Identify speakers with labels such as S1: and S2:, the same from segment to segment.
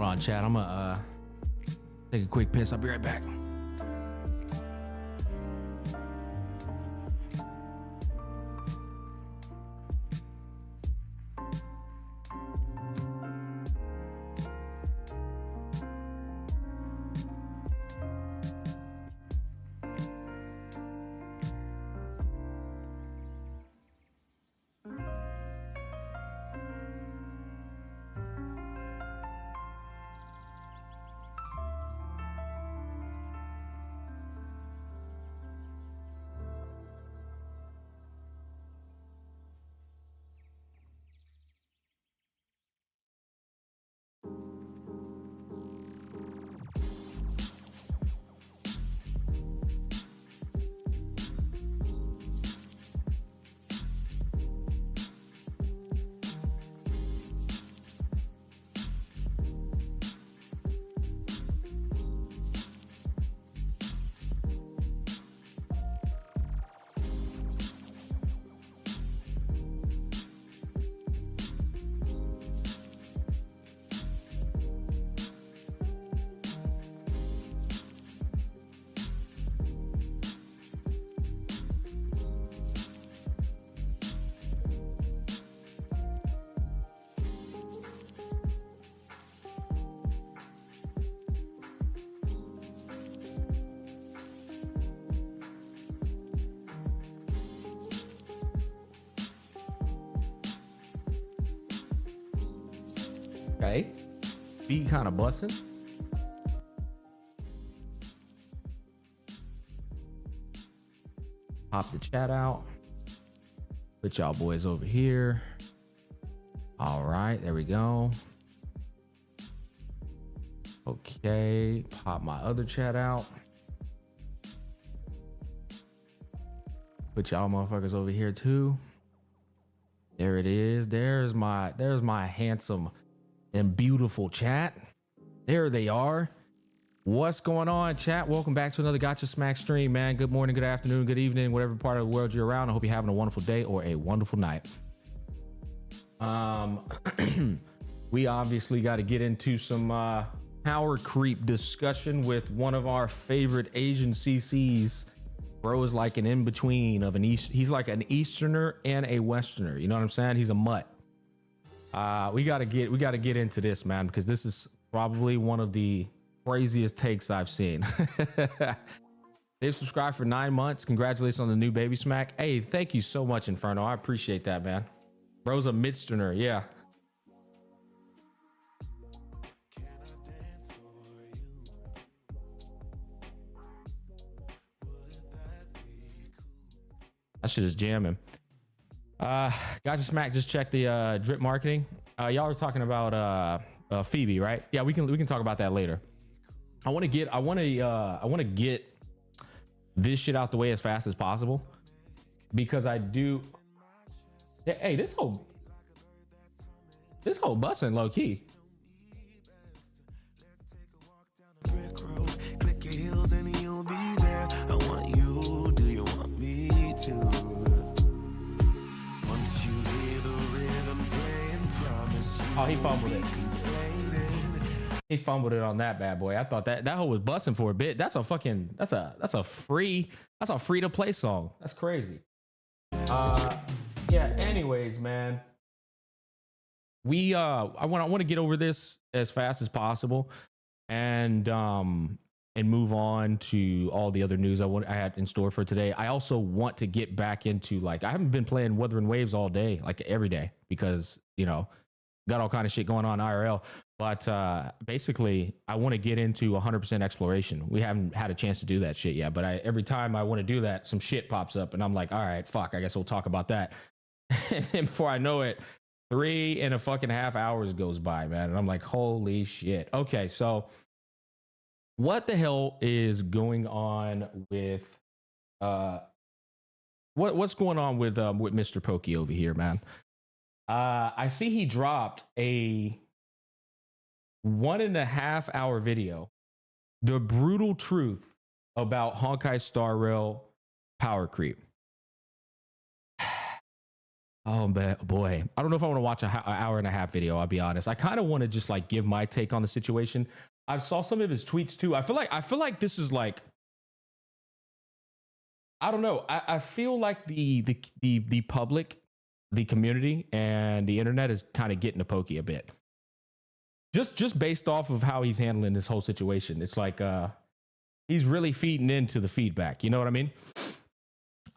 S1: Hold on, chat. I'm gonna take a quick piss. I'll be right back. Okay, beat kind of busting. Pop the chat out. Put y'all boys over here. All right, there we go. Okay, pop my other chat out. Put y'all motherfuckers over here too. There it is. There's my handsome and beautiful chat. There they are. What's going on, chat? Welcome back to another Gacha Smack stream, man. Good morning, good afternoon, good evening, whatever part of the world you're around. I hope you're having a wonderful day or a wonderful night. We obviously got to get into some power creep discussion with one of our favorite Asian CCs. Bro is like an in-between of he's like an Easterner and a Westerner. You know what I'm saying? He's a mutt. We gotta get into this, man, because this is probably one of the craziest takes I've seen. They've subscribed for 9 months. Congratulations on the new baby smack. Hey, thank you so much, Inferno. I appreciate that, man. Bro's a Midsterner, yeah. That shit is jamming. Gacha Smack just checked the drip marketing. Y'all were talking about Phoebe, right? Yeah, we can talk about that later. I want to get this shit out the way as fast as possible because I do. Hey, this whole bussin' low key. Click your heels and you'll be there. I want you. Do you want me to? Oh, he fumbled it. He fumbled it on that bad boy. I thought that hoe was busting for a bit. That's a free to play song. That's crazy. Yeah, anyways, man. I want to get over this as fast as possible and move on to all the other news I had in store for today. I also want to get back into, like, I haven't been playing Wuthering Waves all day, like every day, because, you know, got all kind of shit going on IRL. But basically, I want to get into 100% exploration. We haven't had a chance to do that shit yet. But every time I want to do that, some shit pops up, and I'm like, all right, fuck, I guess we'll talk about that. And then before I know it, 3.5 hours goes by, man. And I'm like, holy shit. Okay, so what the hell is going on with what's going on with Mr. Pokey over here, man? I see he dropped a 1.5 hour video, the brutal truth about Honkai Star Rail Powercreep. Oh boy, I don't know if I want to watch an hour and a half video. I'll be honest. I kind of want to just like give my take on the situation. I saw some of his tweets too. I feel like this is like, I don't know. I feel like the public, the community, and the internet is kind of getting to Pokey a bit. Just based off of how he's handling this whole situation. It's like he's really feeding into the feedback. You know what I mean?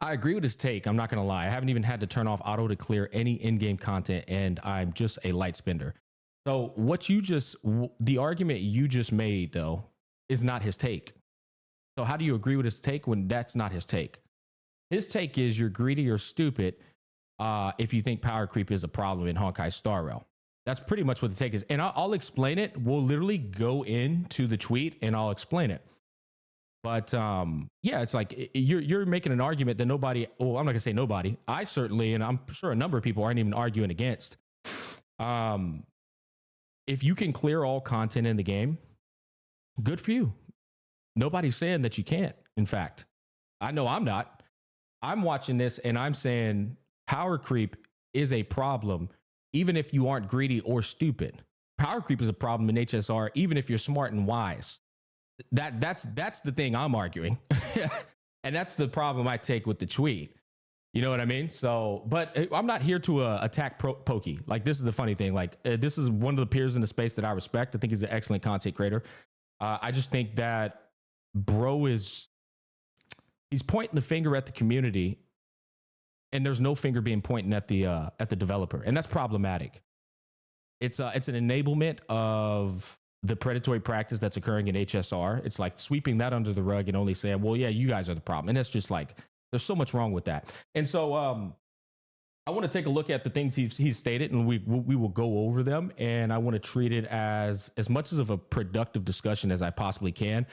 S1: I agree with his take. I'm not going to lie. I haven't even had to turn off auto to clear any in-game content, and I'm just a light spender. So the argument you just made, though, is not his take. So how do you agree with his take when that's not his take? His take is you're greedy or stupid if you think power creep is a problem in Honkai Star Rail. That's pretty much what the take is. And I'll explain it. We'll literally go into the tweet and I'll explain it. But yeah, it's like you're making an argument that nobody, well, I'm not gonna say nobody. I certainly, and I'm sure a number of people aren't even arguing against. If you can clear all content in the game, good for you. Nobody's saying that you can't. In fact, I know I'm not. I'm watching this and I'm saying power creep is a problem, even if you aren't greedy or stupid. Power creep is a problem in HSR, even if you're smart and wise. That's the thing I'm arguing. And that's the problem I take with the tweet. You know what I mean? So, but I'm not here to attack Pokey. Like, this is the funny thing. Like, this is one of the peers in the space that I respect. I think he's an excellent content creator. I just think that bro he's pointing the finger at the community, and there's no finger being pointing at the developer, and that's problematic. It's an enablement of the predatory practice that's occurring in HSR. It's like sweeping that under the rug and only saying, well, yeah, you guys are the problem. And that's just like, there's so much wrong with that. And so I want to take a look at the things he's stated, and we will go over them. And I want to treat it as much of a productive discussion as I possibly can.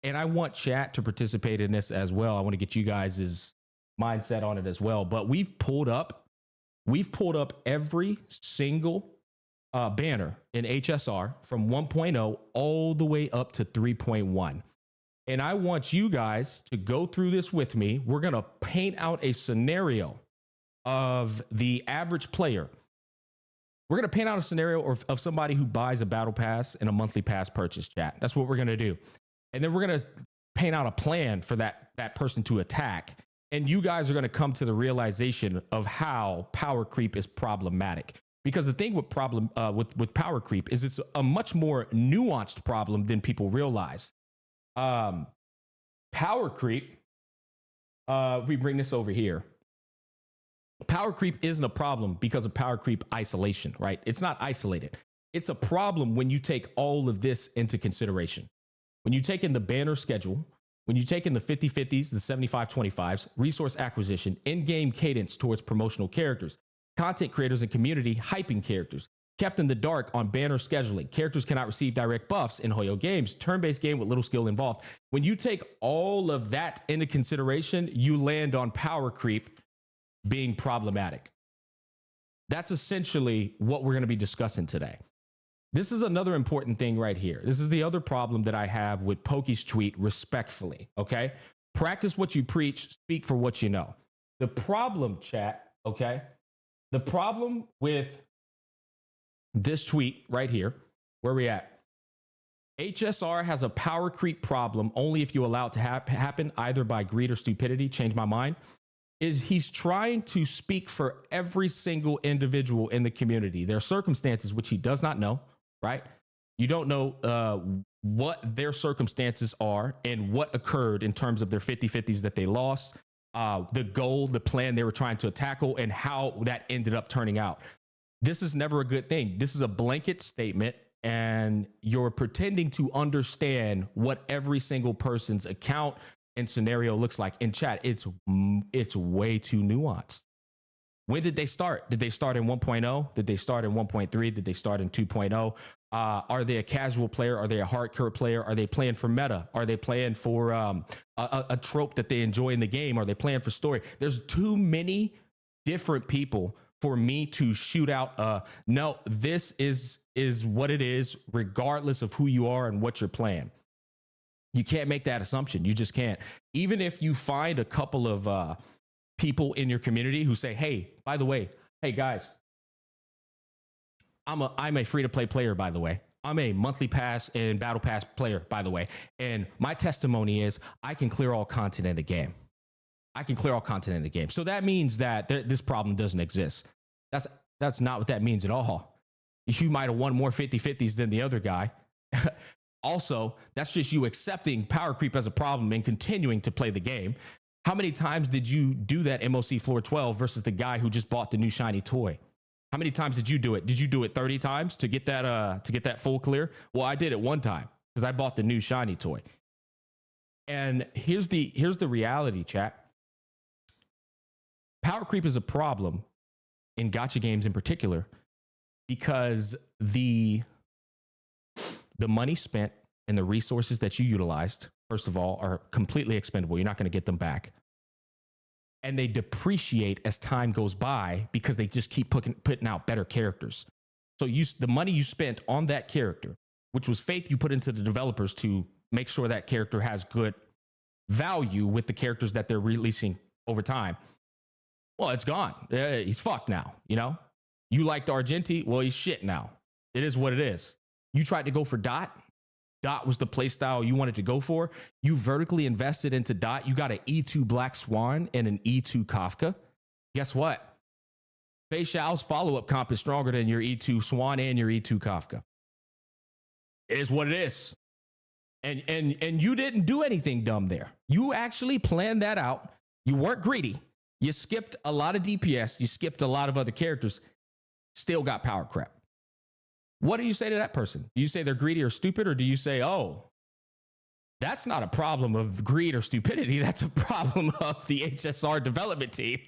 S1: And I want chat to participate in this as well. I want to get you guys' mindset on it as well. But we've pulled up every single banner in HSR from 1.0 all the way up to 3.1. And I want you guys to go through this with me. We're going to paint out a scenario of the average player. We're going to paint out a scenario of somebody who buys a battle pass and a monthly pass purchase, chat. That's what we're going to do. And then we're going to paint out a plan for that person to attack. And you guys are going to come to the realization of how power creep is problematic. Because the thing with power creep is it's a much more nuanced problem than people realize. Power creep, we bring this over here. Power creep isn't a problem because of power creep isolation, right? It's not isolated. It's a problem when you take all of this into consideration. When you take in the banner schedule, when you take in the 50-50s, the 75-25s, resource acquisition, in-game cadence towards promotional characters, content creators and community hyping characters, kept in the dark on banner scheduling. Characters cannot receive direct buffs in Hoyo games, turn-based game with little skill involved. When you take all of that into consideration, you land on power creep being problematic. That's essentially what we're going to be discussing today. This is another important thing right here. This is the other problem that I have with Pokey's tweet, respectfully, okay? Practice what you preach, speak for what you know. The problem, chat, okay? The problem with this tweet right here, where we at? HSR has a power creep problem only if you allow it to happen, either by greed or stupidity. Change my mind. Is he's trying to speak for every single individual in the community. Their circumstances, which he does not know, right? You don't know what their circumstances are and what occurred in terms of their 50-50s that they lost, the goal, the plan they were trying to tackle, and how that ended up turning out. This is never a good thing. This is a blanket statement, and you're pretending to understand what every single person's account and scenario looks like. In chat, it's way too nuanced. When did they start? Did they start in 1.0? Did they start in 1.3? Did they start in 2.0? Are they a casual player? Are they a hardcore player? Are they playing for meta? Are they playing for a trope that they enjoy in the game? Are they playing for story? There's too many different people for me to shoot out. No, this is what it is, regardless of who you are and what you're playing. You can't make that assumption. You just can't. Even if you find a couple of people in your community who say, hey, by the way, Hey guys, I'm a free to play player, by the way. I'm a monthly pass and battle pass player, by the way. And my testimony is I can clear all content in the game. I can clear all content in the game. So that means that this problem doesn't exist. That's not what that means at all. You might have won more 50-50s than the other guy. Also, that's just you accepting power creep as a problem and continuing to play the game. How many times did you do that MOC floor 12 versus the guy who just bought the new shiny toy? How many times did you do it? Did you do it 30 times to get that full clear? Well, I did it one time because I bought the new shiny toy. And here's the reality, chat. Power creep is a problem in gacha games in particular because the money spent and the resources that you utilized, first of all, are completely expendable. You're not going to get them back. And they depreciate as time goes by because they just keep putting out better characters. So the money you spent on that character, which was faith you put into the developers to make sure that character has good value with the characters that they're releasing over time, well, it's gone. He's fucked now, you know? You liked Argenti, well, he's shit now. It is what it is. You tried to go for Dot. Dot was the playstyle you wanted to go for. You vertically invested into Dot. You got an E2 Black Swan and an E2 Kafka. Guess what? Fei Xiao's follow-up comp is stronger than your E2 Swan and your E2 Kafka. It is what it is. And you didn't do anything dumb there. You actually planned that out. You weren't greedy. You skipped a lot of DPS. You skipped a lot of other characters. Still got power crap. What do you say to that person? Do you say they're greedy or stupid, or do you say, oh, that's not a problem of greed or stupidity. That's a problem of the HSR development team.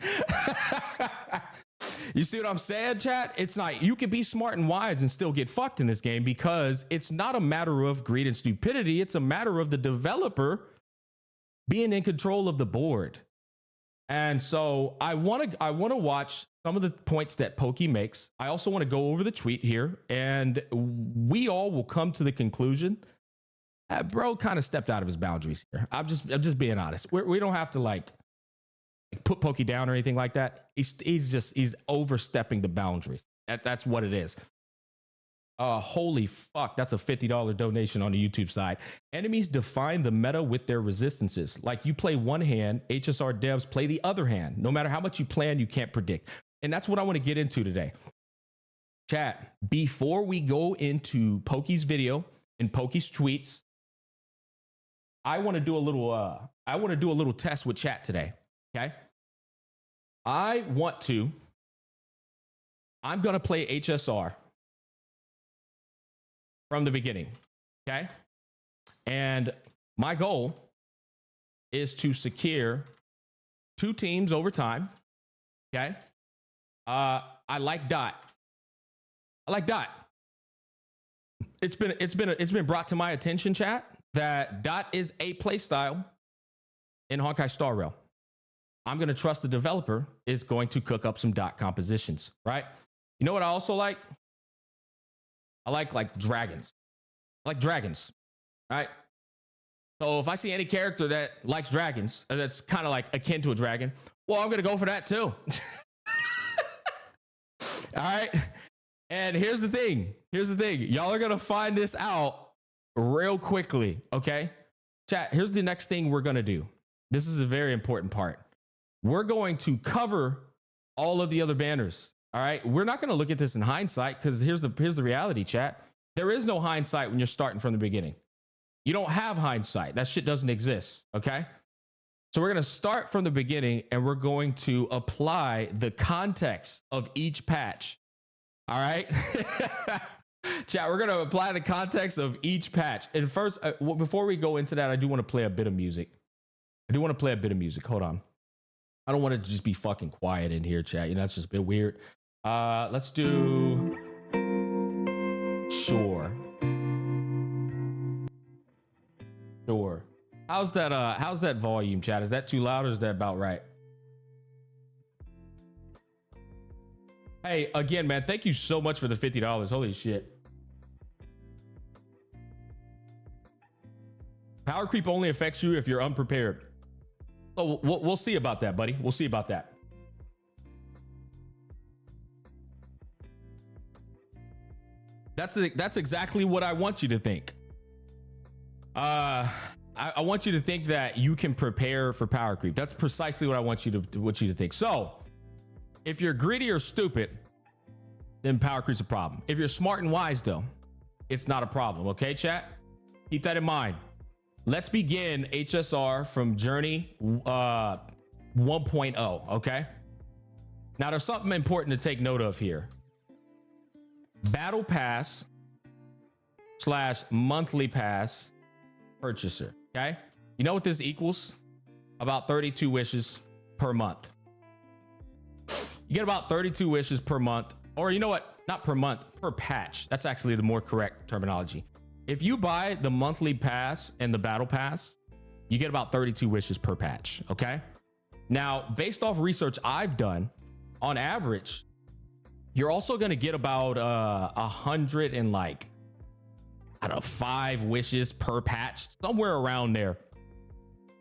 S1: You see what I'm saying, chat? It's not, you can be smart and wise and still get fucked in this game because it's not a matter of greed and stupidity. It's a matter of the developer being in control of the board. And so I want to watch some of the points that Pokey makes. I also want to go over the tweet here, and we all will come to the conclusion bro kind of stepped out of his boundaries here. I'm just being honest. We don't have to like put Pokey down or anything like that. He's overstepping the boundaries. That's what it is. Holy fuck, that's a $50 donation on the YouTube side. Enemies define the meta with their resistances. Like you play one hand, HSR devs play the other hand. No matter how much you plan, you can't predict. And that's what I want to get into today. Chat, before we go into Pokey's video and Pokey's tweets, I want to do a little test with chat today. Okay. I'm going to play HSR from the beginning. Okay. And my goal is to secure 2 teams over time. Okay. I like Dot. It's been brought to my attention, chat, that Dot is a playstyle in Honkai Star Rail. I'm going to trust the developer is going to cook up some Dot compositions, right? You know what I also like? I like dragons. I like dragons, right? So if I see any character that likes dragons, that's kind of like akin to a dragon, well, I'm going to go for that too. All right. And here's the thing. Y'all are going to find this out real quickly. Okay. Chat, here's the next thing we're going to do. This is a very important part. We're going to cover all of the other banners. All right. We're not going to look at this in hindsight because here's the reality, chat. There is no hindsight when you're starting from the beginning. You don't have hindsight. That shit doesn't exist. Okay. So we're going to start from the beginning and we're going to apply the context of each patch. All right. Chat, we're going to apply the context of each patch. And first, before we go into that, I do want to play a bit of music. Hold on. I don't want it to just be fucking quiet in here, chat. You know, that's just a bit weird. Let's do. Sure. How's that volume, chat? Is that too loud or is that about right? Hey, again, man, thank you so much for the $50. Holy shit. Power creep only affects you if you're unprepared. So we'll see about that, buddy. We'll see about that. That's exactly what I want you to think. I want you to think that you can prepare for power creep. That's precisely what I want you to think. So if you're greedy or stupid, then power creep's a problem. If you're smart and wise, though, it's not a problem. Okay, chat? Keep that in mind. Let's begin HSR from Journey 1.0. Okay. Now there's something important to take note of here. Battle pass / monthly pass purchaser. Okay. You know what this equals? About 32 wishes per month. You get about 32 wishes per month, or you know what? Not per month, per patch. That's actually the more correct terminology. If you buy the monthly pass and the battle pass, you get about 32 wishes per patch. Okay. Now, based off research I've done, on average, you're also going to get about 100 and like, I don't know, 5 wishes per patch, somewhere around there.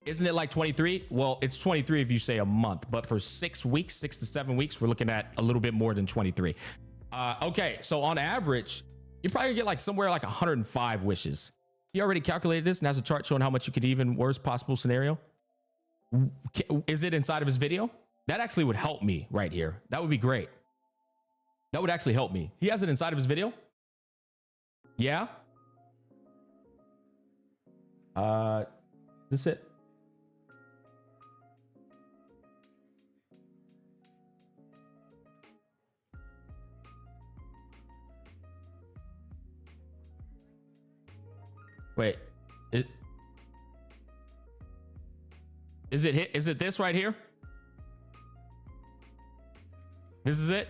S1: Isn't it like 23? Well, it's 23 if you say a month, but for 6 weeks, 6 to 7 weeks, we're looking at a little bit more than 23. Okay, so on average, you probably get like somewhere like 105 wishes. You already calculated this and has a chart showing how much you could even worst possible scenario. Is it inside of his video? That actually would help me right here. That would be great. That would actually help me. He has it inside of his video? Yeah. This it? Wait, is it this right here? This is it?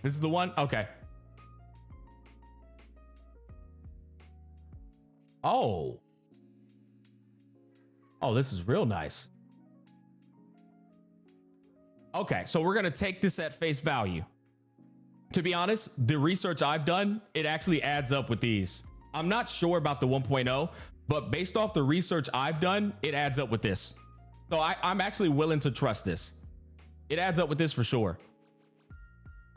S1: This is the one? Okay. Oh, this is real nice. Okay, so we're gonna take this at face value. To be honest, the research I've done, it actually adds up with these. I'm not sure about the 1.0, but based off the research I've done, it adds up with this. So I'm actually willing to trust this. It adds up with this for sure.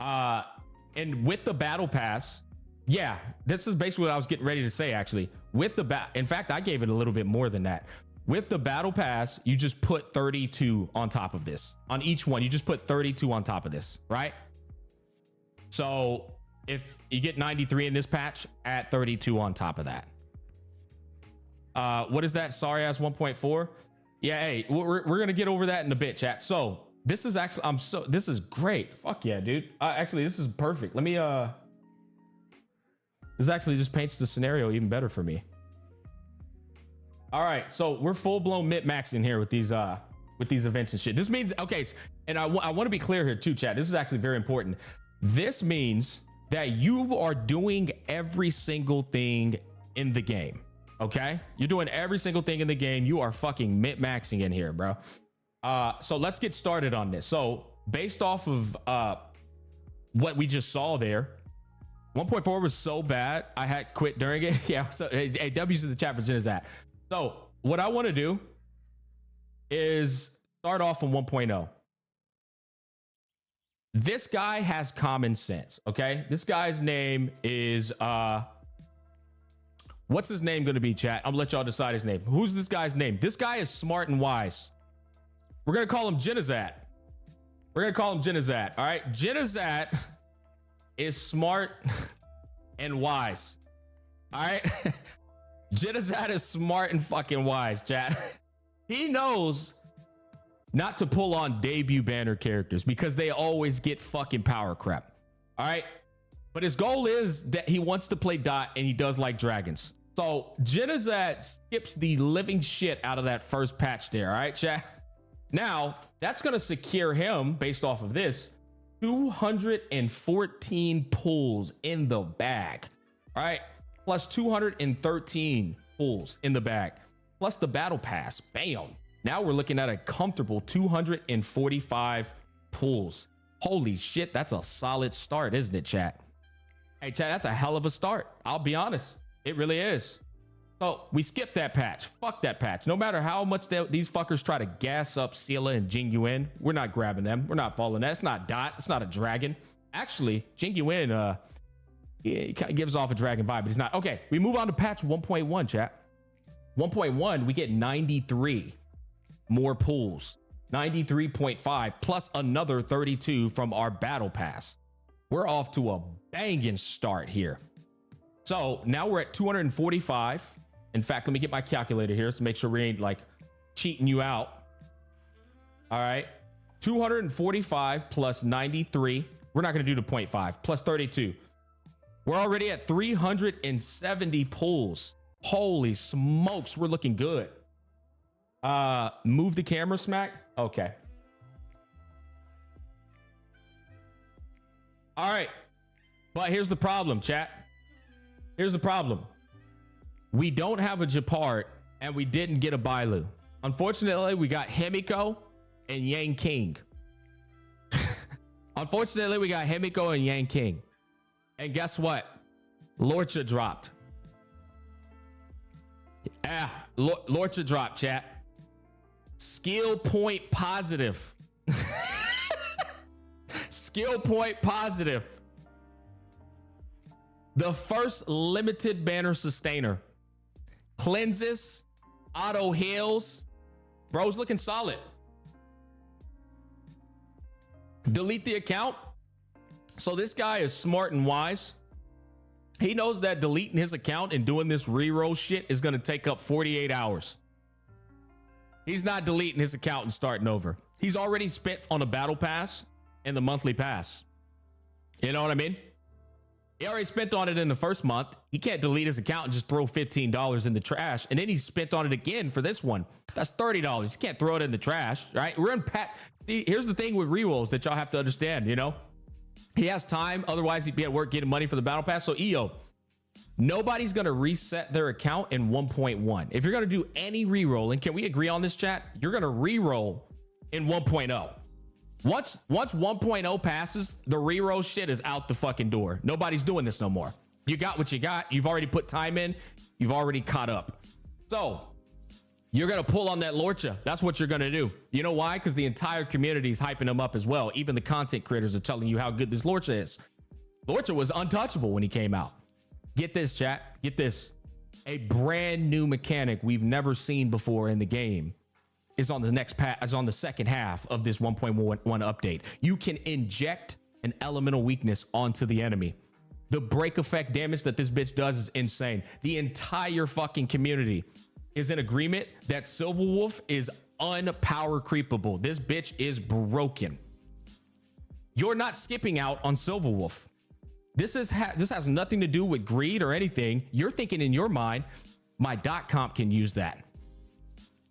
S1: And with the battle pass, yeah, this is basically what I was getting ready to say, actually. With the in fact, I gave it a little bit more than that. With the battle pass, you just put 32 on top of this. On each one, you just put 32 on top of this, right? So if you get 93 in this patch, add 32 on top of that. What is that? Sorry ass 1.4. Yeah, hey, we're gonna get over that in a bit, chat. So this is actually, this is great. Fuck yeah, dude. Actually, this is perfect. Let me, this actually just paints the scenario even better for me. All right, so we're full blown min-maxing here with these events and shit. This means, okay, and I want to be clear here too, chat. This is actually very important. This means that you are doing every single thing in the game. Okay, you're doing every single thing in the game. You are fucking min-maxing in here, bro. So let's get started on this. So based off of what we just saw there, 1.4 was so bad I had quit during it. Yeah, so hey, W's in the chat for Jenna's that. So what I want to do is start off on 1.0. This guy has common sense, okay? This guy's name is what's his name gonna be, chat? I'm gonna let y'all decide his name. Who's this guy's name? This guy is smart and wise. We're gonna call him Jenazat. We're gonna call him Jenazat. All right, Jenazat is smart and wise. All right, Jenazat is smart and fucking wise, chat. He knows not to pull on debut banner characters because they always get fucking power crap. All right, but his goal is that he wants to play Dot and he does like dragons. So Jenazat skips the living shit out of that first patch there. All right, chat. Now, that's going to secure him, based off of this, 214 pulls in the bag. All right, plus 213 pulls in the bag, plus the battle pass. Bam. Now we're looking at a comfortable 245 pulls. Holy shit, that's a solid start, isn't it, chat? Hey, chat, that's a hell of a start. I'll be honest. It really is. So we skipped that patch. Fuck that patch. No matter how much these fuckers try to gas up Scylla and Jingyuin, we're not grabbing them. We're not following that. It's not Dot. It's not a dragon. Actually, Jingyuin, He kind of gives off a dragon vibe, but he's not. Okay, we move on to patch 1.1, chat. 1.1, we get 93 more pulls. 93.5 plus another 32 from our battle pass. We're off to a banging start here. So now we're at 245. In fact, let me get my calculator here to make sure we ain't like cheating you out. All right. 245 plus 93. We're not going to do the 0.5 plus 32. We're already at 370 pulls. Holy smokes. We're looking good. Move the camera, Smack. Okay. All right. But here's the problem, chat. Here's the problem. We don't have a Japart and we didn't get a Bailu. Unfortunately, we got Himiko and Yang King. Unfortunately, we got Himiko and Yang King. And guess what? Lorcha dropped. Lorcha dropped, chat. Skill point positive. Skill point positive. The first limited banner sustainer. Cleanses, auto heals. Bro's looking solid. Delete the account. So this guy is smart and wise. He knows that deleting his account and doing this reroll shit is going to take up 48 hours. He's not deleting his account and starting over. He's already spent on a battle pass and the monthly pass. You know what I mean? He already spent on it in the first month. He can't delete his account and just throw $15 in the trash. And then he spent on it again for this one. That's $30. You can't throw it in the trash, right? We're in pat. Here's the thing with rerolls that y'all have to understand, you know? He has time. Otherwise, he'd be at work getting money for the battle pass. So EO, nobody's going to reset their account in 1.1. If you're going to do any re-rolling, can we agree on this, chat? You're going to re-roll in 1.0. Once 1.0 passes, the re-roll shit is out the fucking door. Nobody's doing this no more. You got what you got. You've already put time in. You've already caught up. So you're going to pull on that Lorcha. That's what you're going to do. You know why? Because the entire community is hyping him up as well. Even the content creators are telling you how good this Lorcha is. Lorcha was untouchable when he came out. Get this, chat. Get this. A brand new mechanic we've never seen before in the game is on the next is on the second half of this 1.1 update. You can inject an elemental weakness onto the enemy. The break effect damage that this bitch does is insane. The entire fucking community is in agreement that Silverwolf is unpower creepable. This bitch is broken. You're not skipping out on Silverwolf. This has nothing to do with greed or anything. You're thinking in your mind, my dot comp can use that.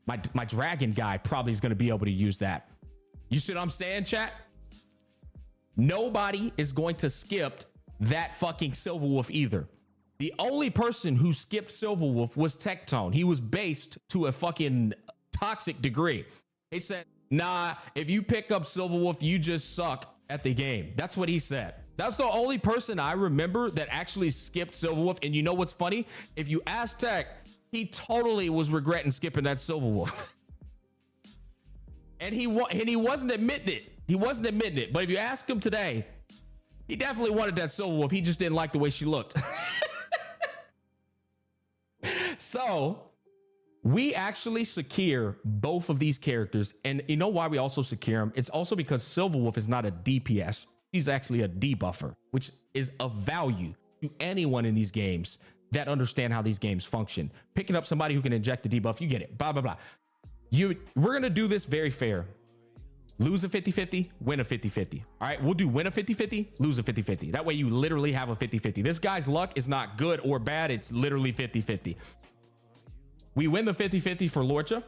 S1: My dragon guy probably is going to be able to use that. You see what I'm saying, chat? Nobody is going to skip that fucking Silverwolf either. The only person who skipped Silverwolf was Tectone. He was based to a fucking toxic degree. They said, nah, if you pick up Silverwolf, you just suck at the game. That's what he said. That's the only person I remember that actually skipped Silverwolf. And you know what's funny? If you ask Tech, he totally was regretting skipping that Silverwolf. And he wasn't admitting it. He wasn't admitting it. But if you ask him today, he definitely wanted that Silverwolf. He just didn't like the way she looked. So we actually secure both of these characters. And you know why we also secure them? It's also because Silverwolf is not a DPS. She's actually a debuffer, which is of value to anyone in these games that understand how these games function. Picking up somebody who can inject the debuff, you get it, blah, blah, blah. We're going to do this very fair. Lose a 50-50, win a 50-50. All right, we'll do win a 50-50, lose a 50-50. That way you literally have a 50-50. This guy's luck is not good or bad. It's literally 50-50. We win the 50-50 for Lorcha,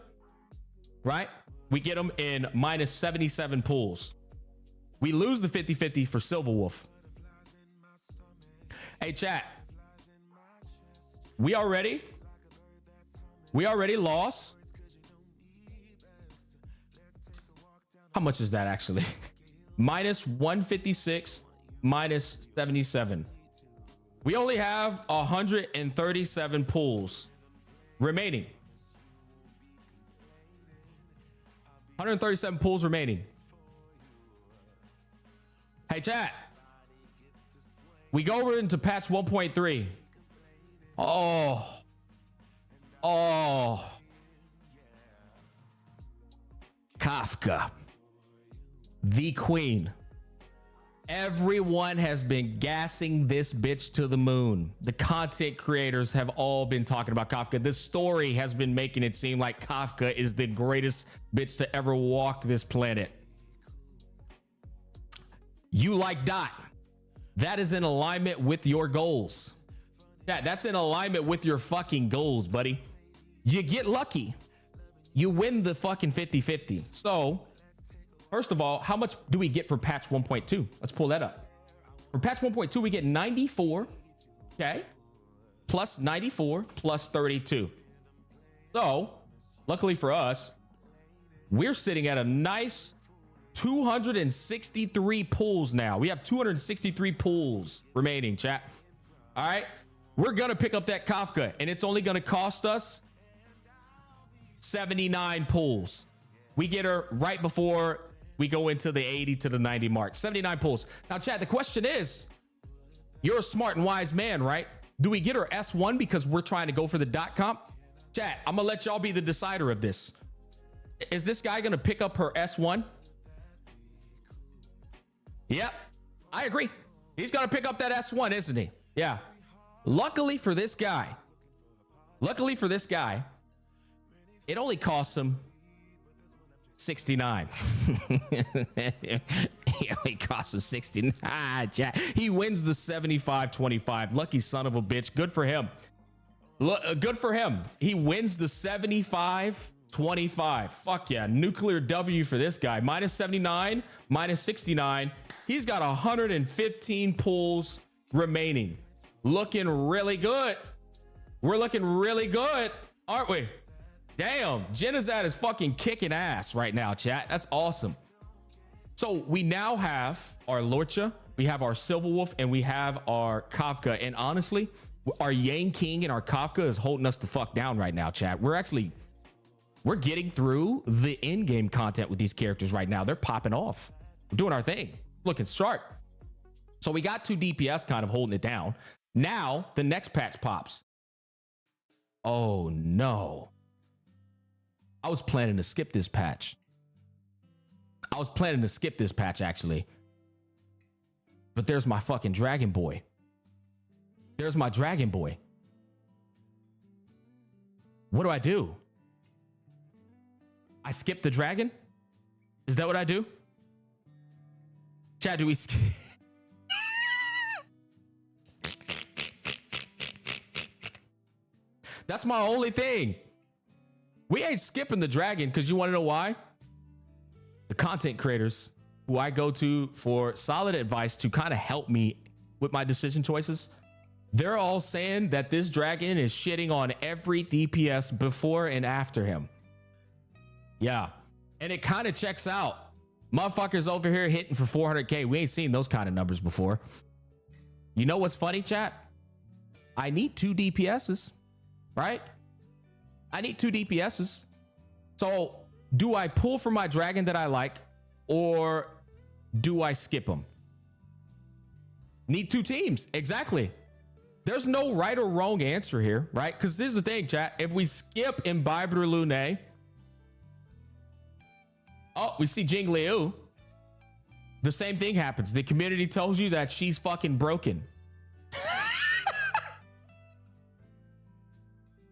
S1: right? We get him in minus 77 pulls. We lose the 50-50 for Silverwolf. Hey, chat. We already lost. How much is that actually? Minus 156, minus 77. We only have 137 pulls remaining. 137 pulls remaining. Hey, chat. We go over into patch 1.3. Oh. Kafka. The queen. Everyone has been gassing this bitch to the moon. The content creators have all been talking about Kafka. The story has been making it seem like Kafka is the greatest bitch to ever walk this planet. You like Dot. That is in alignment with your goals. That's in alignment with your fucking goals, buddy. You get lucky. You win the fucking 50-50. So, first of all, how much do we get for patch 1.2? Let's pull that up. For patch 1.2, we get 94, okay? Plus 94, plus 32. So, luckily for us, we're sitting at a nice 263 pulls now. We have 263 pulls remaining, chat. All right? We're going to pick up that Kafka, and it's only going to cost us 79 pulls. We get her right before we go into the 80 to the 90 mark. 79 pulls. Now, chat, the question is, you're a smart and wise man, right? Do we get her S1 because we're trying to go for the dot comp? Chat, I'm going to let y'all be the decider of this. Is this guy going to pick up her S1? Yep, I agree. He's going to pick up that S1, isn't he? Yeah. Luckily for this guy, it only costs him 69. He only costs him 69. Jack. He wins the 75-25. Lucky son of a bitch. Good for him. Good for him. He wins the 75-25. Fuck yeah. Nuclear W for this guy. Minus 79, minus 69. He's got 115 pulls remaining. Looking really good. We're looking really good, aren't we? Damn, Genazad is fucking kicking ass right now, chat. That's awesome. So we now have our Lorcha, we have our Silverwolf, and we have our Kafka. And honestly, our Yang King and our Kafka is holding us the fuck down right now, chat. We're getting through the in-game content with these characters right now. They're popping off. We're doing our thing. Looking sharp. So we got 2 DPS kind of holding it down. Now the next patch pops. Oh no. I was planning to skip this patch. Actually. But there's my fucking Dragon Boy. There's my Dragon Boy. What do I do? I skip the dragon? Is that what I do? Chad, do we skip? That's my only thing. We ain't skipping the dragon because you want to know why? The content creators who I go to for solid advice to kind of help me with my decision choices, they're all saying that this dragon is shitting on every DPS before and after him. Yeah. And it kind of checks out. Motherfuckers over here hitting for 400K. We ain't seen those kind of numbers before. You know what's funny, chat? I need 2 DPSs, right? I need 2 DPSs. So do I pull for my dragon that I like, or do I skip them? Need 2 teams. Exactly. There's no right or wrong answer here, right? Because here's the thing, chat. If we skip Imbiber Lune, oh, we see Jing Liu. The same thing happens. The community tells you that she's fucking broken.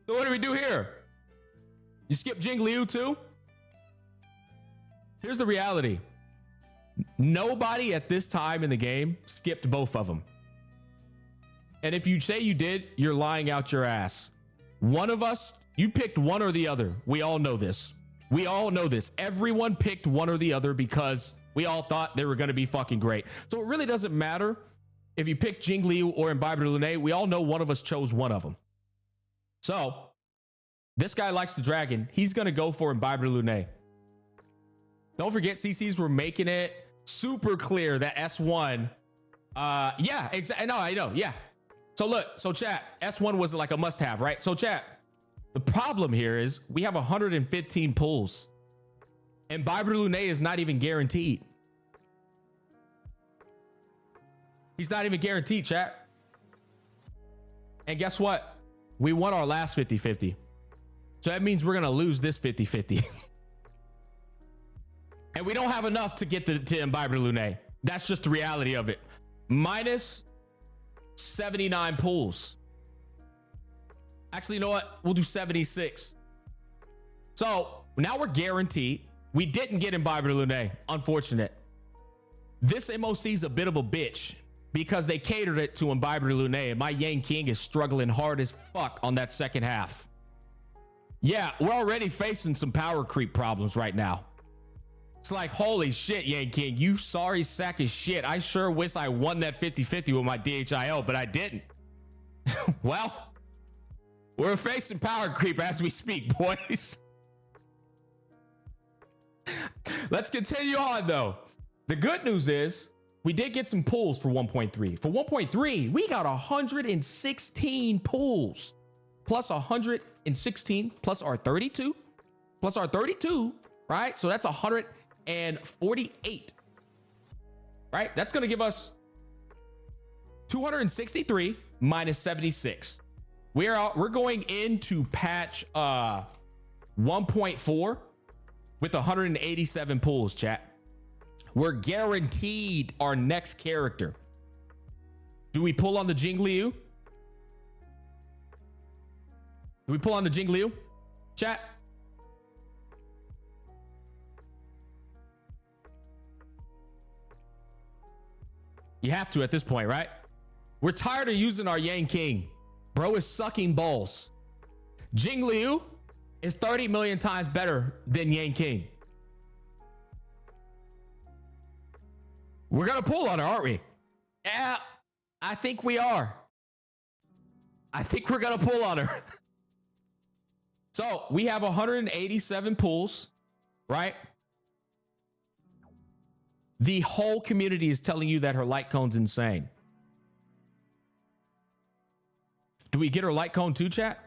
S1: So what do we do here? You skip Jing Liu too? Here's the reality. Nobody at this time in the game skipped both of them. And if you say you did, you're lying out your ass. One of us, you picked one or the other. We all know this. We all know this. Everyone picked one or the other because we all thought they were going to be fucking great. So it really doesn't matter if you pick Jing Liu or Imbiber Lune. We all know one of us chose one of them. So this guy likes the dragon. He's going to go for Imbiber Lune. Don't forget, CCs were making it super clear that S1. Yeah, exactly. No, I know. Yeah. So look, so chat, S1 was like a must have, right? So chat, the problem here is we have 115 pulls and Imbiber Lune is not even guaranteed. He's not even guaranteed, chat. And guess what? We won our last 50-50. So that means we're going to lose this 50-50. And we don't have enough to get to Imbibe de Lune. That's just the reality of it. Minus 79 pulls. Actually, you know what? We'll do 76. So now we're guaranteed. We didn't get Imbibe de Lune. Unfortunate. This MOC is a bit of a bitch because they catered it to Imbibe de Lune. And my Yang King is struggling hard as fuck on that second half. Yeah, we're already facing some power creep problems right now. It's like, holy shit, Yang King, you sorry sack of shit. I sure wish I won that 50-50 with my DHIO, but I didn't. Well, we're facing power creep as we speak, boys. Let's continue on, though. The good news is we did get some pulls for 1.3. For 1.3, we got 116 pulls. Plus 116 plus our 32. Plus our 32, right? So that's 148, right? That's going to give us 263 minus 76. We're going into patch 1.4 with 187 pulls, chat. We're guaranteed our next character. Do we pull on the Jingliu? Do we pull on the Jingliu? Chat. You have to at this point, right? We're tired of using our Yang King. Bro is sucking balls. Jingliu is 30 million times better than Yang King. We're going to pull on her, aren't we? Yeah, I think we are. I think we're going to pull on her. So we have 187 pulls, right? The whole community is telling you that her light cone's insane. Do we get her light cone too, chat?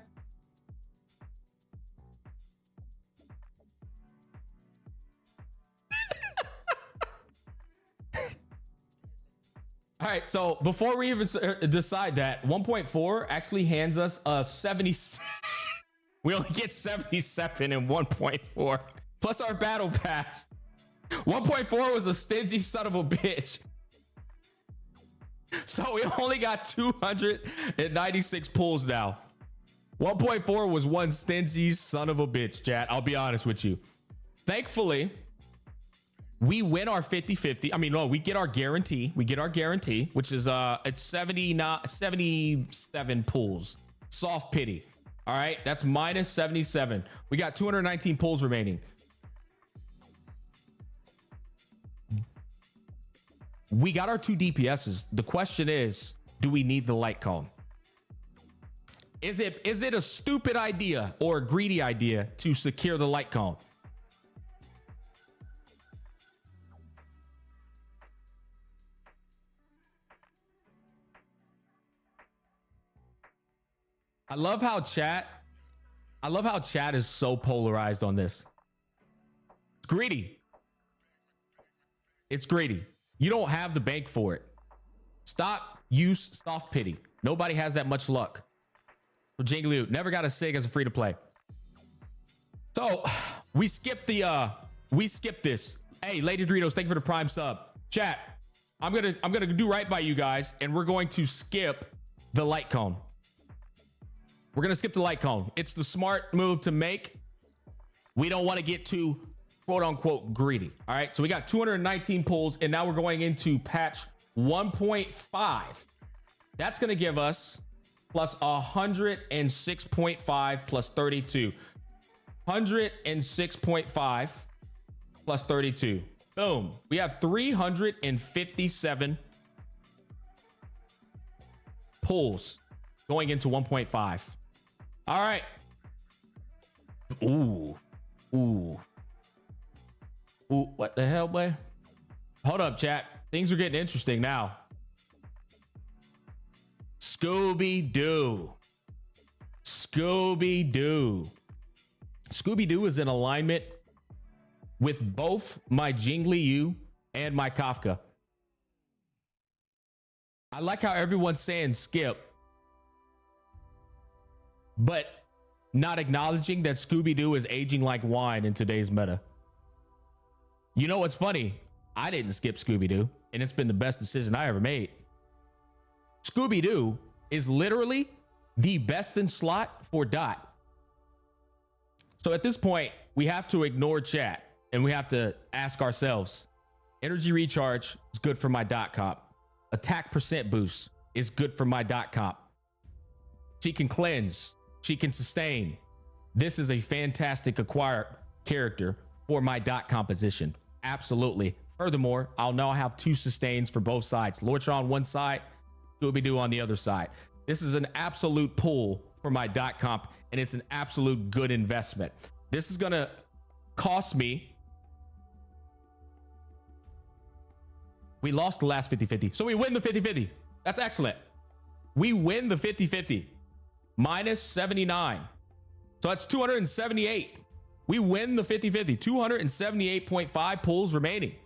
S1: All right, so before we even decide that, 1.4 actually hands us a 70. We only get 77 in 1.4 plus our battle pass. 1.4 was a stingy son of a bitch. So we only got 296 pulls now. 1.4 was one stingy son of a bitch, chat. I'll be honest with you. Thankfully, we win our 50-50. I mean, no, we get our guarantee. We get our guarantee, which is it's 77 pulls. Soft pity. All right, that's minus 77. We got 219 pulls remaining. We got our 2 DPSs. The question is, do we need the light cone? Is it a stupid idea or a greedy idea to secure the light cone? I love how chat is so polarized on this. It's greedy. It's greedy. You don't have the bank for it. Stop, use soft pity. Nobody has that much luck. So Jingliu never got a SIG as a free to play. So we skipped this. Hey, Lady Doritos, thank you for the prime sub. Chat, I'm gonna do right by you guys, and we're going to skip the light cone. We're going to skip the light cone. It's the smart move to make. We don't want to get too quote unquote greedy. All right. So we got 219 pulls, and now we're going into patch 1.5. That's going to give us plus 106.5 plus 32. 106.5 plus 32. Boom. We have 357 pulls going into 1.5. All right. Ooh. What the hell, boy? Hold up, chat. Things are getting interesting now. Scooby-Doo. Scooby-Doo is in alignment with both my Jingliu and my Kafka. I like how everyone's saying skip, but not acknowledging that Scooby-Doo is aging like wine in today's meta. You know what's funny? I didn't skip Scooby-Doo, and it's been the best decision I ever made. Scooby-Doo is literally the best in slot for Dot. So at this point, we have to ignore chat, and we have to ask ourselves, energy recharge is good for my Dot comp. Attack percent boost is good for my Dot comp. She can cleanse. She can sustain. This is a fantastic acquired character for my Dot composition. Absolutely. Furthermore, I'll now have 2 sustains for both sides. Lortra on one side, Scooby-Doo on the other side. This is an absolute pull for my Dot comp, and it's an absolute good investment. This is going to cost me. We lost the last 50-50, so we win the 50-50. That's excellent. We win the 50-50. Minus 79. So that's 278. We win the 50-50. 278.5 pulls remaining.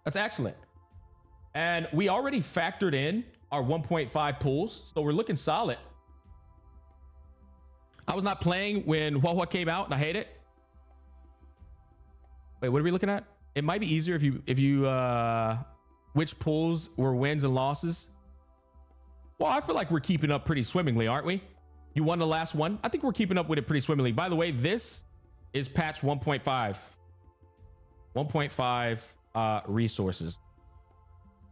S1: That's excellent. And we already factored in our 1.5 pulls, so we're looking solid. I was not playing when Wuwa came out, and I hate it. Wait, what are we looking at? It might be easier if you which pulls were wins and losses. Well, I feel like we're keeping up pretty swimmingly, aren't we? You won the last one. I think we're keeping up with it pretty swimmingly. By the way, this is patch 1.5. 1.5 resources.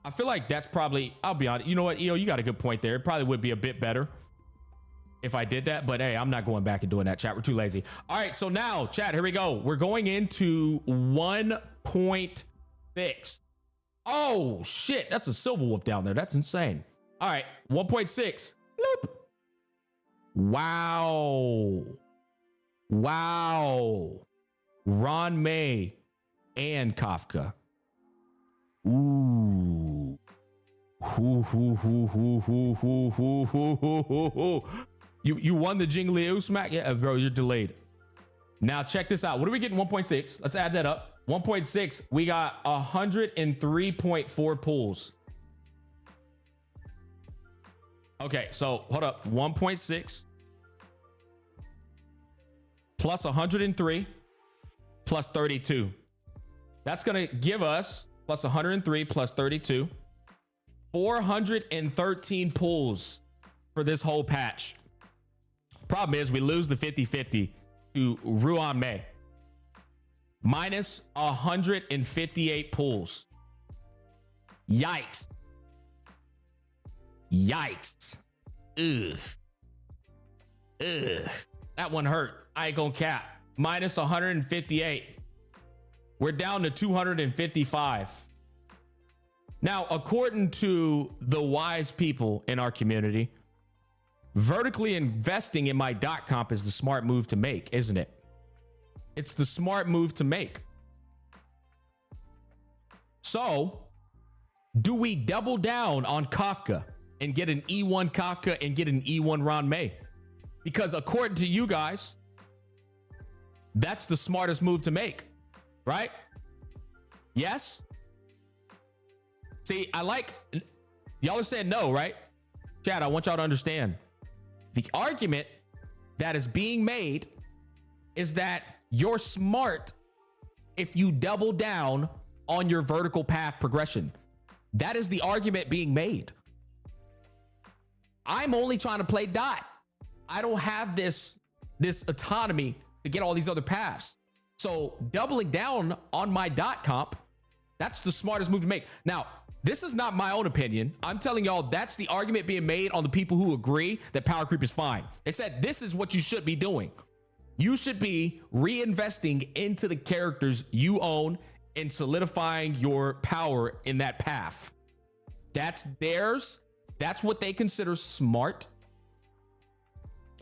S1: I feel like that's probably, I'll be honest. You know what, EO, you got a good point there. It probably would be a bit better if I did that, but hey, I'm not going back and doing that, chat. We're too lazy. All right, so now, chat, here we go. We're going into 1.6. Oh, shit. That's a Silver Wolf down there. That's insane. All right, 1.6. Bloop. Wow. Wow. Ron May and Kafka. Ooh. You won the Jing Liu smack? Yeah, bro, you're delayed. Now check this out. What are we getting? 1.6. Let's add that up. 1.6. We got 103.4 pulls. Okay, so hold up. 1.6 plus 103 plus 32. That's going to give us plus 103 plus 32. 413 pulls for this whole patch. Problem is we lose the 50-50 to Ruan May. Minus 158 pulls. Yikes. Yikes. Ugh. Ugh. That one hurt. I ain't gonna cap. Minus 158. We're down to 255. Now, according to the wise people in our community, vertically investing in my dot comp is the smart move to make, isn't it? It's the smart move to make. So, do we double down on Kafka and get an E1 Kafka and get an E1 Ron May? Because according to you guys, that's the smartest move to make, right? Yes? See, I like, y'all are saying no, right? Chad, I want y'all to understand. The argument that is being made is that you're smart if you double down on your vertical path progression. That is the argument being made. I'm only trying to play dot. I don't have this autonomy to get all these other paths. So doubling down on my dot comp, that's the smartest move to make. Now, this is not my own opinion. I'm telling y'all that's the argument being made on the people who agree that power creep is fine. They said this is what you should be doing. You should be reinvesting into the characters you own and solidifying your power in that path. That's theirs. That's what they consider smart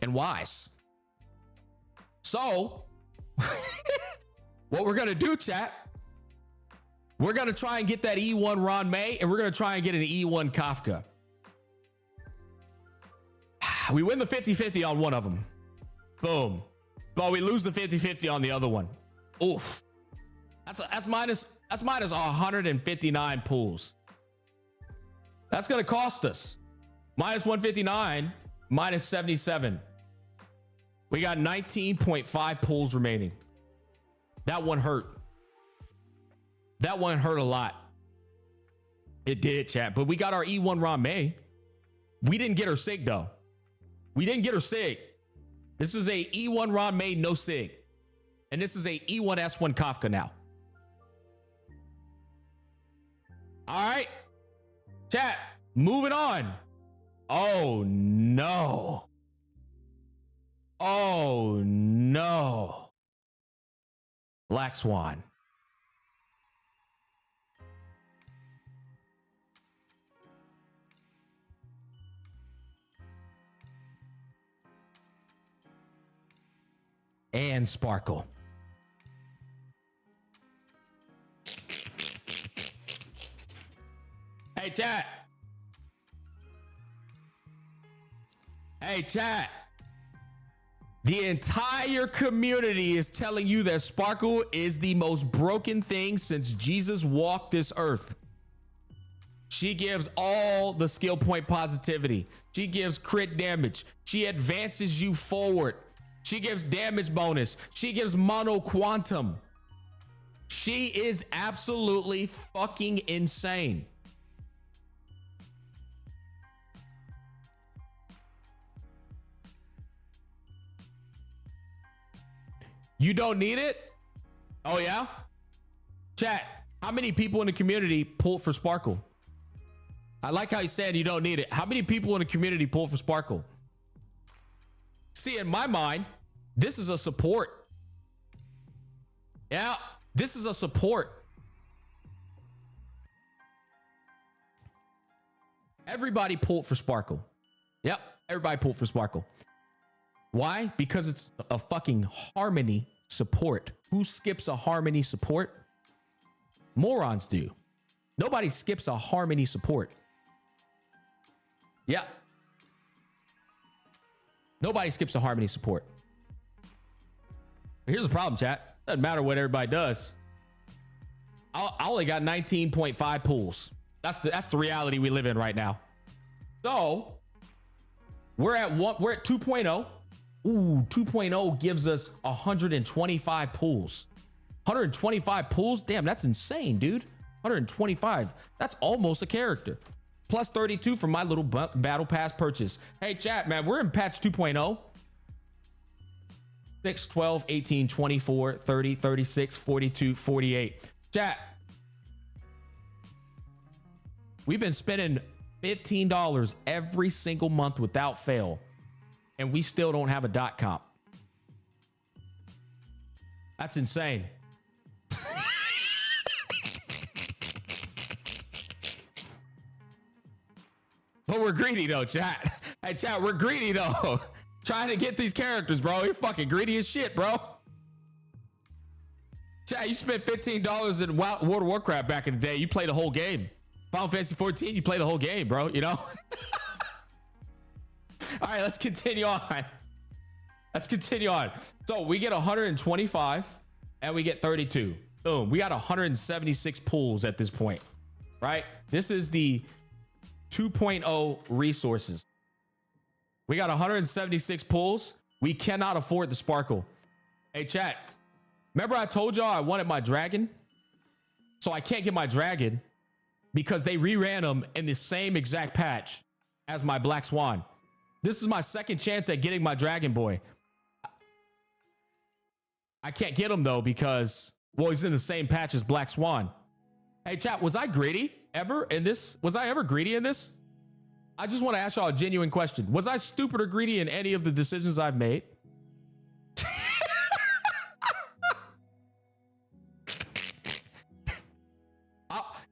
S1: and wise. So, what we're going to do, chat, we're going to try and get that E1 Ron May, and we're going to try and get an E1 Kafka. We win the 50-50 on one of them. Boom. But we lose the 50-50 on the other one. Oof. That's minus 159 pools. That's going to cost us. Minus 159, minus 77. We got 19.5 pulls remaining. That one hurt. That one hurt a lot. It did, chat. But we got our E1 Rame. We didn't get her SIG, though. We didn't get her SIG. This is a E1 Rame, no SIG. And this is a E1 S1 Kafka now. All right. Chat, moving on. Oh, no. Oh, no. Black Swan. And Sparkle. Hey, chat. Hey, chat. The entire community is telling you that Sparkle is the most broken thing since Jesus walked this earth. She gives all the skill point positivity. She gives crit damage. She advances you forward. She gives damage bonus. She gives mono quantum. She is absolutely fucking insane. You don't need it? Oh, yeah? Chat, how many people in the community pulled for Sparkle? I like how you said you don't need it. How many people in the community pulled for Sparkle? See, in my mind, this is a support. Yeah, this is a support. Everybody pulled for Sparkle. Yep, everybody pulled for Sparkle. Why? Because it's a fucking harmony support. Who skips a harmony support? Morons do. Nobody skips a harmony support. Yeah. Nobody skips a harmony support. Here's the problem, chat. Doesn't matter what everybody does. I only got 19.5 pulls. That's the reality we live in right now. So we're at 2.0. Ooh, 2.0 gives us 125 pulls. 125 pulls? Damn, that's insane, dude. 125. That's almost a character. Plus 32 from my little battle pass purchase. Hey, chat, man, we're in patch 2.0. 6, 12, 18, 24, 30, 36, 42, 48. Chat. We've been spending $15 every single month without fail. And we still don't have a dot comp. That's insane. But we're greedy though, chat. Hey, chat, we're greedy though. Trying to get these characters, bro. You're fucking greedy as shit, bro. Chat, you spent $15 in World of Warcraft back in the day. You played the whole game. Final Fantasy 14, you play the whole game, bro. You know? All right, let's continue on. Let's continue on. So we get 125 and we get 32. Boom. We got 176 pulls at this point, right? This is the 2.0 resources. We got 176 pulls. We cannot afford the Sparkle. Hey, chat. Remember I told y'all I wanted my dragon? So I can't get my dragon because they reran them in the same exact patch as my Black Swan. This is my second chance at getting my Dragon Boy. I can't get him though because, well, he's in the same patch as Black Swan. Hey, chat, was I greedy ever in this? Was I ever greedy in this? I just want to ask y'all a genuine question. Was I stupid or greedy in any of the decisions I've made?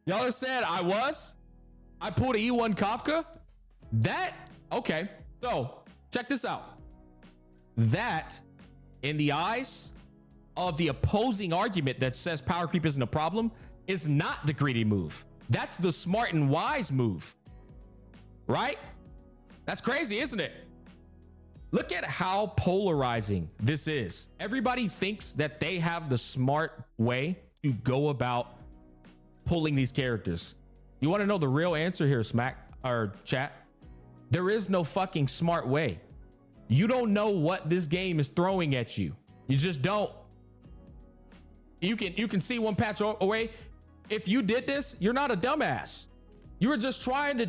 S1: Y'all said I was? I pulled an E1 Kafka? That? Okay. So, check this out. That, in the eyes of the opposing argument that says power creep isn't a problem, is not the greedy move. That's the smart and wise move. Right? That's crazy, isn't it? Look at how polarizing this is. Everybody thinks that they have the smart way to go about pulling these characters. You want to know the real answer here, Smack or chat? There is no fucking smart way. You don't know what this game is throwing at you. You just don't. You can see one patch away. If you did this, you're not a dumbass. You were just trying to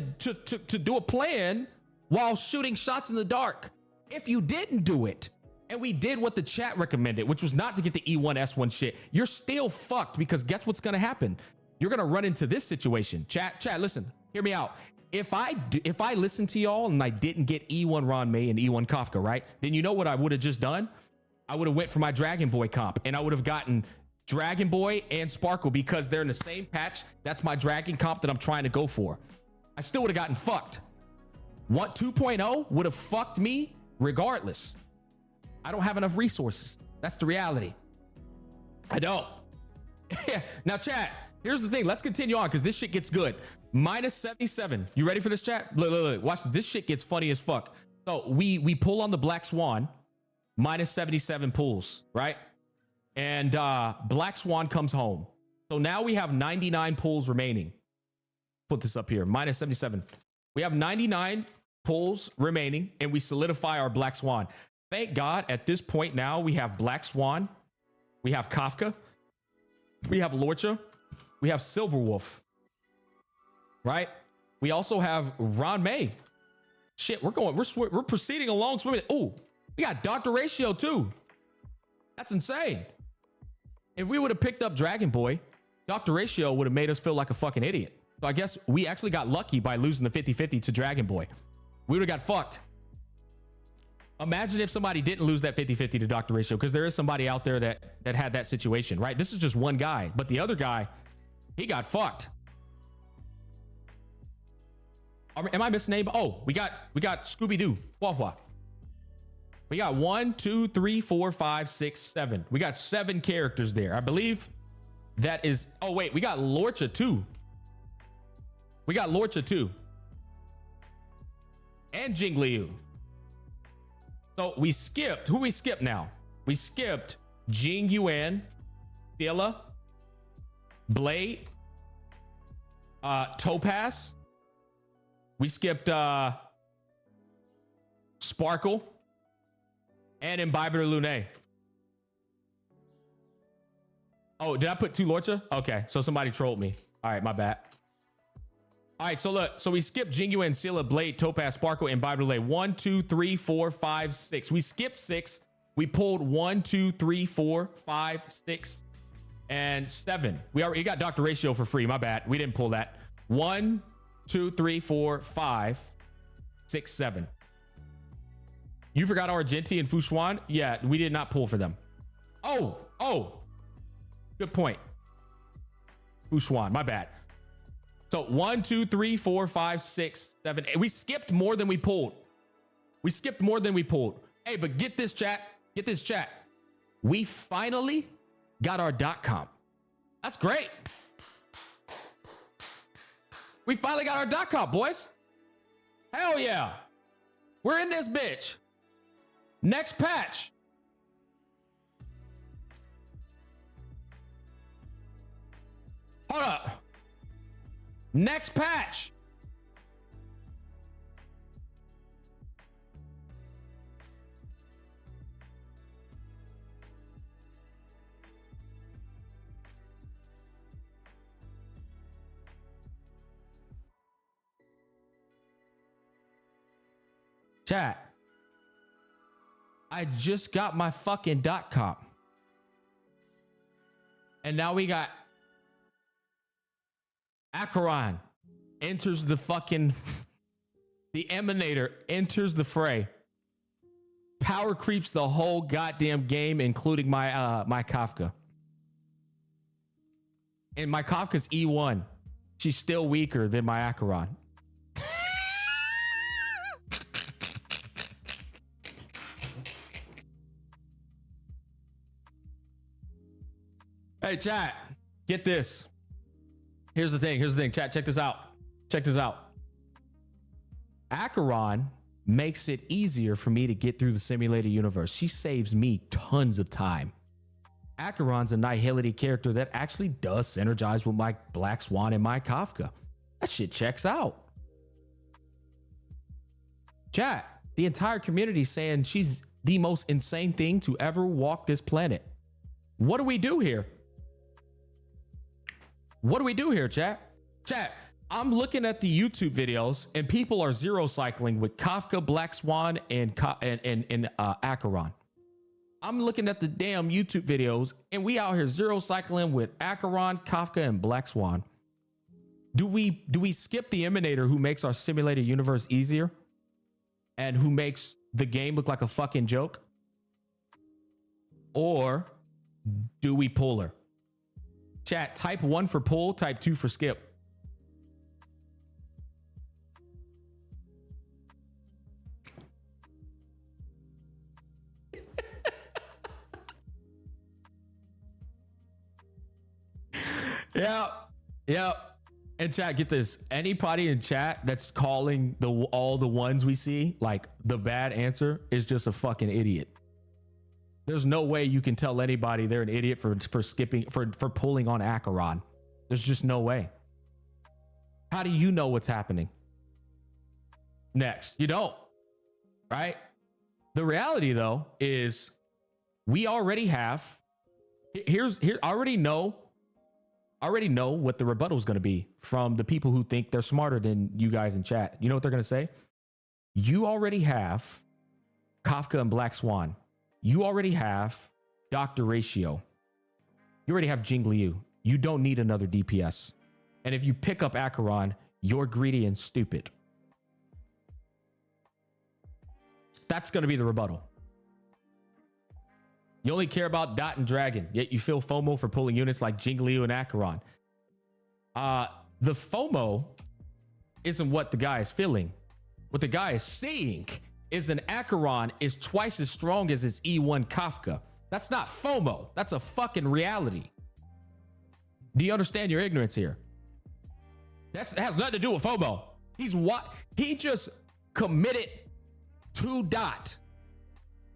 S1: do a plan while shooting shots in the dark. If you didn't do it, and we did what the chat recommended, which was not to get the E1 S1 shit, you're still fucked, because guess what's gonna happen? You're gonna run into this situation. Chat, listen, hear me out. If I listened to y'all and I didn't get E1 Ron May and E1 Kafka, right? Then you know what I would have just done? I would have went for my Dragon Boy comp, and I would have gotten Dragon Boy and Sparkle, because they're in the same patch. That's my Dragon comp that I'm trying to go for. I still would have gotten fucked. What 2.0 would have fucked me regardless. I don't have enough resources. That's the reality. I don't. Now, chat, here's the thing. Let's continue on, because this shit gets good. Minus 77. You ready for this, chat? Look. Watch this. This shit gets funny as fuck. So we pull on the Black Swan. Minus 77 pulls, right? And Black Swan comes home. So now we have 99 pulls remaining. Put this up here. Minus 77. We have 99 pulls remaining, and we solidify our Black Swan. Thank God at this point now we have Black Swan. We have Kafka. We have Lorcha. We have Silverwolf. Right? We also have Ron May. Shit, we're proceeding along swimming. Oh, we got Dr. Ratio too. That's insane. If we would have picked up Dragon Boy, Dr. Ratio would have made us feel like a fucking idiot. So I guess we actually got lucky by losing the 50-50 to Dragon Boy. We would have got fucked. Imagine if somebody didn't lose that 50-50 to Dr. Ratio, because there is somebody out there that had that situation, right? This is just one guy, but the other guy, he got fucked. Am I missing name? Oh, we got Scooby-Doo. Wuwa. We got 1, 2, 3, 4, 5, 6, 7. We got 7 characters there. I believe that is. Oh, wait, we got Lorcha too. We got Lorcha too. And Jing Liu. So we skipped. Who we skipped now? We skipped Jing Yuan, Thila, Blade, Topaz. We skipped Sparkle and Imbiber Lune. Oh, did I put 2 Lorcha? Okay, so somebody trolled me. All right, my bad. All right, so look, so we skipped Jingu and Scylla, Blade, Topaz, Sparkle, and Bible Lay. 1, 2, 3, 4, 5, 6. We skipped 6. We pulled 1, 2, 3, 4, 5, 6, and 7. We already got Dr. Ratio for free. My bad. We didn't pull that. 1, 2, 3, 4, 5, 6, 7. You forgot Argenti and Fushuan? Yeah, we did not pull for them. Oh, good point. Fushuan, my bad. So 1, 2, 3, 4, 5, 6, 7. 8. We skipped more than we pulled. Hey, but get this, chat. We finally got our .com. That's great. We finally got our .com, boys. Hell yeah. We're in this bitch. Next patch. Hold up. Next patch. Chat. I just got my fucking .com. And now we got Acheron enters the fucking the Emanator enters the fray. Power creeps the whole goddamn game, including my my Kafka. And my Kafka's E1. She's still weaker than my Acheron. Hey, chat, get this. Here's the thing. Chat, check this out. Acheron makes it easier for me to get through the simulated universe. She saves me tons of time. Acheron's a Nihility character that actually does synergize with my Black Swan and my Kafka. That shit checks out. Chat, the entire community saying she's the most insane thing to ever walk this planet. What do we do here? What do we do here, chat? Chat, I'm looking at the YouTube videos and people are zero cycling with Kafka, Black Swan, and Acheron. I'm looking at the damn YouTube videos and we out here zero cycling with Acheron, Kafka, and Black Swan. Do we skip the Emanator who makes our simulated universe easier and who makes the game look like a fucking joke? Or do we pull her? Chat, type 1 for pull, type 2 for skip. Yeah. And chat, get this. Anybody in chat that's calling all the ones we see like the bad answer is just a fucking idiot. There's no way you can tell anybody they're an idiot for skipping for pulling on Acheron. There's just no way. How do you know what's happening? Next, you don't, right? The reality though is we already have. I already know what the rebuttal is going to be from the people who think they're smarter than you guys in chat. You know what they're going to say? You already have Kafka and Black Swan. You already have Dr. Ratio. You already have Jing Liu. You don't need another DPS. And if you pick up Acheron, you're greedy and stupid. That's going to be the rebuttal. You only care about Dot and Dragon, yet you feel FOMO for pulling units like Jing Liu and Acheron. The FOMO isn't what the guy is feeling. What the guy is seeing is an Acheron is twice as strong as his E1 Kafka. That's not FOMO. That's a fucking reality. Do you understand your ignorance here? That has nothing to do with FOMO. He just committed to Dot.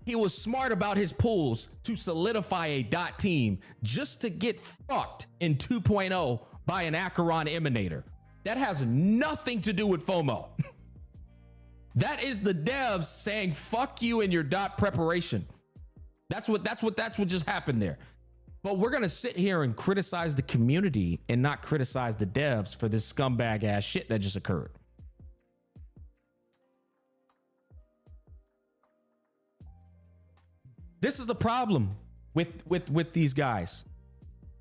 S1: He was smart about his pulls to solidify a Dot team just to get fucked in 2.0 by an Acheron Emanator. That has nothing to do with FOMO. That is the devs saying fuck you in your Dot preparation. That's what just happened there. But we're gonna sit here and criticize the community and not criticize the devs for this scumbag ass shit that just occurred. This is the problem with these guys.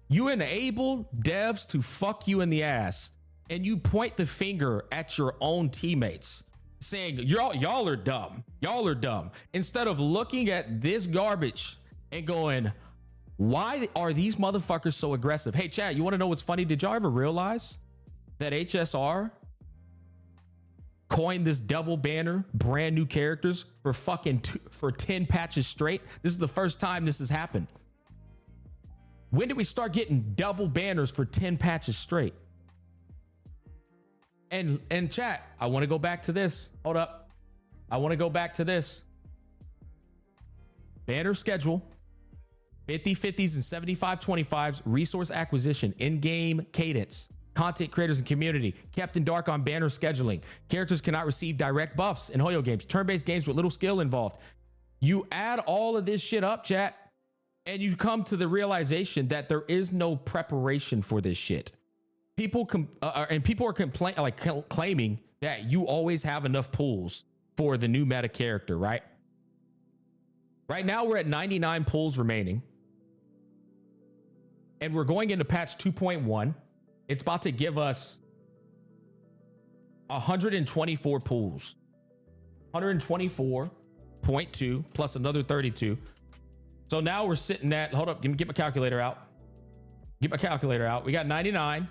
S1: You enable devs to fuck you in the ass and you point the finger at your own teammates saying y'all are dumb. Y'all are dumb. Instead of looking at this garbage and going, why are these motherfuckers so aggressive? Hey, chat, you want to know what's funny? Did y'all ever realize that HSR coined this double banner, brand new characters for 10 patches straight? This is the first time this has happened. When did we start getting double banners for 10 patches straight? And chat, I want to go back to this. Hold up. I want to go back to this. Banner schedule, 50/50s and 75/25s, resource acquisition, in-game cadence, content creators and community, Captain Dark on banner scheduling. Characters cannot receive direct buffs in Hoyo games, turn-based games with little skill involved. You add all of this shit up, chat, and you come to the realization that there is no preparation for this shit. People are claiming that you always have enough pulls for the new meta character, right? Right now we're at 99 pulls remaining. And we're going into patch 2.1. It's about to give us 124 pulls. 124.2 plus another 32. So now we're sitting at, hold up, get my calculator out. Get my calculator out. We got 99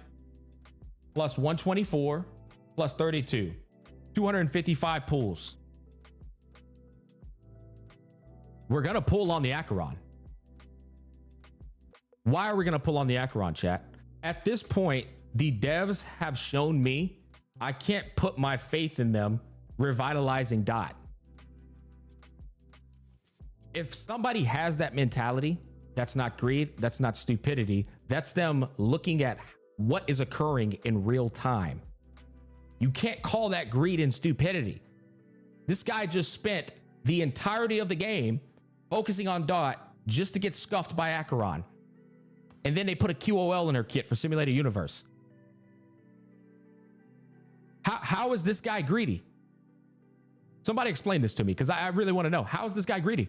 S1: plus 124 plus 32. 255 pulls. We're going to pull on the Acheron. Why are we going to pull on the Acheron, chat? At this point, the devs have shown me I can't put my faith in them revitalizing Dot. If somebody has that mentality, that's not greed, that's not stupidity. That's them looking at what is occurring in real time. You can't call that greed and stupidity. This guy just spent the entirety of the game focusing on Dot just to get scuffed by Acheron. And then they put a QOL in her kit for Simulated Universe. How is this guy greedy? Somebody explain this to me, because I really want to know. How is this guy greedy?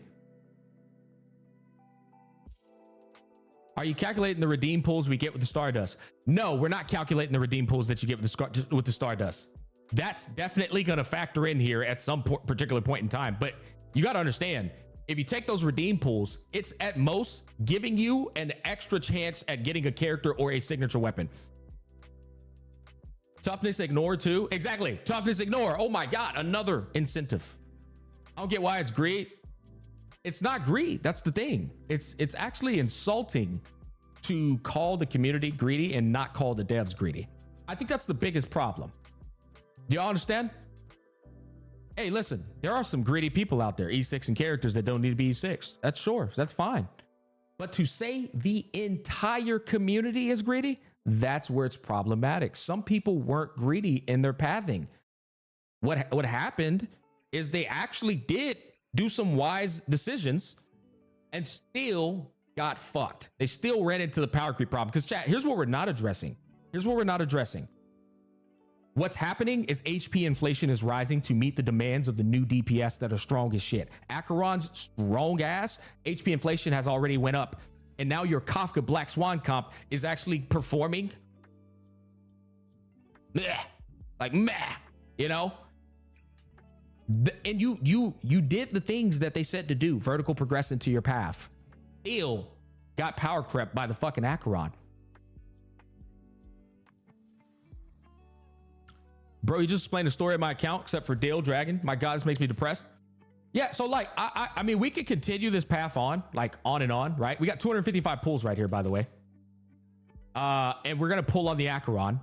S1: Are you calculating the redeem pools we get with the Stardust? No, we're not calculating the redeem pools that you get with the Stardust. That's definitely going to factor in here at some particular point in time. But you got to understand, if you take those redeem pools, it's at most giving you an extra chance at getting a character or a signature weapon. Toughness ignore too. Exactly. Toughness ignore. Oh my God. Another incentive. I don't get why it's greed. It's not greed. That's the thing. It's actually insulting to call the community greedy and not call the devs greedy. I think that's the biggest problem. Do y'all understand? Hey, listen, there are some greedy people out there, E6 and characters that don't need to be E6. That's sure. That's fine. But to say the entire community is greedy, that's where it's problematic. Some people weren't greedy in their pathing. What happened is they actually did do some wise decisions and still got fucked. They still ran into the power creep problem. Because chat, here's what we're not addressing. What's happening is HP inflation is rising to meet the demands of the new DPS that are strong as shit. Acheron's strong ass HP inflation has already went up. And now your Kafka Black Swan comp is actually performing meh, like meh, you know? And you did the things that they said to do, vertical progress into your path. Still got power crept by the fucking Acheron. Bro, you just explained the story of my account, except for Dale Dragon. My God, this makes me depressed. Yeah, so like, I mean, we could continue this path on, like on and on, right? We got 255 pulls right here, by the way. And we're going to pull on the Acheron.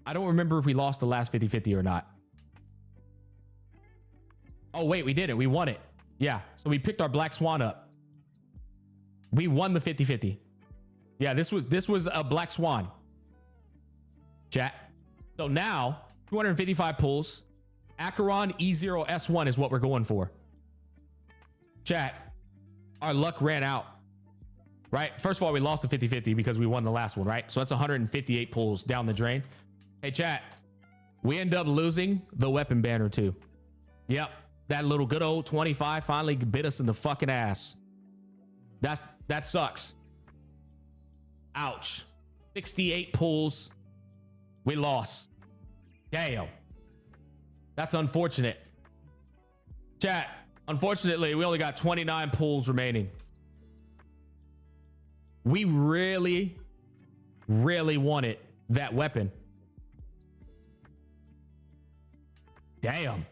S1: I don't remember if we lost the last 50-50 or not. Oh, wait, we did it. We won it. Yeah, so we picked our Black Swan up. We won the 50-50. Yeah, this was a Black Swan. Chat. So now, 255 pulls. Acheron E0 S1 is what we're going for. Chat, our luck ran out, right? First of all, we lost the 50-50 because we won the last one, right? So that's 158 pulls down the drain. Hey, chat, we end up losing the weapon banner too. Yep, that little good old 25 finally bit us in the fucking ass. That sucks. Ouch. 68 pulls. We lost. Damn. That's unfortunate. Chat, unfortunately, we only got 29 pulls remaining. We really, really wanted that weapon. Damn.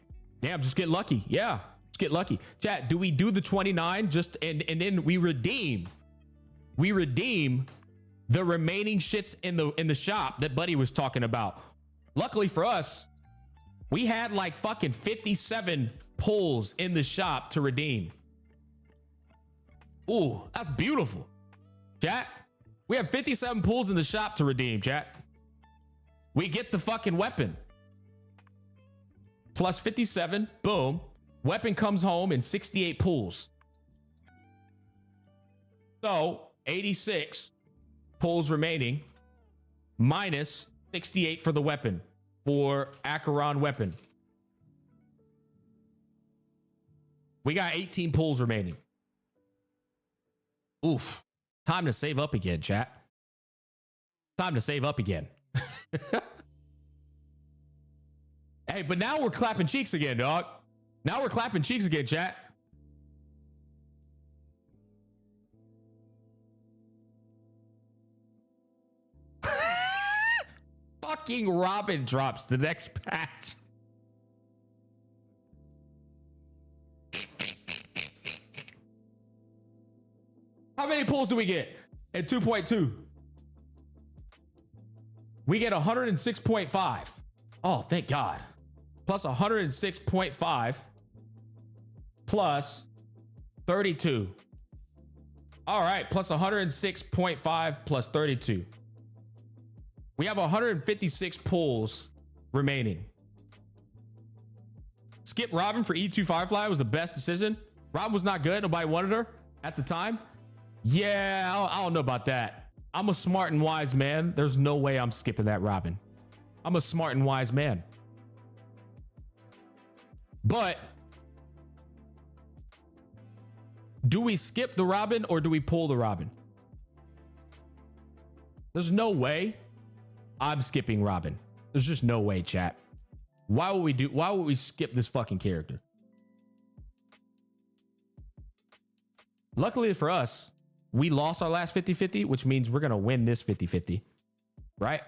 S1: Just get lucky. Yeah, just get lucky. Chat, do we do the 29 just and then we redeem the remaining shits in the shop that Buddy was talking about? Luckily for us, we had like fucking 57 pulls in the shop to redeem. Ooh, that's beautiful. Chat, we have 57 pulls in the shop to redeem, chat. We get the fucking weapon. Plus 57, boom. Weapon comes home in 68 pulls. So 86 pulls remaining minus 68 for the weapon, for Acheron weapon. We got 18 pulls remaining. Oof. Time to save up again, chat. Time to save up again. Hey, but now we're clapping cheeks again, dog. Now we're clapping cheeks again, chat. Fucking Robin drops the next patch. How many pulls do we get at 2.2? We get 106.5. Oh, thank God. Plus 106.5 plus 32. All right, plus 106.5 plus 32. We have 156 pulls remaining. Skip Robin for E2 Firefly was the best decision. Robin was not good. Nobody wanted her at the time. Yeah, I don't know about that. I'm a smart and wise man. There's no way I'm skipping that Robin. I'm a smart and wise man. But do we skip the Robin or do we pull the Robin? There's no way I'm skipping Robin. There's just no way, chat. Why would we skip this fucking character? Luckily for us, we lost our last 50-50, which means we're going to win this 50-50, right?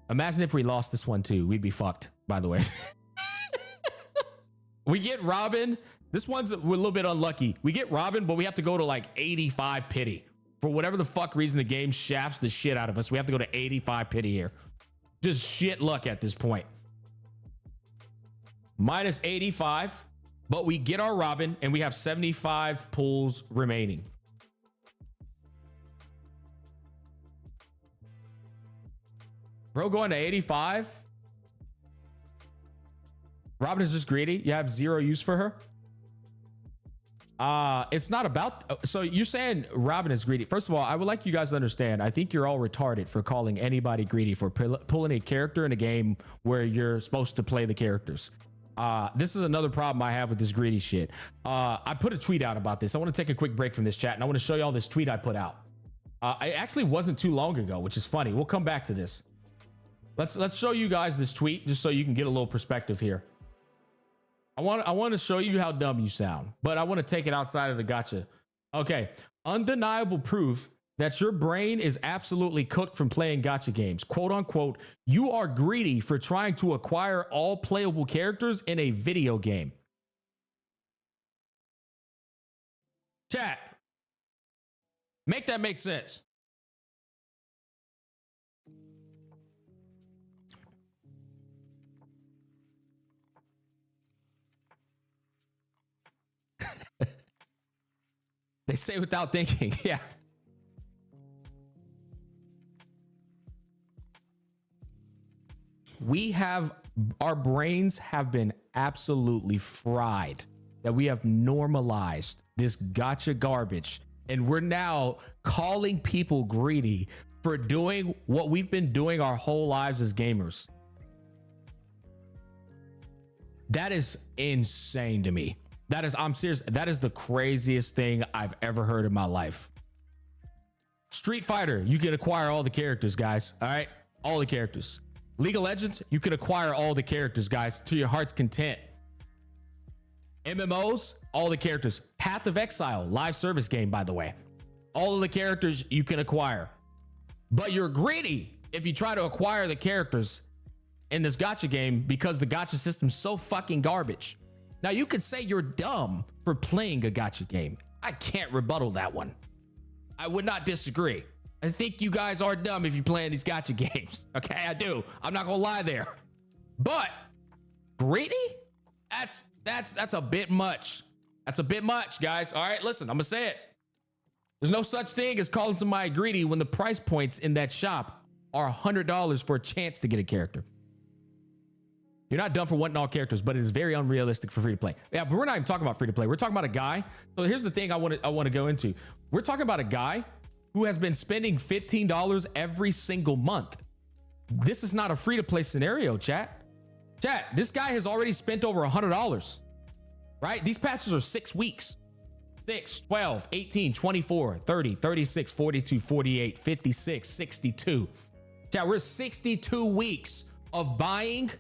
S1: Imagine if we lost this one too. We'd be fucked, by the way. We get Robin. This one's a little bit unlucky. We get Robin, but we have to go to like 85 pity. For whatever the fuck reason, the game shafts the shit out of us. We have to go to 85 pity here. Just shit luck at this point. Minus 85, but we get our Robin and we have 75 pulls remaining. Bro, going to 85. Robin is just greedy. You have zero use for her. It's not about, so you're saying Robin is greedy. First of all, I would like you guys to understand, I think you're all retarded for calling anybody greedy for pulling a character in a game where you're supposed to play the characters. This is another problem I have with this greedy shit. I put a tweet out about this. I want to take a quick break from this chat and I want to show you all this tweet I put out. I actually wasn't too long ago, which is funny. We'll come back to this. Let's show you guys this tweet just so you can get a little perspective here. I want to show you how dumb you sound, but I want to take it outside of the gacha. Okay. Undeniable proof that your brain is absolutely cooked from playing gacha games. Quote unquote, you are greedy for trying to acquire all playable characters in a video game. Chat. Make that make sense. They say without thinking. Yeah. Our brains have been absolutely fried that we have normalized this gacha garbage. And we're now calling people greedy for doing what we've been doing our whole lives as gamers. That is insane to me. I'm serious. That is the craziest thing I've ever heard in my life. Street Fighter, you can acquire all the characters, guys. All right. All the characters. League of Legends, you can acquire all the characters, guys, to your heart's content. MMOs, all the characters. Path of Exile, live service game, by the way. All of the characters you can acquire. But you're greedy if you try to acquire the characters in this gacha game because the gacha system's so fucking garbage. Now, you could say you're dumb for playing a gacha game. I can't rebuttal that one. I would not disagree. I think you guys are dumb if you're playing these gacha games. Okay, I do. I'm not gonna lie there. But greedy? That's a bit much. That's a bit much, guys. All right, listen, I'm gonna say it. There's no such thing as calling somebody greedy when the price points in that shop are $100 for a chance to get a character. You're not dumb for wanting all characters, but it is very unrealistic for free to play. Yeah, but we're not even talking about free to play. We're talking about a guy. So here's the thing I want to go into. We're talking about a guy who has been spending $15 every single month. This is not a free to play scenario, chat. Chat, this guy has already spent over $100, right? These patches are 6 weeks. 6, 12, 18, 24, 30, 36, 42, 48, 56, 62. Chat, we're 62 weeks of buying.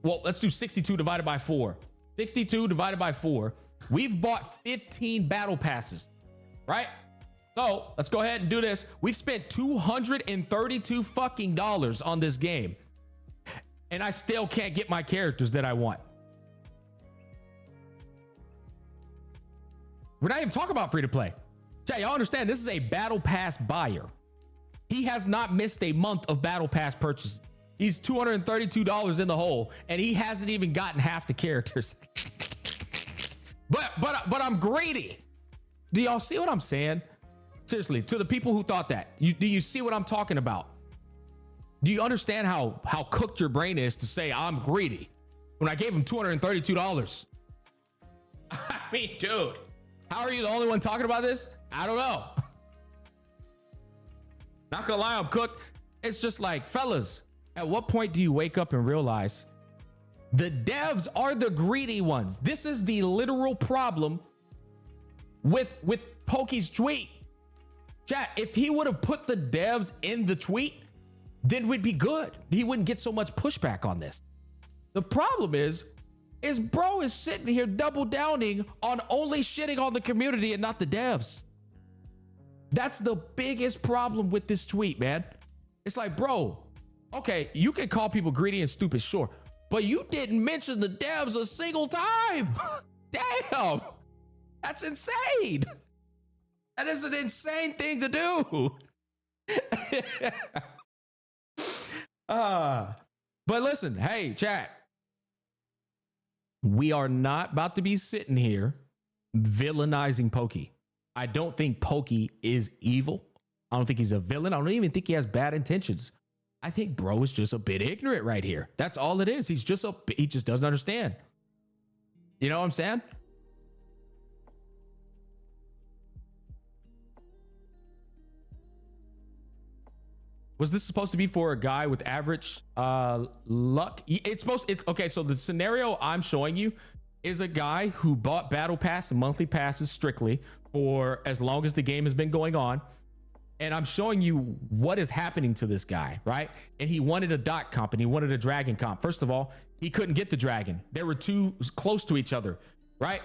S1: Well, let's do 62 divided by 4. 62 divided by 4. We've bought 15 battle passes, right? So let's go ahead and do this. We've spent $232 fucking dollars on this game. And I still can't get my characters that I want. We're not even talking about free to play. Chat, y'all understand this is a battle pass buyer. He has not missed a month of battle pass purchases. He's $232 in the hole, and he hasn't even gotten half the characters. but I'm greedy. Do y'all see what I'm saying? Seriously, to the people who thought that, do you see what I'm talking about? Do you understand how cooked your brain is to say I'm greedy when I gave him $232. I mean, dude, how are you the only one talking about this? I don't know. Not gonna lie, I'm cooked. It's just like, fellas, at what point do you wake up and realize the devs are the greedy ones? This is the literal problem with Pokey's tweet. Chat, if he would have put the devs in the tweet, then we'd be good. He wouldn't get so much pushback on this. The problem is bro is sitting here double downing on only shitting on the community and not the devs. That's the biggest problem with this tweet, man. It's like, bro, okay, you can call people greedy and stupid, sure, but you didn't mention the devs a single time. Damn, that's insane. That is an insane thing to do. But listen, hey, chat, we are not about to be sitting here villainizing Pokey. I don't think Pokey is evil. I don't think he's a villain. I don't even think he has bad intentions. I think bro is just a bit ignorant right here. That's all it is. He just doesn't understand. You know what I'm saying? Was this supposed to be for a guy with average luck? It's okay. So the scenario I'm showing you is a guy who bought battle pass and monthly passes strictly for as long as the game has been going on. And I'm showing you what is happening to this guy, right? And he wanted a dot comp and he wanted a dragon comp. First of all, he couldn't get the dragon. They were too close to each other, right?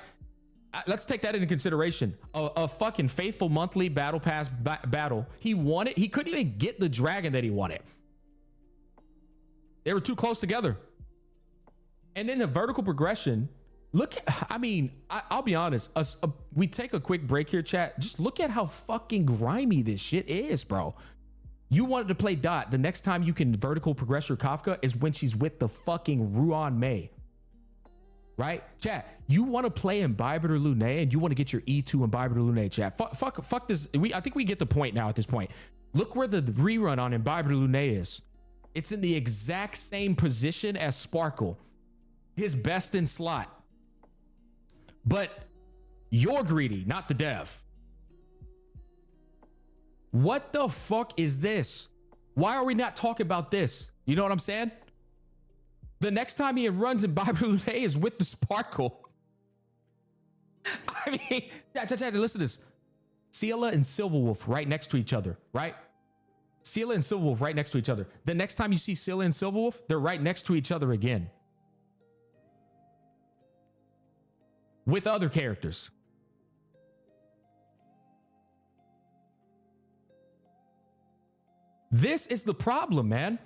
S1: Let's take that into consideration. A fucking faithful monthly battle pass battle. He couldn't even get the dragon that he wanted. They were too close together. And then the vertical progression. Look, I'll be honest. We take a quick break here, chat. Just look at how fucking grimy this shit is, bro. You wanted to play Dot. The next time you can vertical progress your Kafka is when she's with the fucking Ruan Mei. Right? Chat, you want to play Imbibed or Lune and you want to get your E2 Imbibed or Lune, chat. Fuck this. I think we get the point now at this point. Look where the rerun on Imbibed or Lune is. It's in the exact same position as Sparkle. His best in slot. But you're greedy, not the dev. What the fuck is this? Why are we not talking about this? You know what I'm saying? The next time he runs in Bible Lune is with the Sparkle. I mean, chat, listen to this. Ciela and Silverwolf right next to each other, right? Ciela and Silverwolf right next to each other. The next time you see Ciela and Silverwolf, they're right next to each other again. With other characters. This is the problem, man.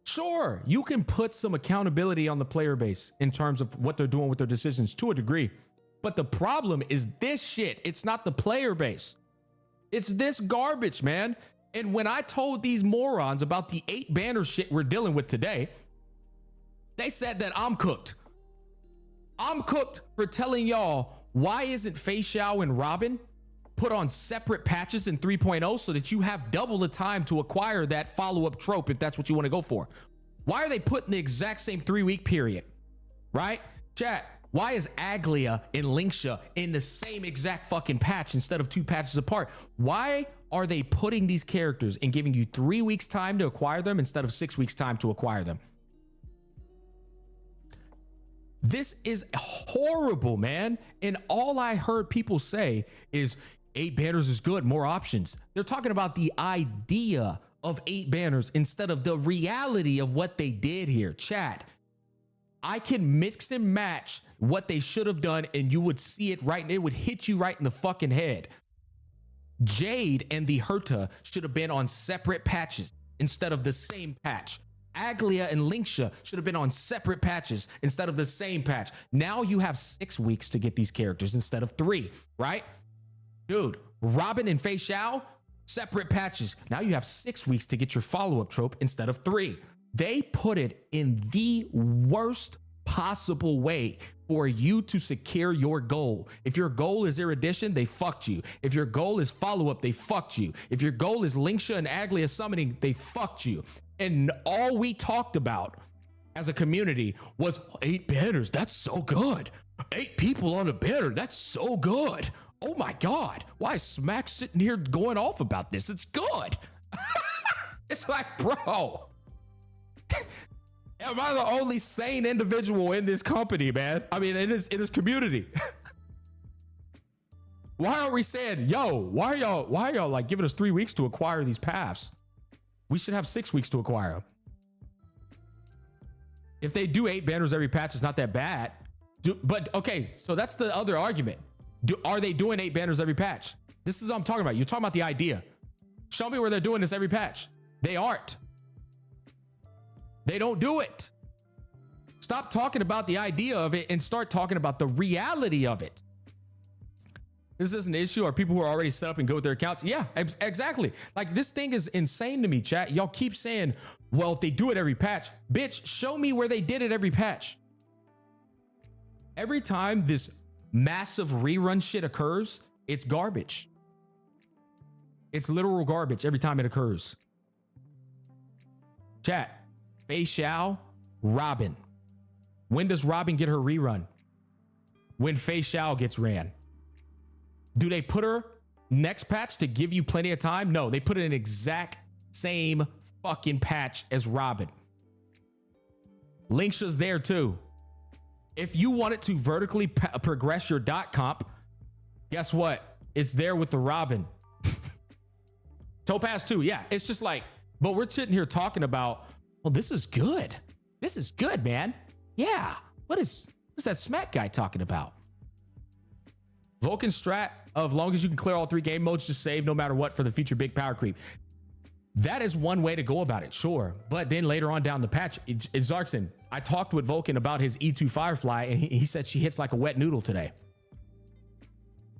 S1: Sure, you can put some accountability on the player base in terms of what they're doing with their decisions to a degree. But the problem is this shit. It's not the player base. It's this garbage, man. And when I told these morons about the 8 banner shit we're dealing with today, they said that I'm cooked. I'm cooked for telling y'all, why isn't Fei Xiao and Robin put on separate patches in 3.0 so that you have double the time to acquire that follow-up trope if that's what you want to go for? Why are they put in the exact same 3-week period? Right? Chat, why is Aglia and Linksha in the same exact fucking patch instead of 2 patches apart? Why are they putting these characters and giving you 3 weeks time to acquire them instead of 6 weeks time to acquire them? This is horrible, man. And all I heard people say is 8 banners is good, more options. They're talking about the idea of 8 banners instead of the reality of what they did here. Chat, I can mix and match what they should have done and you would see it right and it would hit you right in the fucking head. Jade and the Herta should have been on separate patches instead of the same patch. Aglia and Linksha should have been on separate patches instead of the same patch. Now you have 6 weeks to get these characters instead of 3, right? Dude, Robin and Fei Xiao, separate patches. Now you have 6 weeks to get your follow-up trope instead of 3. They put it in the worst possible way for you to secure your goal. If your goal is erudition, they fucked you. If your goal is follow-up, they fucked you. If your goal is Linksha and Aglia summoning, they fucked you. And all we talked about as a community was 8 banners. That's so good. 8 people on a banner. That's so good. Oh my God. Why is Smack sitting here going off about this? It's good. It's like, bro, am I the only sane individual in this company, man? I mean, in this community. Why aren't we saying, yo, why are y'all like giving us 3 weeks to acquire these paths? We should have 6 weeks to acquire them. If they do 8 banners every patch, it's not that bad. But okay, so that's the other argument. Are they doing 8 banners every patch? This is what I'm talking about. You're talking about the idea. Show me where they're doing this every patch. They aren't. They don't do it. Stop talking about the idea of it and start talking about the reality of it. This is an issue. Are people who are already set up and good with their accounts? Yeah, exactly. Like, this thing is insane to me, chat. Y'all keep saying, well, if they do it every patch, bitch, show me where they did it every patch. Every time this massive rerun shit occurs, it's garbage. It's literal garbage every time it occurs. Chat, Fei Xiao, Robin. When does Robin get her rerun? When Fei Xiao gets ran. Do they put her next patch to give you plenty of time? No, they put it in exact same fucking patch as Robin. Linksha's there too. If you wanted to vertically progress your dot comp, guess what? It's there with the Robin. Topaz too, yeah. It's just like, but we're sitting here talking about, well, this is good. This is good, man. Yeah. What's that Smack guy talking about? Vulcan strat of long as you can clear all 3 game modes, just save no matter what for the future big power creep. That is one way to go about it, sure. But then later on down the patch, Zarkson, I talked with Vulcan about his E2 Firefly, and he said she hits like a wet noodle today.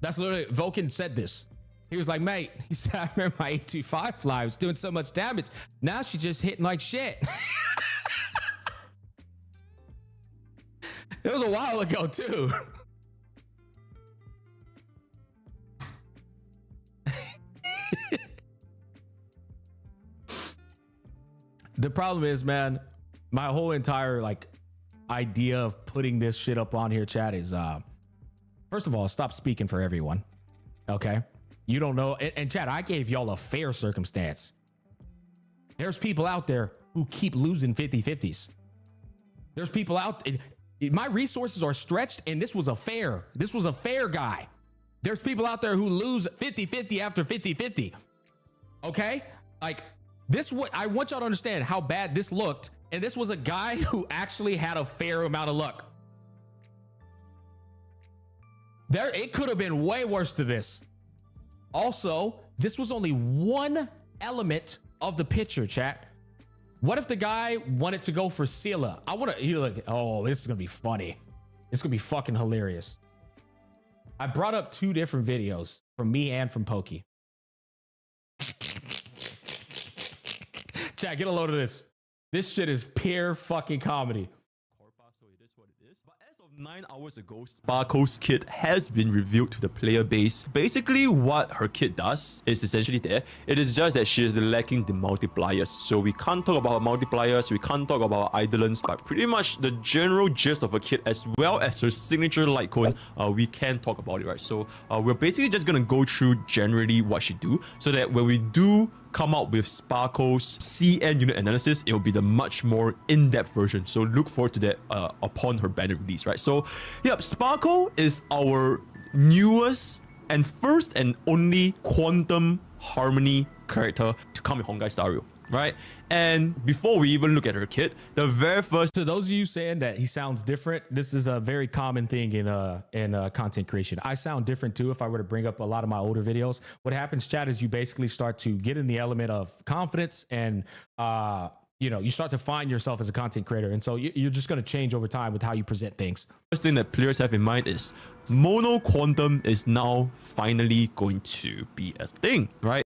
S1: That's literally, Vulcan said this. He was like, mate, he said, I remember my E2 Firefly was doing so much damage. Now she's just hitting like shit. It was a while ago too. The problem is, man, my whole entire like idea of putting this shit up on here, chat, is first of all, stop speaking for everyone. Okay, you don't know. And chat, I gave y'all a fair circumstance. There's people out there who keep losing 50-50s. There's people out. My resources are stretched, and this was a fair. This was a fair guy. There's people out there who lose 50-50 after 50-50. Okay, like. This, what I want y'all to understand how bad this looked, and this was a guy who actually had a fair amount of luck. It could have been way worse to this. Also, this was only one element of the picture, chat. What if the guy wanted to go for Scylla? I want to, you're like, oh, this is gonna be funny. It's gonna be fucking hilarious. I brought up 2 different videos from me and from Pokey. Chat, get a load of this. This shit is pure fucking comedy.
S2: So it is what it is. But as of 9 hours ago, Sparkle's kit has been revealed to the player base. Basically, what her kit does is essentially there. It is just that she is lacking the multipliers. So we can't talk about her multipliers, we can't talk about her Eidolons, but pretty much the general gist of her kit as well as her signature light cone, we can talk about it, right? So we're basically just gonna go through generally what she do, so that when we do come out with Sparkle's CN unit analysis, it will be the much more in-depth version. So look forward to that upon her banner release, right? So, yep, Sparkle is our newest and first and only Quantum Harmony character to come with Honkai Star Rail, right? And before we even look at her kit, the very first...
S1: To those of you saying that he sounds different, this is a very common thing in content creation. I sound different too if I were to bring up a lot of my older videos. What happens, chat, is you basically start to get in the element of confidence and, you know, you start to find yourself as a content creator. And so you're just going to change over time with how you present things.
S2: First thing that players have in mind is Mono Quantum is now finally going to be a thing, right?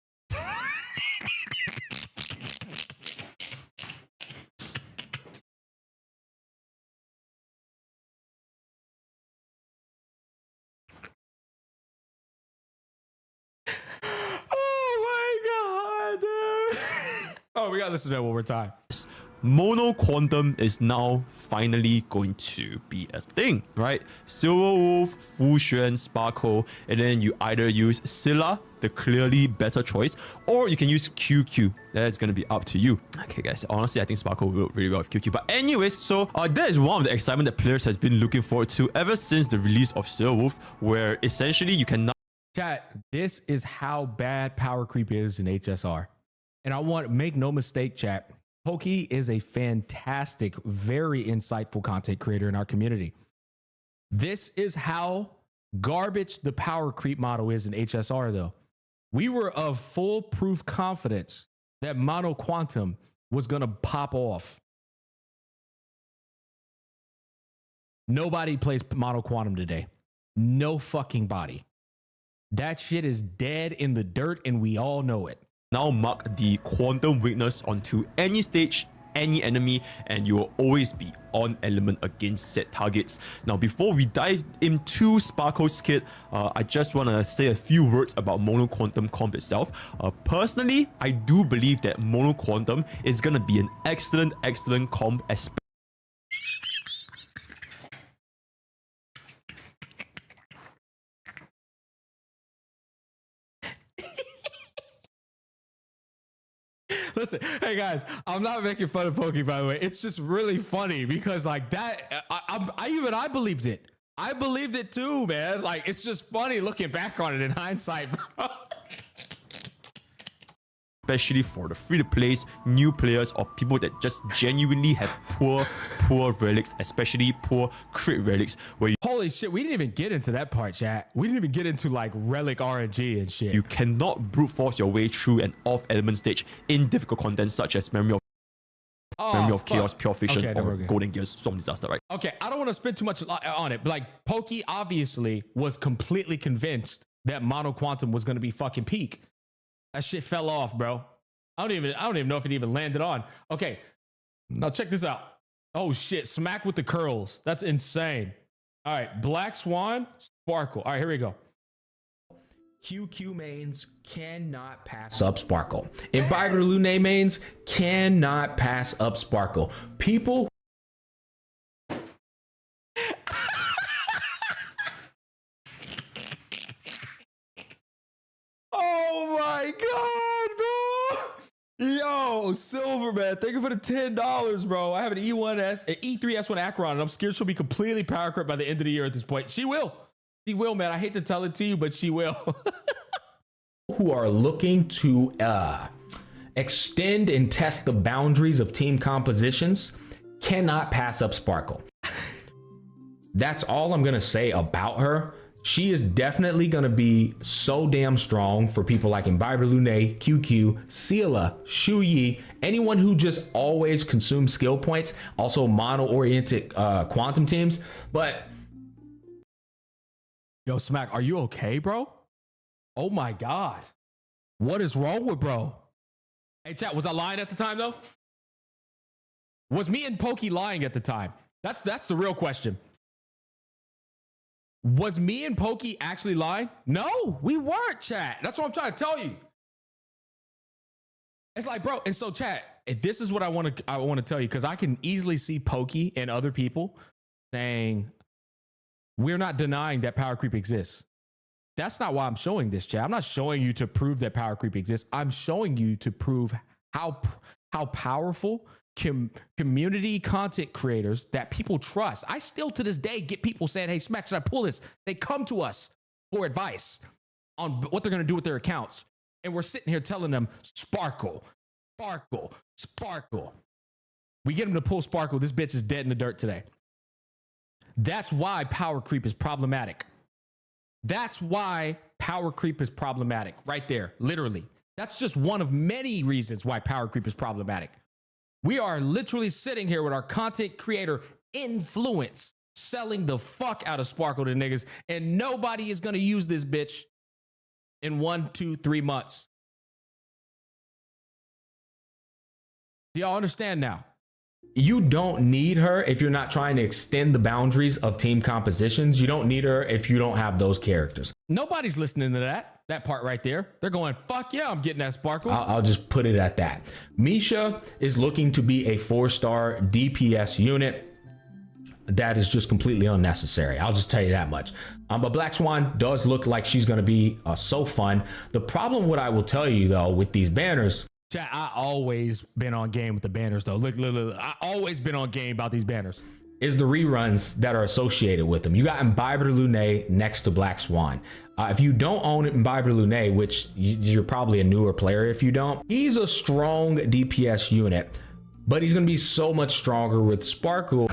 S1: Oh, we gotta listen to that one more time.
S2: Mono Quantum is now finally going to be a thing, right? Silver Wolf, Fu Xuan, Sparkle, and then you either use Scylla, the clearly better choice, or you can use QQ. That's going to be up to you. Okay, guys, honestly, I think Sparkle will work really well with QQ. But anyways, so that is one of the excitement that players has been looking forward to ever since the release of Silver Wolf, where essentially you can now...
S1: Chat, this is how bad power creep is in HSR. And I want to make no mistake, chat, Pokey is a fantastic, very insightful content creator in our community. This is how garbage the power creep model is in HSR, though. We were of foolproof confidence that Mono Quantum was going to pop off. Nobody plays Mono Quantum today. No fucking body. That shit is dead in the dirt, and we all know it.
S2: Now mark the quantum weakness onto any stage, any enemy, and you will always be on element against set targets. Now, before we dive into Sparkle's kit, I just want to say a few words about Mono Quantum comp itself. Personally, I do believe that Mono Quantum is going to be an excellent comp, especially
S1: Listen, hey guys, I'm not making fun of Pokey, by the way. It's just really funny because like that, I believed it. I believed it too, man. Like, it's just funny looking back on it in hindsight, bro.
S2: especially for the free-to-plays, new players, or people that just genuinely have poor relics, especially poor crit relics, where
S1: Holy shit, we didn't even get into that part, chat. We didn't even get into like relic RNG and shit.
S2: you cannot brute force your way through an off-element stage in difficult content such as Memory of Chaos, Pure Fiction, or Golden Gears Storm Disaster, right?
S1: Okay, I don't want to spend too much on it, but like Pokey obviously was completely convinced that Mono Quantum was going to be fucking peak. That shit fell off, bro. I don't even know if it even landed on. Okay, now check this out. Oh shit, smack with the curls. That's insane. All right, Black Swan, Sparkle. All right, here we go. QQ mains cannot pass up Sparkle. Imbiber Lune mains cannot pass up Sparkle. People. Oh my god, bro! Yo, Silver, man, thank you for the $10, bro. I have an E3 S1 Acheron, and I'm scared she'll be completely power crept by the end of the year at this point. She will. She will, man. I hate to tell it to you, but she will. Who are looking to extend and test the boundaries of team compositions cannot pass up Sparkle. That's all I'm going to say about her. She is definitely going to be so damn strong for people like Imbiber Lune, QQ, Scylla, Shu Yi, anyone who just always consumes skill points, also mono-oriented quantum teams. But yo, Smack, are you okay, bro? Oh my God. What is wrong with bro? Hey, chat, was I lying at the time, though? Was me and Pokey lying at the time? That's the real question. Was me and Pokey actually lying? No, we weren't, chat. That's what I'm trying to tell you. It's like, bro, and so chat, this is what I want to tell you, because I can easily see Pokey and other people saying, we're not denying that power creep exists. That's not why I'm showing this, chat. I'm not showing you to prove that power creep exists. I'm showing you to prove how powerful community content creators that people trust. I still to this day get people saying, hey, Smack, should I pull this? They come to us for advice on what they're going to do with their accounts. And we're sitting here telling them, Sparkle, Sparkle, Sparkle. We get them to pull Sparkle. This bitch is dead in the dirt today. That's why power creep is problematic. That's why power creep is problematic right there, literally. That's just one of many reasons why power creep is problematic. We are literally sitting here with our content creator influence selling the fuck out of Sparkle to niggas, and nobody is going to use this bitch in 1, 2, 3 months. Do y'all understand now? You don't need her if you're not trying to extend the boundaries of team compositions. You don't need her if you don't have those characters. Nobody's listening to that part right there. They're going, fuck yeah, I'm getting that sparkle. I'll just put it at that. Misha is looking to be a 4-star DPS unit. That is just completely unnecessary. I'll just tell you that much. But Black Swan does look like she's going to be so fun. The problem, what I will tell you though, with these banners, chat, I always been on game with the banners though. Look, I always been on game about these banners. Is the reruns that are associated with them. You got Imbiber Lune next to Black Swan. If you don't own Imbiber Lune, which you're probably a newer player if you don't, he's a strong DPS unit, but he's going to be so much stronger with Sparkle.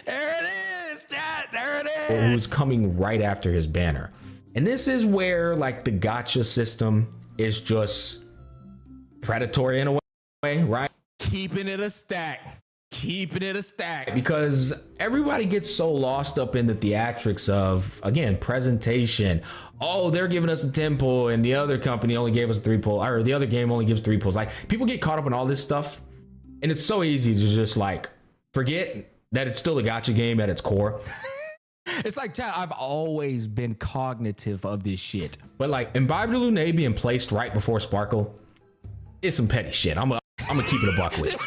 S1: There it is, chat. There it is. Who's coming right after his banner. And this is where like the gacha system is just predatory in a way, right? Keeping it a stack. Keeping it a stack. Because everybody gets so lost up in the theatrics of, again, presentation. Oh, they're giving us a 10 pull and the other company only gave us a 3 pull, or the other game only gives 3 pulls. Like, people get caught up in all this stuff. And it's so easy to just like forget that it's still a gacha game at its core. It's like, chat, I've always been cognitive of this shit. But like, Imbiber Lune being placed right before Sparkle is some petty shit. I'm gonna keep it a buck with you.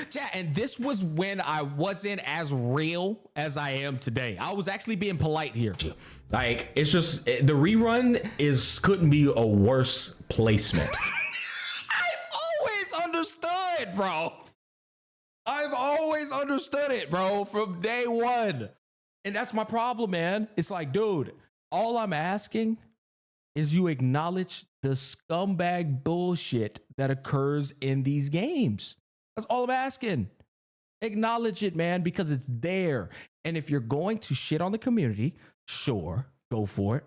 S1: Chat, and this was when I wasn't as real as I am today. I was actually being polite here. Like, it's just, the rerun couldn't be a worse placement. I've always understood, bro. I've always understood it, bro, from day one. And that's my problem, man. It's like, dude, all I'm asking is you acknowledge the scumbag bullshit that occurs in these games. That's all I'm asking. Acknowledge it, man, because it's there. And if you're going to shit on the community, sure, go for it.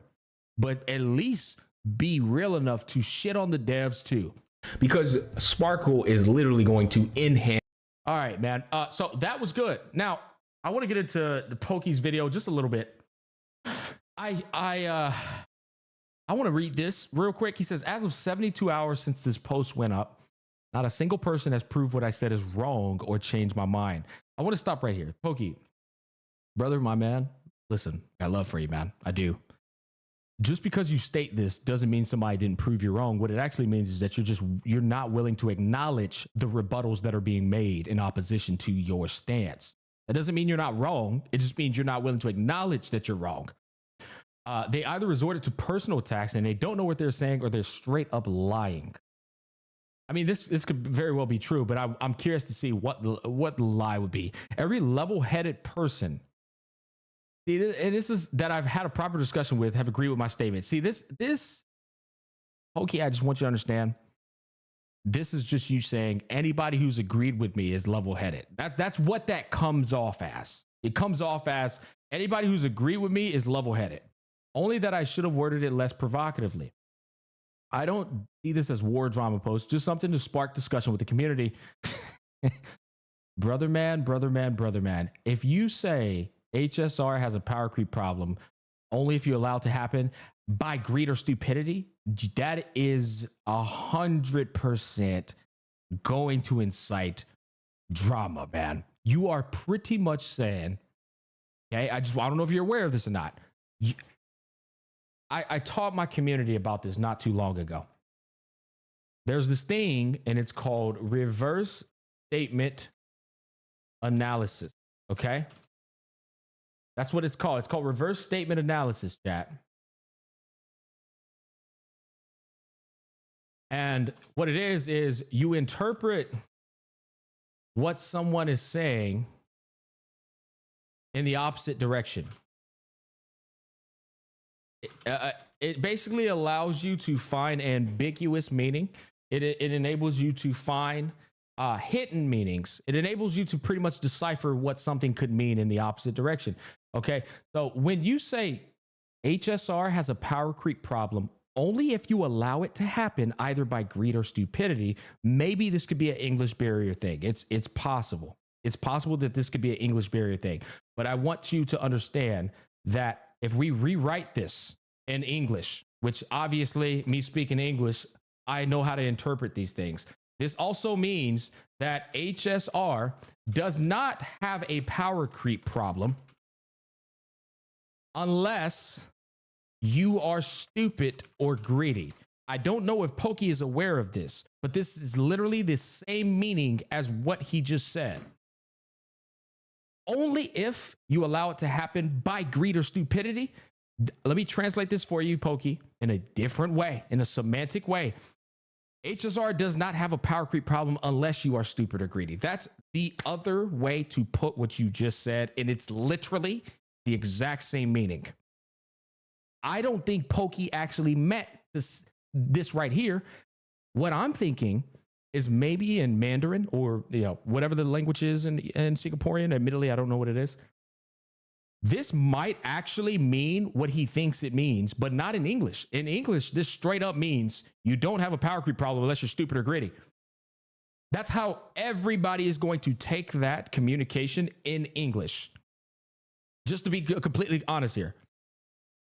S1: But at least be real enough to shit on the devs too. Because Sparkle is literally going to enhance. All right, man. So that was good. Now, I want to get into the Poki's video just a little bit. I want to read this real quick. He says, as of 72 hours since this post went up, not a single person has proved what I said is wrong or changed my mind. I want to stop right here. Poki, brother, my man, listen, I love for you, man. I do. Just because you state this doesn't mean somebody didn't prove you wrong. What it actually means is that you're not willing to acknowledge the rebuttals that are being made in opposition to your stance. That doesn't mean you're not wrong. It just means you're not willing to acknowledge that you're wrong. They either resorted to personal attacks and they don't know what they're saying, or they're straight up lying. I mean, this could very well be true, but I'm curious to see what the lie would be. Every level-headed person, see, and this is that I've had a proper discussion with, have agreed with my statement. See, this, okay, I just want you to understand. This is just you saying anybody who's agreed with me is level-headed. That's what that comes off as. It comes off as anybody who's agreed with me is level-headed. Only that I should have worded it less provocatively. I don't see this as war drama post, just something to spark discussion with the community. Brother man. If you say HSR has a power creep problem only if you allow it to happen by greed or stupidity, that is 100% going to incite drama, man. You are pretty much saying, okay, I don't know if you're aware of this or not. I taught my community about this not too long ago. There's this thing, and it's called reverse statement analysis. Okay? That's what it's called. It's called reverse statement analysis, chat. And what it is you interpret what someone is saying in the opposite direction. It basically allows you to find ambiguous meaning. It enables you to find hidden meanings. It enables you to pretty much decipher what something could mean in the opposite direction. Okay, so when you say HSR has a power creep problem, only if you allow it to happen either by greed or stupidity, maybe this could be an English barrier thing. It's possible. It's possible that this could be an English barrier thing. But I want you to understand that if we rewrite this in English, which obviously me speaking English I know how to interpret these things. This also means that HSR does not have a power creep problem unless you are stupid or greedy. I don't know if Pokey is aware of this, but this is literally the same meaning as what he just said. Only if you allow it to happen by greed or stupidity. Let me translate this for you, Pokey, in a different way, in a semantic way. HSR does not have a power creep problem unless you are stupid or greedy. That's the other way to put what you just said, and it's literally the exact same meaning. I don't think Pokey actually meant this right here. What I'm thinking is maybe in Mandarin or whatever the language is in Singaporean. Admittedly, I don't know what it is. This might actually mean what he thinks it means, but not in English. In English, this straight up means you don't have a power creep problem unless you're stupid or greedy. That's how everybody is going to take that communication in English. Just to be completely honest here.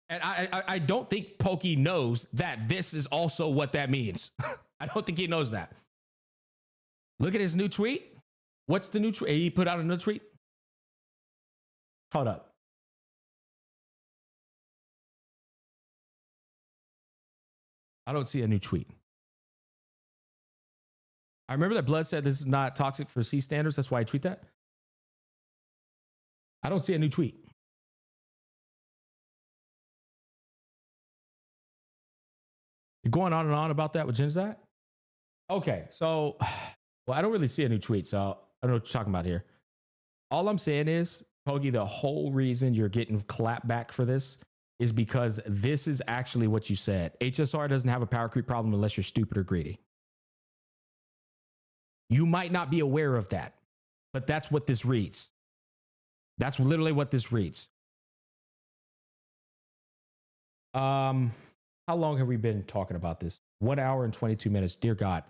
S1: And I don't think Pokey knows that this is also what that means. I don't think he knows that. Look at his new tweet. What's the new tweet? He put out another tweet. Hold up. I don't see a new tweet. I remember that Blood said this is not toxic for C standards. That's why I tweet that. I don't see a new tweet. You're going on and on about that with Jinzat? Okay, so, well, I don't really see a new tweet, so I don't know what you're talking about here. All I'm saying is, Pokey, the whole reason you're getting clapped back for this is because this is actually what you said. HSR doesn't have a power creep problem unless you're stupid or greedy. You might not be aware of that, but that's what this reads. That's literally what this reads. How long have we been talking about this? 1 hour and 22 minutes. Dear God.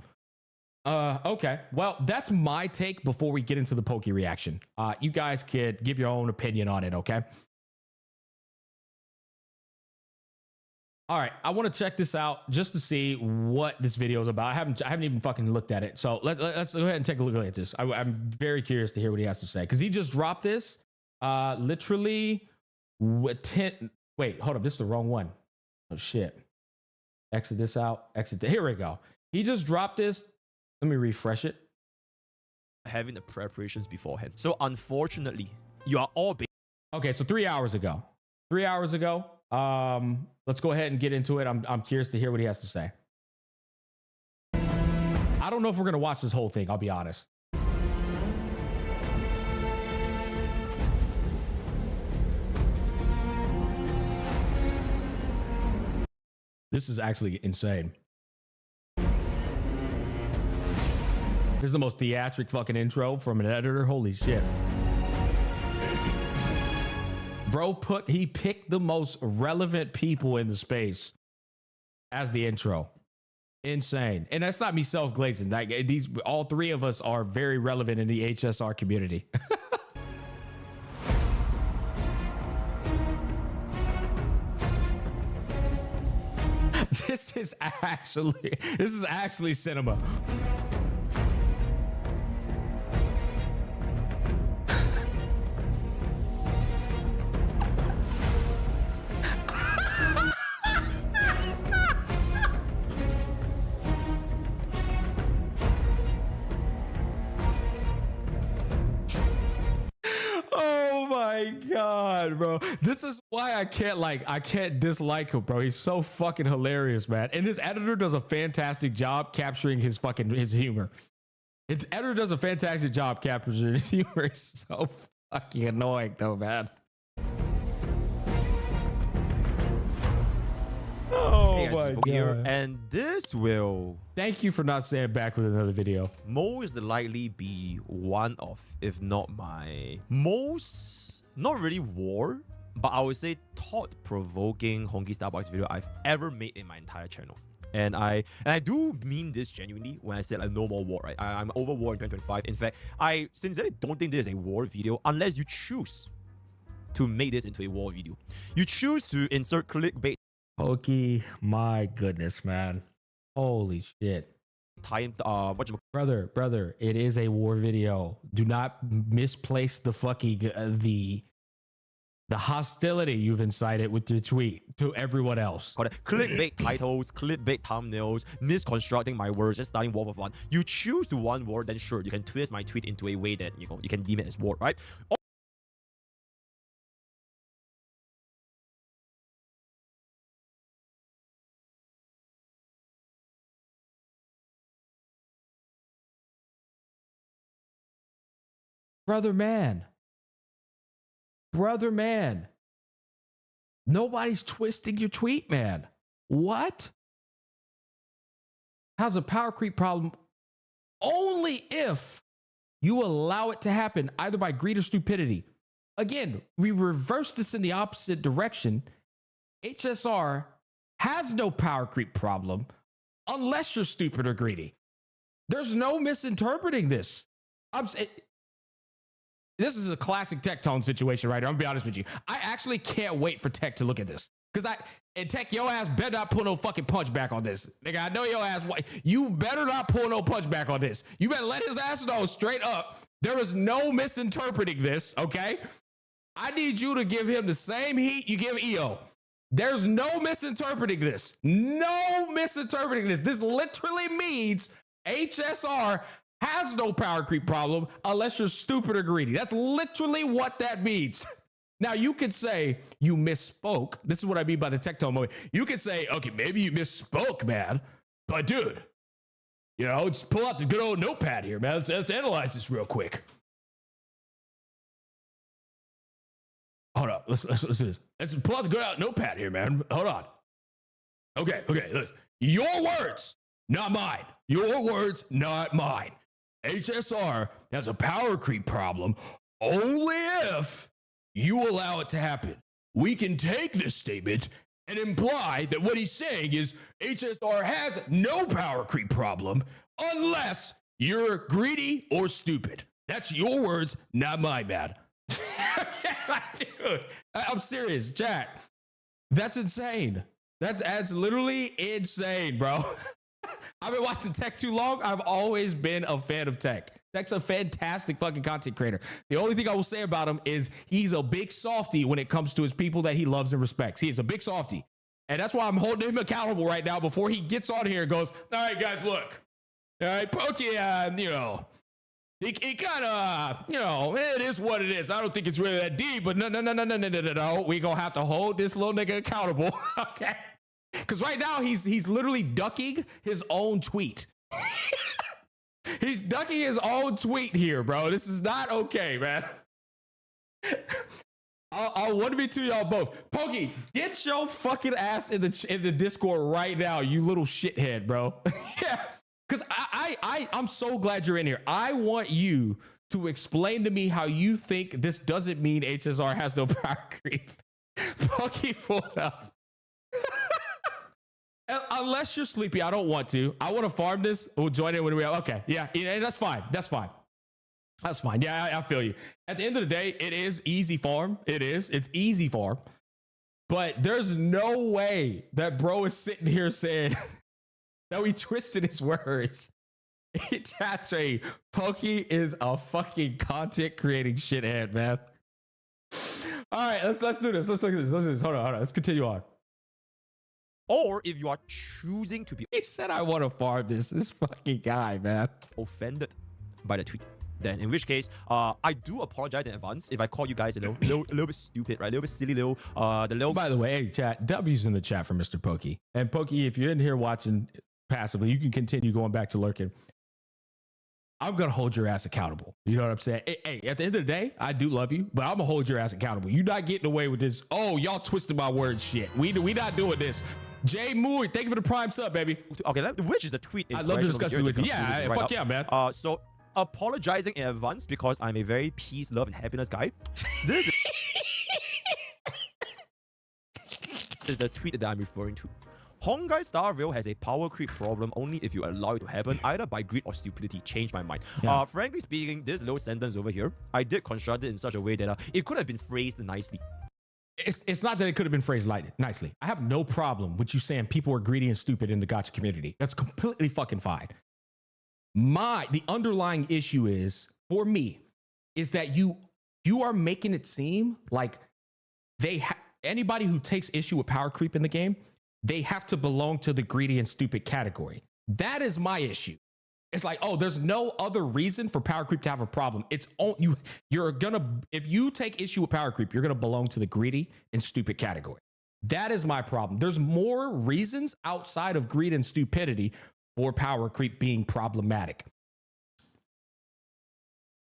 S1: Okay. Well, that's my take before we get into the Pokey reaction. You guys could give your own opinion on it, okay? All right, I want to check this out just to see what this video is about. I haven't even fucking looked at it. So let's go ahead and take a look at this. I'm very curious to hear what he has to say because he just dropped this. Literally, wait, hold up, this is the wrong one. Oh shit! Exit this out. Here we go. He just dropped this. Let me refresh it.
S2: Having the preparations beforehand. So unfortunately, you are all.
S1: Okay, so 3 hours ago. 3 hours ago. Let's go ahead and get into it. I'm curious to hear what he has to say. I don't know if we're going to watch this whole thing. I'll be honest. This is actually insane. This is the most theatric fucking intro from an editor. Holy shit. Bro he picked the most relevant people in the space as the intro. Insane. And that's not me self-glazing. Like all three of us are very relevant in the HSR community. This is actually cinema. God, bro, this is why I can't dislike him, bro. He's so fucking hilarious, man. And his editor does a fantastic job capturing his humor. His editor does a fantastic job capturing his humor. It's so fucking annoying, though, man. Oh my God.
S2: Here, and this will.
S1: Thank you for not staying back with another video.
S2: Most likely be one of, if not my most, not really war, but I would say thought-provoking Honkai Starbucks video I've ever made in my entire channel. And I do mean this genuinely when I said like no more war, right? I'm over war in 2025. In fact, I sincerely don't think this is a war video unless you choose to make this into a war video. You choose to insert clickbait.
S1: Pokey, my goodness, man. Holy shit.
S2: Time,
S1: Brother, it is a war video. Do not misplace the fucking the hostility you've incited with your tweet to everyone else.
S2: clickbait titles, clickbait thumbnails, misconstructing my words, just starting war for fun. You choose to one word, then sure, you can twist my tweet into a way that you can deem it as war, right?
S1: Brother man, nobody's twisting your tweet, man. What? How's a power creep problem? Only if you allow it to happen, either by greed or stupidity. Again, we reverse this in the opposite direction. HSR has no power creep problem unless you're stupid or greedy. There's no misinterpreting this. This is a classic Tech Tone situation right here. I'm gonna be honest with you. I actually can't wait for Tech to look at this. Because Tech, your ass better not put no fucking punch back on this. Nigga, I know your ass, you better not pull no punch back on this. You better let his ass know straight up. There is no misinterpreting this, okay? I need you to give him the same heat you give EO. There's no misinterpreting this. No misinterpreting this. This literally means HSR has no power creep problem unless you're stupid or greedy. That's literally what that means. Now, you could say you misspoke. This is what I mean by the Tech Tone moment. You could say, okay, maybe you misspoke, man. But dude, just pull out the good old notepad here, man. Let's analyze this real quick. Hold up. Let's do this. Let's pull out the good old notepad here, man. Hold on. Okay. Listen. Your words, not mine. Your words, not mine. HSR has a power creep problem only if you allow it to happen. We can take this statement and imply that what he's saying is HSR has no power creep problem unless you're greedy or stupid. That's your words, not mine, man. Dude, I'm serious, chat. That's insane. That's literally insane, bro. I've been watching Tech too long. I've always been a fan of Tech. Tech's a fantastic fucking content creator. The only thing I will say about him is he's a big softy when it comes to his people that he loves and respects. He is a big softy. And that's why I'm holding him accountable right now before he gets on here and goes, all right, guys, look. All right, Pokey, he kind of, it is what it is. I don't think it's really that deep, but no. We going to have to hold this little nigga accountable, okay? Because right now he's literally ducking his own tweet. He's ducking his own tweet here, bro. This is not okay, man. I'll 1v2 y'all both. Pokey, get your fucking ass in the Discord right now, you little shithead, bro. Yeah, because I'm so glad you're in here. I want you to explain to me how you think this doesn't mean HSR has no power creep. Pokey, pull it up. Unless you're sleepy, I don't want to. I want to farm this. We'll join in when we have. Okay, yeah, that's fine. That's fine. Yeah, I feel you. At the end of the day, it is easy farm. It's easy farm. But there's no way that bro is sitting here saying that we twisted his words. Chat say Pokey is a fucking content creating shithead, man. All right, let's do this. Let's look at this. Hold on. Let's continue on.
S2: Or if you are choosing to be...
S1: He said, I want to farm this fucking guy, man.
S2: ...offended by the tweet. Then in which case, I do apologize in advance if I call you guys, a little bit stupid, right? A little bit silly,
S1: By the way, hey, chat, W's in the chat for Mr. Pokey. And Pokey, if you're in here watching passively, you can continue going back to lurking. I'm going to hold your ass accountable. You know what I'm saying? Hey, at the end of the day, I do love you, but I'm going to hold your ass accountable. You're not getting away with this. Oh, y'all twisted my words shit. We not doing this. Jay Moore, thank you for the prime sub, baby.
S2: Okay, which is the tweet?
S1: I'd love to discuss it with you. Yeah, right fuck yeah, man.
S2: So apologizing in advance because I'm a very peace, love, and happiness guy. This is the tweet that I'm referring to. Honkai Star Rail has a power creep problem only if you allow it to happen, either by greed or stupidity. Change my mind. Yeah. Frankly speaking, this little sentence over here, I did construct it in such a way that it could have been phrased nicely.
S1: It's not that it could have been phrased nicely. I have no problem with you saying people are greedy and stupid in the gacha community. That's completely fucking fine. The underlying issue is, for me, is that you are making it seem like anybody who takes issue with power creep in the game, they have to belong to the greedy and stupid category. That is my issue. It's like, oh, there's no other reason for power creep to have a problem. It's if you take issue with power creep, you're gonna belong to the greedy and stupid category. That is my problem. There's more reasons outside of greed and stupidity for power creep being problematic.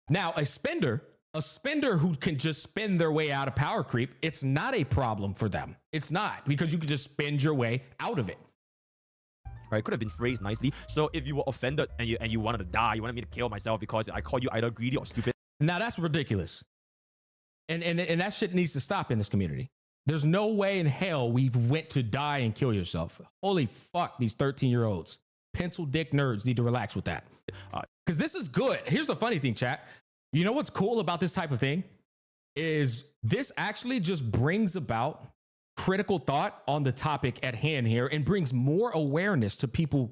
S1: Now, a spender who can just spend their way out of power creep, it's not a problem for them. It's not, because you can just spend your way out of it.
S2: Right, could have been phrased nicely. So if you were offended and you wanted to die, you wanted me to kill myself because I called you either greedy or stupid.
S1: Now that's ridiculous. And that shit needs to stop in this community. There's no way in hell we've went to die and kill yourself. Holy fuck, these 13-year-olds. Pencil dick nerds need to relax with that. Because this is good. Here's the funny thing, chat. You know what's cool about this type of thing? Is this actually just brings about critical thought on the topic at hand here and brings more awareness to people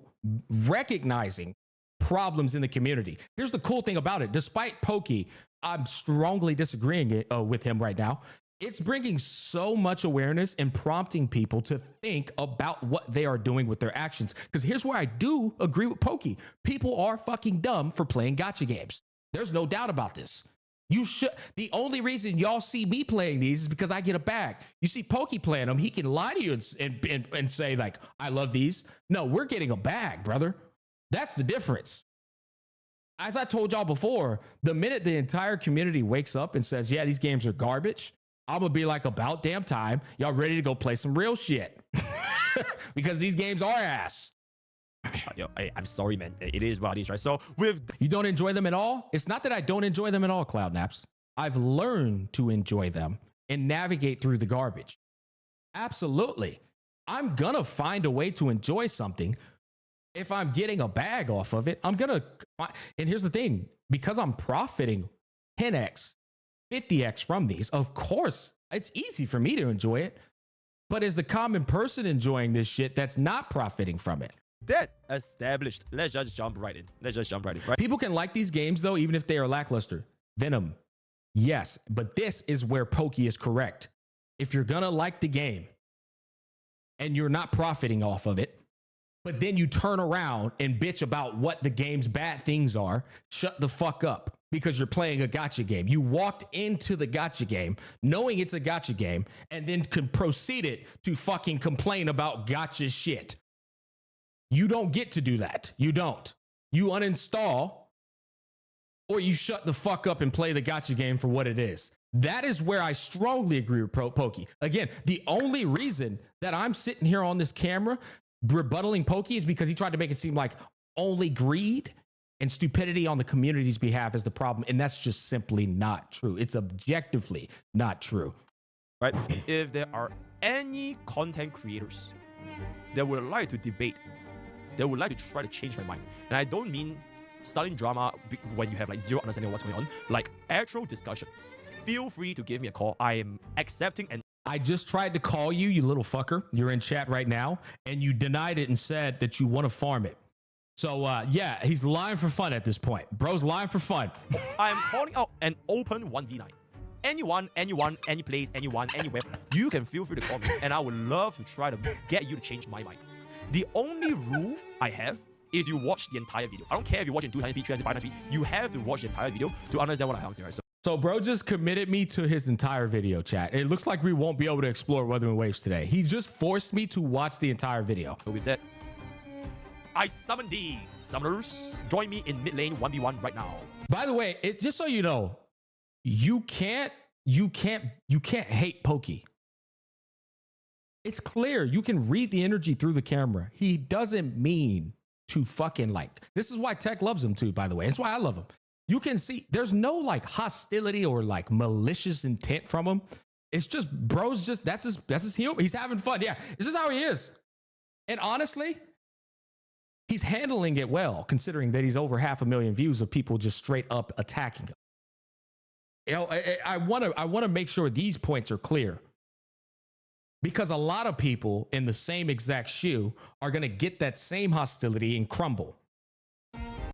S1: recognizing problems in the community. Here's the cool thing about it. Despite Pokey, I'm strongly disagreeing with him right now. It's bringing so much awareness and prompting people to think about what they are doing with their actions. Because here's where I do agree with Pokey. People are fucking dumb for playing gacha games. There's no doubt about this. You should. The only reason y'all see me playing these is because I get a bag. You see Pokey playing them, he can lie to you and say like, I love these. No, we're getting a bag, brother. That's the difference. As I told y'all before, the minute the entire community wakes up and says, yeah, these games are garbage, I'm gonna be like, about damn time, y'all ready to go play some real shit. Because these games are ass.
S2: I'm sorry, man. It is what it is, right? So
S1: you don't enjoy them at all? It's not that I don't enjoy them at all, Cloudnaps. I've learned to enjoy them and navigate through the garbage. Absolutely. I'm gonna find a way to enjoy something. If I'm getting a bag off of it, I'm gonna, and here's the thing, because I'm profiting 10x, 50x from these, of course, it's easy for me to enjoy it. But is the common person enjoying this shit that's not profiting from it?
S2: That established. Let's just jump right in. Right?
S1: People can like these games though, even if they are lackluster. Venom, yes, but this is where Pokey is correct. If you're gonna like the game and you're not profiting off of it, but then you turn around and bitch about what the game's bad things are, shut the fuck up, because you're playing a gacha game. You walked into the gacha game knowing it's a gacha game and then proceeded to fucking complain about gacha shit. You don't get to do that. You don't. You uninstall or you shut the fuck up and play the gacha game for what it is. That is where I strongly agree with Pokey. Again, the only reason that I'm sitting here on this camera rebuttaling Pokey is because he tried to make it seem like only greed and stupidity on the community's behalf is the problem. And that's just simply not true. It's objectively not true.
S2: Right? If there are any content creators that would like to debate, they would like to try to change my mind. And I don't mean starting drama when you have like zero understanding of what's going on, like actual discussion. Feel free to give me a call. I am accepting. And
S1: I just tried to call you, you little fucker. You're in chat right now, and you denied it and said that you want to farm it. So yeah, he's lying for fun at this point. Bro's lying for fun.
S2: I'm calling out an open 1v9. Anyone, any place, anyone, anywhere, you can feel free to call me, and I would love to try to get you to change my mind. The only rule I have is you watch the entire video. I don't care if you watch it in 200p, 300p, you have to watch the entire video to understand what I'm saying. Right?
S1: So bro just committed me to his entire video, chat. It looks like we won't be able to explore Wuthering Waves today. He just forced me to watch the entire video.
S2: So with that, I summon thee, summoners. Join me in mid lane 1v1 right now.
S1: By the way, just so you know, you can't hate Pokey. It's clear. You can read the energy through the camera. He doesn't mean to fucking like. This is why Tech loves him too, by the way. It's why I love him. You can see there's no like hostility or like malicious intent from him. It's just bro's just that's his humor. He's having fun. Yeah, this is how he is. And honestly, he's handling it well, considering that he's over 500,000 views of people just straight up attacking him. You know, I want to make sure these points are clear. because a lot of people in the same exact shoe are going to get that same hostility and crumble.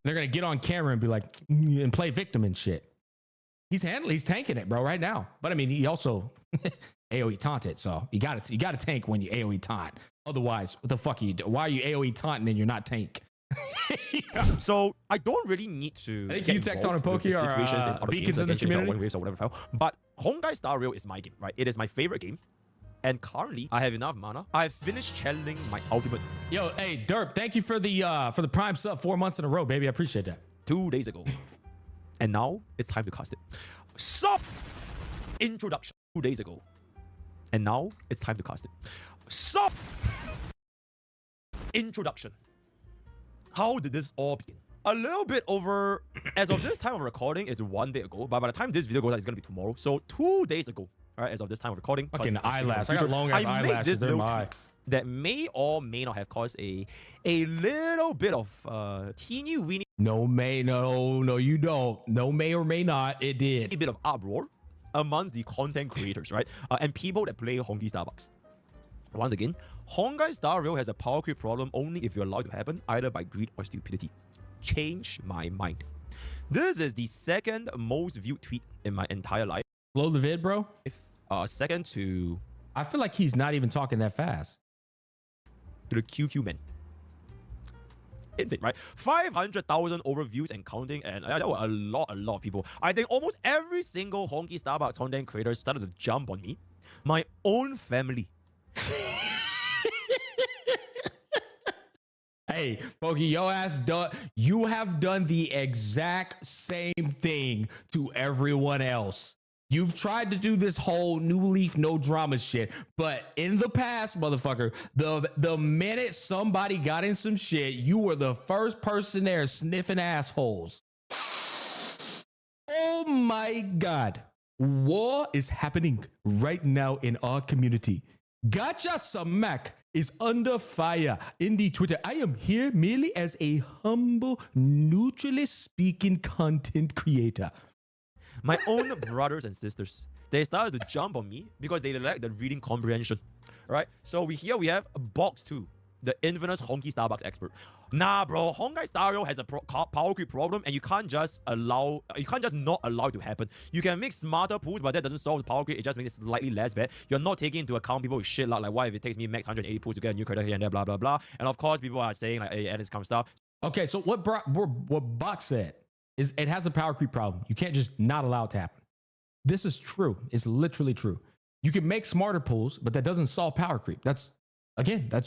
S1: They're going to get on camera and be like, and play victim and shit. He's tanking it, bro, right now. But I mean, he also AoE taunted, so you got to tank when you AoE taunt. Otherwise, what the fuck are you doing? Why are you AoE taunting and you're not tank?
S2: So I don't really need to.
S1: I think you tech on Pokey or beacons in this community,
S2: waves or whatever. But Honkai Star Rail is my game, right? It is my favorite game, and currently I have enough mana. I've finished channeling my ultimate.
S1: Yo, hey Derp, thank you for the prime sub 4 months in a row, baby. I appreciate that.
S2: 2 days ago, and now it's time to cast it. Sub introduction 2 days ago, and now it's time to cast it. Sub introduction. How did this all begin? A little bit over, as of this time of recording, it's 1 day ago, but by the time this video goes out, it's going to be tomorrow. So 2 days ago, all right, as of this time of recording.
S1: Fucking eyelash. I got long ass eyelashes. They're my eye.
S2: That may or may not have caused a little bit of teeny weeny.
S1: No, you don't. No, may or may not. It did.
S2: A bit of uproar amongst the content creators, right? And people that play Honkai Starbucks. Once again, Honkai Star Rail has a power creep problem only if you're allowed to happen, either by greed or stupidity. Change my mind. This is the second most viewed tweet in my entire life.
S1: Blow the vid, bro.
S2: Second to...
S1: I feel like he's not even talking that fast.
S2: To the QQ man. Insane, right? 500,000 overviews and counting, and there were a lot of people. I think almost every single Honkai Starbucks content creator started to jump on me. My own family.
S1: Hey, Pokey, your ass done. You have done the exact same thing to everyone else. You've tried to do this whole new leaf, no drama shit, but in the past, motherfucker, the minute somebody got in some shit, you were the first person there sniffing assholes. Oh my God. War is happening right now in our community. Gacha Samak is under fire in the Twitter. I am here merely as a humble, neutrally speaking content creator.
S2: My own brothers and sisters, they started to jump on me because they lack the reading comprehension, right? So we have Box 2, the infamous Honkai Starbucks expert. Nah, bro, Honkai Star Rail has a power creep problem, and you can't just not allow it to happen. You can make smarter pools, but that doesn't solve the power creep. It just makes it slightly less bad. You're not taking into account people with shit luck, like what if it takes me max 180 pools to get a new character here and there, blah blah blah. And of course, people are saying like, hey, and this kind of stuff.
S1: Okay, so what Box said is it has a power creep problem. You can't just not allow it to happen. This is true. It's literally true. You can make smarter pools, but that doesn't solve power creep. That's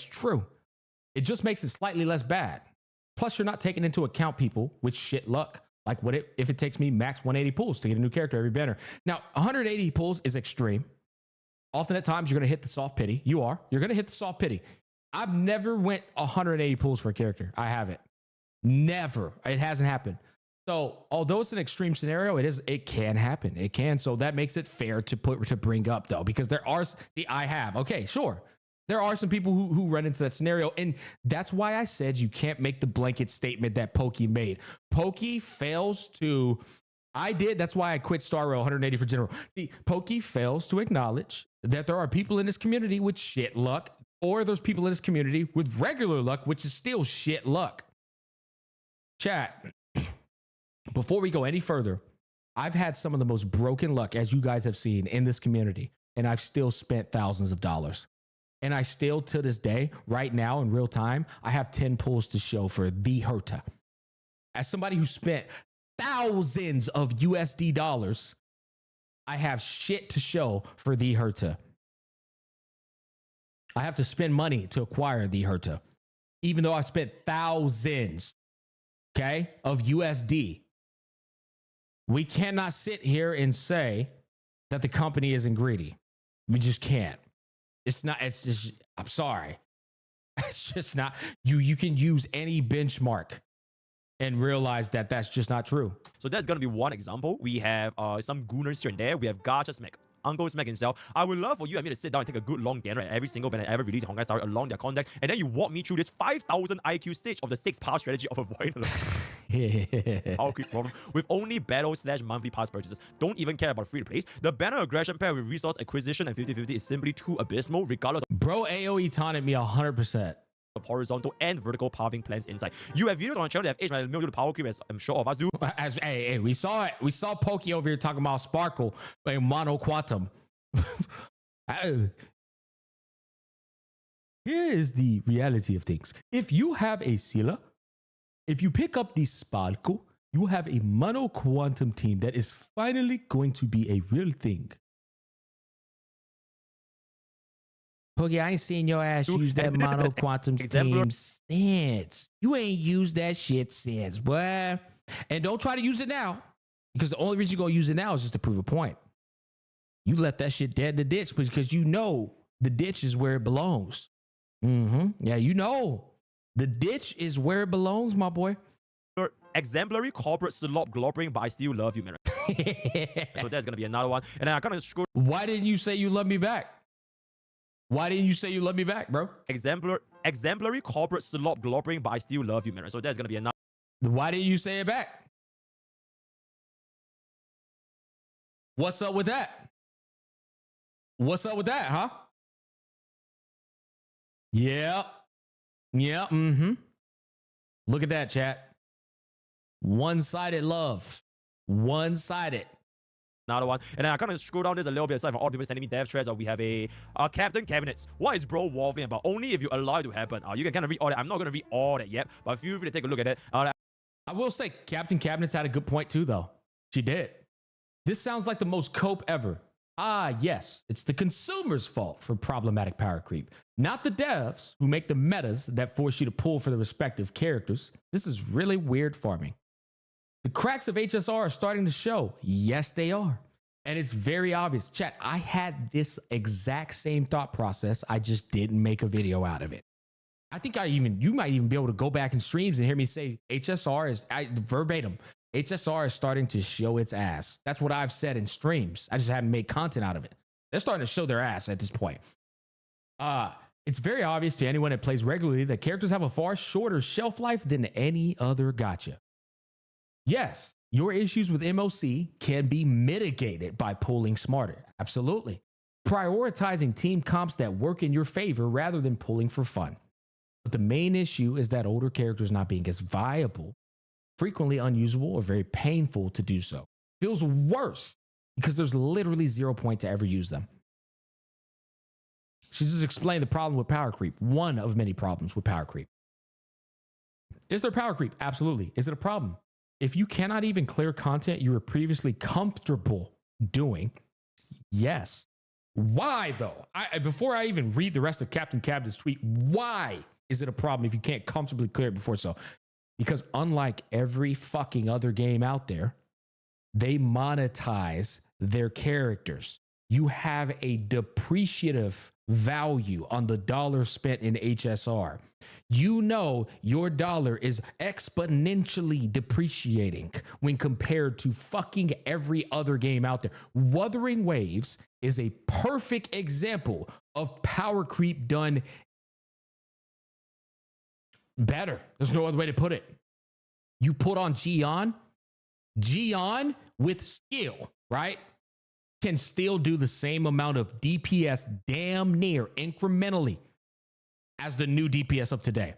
S1: true. It just makes it slightly less bad. Plus, you're not taking into account people with shit luck. Like if it takes me max 180 pulls to get a new character every banner. Now, 180 pulls is extreme. Often at times, you're going to hit the soft pity. You're going to hit the soft pity. I've never went 180 pulls for a character. I haven't. Never. It hasn't happened. So although it's an extreme scenario, it can happen. It can. So that makes it fair to bring up though, because there are okay, sure. There are some people who run into that scenario. And that's why I said you can't make the blanket statement that Pokey made. Pokey fails to, that's why I quit Star Rail 180 for general. See, Pokey fails to acknowledge that there are people in this community with shit luck, or there's people in this community with regular luck, which is still shit luck. Chat. Before we go any further, I've had some of the most broken luck, as you guys have seen, in this community, and I've still spent thousands of dollars. And I still, to this day, right now in real time, I have 10 pulls to show for the Herta. As somebody who spent thousands of USD dollars, I have shit to show for the Herta. I have to spend money to acquire the Herta, even though I spent thousands, okay, of USD. We cannot sit here and say that the company isn't greedy. We just can't. It's just, I'm sorry. It's just not, you can use any benchmark and realize that that's just not true.
S2: So that's going to be one example. We have some gooners here and there. We have Gacha Smack, Uncle Smack himself. I would love for you and me to sit down and take a good long gander at every single banner ever released in Honkai Star along their context, and then you walk me through this 5,000 IQ stage of the 6-path strategy of avoiding. Powercreep problem with only battle/monthly pass purchases. Don't even care about free to plays. The banner aggression paired with resource acquisition and 50/50 is simply too abysmal, regardless
S1: Bro, AoE taunted me 100%.
S2: of horizontal and vertical pathing plans inside. You have videos on our channel that have aged my million to Powercreep, as I'm sure of us do.
S1: Hey, we saw it. We saw Pokey over here talking about Sparkle and Mono Quantum. Here is the reality of things. If you have a Scylla, if you pick up the Sparkle, you have a Mono Quantum team that is finally going to be a real thing. Pokey, I ain't seen your ass use that Mono Quantum team since. You ain't used that shit since, boy. And don't try to use it now, because the only reason you're going to use it now is just to prove a point. You let that shit dead in the ditch because you know the ditch is where it belongs. Yeah, you know. The ditch is where it belongs, my boy.
S2: Exemplary corporate slop globbering, but I still love you, man. So that's going to be another one. And then I kind of screwed.
S1: Why didn't you say you love me back? Why didn't you say you love me back, bro?
S2: Exemplary corporate slop globbering, but I still love you, man. So that's going to be another.
S1: Why didn't you say it back? What's up with that? What's up with that, huh? Yeah. Look at that, chat. One-sided love. One-sided.
S2: Another one. And then I kind of scroll down this a little bit aside from all people sending me dev threads. We have a Captain Cabinets. What is bro waffling about? Only if you allow it to happen. You can kind of read all that. I'm not going to read all that yet, but feel free to take a look at it. I
S1: will say Captain Cabinets had a good point too, though. She did. This sounds like the most cope ever. Yes, it's the consumer's fault for problematic power creep, not the devs who make the metas that force you to pull for the respective characters. This is really weird farming. The cracks of HSR are starting to show. Yes, they are. And it's very obvious. Chat, I had this exact same thought process. I just didn't make a video out of it. I think you might even be able to go back in streams and hear me say HSR is verbatim. HSR is starting to show its ass. That's what I've said in streams. I just haven't made content out of it. They're starting to show their ass at this point. It's very obvious to anyone that plays regularly that characters have a far shorter shelf life than any other gacha. Yes, your issues with MOC can be mitigated by pulling smarter. Absolutely. Prioritizing team comps that work in your favor rather than pulling for fun. But the main issue is that older characters not being as viable, frequently unusable, or very painful to do so. Feels worse because there's literally 0 point to ever use them. She just explained the problem with power creep. One of many problems with power creep. Is there power creep? Absolutely. Is it a problem? If you cannot even clear content you were previously comfortable doing, yes. Why though? Before I even read the rest of Captain Cabinet's tweet, why is it a problem if you can't comfortably clear it before so? Because unlike every fucking other game out there, they monetize their characters. You have a depreciative value on the dollar spent in HSR. You know your dollar is exponentially depreciating when compared to fucking every other game out there. Wuthering Waves is a perfect example of power creep done better. There's no other way to put it. You put on Gion with skill, right? Can still do the same amount of DPS damn near incrementally as the new DPS of today.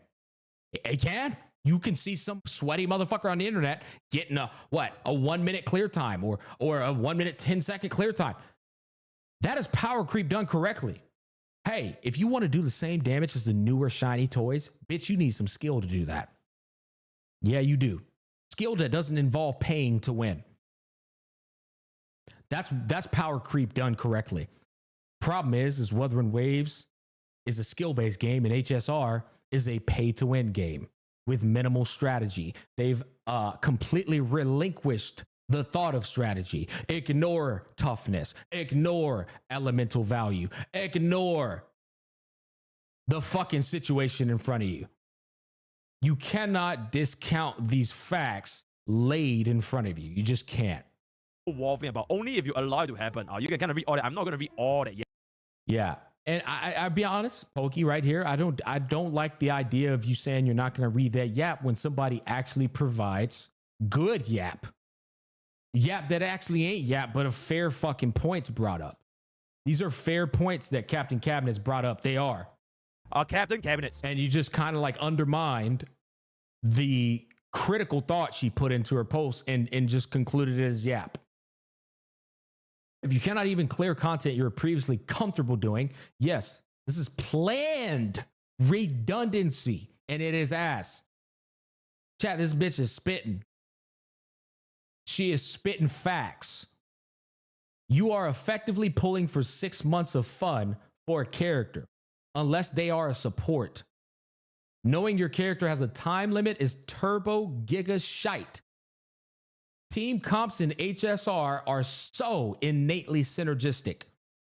S1: It can. You can see some sweaty motherfucker on the internet getting a 1 minute clear time or a 1 minute 10-second clear time. That is power creep done correctly. Hey, if you want to do the same damage as the newer shiny toys, bitch, you need some skill to do that. Yeah, you do. Skill that doesn't involve paying to win. That's power creep done correctly. Problem is Wuthering Waves is a skill-based game, and HSR is a pay-to-win game with minimal strategy. They've completely relinquished the thought of strategy. Ignore toughness. Ignore elemental value. Ignore the fucking situation in front of you. You cannot discount these facts laid in front of you. You just can't.
S2: Waffling about only if you allow it to happen. You can kind of read all that. I'm not going to read all that yet.
S1: Yeah. And I'll be honest, Pokey, right here, I don't like the idea of you saying you're not going to read that yap when somebody actually provides good yap. Yap that actually ain't yap, but a fair fucking points brought up. These are fair points that Captain Cabinets brought up. They are.
S2: Captain Cabinets.
S1: And you just kind of like undermined the critical thought she put into her post and just concluded it as yap. If you cannot even clear content you were previously comfortable doing, yes, this is planned redundancy, and it is ass. Chat, this bitch is spitting. She is spitting facts. You are effectively pulling for 6 months of fun for a character, unless they are a support. Knowing your character has a time limit is turbo giga shite. Team comps in HSR are so innately synergistic.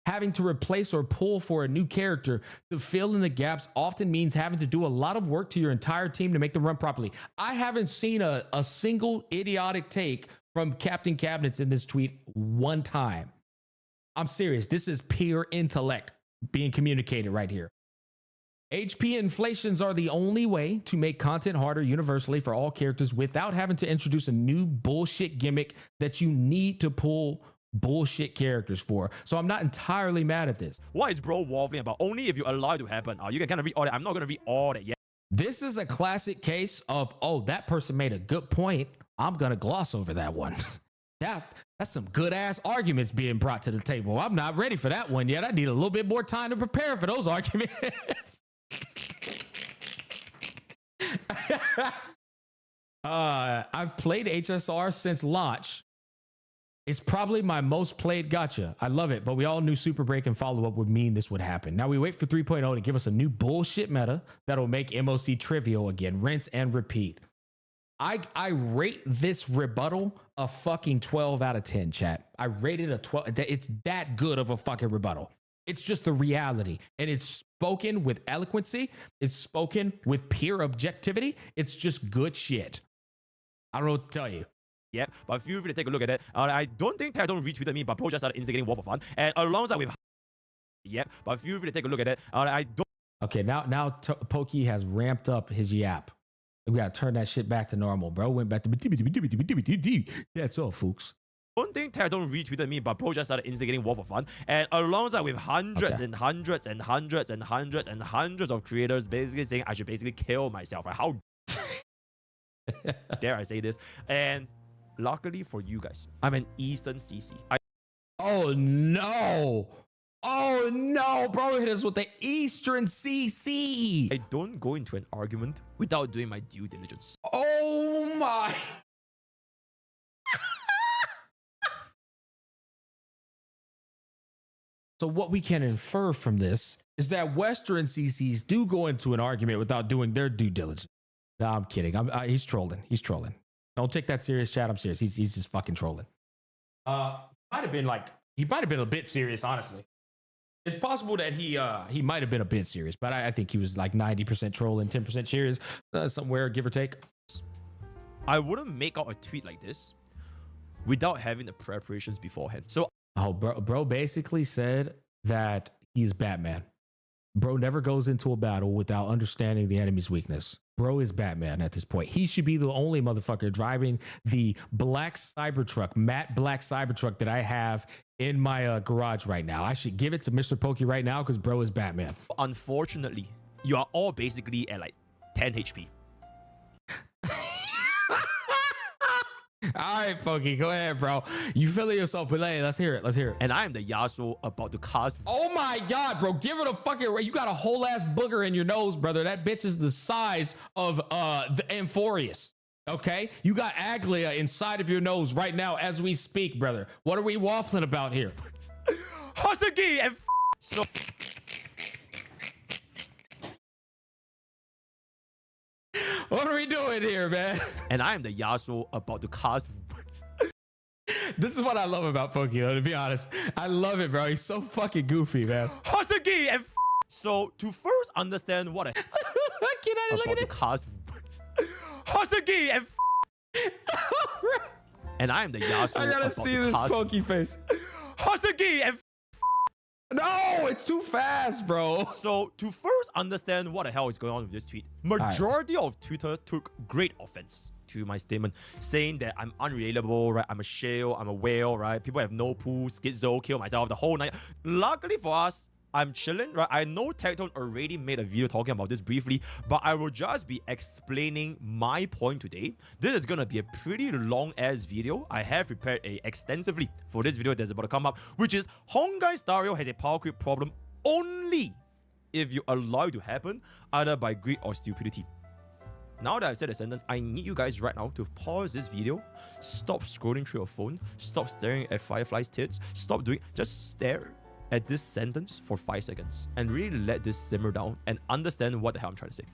S1: Having to replace or pull for a new character to fill in the gaps often means having to do a lot of work to your entire team to make them run properly. I haven't seen a single idiotic take from Captain Cabinets in this tweet one time. I'm serious. This is pure intellect being communicated right here. HP inflations are the only way to make content harder universally for all characters without having to introduce a new bullshit gimmick that you need to pull bullshit characters for. So I'm not entirely mad at this.
S2: What is bro waffling about? Only if you allow it to happen. You can kind of read all that. I'm not going to read all that yet.
S1: This is a classic case of, oh, that person made a good point. I'm going to gloss over that one. That's some good ass arguments being brought to the table. I'm not ready for that one yet. I need a little bit more time to prepare for those arguments. I've played HSR since launch. It's probably my most played gacha. I love it, but we all knew Super Break and follow-up would mean this would happen. Now we wait for 3.0 to give us a new bullshit meta that'll make MOC trivial again. Rinse and repeat. I rate this rebuttal a fucking 12 out of 10, chat. I rated a 12. It's that good of a fucking rebuttal. It's just the reality. And it's spoken with eloquency. It's spoken with pure objectivity. It's just good shit. I don't know what to tell you.
S2: Yeah, but feel free to take a look at it. I don't think Tadon retweeted me, but bro just started instigating war for fun. And alongside with... Yeah, but feel free to take a look at it. I don't...
S1: Okay, now Pokey has ramped up his yap. We gotta turn that shit back to normal, bro. Went back to... That's all, folks.
S2: Don't think Tadon retweeted me, but bro just started instigating war for fun. And alongside with hundreds and hundreds and hundreds and hundreds and hundreds of creators basically saying I should basically kill myself. Right? How dare I say this? And luckily for you guys, I'm an Eastern CC.
S1: Oh no! Oh no, bro hit us with the Eastern CC.
S2: I don't go into an argument without doing my due diligence.
S1: Oh my. So what we can infer from this is that Western CCs do go into an argument without doing their due diligence. No, I'm kidding. He's trolling. He's trolling. Don't take that serious, chat. I'm serious. He's just fucking trolling. He might have been a bit serious, honestly. It's possible that he might have been a bit serious, but I think he was like 90% trolling, 10% serious, somewhere, give or take.
S2: I wouldn't make out a tweet like this without having the preparations beforehand. So,
S1: bro basically said that he's Batman. Bro never goes into a battle without understanding the enemy's weakness. Bro is Batman at this point. He should be the only motherfucker driving the black Cybertruck, matte black Cybertruck that I have in my garage right now. I should give it to Mr. Pokey right now because bro is Batman.
S2: Unfortunately, you are all basically at like 10 HP.
S1: All right, Pokey, go ahead, bro. You feeling yourself, but let's hear it. Let's hear it.
S2: And I am the Yasuo about to cast.
S1: Oh my God, bro. Give it a fucking... You got a whole ass booger in your nose, brother. That bitch is the size of the Amphorius. Okay? You got Aglia inside of your nose right now as we speak, brother. What are we waffling about here?
S2: Hosugi and so...
S1: What are we doing here, man?
S2: And I am the Yasuo about to cast.
S1: This is what I love about Pokey, to be honest. I love it, bro. He's so fucking goofy, man.
S2: Hosugi and so to first understand what I
S1: look at it.
S2: Cast Hosugi and and I am the Yasuo.
S1: I gotta see this Pokey face.
S2: Hosugi and
S1: No, it's too fast, bro.
S2: So to first understand what the hell is going on with this tweet, majority of Twitter took great offense to my statement, saying that I'm unrelatable, right? I'm a shell, I'm a whale, right? People have no poo, schizo, kill myself, the whole night. Luckily for us, I'm chilling, right? I know Tectone already made a video talking about this briefly, but I will just be explaining my point today. This is gonna be a pretty long-ass video. I have prepared extensively for this video that's about to come up, which is Honkai Star Rail has a power creep problem only if you allow it to happen, either by greed or stupidity. Now that I've said the sentence, I need you guys right now to pause this video, stop scrolling through your phone, stop staring at Firefly's tits, stop doing, just stare at this sentence for 5 seconds and really let this simmer down and understand what the hell I'm trying to say.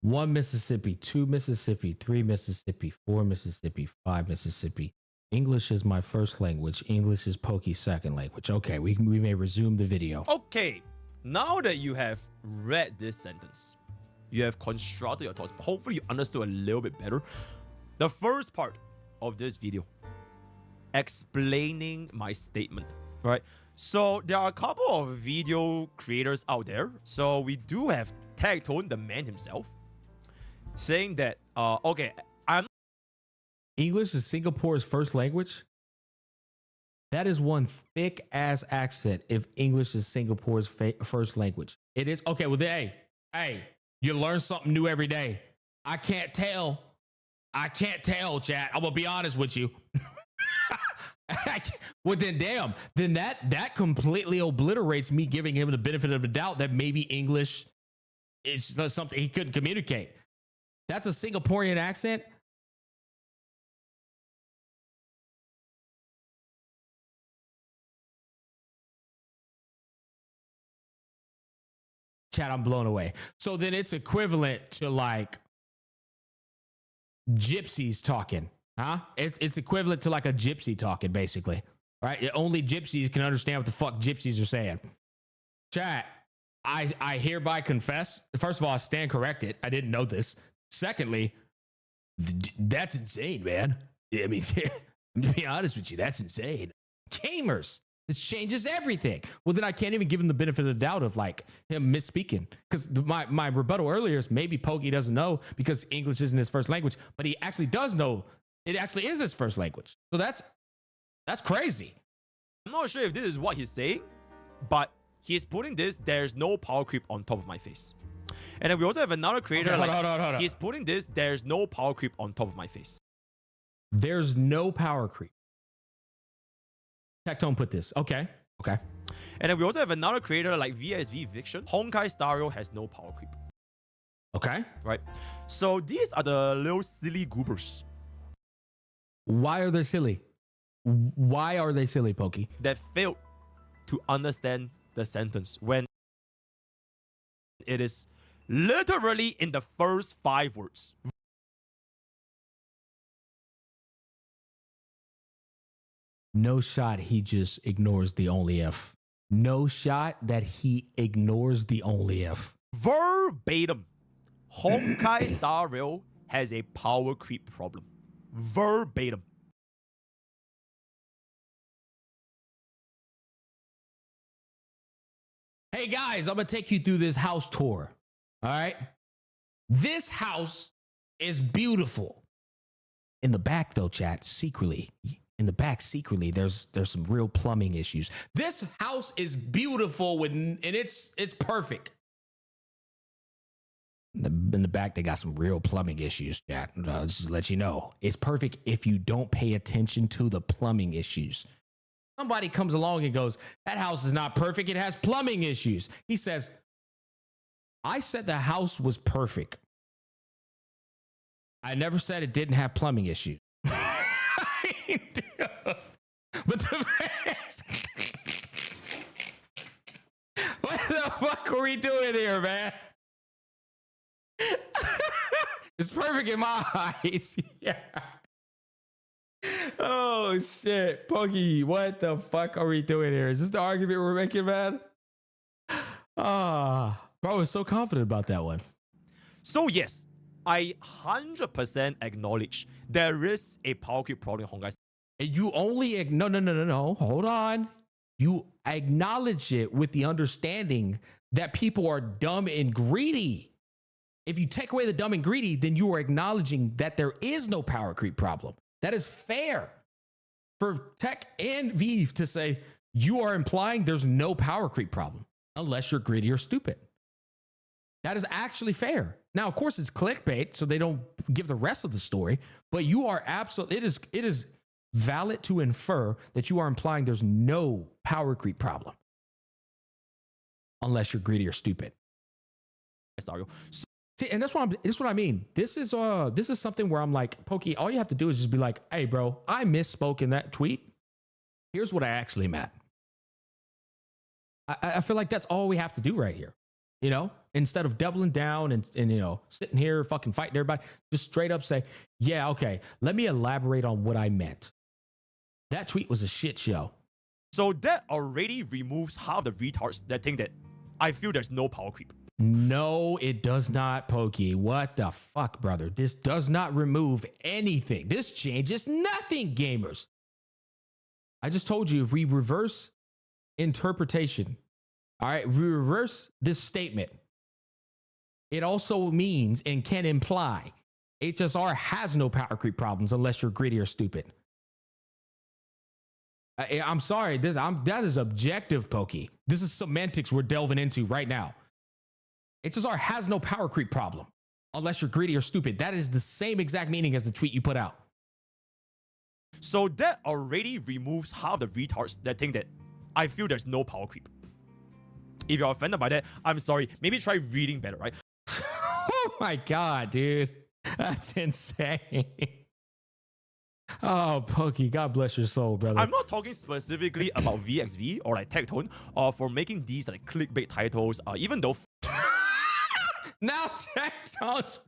S1: 1 Mississippi, 2 Mississippi, 3 Mississippi, 4 Mississippi, 5 Mississippi. English is my first language. English is Pokey's second language. Okay, we may resume the video.
S2: Okay, now that you have read this sentence, you have constructed your thoughts, hopefully you understood a little bit better. The first part of this video, explaining my statement, right? So there are a couple of video creators out there. So we do have Tectone, the man himself, saying that, okay,
S1: English is Singapore's first language? That is one thick ass accent if English is Singapore's first language. It is. Okay, well, hey, you learn something new every day. I can't tell, chat. I'm gonna be honest with you. Well, then damn, then that completely obliterates me giving him the benefit of the doubt that maybe English is something he couldn't communicate. That's a Singaporean accent. Chat, I'm blown away. So then it's equivalent to like gypsies talking, huh? It's equivalent to like a gypsy talking, basically, right? Only gypsies can understand what the fuck gypsies are saying. Chat, I hereby confess. First of all, I stand corrected. I didn't know this. Secondly, that's insane, man. I mean, to be honest with you, that's insane. Gamers. This changes everything. Well, then I can't even give him the benefit of the doubt of like him misspeaking, because my rebuttal earlier is maybe Pokey doesn't know because English isn't his first language, but he actually does know it actually is his first language. So that's crazy.
S2: I'm not sure if this is what he's saying, but he's putting this, there's no power creep on top of my face. And then we also have another creator,
S1: okay,
S2: hold
S1: hold on.
S2: He's putting this, there's no power creep on top of my face.
S1: There's no power creep. Tectone put this. Okay.
S2: And then we also have another creator like VSV Viction. Honkai Star Rail has no power creep.
S1: Okay.
S2: Right. So these are the little silly goobers.
S1: Why are they silly? Why are they silly, Pokey?
S2: That failed to understand the sentence when it is literally in the first 5 words.
S1: No shot he just ignores the only if. No shot that he ignores the only if.
S2: Verbatim. Honkai Star Rail has a power creep problem. Verbatim.
S1: Hey guys, I'm gonna take you through this house tour. All right. This house is beautiful. In the back, though, chat, secretly. In the back, secretly, there's some real plumbing issues. This house is beautiful and it's perfect. In the back, they got some real plumbing issues, chat. Just to let you know, it's perfect if you don't pay attention to the plumbing issues. Somebody comes along and goes, that house is not perfect. It has plumbing issues. He says, I said the house was perfect. I never said it didn't have plumbing issues. But the what the fuck are we doing here, man? It's perfect in my eyes. Yeah. Oh shit, Pokey, what the fuck are we doing here? Is this the argument we're making, man? Bro, I was so confident about that one.
S2: So yes, I 100% acknowledge there is a power creep problem in Honkai.
S1: And you only no. Hold on. You acknowledge it with the understanding that people are dumb and greedy. If you take away the dumb and greedy, then you are acknowledging that there is no power creep problem. That is fair for Tech and Vive to say you are implying there's no power creep problem unless you're greedy or stupid. That is actually fair. Now, of course, it's clickbait, so they don't give the rest of the story, but you are absolutely, it is valid to infer that you are implying there's no power creep problem unless you're greedy or stupid. See, and that's what I mean. This is something where I'm like, Pokey, all you have to do is just be like, hey, bro, I misspoke in that tweet. Here's what I actually meant. I feel like that's all we have to do right here. You know, instead of doubling down and you know, sitting here fucking fighting everybody, just straight up say, yeah, okay, let me elaborate on what I meant. That tweet was a shit show.
S2: So that already removes half the retards that think that I feel there's no power creep.
S1: No, it does not, Pokey. What the fuck, brother? This does not remove anything. This changes nothing, gamers. I just told you, if we reverse interpretation, all right, we reverse this statement, it also means and can imply HSR has no power creep problems unless you're greedy or stupid. I'm sorry, that is objective, Pokey. This is semantics we're delving into right now. HSR has no power creep problem unless you're greedy or stupid. That is the same exact meaning as the tweet you put out.
S2: So that already removes half the retards that think that I feel there's no power creep. If you're offended by that, I'm sorry. Maybe try reading better, right?
S1: Oh my God, dude. That's insane. Oh, Pokey, God bless your soul, brother.
S2: I'm not talking specifically about VXV or like Tectone or for making these like clickbait titles, even though...
S1: Now Tectone's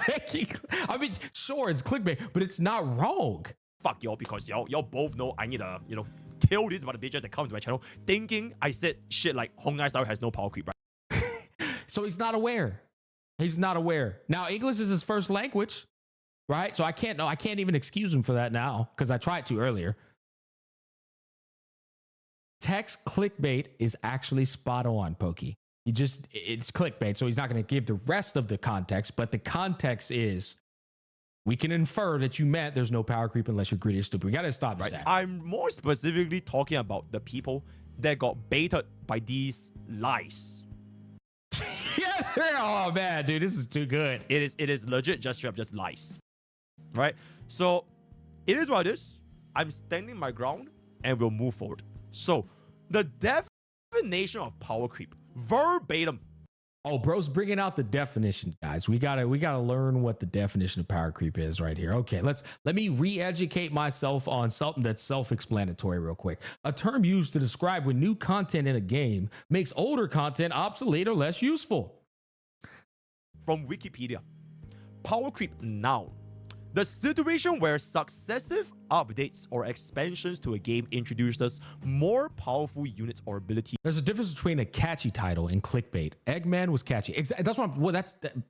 S1: making... I mean, sure, it's clickbait, but it's not wrong.
S2: Fuck y'all, because y'all both know I need to, you know, kill these about the bitches that come to my channel thinking I said shit like Honkai style has no power creep, right?
S1: So he's not aware. He's not aware. Now, English is his first language, right? So I can't even excuse him for that now because I tried to earlier. Text clickbait is actually spot on, Pokey. It's clickbait, so he's not going to give the rest of the context, but the context is we can infer that you meant there's no power creep unless you're greedy or stupid. We got to stop this. Right.
S2: I'm more specifically talking about the people that got baited by these lies.
S1: Yeah, oh man, dude, this is too good.
S2: It is legit just straight up just lies. Right? So it is what it is. I'm standing my ground and we'll move forward. So the definition of power creep, verbatim.
S1: Oh, bro's bringing out the definition, guys. We gotta learn what the definition of power creep is right here. Okay, let me re-educate myself on something that's self-explanatory real quick. A term used to describe when new content in a game makes older content obsolete or less useful.
S2: From Wikipedia, power creep noun. The situation where successive updates or expansions to a game introduces more powerful units or abilities.
S1: There's a difference between a catchy title and clickbait. Eggman was catchy. That's what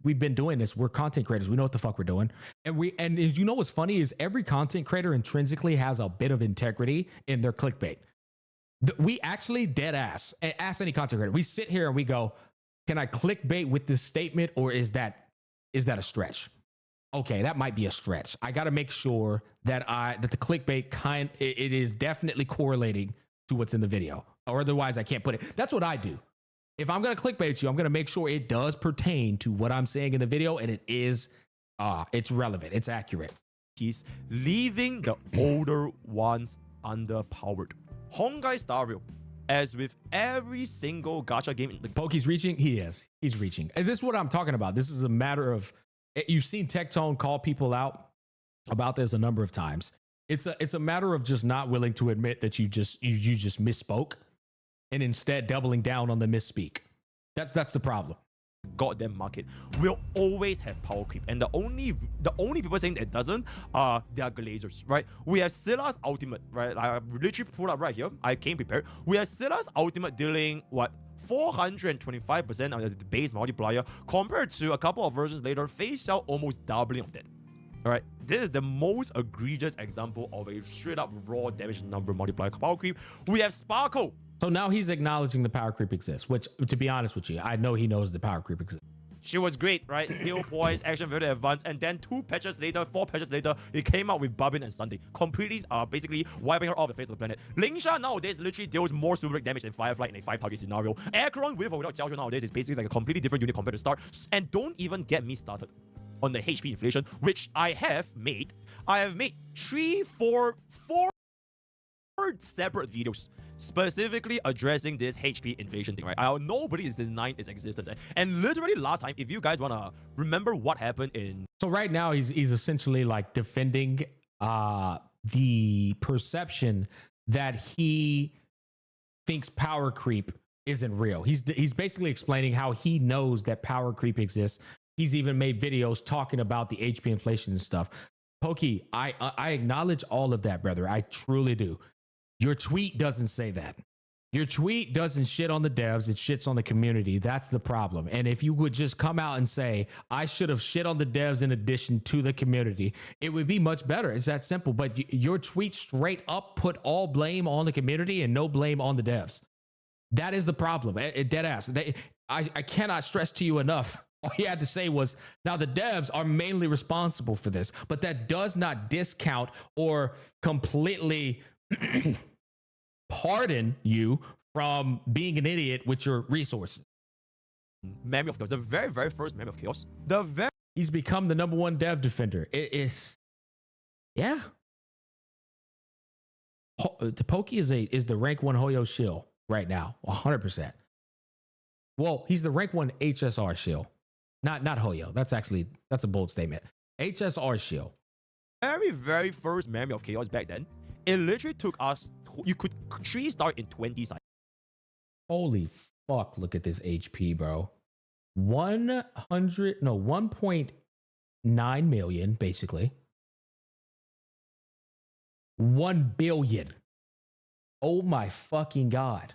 S1: we've been doing this. We're content creators. We know what the fuck we're doing. And you know what's funny is every content creator intrinsically has a bit of integrity in their clickbait. We actually dead ask any content creator. We sit here and we go, can I clickbait with this statement or is that a stretch? Okay, that might be a stretch. I got to make sure that the clickbait it is definitely correlating to what's in the video, or otherwise I can't put it. That's what I do. If I'm going to clickbait you, I'm going to make sure it does pertain to what I'm saying in the video, and it is it's relevant, it's accurate.
S2: He's leaving the older ones underpowered. Honkai Star Rail, as with every single gacha game in the
S1: Pokey's reaching. He's reaching. And this is what I'm talking about. This is a matter of. You've seen Tectone call people out about this a number of times. It's a matter of just not willing to admit that you just misspoke and instead doubling down on the misspeak. That's the problem.
S2: Goddamn market will always have power creep, and the only people saying that it doesn't are their glazers, right? We have Scylla's ultimate, right? I literally pulled up right here. I came prepared. We have Scylla's ultimate dealing what 425% of the base multiplier compared to a couple of versions later, Face Shell almost doubling of that. All right, this is the most egregious example of a straight up raw damage number multiplier power creep. We have Sparkle.
S1: So now he's acknowledging the power creep exists, which, to be honest with you, I know he knows the power creep exists.
S2: She was great, right? Skill points, action very advanced, and then 4 patches later, it came out with Barbin and Sunday. Completely basically wiping her off the face of the planet. Lingsha nowadays literally deals more super break damage than Firefly in a 5-target scenario. Acheron with or without Jiaozhou nowadays is basically like a completely different unit compared to start. And don't even get me started on the HP inflation, which I have made. I have made 4 separate videos specifically addressing this HP inflation thing, right? Nobody is denying its existence. And literally last time, if you guys want to remember what happened in...
S1: So right now, he's essentially like defending the perception that he thinks power creep isn't real. He's basically explaining how he knows that power creep exists. He's even made videos talking about the HP inflation and stuff. Pokey, I acknowledge all of that, brother. I truly do. Your tweet doesn't say that. Your tweet doesn't shit on the devs. It shits on the community. That's the problem. And if you would just come out and say, I should have shit on the devs in addition to the community, it would be much better. It's that simple. But your tweet straight up put all blame on the community and no blame on the devs. That is the problem. Dead ass. I cannot stress to you enough. All he had to say was, now the devs are mainly responsible for this, but that does not discount or completely pardon you from being an idiot with your resources.
S2: Memory of Chaos, the very, very first Memory of Chaos.
S1: He's become the #1 dev defender. It is, yeah. The Pokey is the rank 1 Hoyo shill right now, 100%. Well, he's the rank 1 HSR shill, not Hoyo. That's a bold statement. HSR shill.
S2: Very, very first Memory of Chaos back then. It literally took us, you could 3-star in 20 seconds.
S1: Holy fuck, look at this HP, bro. 1.9 million, basically. 1 billion. Oh my fucking God.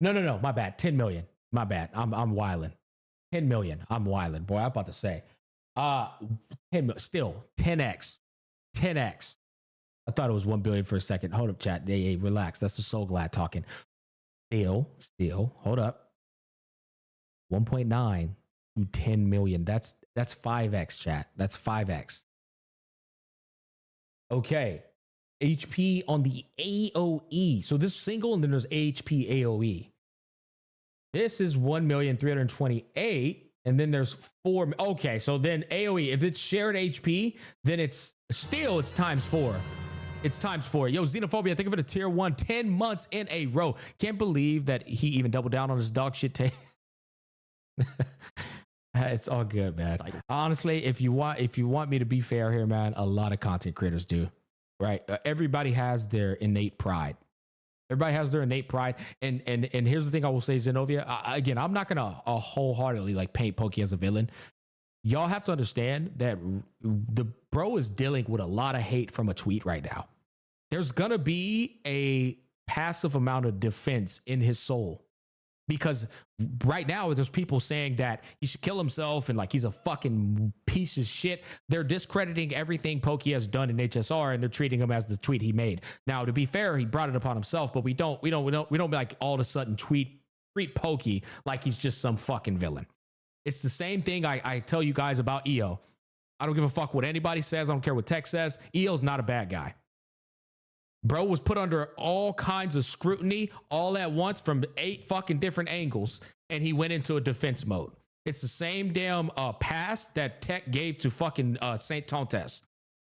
S1: No, my bad. 10 million. My bad. I'm wildin'. 10 million. I'm wildin'. Boy, I'm about to say. 10 still 10x. 10x. I thought it was 1 billion for a second. Hold up, chat. Hey, relax. That's the Soul Glad talking. Still, hold up. 1.9 to 10 million. That's 5x, chat. That's 5x. Okay. HP on the AOE. So this single, and then there's HP AOE. This is 1,328,000. And then there's 4. Okay, so then AOE, if it's shared HP, then it's times 4. It's times 4. Yo, Xenophobia, think of it a tier 1, 10 months in a row. Can't believe that he even doubled down on his dog shit take. It's all good, man. Honestly, if you want me to be fair here, man, a lot of content creators do, right? Everybody has their innate pride. Everybody has their innate pride. And here's the thing I will say, Zenobia. Again, I'm not going to wholeheartedly like paint Pokey as a villain. Y'all have to understand that the bro is dealing with a lot of hate from a tweet right now. There's going to be a passive amount of defense in his soul. Because right now there's people saying that he should kill himself and like he's a fucking piece of shit. They're discrediting everything Pokey has done in HSR and they're treating him as the tweet he made. Now, to be fair, he brought it upon himself, but we don't like all of a sudden treat Pokey like he's just some fucking villain. It's the same thing I tell you guys about EO. I don't give a fuck what anybody says. I don't care what tech says. EO's not a bad guy. Bro was put under all kinds of scrutiny all at once from 8 fucking different angles, and he went into a defense mode. It's the same damn pass that Tech gave to fucking Saint Tontes.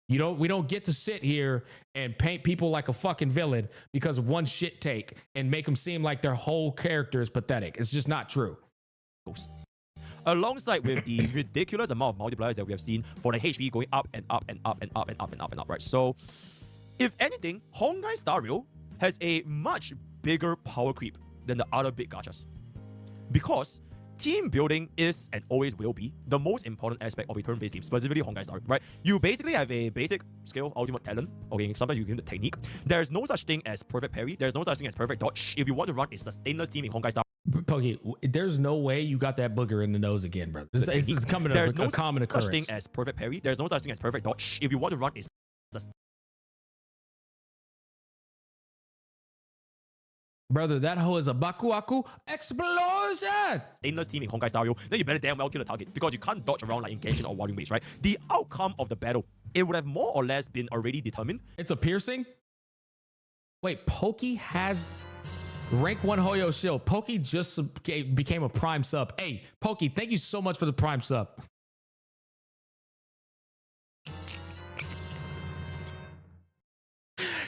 S1: We don't get to sit here and paint people like a fucking villain because of one shit take and make them seem like their whole character is pathetic. It's just not true.
S2: Alongside with the ridiculous amount of multipliers that we have seen for the HP going up and up and up and up and up and up and up, right? So, if anything, Honkai Star Rail has a much bigger power creep than the other big gachas. Because team building is and always will be the most important aspect of a turn-based game, specifically Honkai Star, right? You basically have a basic skill, ultimate talent. Okay, sometimes you give the technique. There's no such thing as perfect parry. There's no such thing as perfect dodge. If you want to run a sustainless team in Honkai Star,
S1: Pokey, there's no way you got that booger in the nose again, brother. This is coming
S2: There's
S1: a
S2: no
S1: common occurrence.
S2: such thing as perfect parry. There's no such thing as perfect dodge. If you want to run a
S1: Brother, that hoe is a Baku Aku explosion.
S2: stainless team in Honkai Star Rail, then you better damn well kill the target because you can't dodge around like in Genshin or Wild Waves, right? The outcome of the battle, it would have more or less been already determined.
S1: It's a piercing? Wait, Pokey has rank 1 Hoyo shield. Pokey just became a prime sub. Hey, Pokey, thank you so much for the prime sub.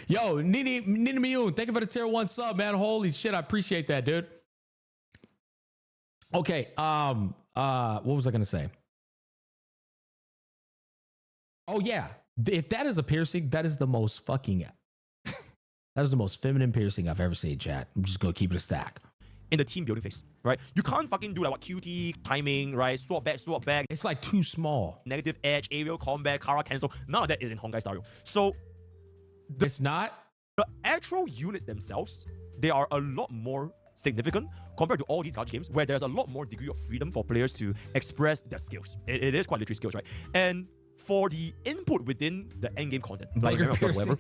S1: Yo, Nini Miyun, thank you for the tier 1 sub, man. Holy shit, I appreciate that, dude. Okay, what was I gonna say? Oh yeah, if that is a piercing, that is the most fucking that is the most feminine piercing I've ever seen, chat. I'm just gonna keep it a stack.
S2: In the team building phase, right? You can't fucking do like what QT, timing, right? Swap back.
S1: It's like too small.
S2: Negative edge, aerial combat, Kara cancel. None of that is in Honkai Star Rail. So
S1: It's not?
S2: The actual units themselves, they are a lot more significant compared to all these gacha games where there's a lot more degree of freedom for players to express their skills. It is quite literally skills, right? And for the input within the endgame content, like whatever,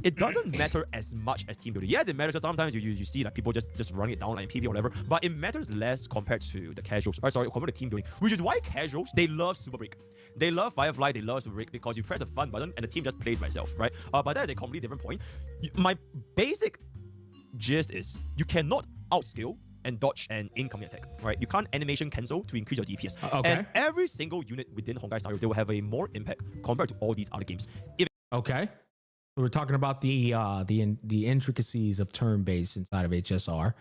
S2: it doesn't matter as much as team building. Yes, it matters. Sometimes you see like people just running it down like in PvP or whatever, but it matters less compared to the casuals. Compared to team building, which is why casuals, they love Super Break. They love Firefly, they love Super Break because you press the fun button and the team just plays by itself, right? But that is a completely different point. My basic gist is you cannot outskill and dodge an incoming attack, right? You can't animation cancel to increase your DPS.
S1: Okay.
S2: And every single unit within Honkai Star Rail, they will have a more impact compared to all these other games.
S1: Okay. We're talking about the intricacies of turn-based inside of HSR.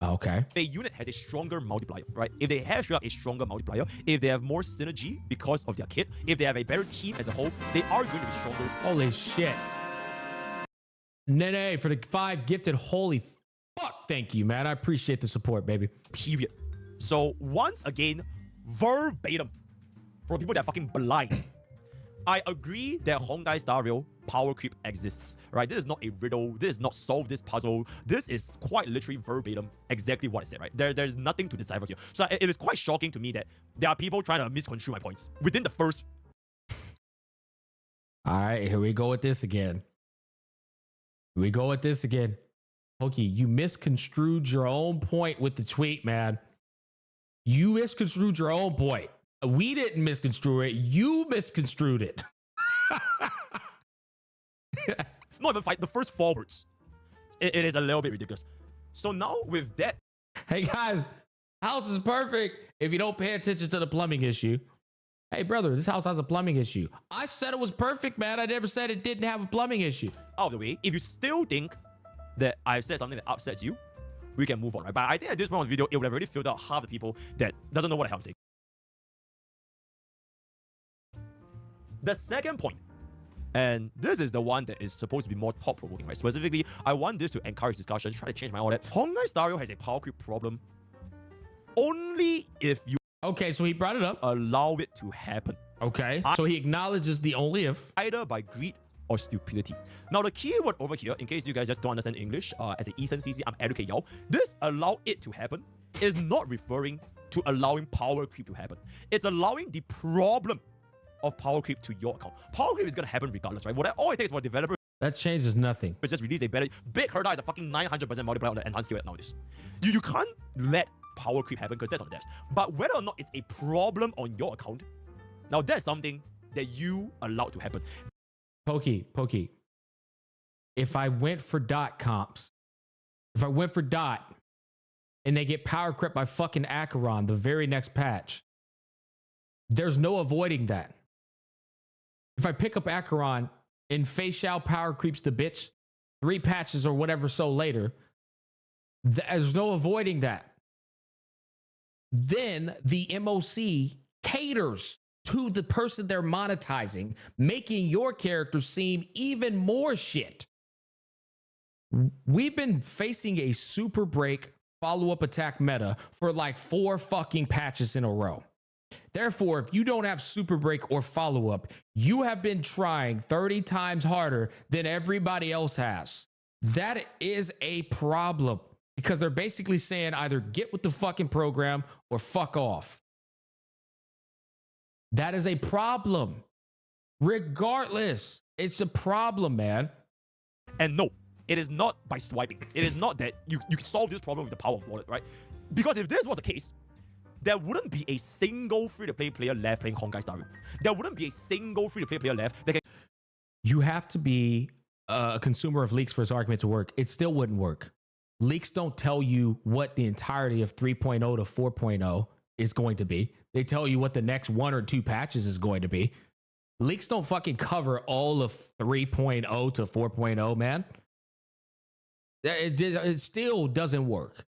S1: Okay.
S2: If a unit has a stronger multiplier, right? If they have a stronger multiplier, if they have more synergy because of their kit, if they have a better team as a whole, they are going to be stronger.
S1: Holy shit. Nene for the 5 gifted. Holy fuck. Thank you, man. I appreciate the support, baby.
S2: Period. So once again, verbatim, for people that are fucking blind, I agree that Honkai Star Rail power creep exists, right? This is not a riddle. This is not solve this puzzle. This is quite literally verbatim exactly what I said, right? There's nothing to decipher here. So it is quite shocking to me that there are people trying to misconstrue my points within the first.
S1: All right, here we go with this again. Pokey, you misconstrued your own point with the tweet, man. You misconstrued your own point. We didn't misconstrue it. You misconstrued it.
S2: It's not even fight. The first 4 words. It is a little bit ridiculous. So now with that.
S1: Hey guys, house is perfect if you don't pay attention to the plumbing issue. Hey brother, this house has a plumbing issue. I said it was perfect, man. I never said it didn't have a plumbing issue.
S2: Out of the way, if you still think that I've said something that upsets you, we can move on, right? But I think at this point of the video, it would have already filled out half the people that doesn't know what the hell I'm saying. The second point, and this is the one that is supposed to be more thought-provoking, right? Specifically, I want this to encourage discussion, try to change my order. Honkai Star Rail has a power creep problem only if you
S1: so he brought it up.
S2: Allow it to happen.
S1: Okay, so he acknowledges the only if.
S2: Either by greed or stupidity. Now, the keyword over here, in case you guys just don't understand English, as an Eastern CC, I'm educate y'all. This allow it to happen is not referring to allowing power creep to happen. It's allowing the problem of power creep to your account. Power creep is going to happen regardless, right? All it takes for a developer
S1: that changes nothing.
S2: But just release a better. Big Herda is a fucking 900% multiplier on the enhanced skill nowadays. You can't let power creep happen because that's on the devs. But whether or not it's a problem on your account, now that's something that you allowed to happen.
S1: Pokey. If I went for dot comps, if I went for dot and they get power creep by fucking Acheron the very next patch, there's no avoiding that. If I pick up Acheron and facial power creeps the bitch 3 patches or whatever so later, there's no avoiding that. Then the MOC caters to the person they're monetizing, making your character seem even more shit. We've been facing a super break follow-up attack meta for like 4 fucking patches in a row. Therefore, if you don't have super break or follow-up, you have been trying 30 times harder than everybody else has. That is a problem. because they're basically saying either get with the fucking program or fuck off. That is a problem. Regardless, it's a problem, man.
S3: And no, it is not by swiping. It is not that you can solve this problem with the power of wallet, right? Because if this was the case, there wouldn't be a single free-to-play player left playing Honkai Star Rail. There wouldn't be a single free-to-play player left that can...
S1: You have to be a consumer of leaks for this argument to work. It still wouldn't work. Leaks don't tell you what the entirety of 3.0 to 4.0 is going to be. They tell you what the next 1 or 2 patches is going to be. Leaks don't fucking cover all of 3.0 to 4.0, man. It still doesn't work.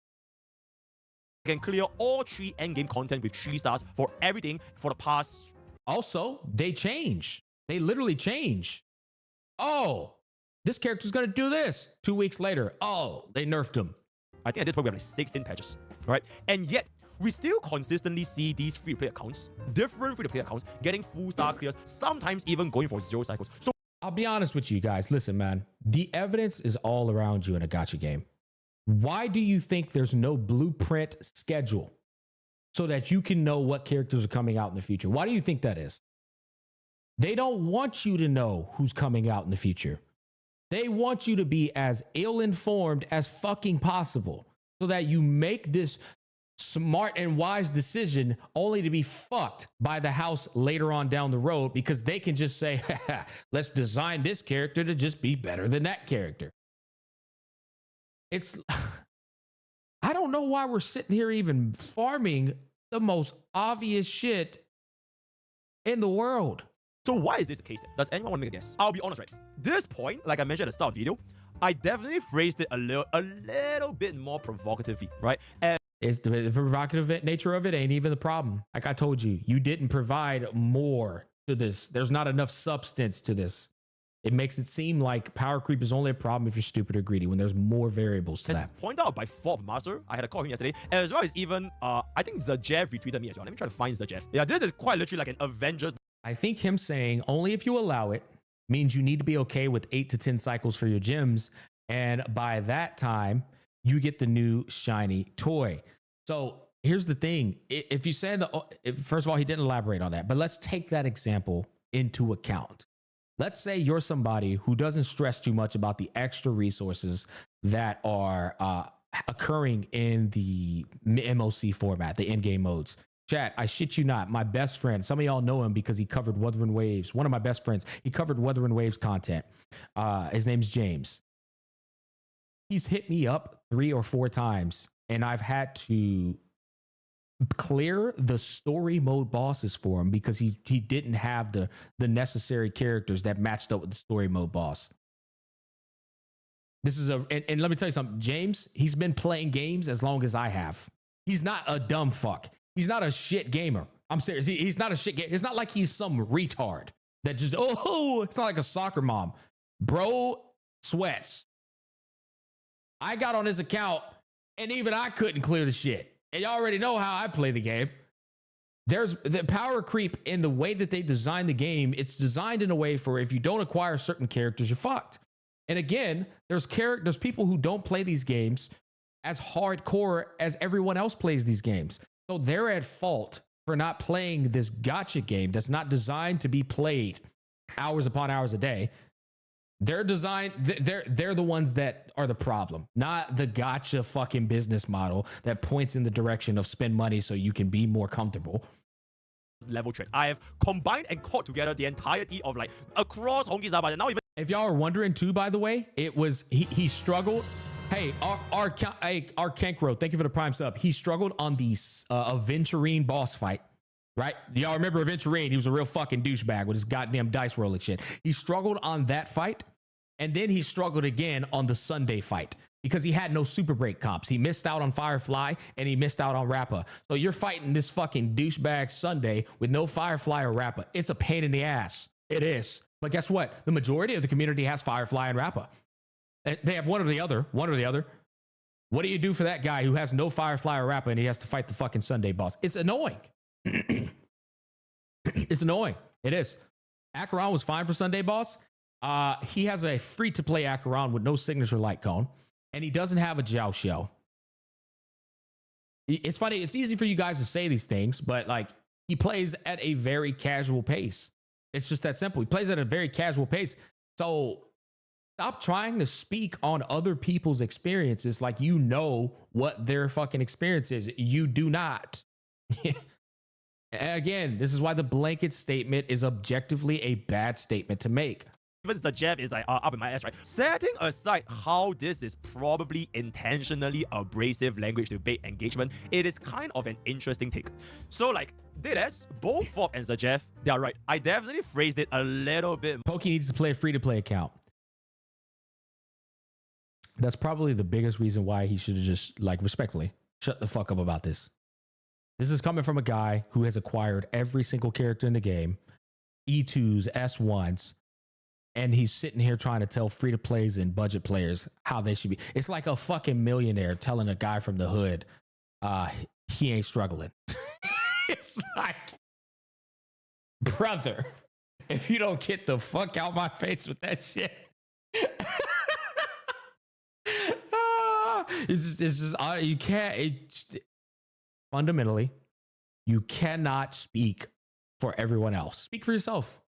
S3: Can clear all 3 endgame content with 3 stars for everything for the past...
S1: Also, they change. They literally change. Oh, this character's going to do this. 2 weeks later, oh, they nerfed him.
S3: I think at this point we have like 16 patches, right? And yet, we still consistently see these free-to-play accounts, different free-to-play accounts, getting full star clears, sometimes even going for 0 cycles. So
S1: I'll be honest with you guys. Listen, man, the evidence is all around you in a gacha game. Why do you think there's no blueprint schedule so that you can know what characters are coming out in the future? Why do you think that is? They don't want you to know who's coming out in the future. They want you to be as ill-informed as fucking possible so that you make this smart and wise decision only to be fucked by the house later on down the road because they can just say, let's design this character to just be better than that character. It's, I don't know why we're sitting here even farming the most obvious shit in the world.
S3: So why is this the case then? Does anyone want to make a guess? I'll be honest, right? This point, like I mentioned at the start of the video, I definitely phrased it a little bit more provocatively, right? And
S1: It's the provocative nature of it ain't even the problem. Like I told you, you didn't provide more to this. There's not enough substance to this. It makes it seem like power creep is only a problem if you're stupid or greedy when there's more variables to that.
S3: Pointed out by Fob Master, I had a call with him yesterday, as well as even, I think Zajev retweeted me as well. Let me try to find Zajev. Yeah, this is quite literally like an Avengers.
S1: I think him saying only if you allow it means you need to be okay with 8 to 10 cycles for your gyms. And by that time, you get the new shiny toy. So here's the thing. If you said, first of all, he didn't elaborate on that, but let's take that example into account. Let's say you're somebody who doesn't stress too much about the extra resources that are occurring in the MOC format, the in-game modes. Chat, I shit you not, my best friend, some of y'all know him because he covered Wuthering Waves. One of my best friends, he covered Wuthering Waves content. His name's James. He's hit me up 3 or 4 times, and I've had to clear the story mode bosses for him because he didn't have the necessary characters that matched up with the story mode boss. This is and let me tell you something, James, he's been playing games as long as I have. He's not a dumb fuck. He's not a shit gamer. I'm serious. He's not a shit gamer. It's not like he's some retard that just, it's not like a soccer mom. Bro sweats. I got on his account and even I couldn't clear the shit. And y'all already know how I play the game. There's the power creep in the way that they design the game. It's designed in a way for if you don't acquire certain characters, you're fucked. And again, there's people who don't play these games as hardcore as everyone else plays these games. So they're at fault for not playing this gacha game that's not designed to be played hours upon hours a day. They're the ones that are the problem, not the gacha fucking business model that points in the direction of spend money so you can be more comfortable.
S3: Level trade. I have combined and caught together the entirety of like across Honkai Star Rail. Now even
S1: if y'all are wondering too, by the way, it was he struggled. Hey, our Kankro, thank you for the prime sub. He struggled on the Aventurine boss fight. Right? Y'all remember Aventurine? He was a real fucking douchebag with his goddamn dice rolling shit. He struggled on that fight. And then he struggled again on the Sunday fight because he had no super break comps. He missed out on Firefly and he missed out on Rappa. So you're fighting this fucking douchebag Sunday with no Firefly or Rappa. It's a pain in the ass. It is. But guess what? The majority of the community has Firefly and Rappa. They have one or the other. What do you do for that guy who has no Firefly or Rappa and he has to fight the fucking Sunday boss? It's annoying. It's annoying. It is. Acheron was fine for Sunday boss. He has a free-to-play Acheron with no signature light cone, and he doesn't have a Jiao Shell. It's funny. It's easy for you guys to say these things, but like he plays at a very casual pace. It's just that simple. He plays at a very casual pace. So stop trying to speak on other people's experiences like you know what their fucking experience is. You do not. And again, this is why the blanket statement is objectively a bad statement to make.
S3: Even the Jeff is like up in my ass, right? Setting aside how this is probably intentionally abrasive language to bait engagement, it is kind of an interesting take. So like, Deadass, both Fob and Jeff, they are right. I definitely phrased it a little bit.
S1: Pokey needs to play a free-to-play account. That's probably the biggest reason why he should have just, like, respectfully, shut the fuck up about this. This is coming from a guy who has acquired every single character in the game, E2s, S1s, and he's sitting here trying to tell free-to-plays and budget players how they should be. It's like a fucking millionaire telling a guy from the hood he ain't struggling. It's like, brother, if you don't get the fuck out my face with that shit. It's just you can't. Fundamentally, you cannot speak for everyone else. Speak for yourself.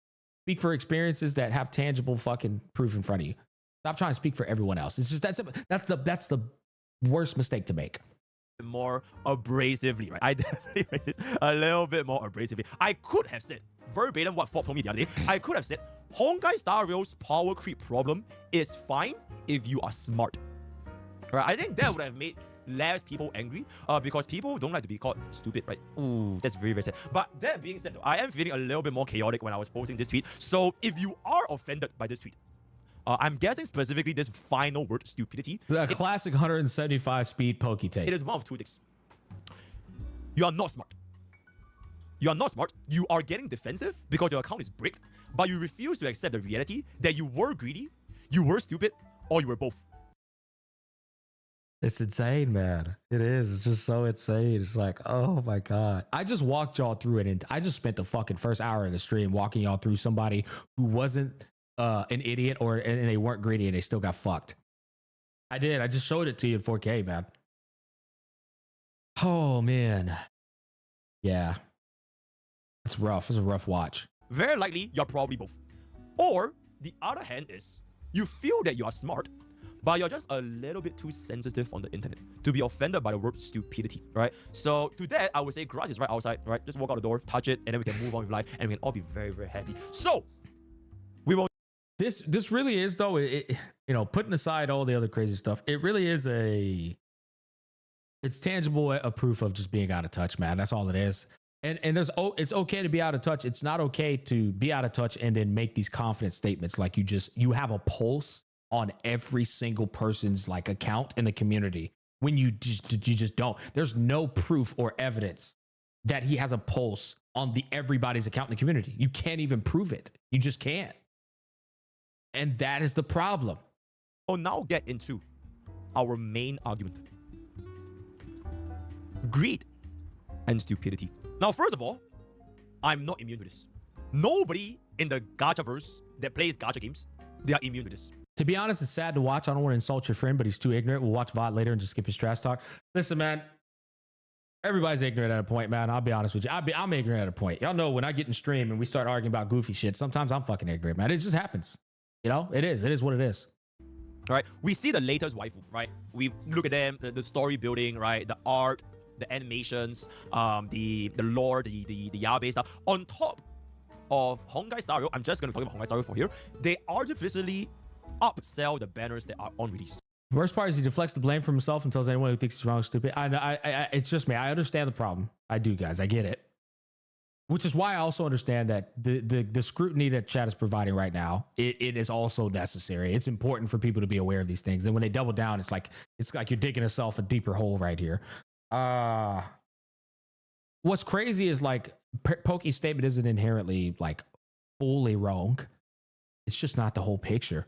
S1: Speak for experiences that have tangible fucking proof in front of you. Stop trying to speak for everyone else. It's just that's the worst mistake to make.
S3: More abrasively, right? I definitely phrased it a little bit more abrasively. I could have said verbatim what Fob told me the other day. I could have said Honkai Star Rail's power creep problem is fine if you are smart. Right? I think that would have made less people angry because people don't like to be called stupid, right? Ooh, that's very, very sad. But that being said, though, I am feeling a little bit more chaotic when I was posting this tweet. So if you are offended by this tweet, I'm guessing specifically this final word, stupidity.
S1: The classic 175 speed pokey take.
S3: It is one of two things. You are not smart. You are not smart. You are getting defensive because your account is bricked, but you refuse to accept the reality that you were greedy, you were stupid, or you were both.
S1: It's insane, man. It is. It's just so insane. It's like, oh my God. I just walked y'all through it, and I just spent the fucking first hour of the stream walking y'all through somebody who wasn't an idiot and they weren't greedy and they still got fucked. I did. I just showed it to you in 4K, man. Oh, man. Yeah. It's rough. It's a rough watch.
S3: Very likely, you're probably both. Or the other hand is, you feel that you are smart, but you're just a little bit too sensitive on the internet to be offended by the word stupidity, right? So to that, I would say grass is right outside, right? Just walk out the door, touch it, and then we can move on with life, and we can all be very, very happy. So we will.
S1: This really is, though, you know, putting aside all the other crazy stuff, it really is it's tangible a proof of just being out of touch, man. That's all it is. And it's okay to be out of touch. It's not okay to be out of touch and then make these confident statements like you have a pulse on every single person's like account in the community when you just don't. There's no proof or evidence that he has a pulse on everybody's account in the community. You can't even prove it. You just can't. And that is the problem.
S3: We'll now get into our main argument. Greed and stupidity. Now, first of all, I'm not immune to this. Nobody in the Gachaverse that plays Gacha games, they are immune to this.
S1: To be honest, it's sad to watch. I don't want to insult your friend, but he's too ignorant. We'll watch VOD later and just skip his trash talk. Listen, man, everybody's ignorant at a point, man. I'll be honest with you. I'm ignorant at a point. Y'all know when I get in stream and we start arguing about goofy shit, sometimes I'm fucking ignorant, man. It just happens. You know, it is what it is.
S3: All right, we see the latest waifu, right? We look at them, the story building, right? The art, the animations, the lore, the yabe stuff. On top of Honkai Star Rail, I'm just going to talk about Honkai Star Rail for here. They artificially upsell the banners that are on release.
S1: The worst part is he deflects the blame from himself and tells anyone who thinks he's wrong stupid. It's just me. I understand the problem. I do, guys. I get it. Which is why I also understand that the scrutiny that chat is providing right now, it is also necessary. It's important for people to be aware of these things. And when they double down, it's like you're digging yourself a deeper hole right here. What's crazy is like Pokey's statement isn't inherently like fully wrong. It's just not the whole picture.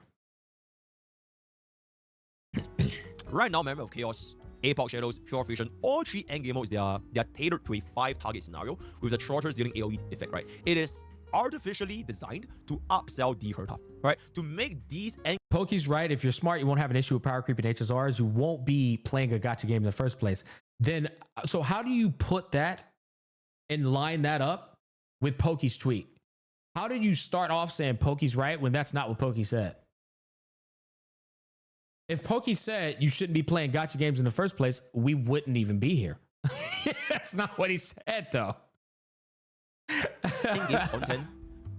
S3: Right now, Member of Chaos, Apex Shadows, Pure Fusion, all three endgame modes, they are tailored to a 5-target scenario with the Trotters dealing AoE effect, right? It is artificially designed to upsell the Herta, right? To make these
S1: Pokey's right. If you're smart, you won't have an issue with power creep and HSRs. You won't be playing a gacha game in the first place. then so how do you put that and line that up with Pokey's tweet? How did you start off saying Pokey's right when that's not what Pokey said? If Pokey said you shouldn't be playing gacha games in the first place, we wouldn't even be here. That's not what he said, though.
S3: In-game content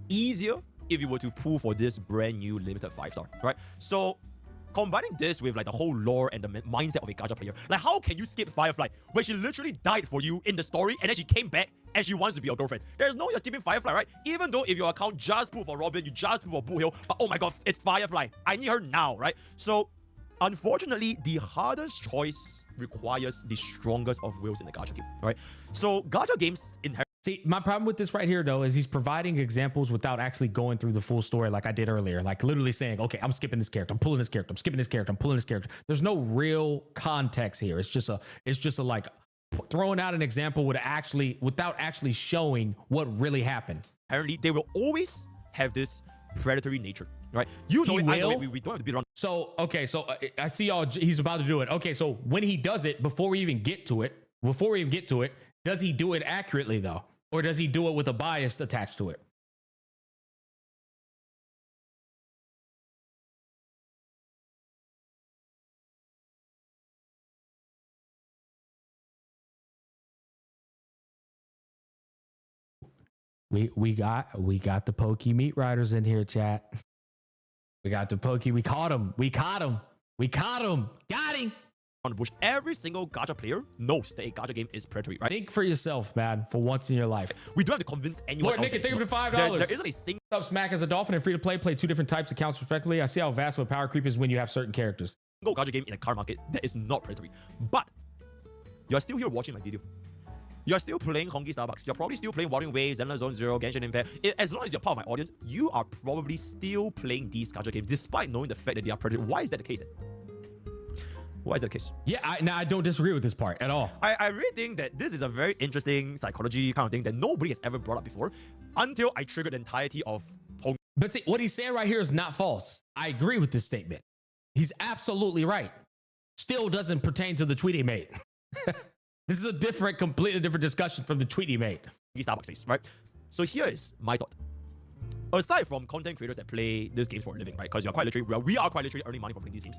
S3: easier if you were to pull for this brand new limited 5-star, right? So combining this with like the whole lore and the mindset of a gacha player, like how can you skip Firefly when she literally died for you in the story and then she came back and she wants to be your girlfriend? There's no you're skipping Firefly, right? Even though if your account just pulled for Robin, you just pulled for Boo Hill, but oh my god, it's Firefly. I need her now, right? So unfortunately, the hardest choice requires the strongest of wills in the gacha game, right? So gacha games inherently.
S1: See, my problem with this right here, though, is he's providing examples without actually going through the full story like I did earlier. Like literally saying, okay, I'm skipping this character, I'm pulling this character, I'm skipping this character, I'm pulling this character. There's no real context here. It's just a like throwing out an example without actually showing what really happened.
S3: Apparently, they will always have this predatory nature, right? You know, I know it, we don't have to beat around.
S1: So, okay, so I see he's about to do it. Okay, so when he does it, before we even get to it, does he do it accurately, though? Or does he do it with a bias attached to it? We got the Pokey meat riders in here, chat. We got the Pokey. We caught him. Got him.
S3: On the bush. Every single gacha player knows that a gacha game is predatory, right?
S1: Think for yourself, man, for once in your life.
S3: We don't have to convince anyone.
S1: Lord Nick, thank you for $5.
S3: There isn't a single
S1: Smack as a dolphin and free to play two different types of accounts respectively. I see how vast what power creep is when you have certain characters.
S3: gacha game in the car market that is not predatory. But you're still here watching my video. You're still playing Honkai Starbucks. You're probably still playing Wandering Waves, Zenless Zone Zero, Genshin Impact. As long as you're part of my audience, you are probably still playing these gacha games despite knowing the fact that they are predatory. Why is that the case? Why is that the case?
S1: Yeah, I don't disagree with this part at all.
S3: I really think that this is a very interesting psychology kind of thing that nobody has ever brought up before until I triggered the entirety of Honkai.
S1: But see, what he's saying right here is not false. I agree with this statement. He's absolutely right. Still doesn't pertain to the tweet he made. This is a completely different discussion from the tweet he made.
S3: Starbucks face, right? So here is my thought. Aside from content creators that play this game for a living, right? Because we are quite literally earning money from playing these games.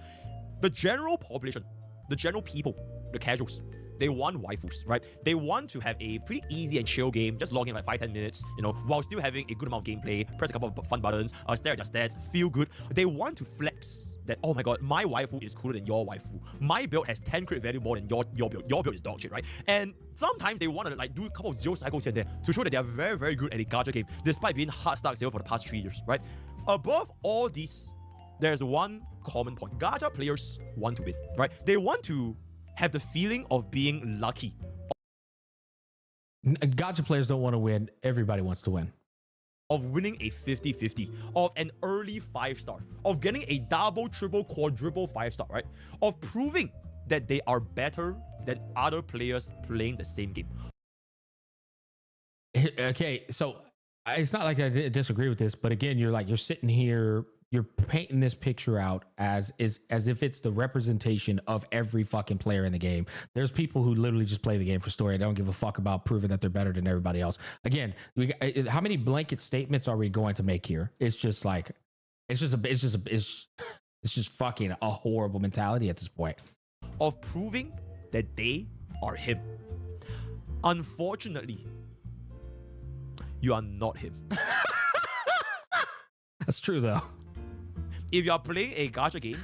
S3: The general population, the general people, the casuals, they want waifus, right? They want to have a pretty easy and chill game, just log in like 5-10 minutes, you know, while still having a good amount of gameplay, press a couple of fun buttons, stare at their stats, feel good. They want to flex that, oh my god, my waifu is cooler than your waifu. My build has 10 crit value more than your build. Your build is dog shit, right? And sometimes they want to like do a couple of zero cycles here and there to show that they are very, very good at a gacha game, despite being hard start zero for the past 3 years, right? Above all these, there's one common point. Gacha players want to win, right? They want to have the feeling of being lucky.
S1: Gacha players don't want to win. Everybody wants to win.
S3: Of winning a 50-50, of an early 5-star, of getting a double, triple, quadruple 5-star, right? Of proving that they are better than other players playing the same game.
S1: Okay, so it's not like I disagree with this, but again, you're sitting here, you're painting this picture out as if it's the representation of every fucking player in the game. There's people who literally just play the game for story. They don't give a fuck about proving that they're better than everybody else. Again, how many blanket statements are we going to make here? It's just like, it's just fucking a horrible mentality at this point.
S3: Of proving that they are him. Unfortunately, you are not him.
S1: That's true though.
S3: If you are playing a gacha game,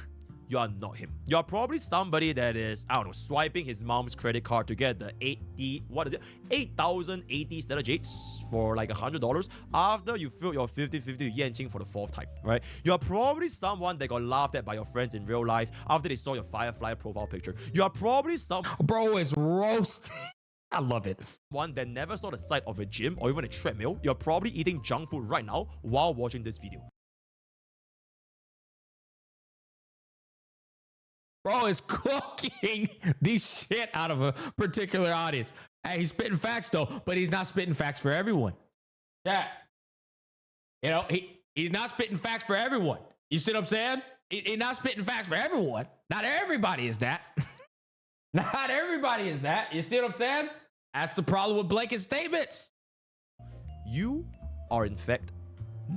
S3: you are not him. You are probably somebody that is, I don't know, swiping his mom's credit card to get the 8,080 stellar jades for like $100 after you filled your 50-50 Yanqing for the 4th time, right? You are probably someone that got laughed at by your friends in real life after they saw your Firefly profile picture. You are probably
S1: Bro, it's roasting. I love it.
S3: One that never saw the sight of a gym or even a treadmill. You're probably eating junk food right now while watching this video.
S1: Bro is cooking the shit out of a particular audience. Hey, he's spitting facts though, but he's not spitting facts for everyone. Yeah. You know, he's not spitting facts for everyone. You see what I'm saying? He's not spitting facts for everyone. Not everybody is that. Not everybody is that. You see what I'm saying? That's the problem with blanket statements.
S3: You are in fact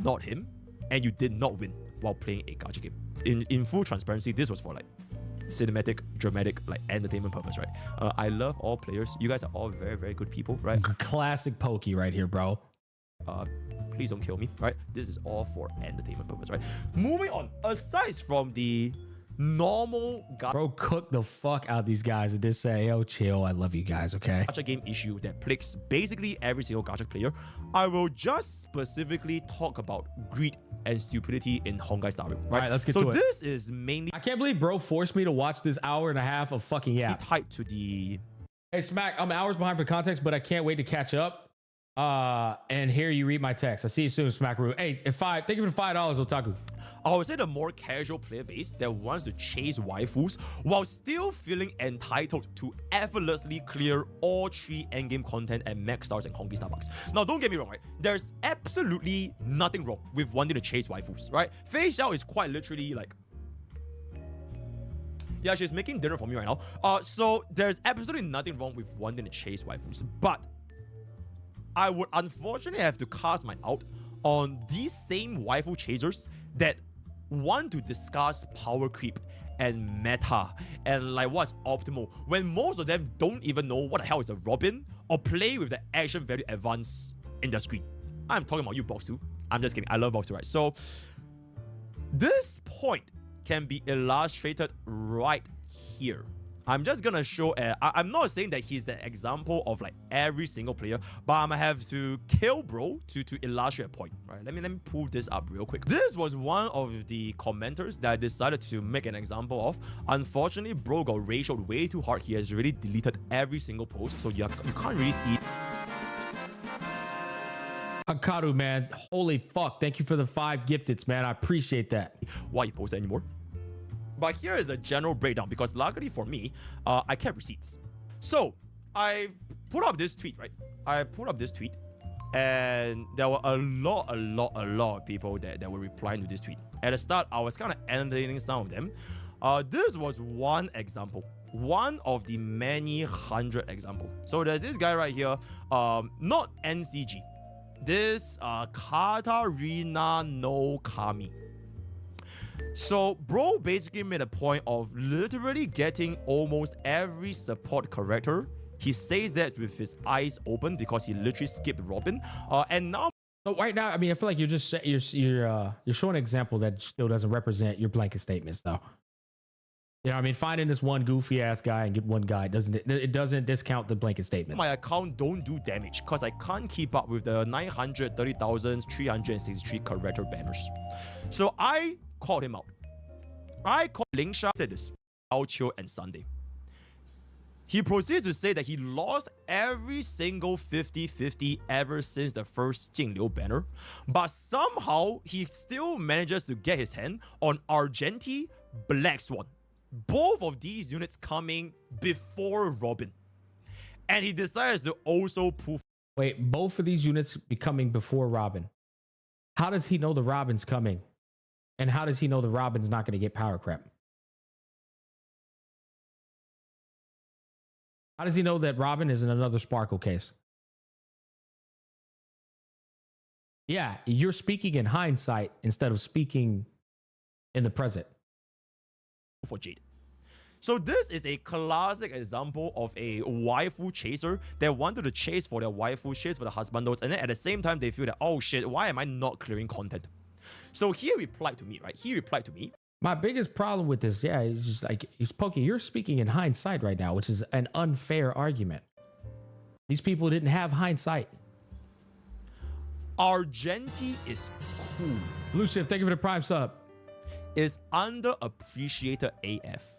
S3: not him, and you did not win while playing a gacha game. In full transparency, this was for like cinematic, dramatic, like entertainment purpose, right? I love all players. You guys are all very, very good people, right?
S1: Classic pokey right here, bro.
S3: Please don't kill me, right? This is all for entertainment purpose, right? Moving on, aside from the normal
S1: Bro, cook the fuck out these guys and just say, yo, chill, I love you guys, okay?
S3: gacha game issue that plagues basically every single gacha player, I will just specifically talk about greed and stupidity in Honkai Star Rail, right?
S1: All right, let's get
S3: so
S1: to it.
S3: this is mainly
S1: I can't believe bro forced me to watch this hour and a half of fucking yap.
S3: tied to the
S1: Hey, Smack, I'm hours behind for context, but I can't wait to catch up. And here you read my text. I see you soon, Smackaroo. Hey, thank you for the $5, Otaku.
S3: I would say the more casual player base that wants to chase waifus while still feeling entitled to effortlessly clear all 3 endgame content at max stars and Conquista bucks. Now, don't get me wrong, right? There's absolutely nothing wrong with wanting to chase waifus, right? Fei Xiao is quite literally like... Yeah, she's making dinner for me right now. So there's absolutely nothing wrong with wanting to chase waifus, but I would unfortunately have to cast my out on these same waifu chasers that want to discuss power creep and meta and like what's optimal when most of them don't even know what the hell is a Robin or play with the action value advance in the screen. I'm talking about you, Box 2. I'm just kidding. I love Box 2, right? So this point can be illustrated right here. I'm just gonna show, I'm not saying that he's the example of like every single player, but I'm gonna have to kill bro to illustrate a point, right? Let me pull this up real quick. This was one of the commenters that I decided to make an example of. Unfortunately, bro got ratioed way too hard. He has really deleted every single post, so you can't really see.
S1: Akaru, man, holy fuck. Thank you for the 5 gifteds, man. I appreciate that.
S3: Why he posted anymore. But here is the general breakdown because luckily for me, I kept receipts. So I put up this tweet, right? I put up this tweet and there were a lot of people that were replying to this tweet. At the start, I was kind of entertaining some of them. This was one example. One of the many 100 examples. So there's this guy right here, not NCG. This Katarina no Kami. So bro basically made a point of literally getting almost every support character. He says that with his eyes open because he literally skipped Robin. And now
S1: So right now, I mean, I feel like you're just you're showing an example that still doesn't represent your blanket statements, though. You know what I mean? Finding this one goofy ass guy and get one guy doesn't discount the blanket statements.
S3: my account don't do damage because I can't keep up with the 930,363 character banners. So I called him out. I called Ling Sha, said this, Alchio and Sunday. He proceeds to say that he lost every single 50-50 ever since the first Jingliu banner, but somehow he still manages to get his hand on Argenti, Black Swan. Both of these units coming before Robin. And he decides to also poof.
S1: Wait, both of these units becoming before Robin. How does he know the Robin's coming? And how does he know the Robin's not going to get Powercreep? How does he know that Robin is in another Sparkle case? Yeah, you're speaking in hindsight instead of speaking in the present.
S3: For Jade. So this is a classic example of a waifu chaser that wanted to chase for their waifu, chase for the husbandos, and then at the same time they feel that, oh shit, why am I not clearing content? So he replied to me, right? He replied to me.
S1: My biggest problem with this, yeah, it's just like, Pokey, you're speaking in hindsight right now, which is an unfair argument. These people didn't have hindsight.
S3: Argenti is cool.
S1: Blue Shift, thank you for the prime sub.
S3: Is underappreciated AF.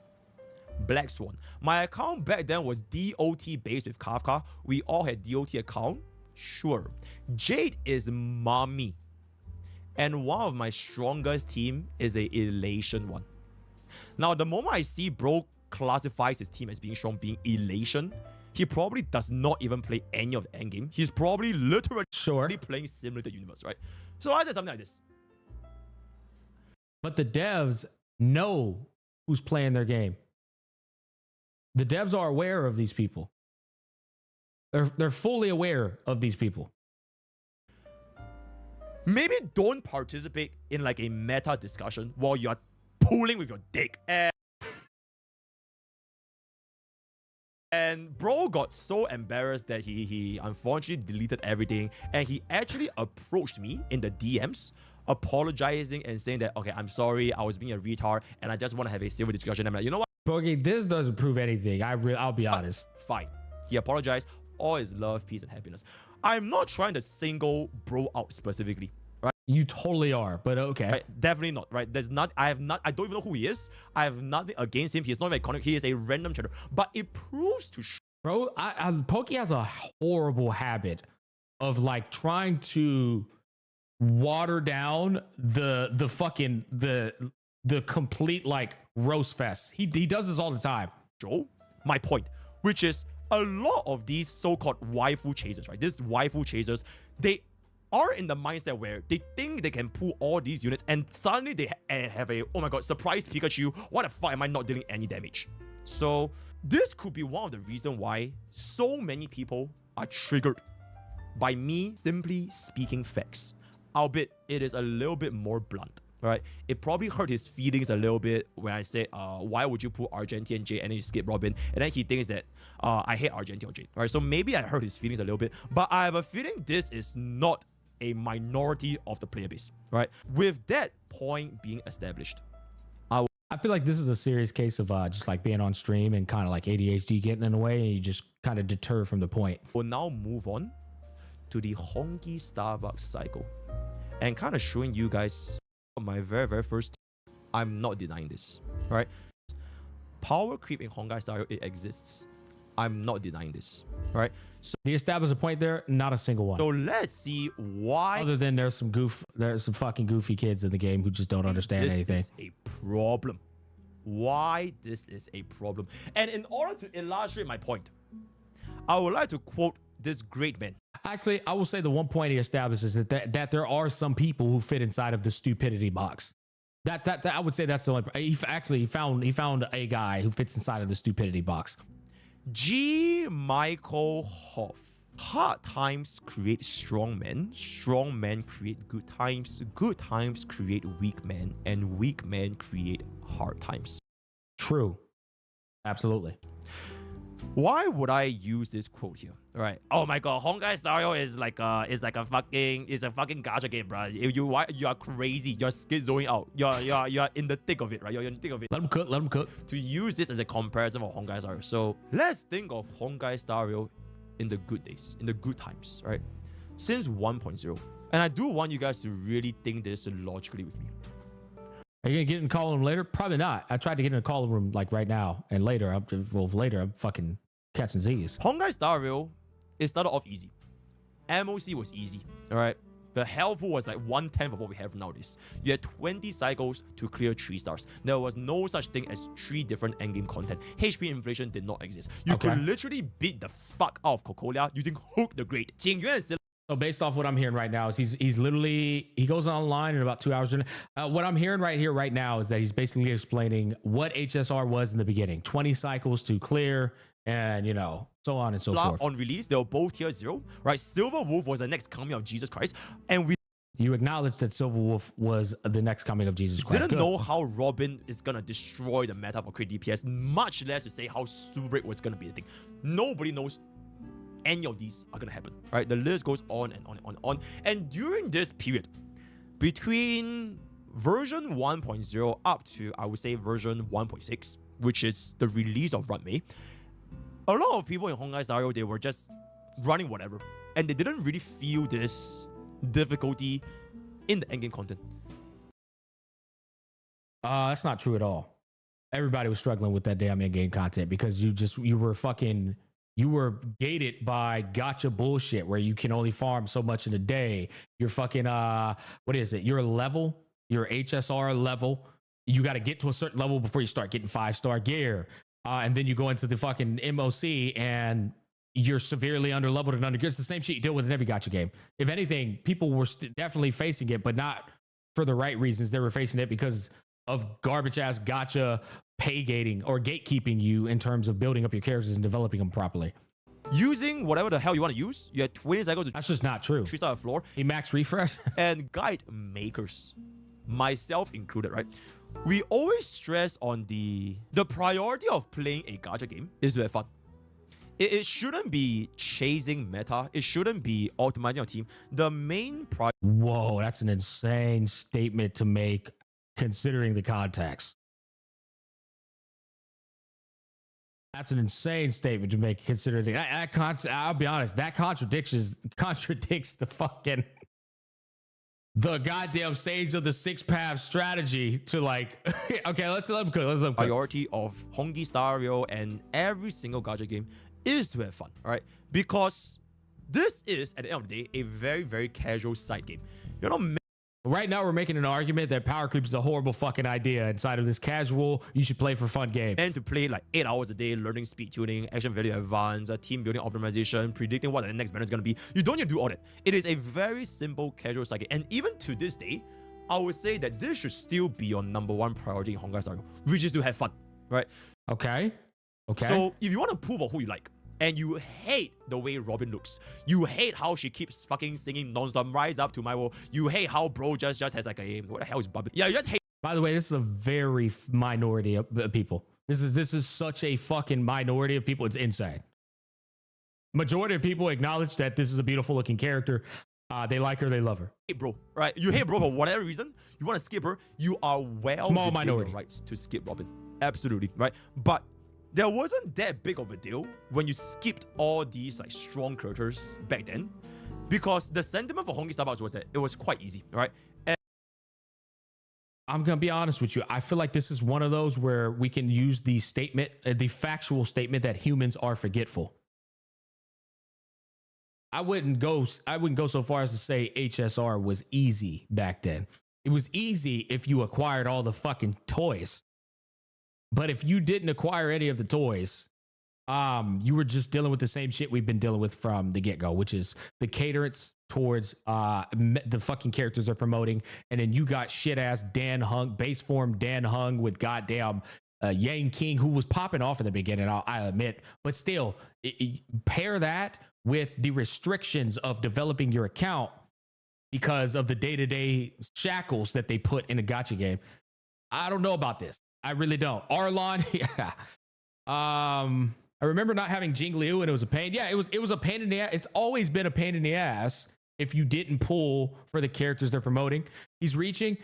S3: Black Swan. My account back then was DOT based with Kafka. We all had DOT account. Sure. Jade is mommy. And one of my strongest team is a Elation one. Now, the moment I see bro classifies his team as being strong, being Elation, he probably does not even play any of the endgame. He's probably literally playing Simulated Universe, right? So I said something like this.
S1: But the devs know who's playing their game. The devs are aware of these people. They're fully aware of these people.
S3: Maybe don't participate in like a meta discussion while you're pulling with your dick. And bro got so embarrassed that he unfortunately deleted everything, and he actually approached me in the DMs apologizing and saying that, okay, I'm sorry, I was being a retard and I just want to have a civil discussion. I'm like, you know what?
S1: Bogey, this doesn't prove anything. I'll be honest.
S3: Fine. He apologized. All is love, peace, and happiness. I'm not trying to single bro out specifically. Right?
S1: You totally are, but okay.
S3: Right? Definitely not, right? I don't even know who he is. I have nothing against him. He's not very iconic. He is a random chatter. But it proves to
S1: bro, Pokey has a horrible habit of like trying to water down the fucking the complete like roast fest. He does this all the time.
S3: Joe, my point, which is a lot of these so-called waifu chasers, right? These waifu chasers, they are in the mindset where they think they can pull all these units and suddenly they have a, oh my god, surprise Pikachu, why the fuck am I not dealing any damage? So this could be one of the reasons why so many people are triggered by me simply speaking facts. Albeit it is a little bit more blunt, right? It probably hurt his feelings a little bit when I said, why would you pull Argentine Jade and then you skip Robin? And then he thinks that I hate Argentine Jade, right? So maybe I hurt his feelings a little bit, but I have a feeling this is not a minority of the player base, right? With that point being established,
S1: I feel like this is a serious case of just like being on stream and kind of like ADHD getting in the way, and you just kind of deter from the point.
S3: We'll now move on to the Honkai Starbucks cycle and kind of showing you guys my very first. I'm not denying this, right? Power creep in Honkai Star Rail, it exists. I'm not denying this, right? So
S1: He established a point there, not a single one.
S3: let's see why.
S1: Other than there's some fucking goofy kids in the game who just don't understand anything.
S3: This is a problem. Why this is a problem. And in order to illustrate my point, I would like to quote this great man.
S1: Actually, I will say the one point he establishes is that there are some people who fit inside of the stupidity box. That I would say that's the only. He found a guy who fits inside of the stupidity box.
S3: G. Michael Hoff. Hard times create strong men create good times create weak men, and weak men create hard times.
S1: True. Absolutely.
S3: Why would I use this quote here? All right. Oh my god, Honkai Star Rail is like a fucking gacha game, bro. You are crazy. You're schizoing out. You're in the thick of it, right? You're in the thick of it.
S1: Let him cook.
S3: To use this as a comparison of Honkai Star Rail. So let's think of Honkai Star Rail in the good days, in the good times, right? Since 1.0. And I do want you guys to really think this logically with me.
S1: Are you gonna get in the call room later? Probably not. I tried to get in the call room like right now, and later I'm fucking catching Z's.
S3: Honkai Star Rail, it started off easy. MOC was easy, all right? The health pool was like 1/10 of what we have nowadays. You had 20 cycles to clear 3 stars. There was no such thing as 3 different endgame content. HP inflation did not exist. You could literally beat the fuck out of Cocolia using Hook the Great. Jingyuan is still.
S1: So based off what I'm hearing right now is he's literally, he goes online in about 2 hours. What I'm hearing right now is that he's basically explaining what HSR was in the beginning. 20 cycles to clear, and you know, so on and so forth.
S3: On release, they were both tier 0, right? Silver Wolf was the next coming of Jesus Christ, and we
S1: You acknowledged that Silver Wolf was the next coming of Jesus Christ.
S3: didn't know how Robin is gonna destroy the meta for crit DPS, much less to say how Subric was gonna be the thing. Nobody knows any of these are gonna happen, right? The list goes on and on and on and on. And during this period, between version 1.0 up to, I would say, version 1.6, which is the release of Runmei, a lot of people in Honkai Star Rail, they were just running whatever, and they didn't really feel this difficulty in the endgame content.
S1: That's not true at all. Everybody was struggling with that damn in-game content because you were gated by gacha bullshit where you can only farm so much in a day. You're fucking what is it? Your level, your HSR level. You got to get to a certain level before you start getting 5-star gear. And then you go into the fucking MOC and you're severely under leveled and under geared. It's the same shit you deal with in every gacha game. If anything, people were definitely facing it, but not for the right reasons. They were facing it because of garbage ass gacha pay gating or gatekeeping you in terms of building up your characters and developing them properly.
S3: Using whatever the hell you want to use, you had 20 cycles to
S1: That's just not true.
S3: 3-star the floor.
S1: He max refresh.
S3: And guide makers, myself included, right? We always stress on the priority of playing a gacha game is to have fun. It shouldn't be chasing meta. It shouldn't be optimizing your team. The main priority.
S1: Whoa, that's an insane statement to make considering the context. That's an insane statement to make considering I'll be honest, that contradicts the fucking the goddamn Sage of the Six Paths strategy to like okay, let's let him cook.
S3: Priority of Honkai Star Rail and every single gacha game is to have fun, all right? Because this is, at the end of the day, a very, very casual side game. You're not
S1: right now, we're making an argument that Powercreep is a horrible fucking idea inside of this casual, you should play for fun game.
S3: And to play like 8 hours a day, learning speed tuning, action value advance, team building optimization, predicting what the next banner is going to be. You don't need to do all that. It is a very simple casual side game. And even to this day, I would say that this should still be your #1 priority in Honkai Star Rail, which is to have fun, right?
S1: Okay.
S3: So if you want to prove of who you like, and you hate the way Robin looks, you hate how she keeps fucking singing non-stop, Rise Up to My World, you hate how bro just has like a, what the hell is Bubble? Yeah, you just hate.
S1: By the way, this is a very minority of people. This is such a fucking minority of people. It's insane. Majority of people acknowledge that this is a beautiful looking character. They like her, they love her.
S3: Hate bro, right? You hate bro for whatever reason. You want to skip her. You are well
S1: small
S3: within
S1: minority
S3: your rights to skip Robin. Absolutely, right? But there wasn't that big of a deal when you skipped all these like strong characters back then, because the sentiment for Honkai Star Rail was that it was quite easy, right? And
S1: I'm gonna be honest with you. I feel like this is one of those where we can use the statement, the factual statement that humans are forgetful. I wouldn't go so far as to say HSR was easy back then. It was easy if you acquired all the fucking toys. But if you didn't acquire any of the toys, you were just dealing with the same shit we've been dealing with from the get-go, which is the caterance towards the fucking characters they're promoting. And then you got shit-ass Dan Hung, base form Dan Hung with goddamn Yang King, who was popping off in the beginning, I admit. But still, pair that with the restrictions of developing your account because of the day-to-day shackles that they put in a gacha game. I don't know about this. I really don't. Arlon, yeah. I remember not having Jing Liu and it was a pain. Yeah, it was a pain in the ass. It's always been a pain in the ass if you didn't pull for the characters they're promoting. He's reaching.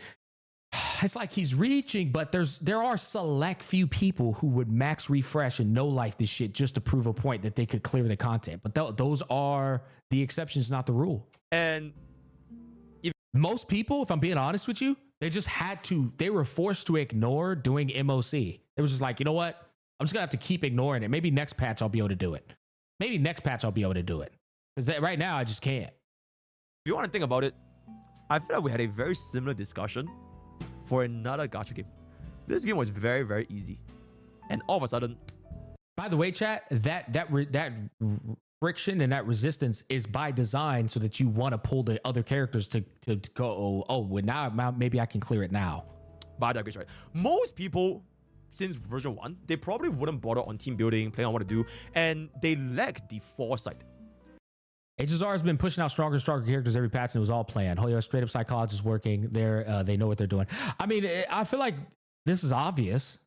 S1: It's like he's reaching, but there are select few people who would max refresh and no life this shit just to prove a point that they could clear the content. But those are the exceptions, not the rule.
S3: And
S1: most people, if I'm being honest with you, they were forced to ignore doing MOC. It was just like, you know what? I'm just gonna have to keep ignoring it. Maybe next patch I'll be able to do it. Because right now I just can't.
S3: if you want to think about it, I feel like we had a very similar discussion for another gacha game. This game was very, very easy. And all of a sudden...
S1: By the way, chat, that friction and that resistance is by design so that you want to pull the other characters to go, well, now maybe I can clear it now.
S3: But I digress, right? Most people, since version 1, they probably wouldn't bother on team building, playing on what to do, and they lack the foresight.
S1: HSR has been pushing out stronger and stronger characters every patch, and it was all planned. Oh, yeah, straight up psychologists working there. They know what they're doing. I mean, I feel like this is obvious.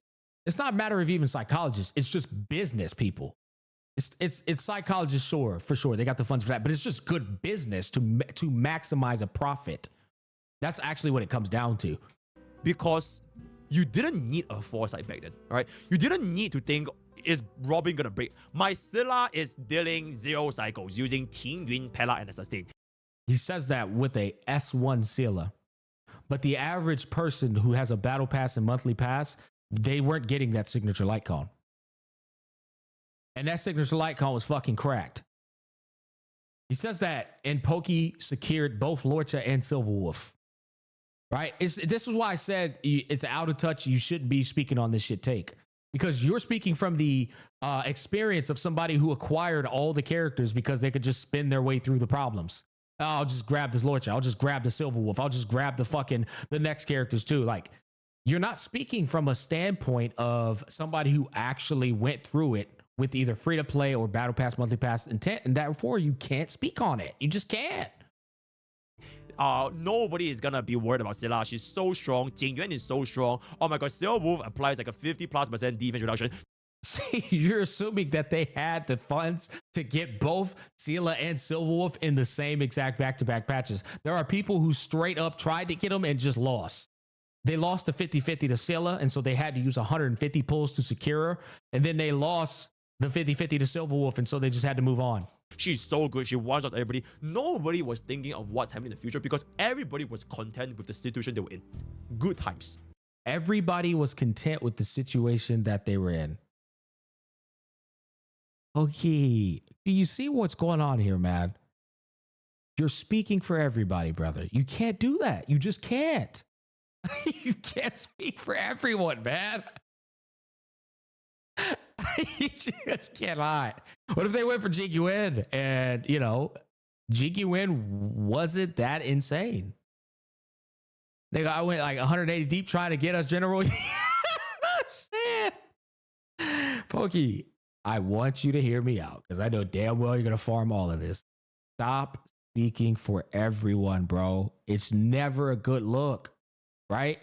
S1: It's not a matter of even psychologists. It's just business people. It's psychologists, sure, for sure. They got the funds for that, but it's just good business to maximize a profit. That's actually what it comes down to.
S3: Because you didn't need a foresight back then, all right? You didn't need to think, is Robin gonna break? My Scylla is dealing 0 cycles using Team Yun, Pella, and a sustain.
S1: He says that with a S1 Scylla. But the average person who has a battle pass and monthly pass, they weren't getting that signature light cone. And that signature light cone was fucking cracked. He says that, and Pokey secured both Lorcha and Silverwolf. Right? This is why I said it's out of touch. You shouldn't be speaking on this shit take. Because you're speaking from the experience of somebody who acquired all the characters because they could just spin their way through the problems. Oh, I'll just grab this Lorcha. I'll just grab the Silverwolf. I'll just grab the next characters too. Like, you're not speaking from a standpoint of somebody who actually went through it with either free to play or battle pass, monthly pass intent, and therefore you can't speak on it. You just can't.
S3: Nobody is gonna be worried about Scylla. She's so strong. Jingyuan is so strong. Oh my god, Silver Wolf applies like a 50+% defense reduction.
S1: See, you're assuming that they had the funds to get both Scylla and Silver Wolf in the same exact back-to-back patches. There are people who straight up tried to get them and just lost. They lost the 50-50 to Scylla, and so they had to use 150 pulls to secure her. And then they lost the 50-50 to Silver Wolf, and so they just had to move on.
S3: She's so good. She one-shots everybody. Nobody was thinking of what's happening in the future because everybody was content with the situation they were in. Good times.
S1: Everybody was content with the situation that they were in. Okay, do you see what's going on here, man? You're speaking for everybody, brother. You can't do that. You just can't. You can't speak for everyone, man. You just cannot. What if they went for Jingyuan and, you know, Jingyuan wasn't that insane? I went like 180 deep trying to get us General. Pokey, I want you to hear me out because I know damn well you're going to farm all of this. Stop speaking for everyone, bro. It's never a good look, right?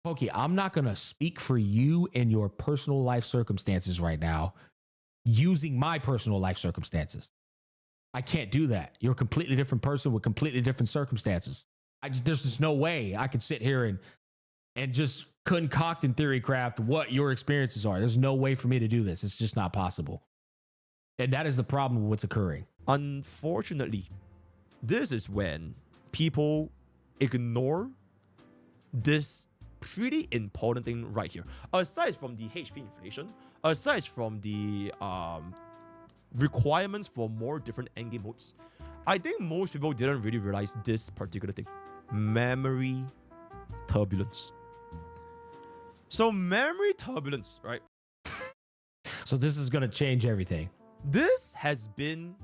S1: Pokey, I'm not going to speak for you in your personal life circumstances right now using my personal life circumstances. I can't do that. You're a completely different person with completely different circumstances. There's just no way I could sit here and just concoct and theory craft what your experiences are. There's no way for me to do this. It's just not possible. And that is the problem with what's occurring.
S3: Unfortunately, this is when people ignore this pretty important thing right here. Aside from the HP inflation, aside from the requirements for more different endgame modes, I think most people didn't really realize this particular thing. Memory turbulence. So memory turbulence, right?
S1: So this is going to change everything.
S3: This has been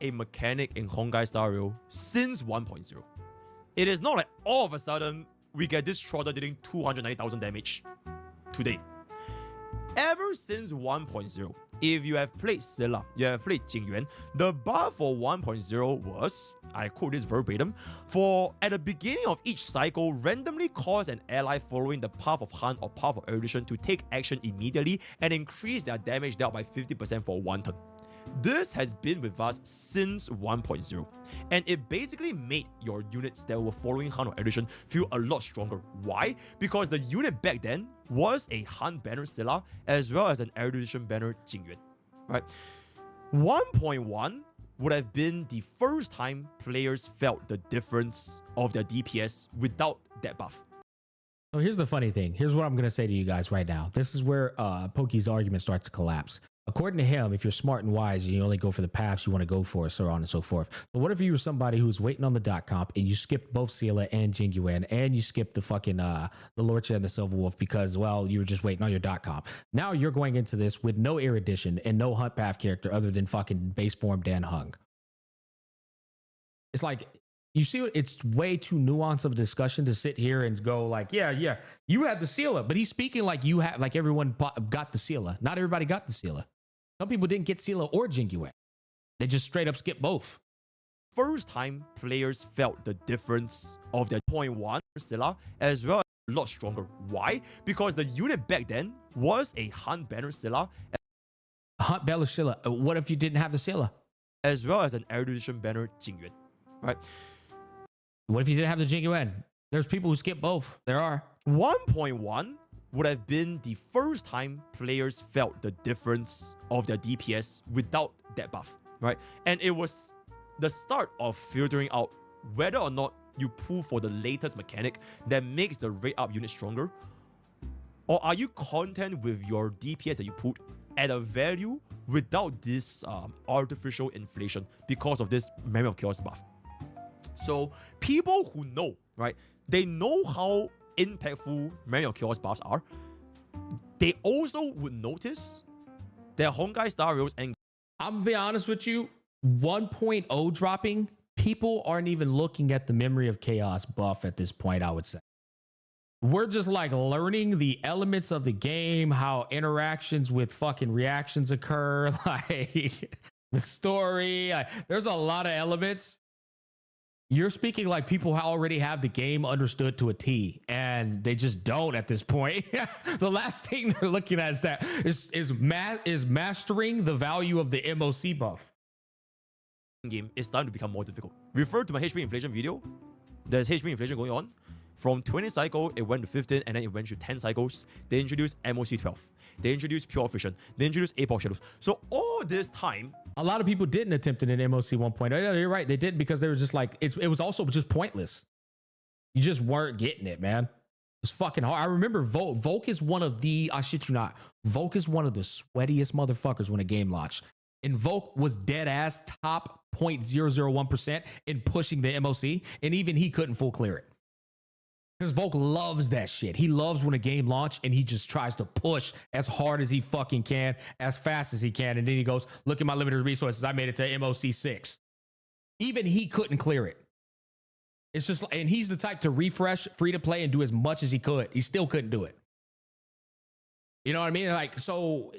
S3: a mechanic in Honkai Star Rail since 1.0. It is not like all of a sudden we get this Trotter dealing 290,000 damage today. Ever since 1.0, if you have played Scylla, you have played Jingyuan, the buff for 1.0 was, I quote this verbatim, for at the beginning of each cycle, randomly cause an ally following the path of hunt or path of erudition to take action immediately and increase their damage dealt by 50% for one turn. This has been with us since 1.0, and it basically made your units that were following Hunt or Erudition feel a lot stronger. Why? Because the unit back then was a Hunt banner Scylla as well as an Erudition banner Jingyuan, right? 1.1 would have been the first time players felt the difference of their DPS without that buff.
S1: So here's the funny thing. Here's what I'm going to say to you guys right now. This is where Pokey's argument starts to collapse. According to him, if you're smart and wise, and you only go for the paths you want to go for, so on and so forth. But what if you were somebody who's waiting on the dot comp and you skipped both Scylla and Jingyuan and you skipped the fucking the Lorcha and the Silver Wolf because, well, you were just waiting on your dot comp. Now you're going into this with no erudition and no hunt path character other than fucking base form Dan Hung. It's like, you see, it's way too nuanced of a discussion to sit here and go like, yeah, you had the Scylla, but he's speaking like you had, like everyone got the Scylla. Not everybody got the Scylla. Some people didn't get Scylla or Jingyuan. They just straight up skipped both.
S3: First time players felt the difference of their 0.1 Scylla as well as a lot stronger. Why? Because the unit back then was a Hunt banner Scylla.
S1: Hunt banner Scylla. What if you didn't have the Scylla?
S3: As well as an Erudition banner Jingyuan, right?
S1: What if you didn't have the Jingyuan? There's people who skip both. There are.
S3: 1.1 would have been the first time players felt the difference of their DPS without that buff, right? And it was the start of filtering out whether or not you pull for the latest mechanic that makes the rate up unit stronger, or are you content with your DPS that you put at a value without this artificial inflation because of this Memory of Chaos buff. So people who know, right, they know how impactful Memory of Chaos buffs are. They also would notice that Honkai Star Rails and
S1: I'm gonna be honest with you, 1.0 dropping, people aren't even looking at the Memory of Chaos buff at this point, I would say. we're just like learning the elements of the game, how interactions with fucking reactions occur, like the story. Like, there's a lot of elements. You're speaking like people already have the game understood to a T, and they just don't at this point. The last thing they're looking at is mastering the value of the MOC buff.
S3: Game is starting to become more difficult. Refer to my HP inflation video. There's HP inflation going on. From 20 cycle, it went to 15, and then it went to 10 cycles. They introduced MOC 12. They introduced Pure Fission. They introduced APOC Shadows. So all this time,
S1: a lot of people didn't attempt it in MOC 1.0. Yeah, you're right. They didn't because they were just like, it was also just pointless. You just weren't getting it, man. It's fucking hard. I remember Volk is one of the, I shit you not, Volk is one of the sweatiest motherfuckers when a game launched. And Volk was dead ass top 0.001% in pushing the MOC. And even he couldn't full clear it. Because Volk loves that shit. He loves when a game launch and he just tries to push as hard as he fucking can, as fast as he can. And then he goes, look at my limited resources. I made it to MOC 6. Even he couldn't clear it. It's just, and he's the type to refresh, free to play, and do as much as he could. He still couldn't do it. You know what I mean? Like, so,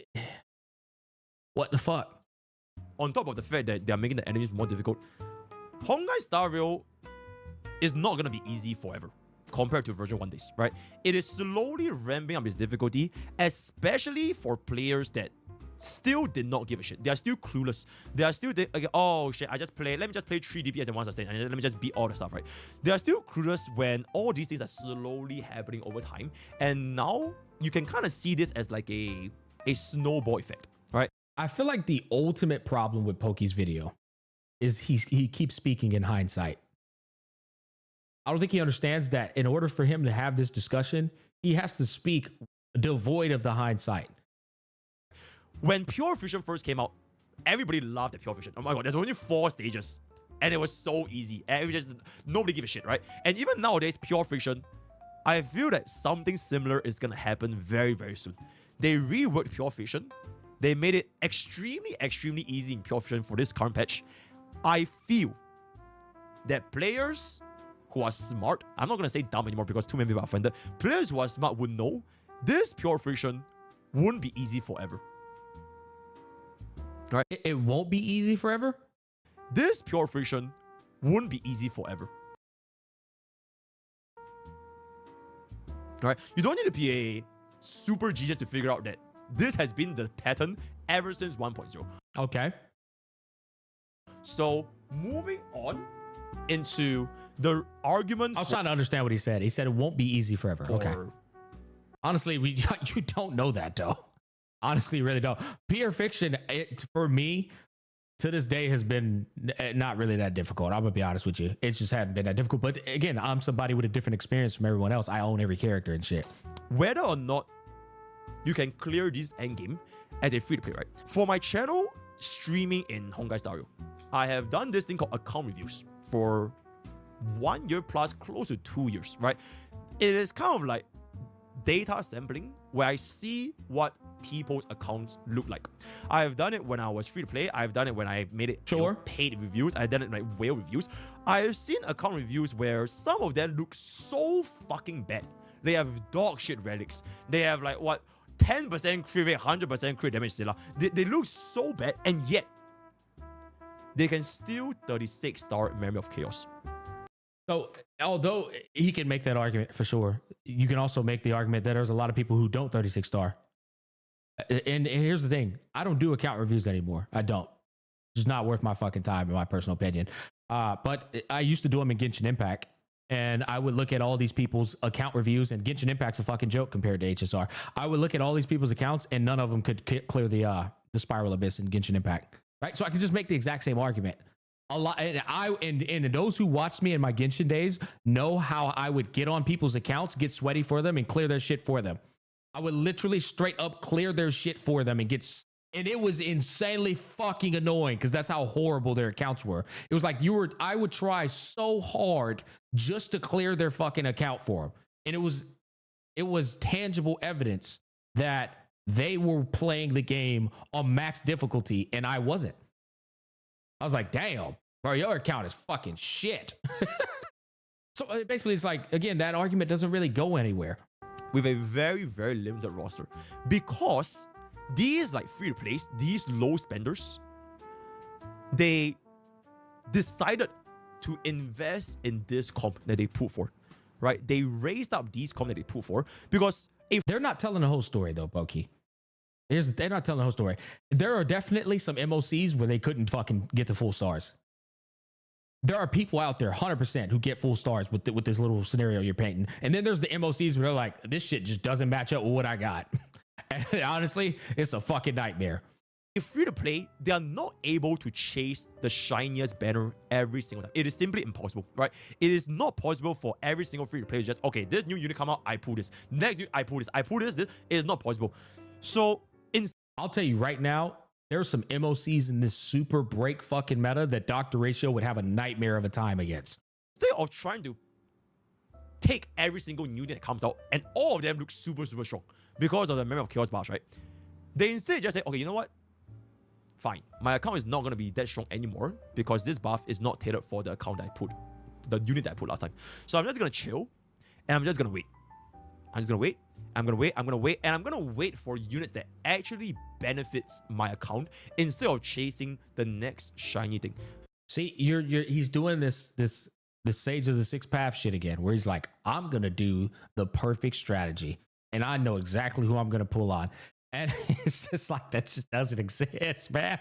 S1: what the fuck?
S3: On top of the fact that they're making the enemies more difficult, Honkai Star Rail is not going to be easy forever. Compared to version 1 days, right? It is slowly ramping up its difficulty, especially for players that still did not give a shit. They are still clueless. They are still, like, oh shit, let me just play 3 DPS and 1 sustain, and let me just beat all the stuff, right? They are still clueless when all these things are slowly happening over time, and now you can kind of see this as like a snowball effect, right?
S1: I feel like the ultimate problem with Poki's video is he keeps speaking in hindsight. I don't think he understands that in order for him to have this discussion, he has to speak devoid of the hindsight.
S3: When Pure Fusion first came out, everybody laughed at Pure Fusion. Oh my god, there's only 4 stages. And it was so easy. And nobody gave a shit, right? And even nowadays, Pure Fusion, I feel that something similar is going to happen very, very soon. They reworked Pure Fusion. They made it extremely, extremely easy in Pure Fusion for this current patch. I feel that players who are smart, I'm not going to say dumb anymore because too many people are offended. Players who are smart would know this Pure Fusion won't be easy forever. Right?
S1: It won't be easy forever?
S3: This Pure Fusion won't be easy forever. Right? You don't need to be a super genius to figure out that this has been the pattern ever since 1.0.
S1: Okay.
S3: So, moving on into the argument.
S1: I was trying to understand what he said. He said it won't be easy forever. Okay. Honestly, you don't know that though. Honestly, you really don't. Pure Fiction, for me, to this day has been not really that difficult. I'm gonna be honest with you. It just hadn't been that difficult. But again, I'm somebody with a different experience from everyone else. I own every character and shit.
S3: Whether or not you can clear this endgame as a free-to-play, right? For my channel streaming in Honkai Star Rail, I have done this thing called account reviews for 1 year plus, close to 2 years, right? It is kind of like data sampling where I see what people's accounts look like. I've done it when I was free to play. I've done it when I made it paid reviews. I've done it like whale reviews. I've seen account reviews where some of them look so fucking bad. They have dog shit relics. They have like what 10% crit rate, 100% crit damage still. They look so bad, and yet they can still 36-star Memory of Chaos.
S1: So, although he can make that argument for sure, you can also make the argument that there's a lot of people who don't 36-star. And here's the thing. I don't do account reviews anymore. I don't. It's just not worth my fucking time, in my personal opinion. But I used to do them in Genshin Impact. And I would look at all these people's account reviews, and Genshin Impact's a fucking joke compared to HSR. I would look at all these people's accounts, and none of them could clear the Spiral Abyss in Genshin Impact. Right? So I could just make the exact same argument. A lot, and those who watched me in my Genshin days know how I would get on people's accounts, get sweaty for them, and clear their shit for them. I would literally straight up clear their shit for them and and it was insanely fucking annoying because that's how horrible their accounts were. It was like I would try so hard just to clear their fucking account for them. And it was tangible evidence that they were playing the game on max difficulty and I wasn't. I was like, damn, bro, your account is fucking shit. So basically, it's like, again, that argument doesn't really go anywhere.
S3: With a very, very limited roster. Because these like free-to-plays, these low spenders, they decided to invest in this comp that they put for, right? They raised up these comp that they put for because if
S1: They're not telling the whole story, though, Pokey. They're not telling the whole story. There are definitely some MOCs where they couldn't fucking get to full stars. There are people out there, 100%, who get full stars with this little scenario you're painting. And then there's the MOCs where they're like, this shit just doesn't match up with what I got. And honestly, it's a fucking nightmare.
S3: if free to play, they are not able to chase the shiniest banner every single time. It is simply impossible, right? It is not possible for every single free to play just, okay, this new unit come out, I pull this. Next unit, I pull this. I pull this. It is not possible. So,
S1: I'll tell you right now, there are some MOCs in this super break fucking meta that Dr. Ratio would have a nightmare of a time against.
S3: instead of trying to take every single new unit that comes out and all of them look super, super strong because of the Memory of Chaos bars, right? They instead just say, okay, you know what? Fine. My account is not going to be that strong anymore because this buff is not tailored for the account that I put, the unit that I put last time. So I'm just going to chill and I'm just going to wait. I'm just going to wait. I'm going to wait. I'm going to wait. And I'm going to wait for units that actually benefits my account instead of chasing the next shiny thing.
S1: See, he's doing this Sage of the Sixth Path shit again, where he's like, I'm gonna do the perfect strategy, and I know exactly who I'm gonna pull on, and it's just like that just doesn't exist, man.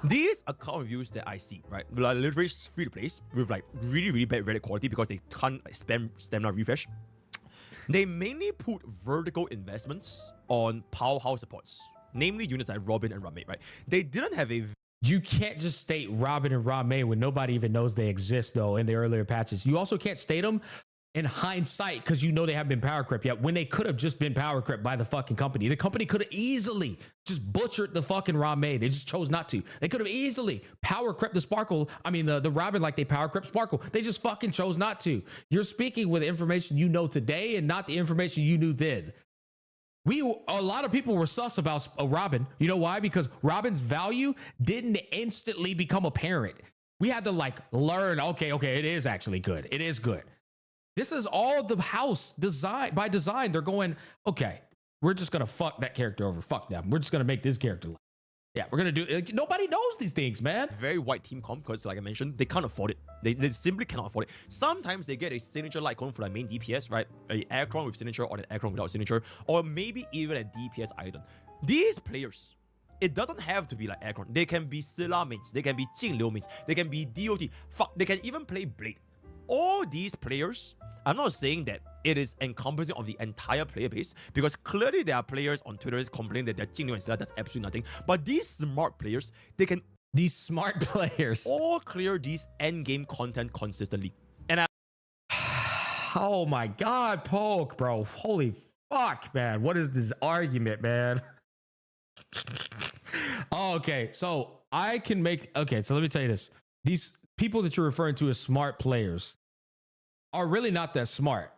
S3: These account reviews that I see, right, like literally free to play with like really, really bad Reddit quality because they can't spam stamina refresh. They mainly put vertical investments on powerhouse supports, namely units like Robin and Ramei, right? They didn't have a
S1: You can't just state Robin and Ramei when nobody even knows they exist, though, in the earlier patches. You also can't state them in hindsight because you know they haven't been power crept yet when they could have just been power crept by the fucking company. The company could have easily just butchered the fucking Ramei. They just chose not to. They could have easily power crept the Sparkle. I mean, the Robin like they power crept Sparkle. They just fucking chose not to. You're speaking with information you know today and not the information you knew then. A lot of people were sus about Robin. You know why? Because Robin's value didn't instantly become apparent. We had to like learn, okay, it is actually good. It is good. This is all the house design by design. They're going, okay, we're just going to fuck that character over. Fuck them. We're just going to make this character. Yeah, we're going to do it. Nobody knows these things, man.
S3: very white team comp because, like I mentioned, they can't afford it. They simply cannot afford it. Sometimes they get a signature light cone for their main DPS, right? A Aircron with signature or an Aircron without signature, or maybe even a DPS item. These players, it doesn't have to be like Aircron. They can be Scylla mains, they can be Jing Liu mains, they can be DOT. Fuck, they can even play Blade. All these players, I'm not saying that it is encompassing of the entire player base because clearly there are players on Twitter complaining that their Jing Liu and Scylla does absolutely nothing. But these smart players, they can
S1: Smart players
S3: all clear these end game content consistently. And
S1: oh my God, Poke, bro. Holy fuck, man. What is this argument, man? Oh, okay, so I can make, okay, so let me tell you this. These people that you're referring to as smart players are really not that smart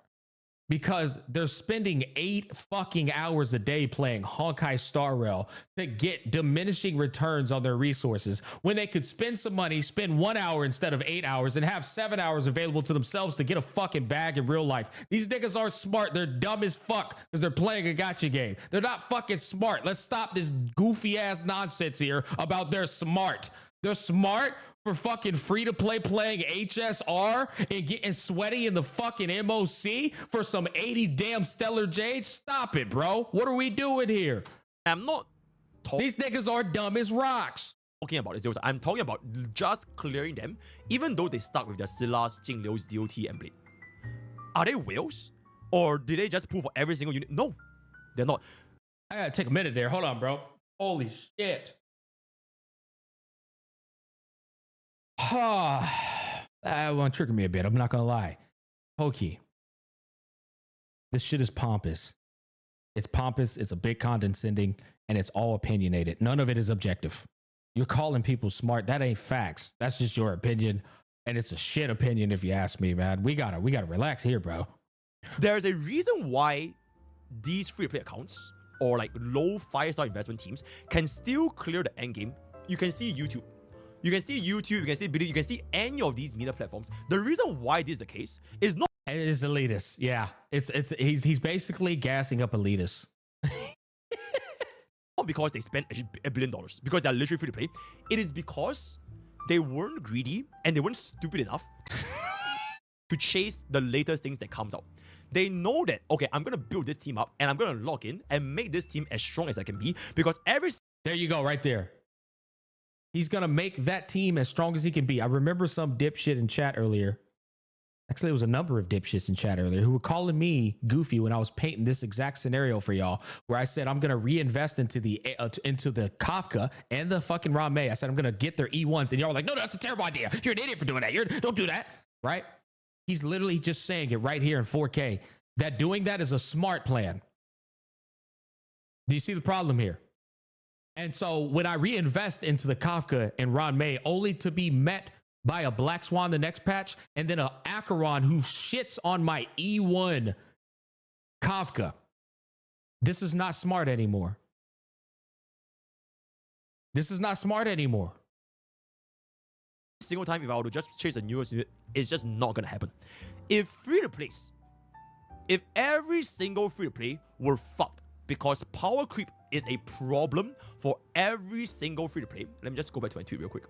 S1: because they're spending 8 fucking hours a day playing Honkai Star Rail to get diminishing returns on their resources when they could spend some money, spend 1 hour instead of 8 hours, and have 7 hours available to themselves to get a fucking bag in real life. These niggas aren't smart. They're dumb as fuck because they're playing a gacha game. They're not fucking smart. Let's stop this goofy ass nonsense here about they're smart. They're smart for fucking free to play playing HSR and getting sweaty in the fucking MOC for some 80 damn Stellar Jade. Stop it, bro. What are we doing here?
S3: I'm not
S1: These niggas are dumb as rocks.
S3: talking about it. I'm talking about just clearing them, even though they stuck with their Scylla's, Jing Liu's, DOT, and Blade. Are they whales? Or did they just pull for every single unit? No, they're not.
S1: I gotta take a minute there. Hold on, bro. Holy shit. That one triggered me a bit. I'm not gonna lie. Pokey. This shit is pompous. It's pompous, it's a bit condescending, and it's all opinionated. None of it is objective. You're calling people smart. That ain't facts. That's just your opinion. And it's a shit opinion if you ask me, man. We gotta relax here, bro.
S3: There's a reason why these free-to-play accounts or like low 5-star investment teams can still clear the end game. You can see YouTube. You can see YouTube, you can see Billy, you can see any of these media platforms. The reason why this is the case is not
S1: It is elitist. Yeah. He's basically gassing up elitists.
S3: because they spent $1 billion, because they're literally free to play. It is because they weren't greedy and they weren't stupid enough to chase the latest things that comes out. They know that, okay, I'm going to build this team up and I'm going to log in and make this team as strong as I can be, because
S1: There you go, right there. He's going to make that team as strong as he can be. I remember some dipshit in chat earlier. Actually, there was a number of dipshits in chat earlier who were calling me goofy when I was painting this exact scenario for y'all, where I said I'm going to reinvest into the Kafka and the fucking Rame. I said I'm going to get their E1s. And y'all were like, no, that's a terrible idea. You're an idiot for doing that. Don't do that. Right? He's literally just saying it right here in 4K that doing that is a smart plan. Do you see the problem here? And so when I reinvest into the Kafka and Ranmei, only to be met by a Black Swan the next patch, and then a Acheron who shits on my E1 Kafka. This is not smart anymore. This is not smart anymore.
S3: Single time, if I were to just chase the newest unit, it's just not going to happen. If free-to-plays, if every single free-to-play were fucked because power creep is a problem for every single free-to-play. Let me just go back to my tweet real quick.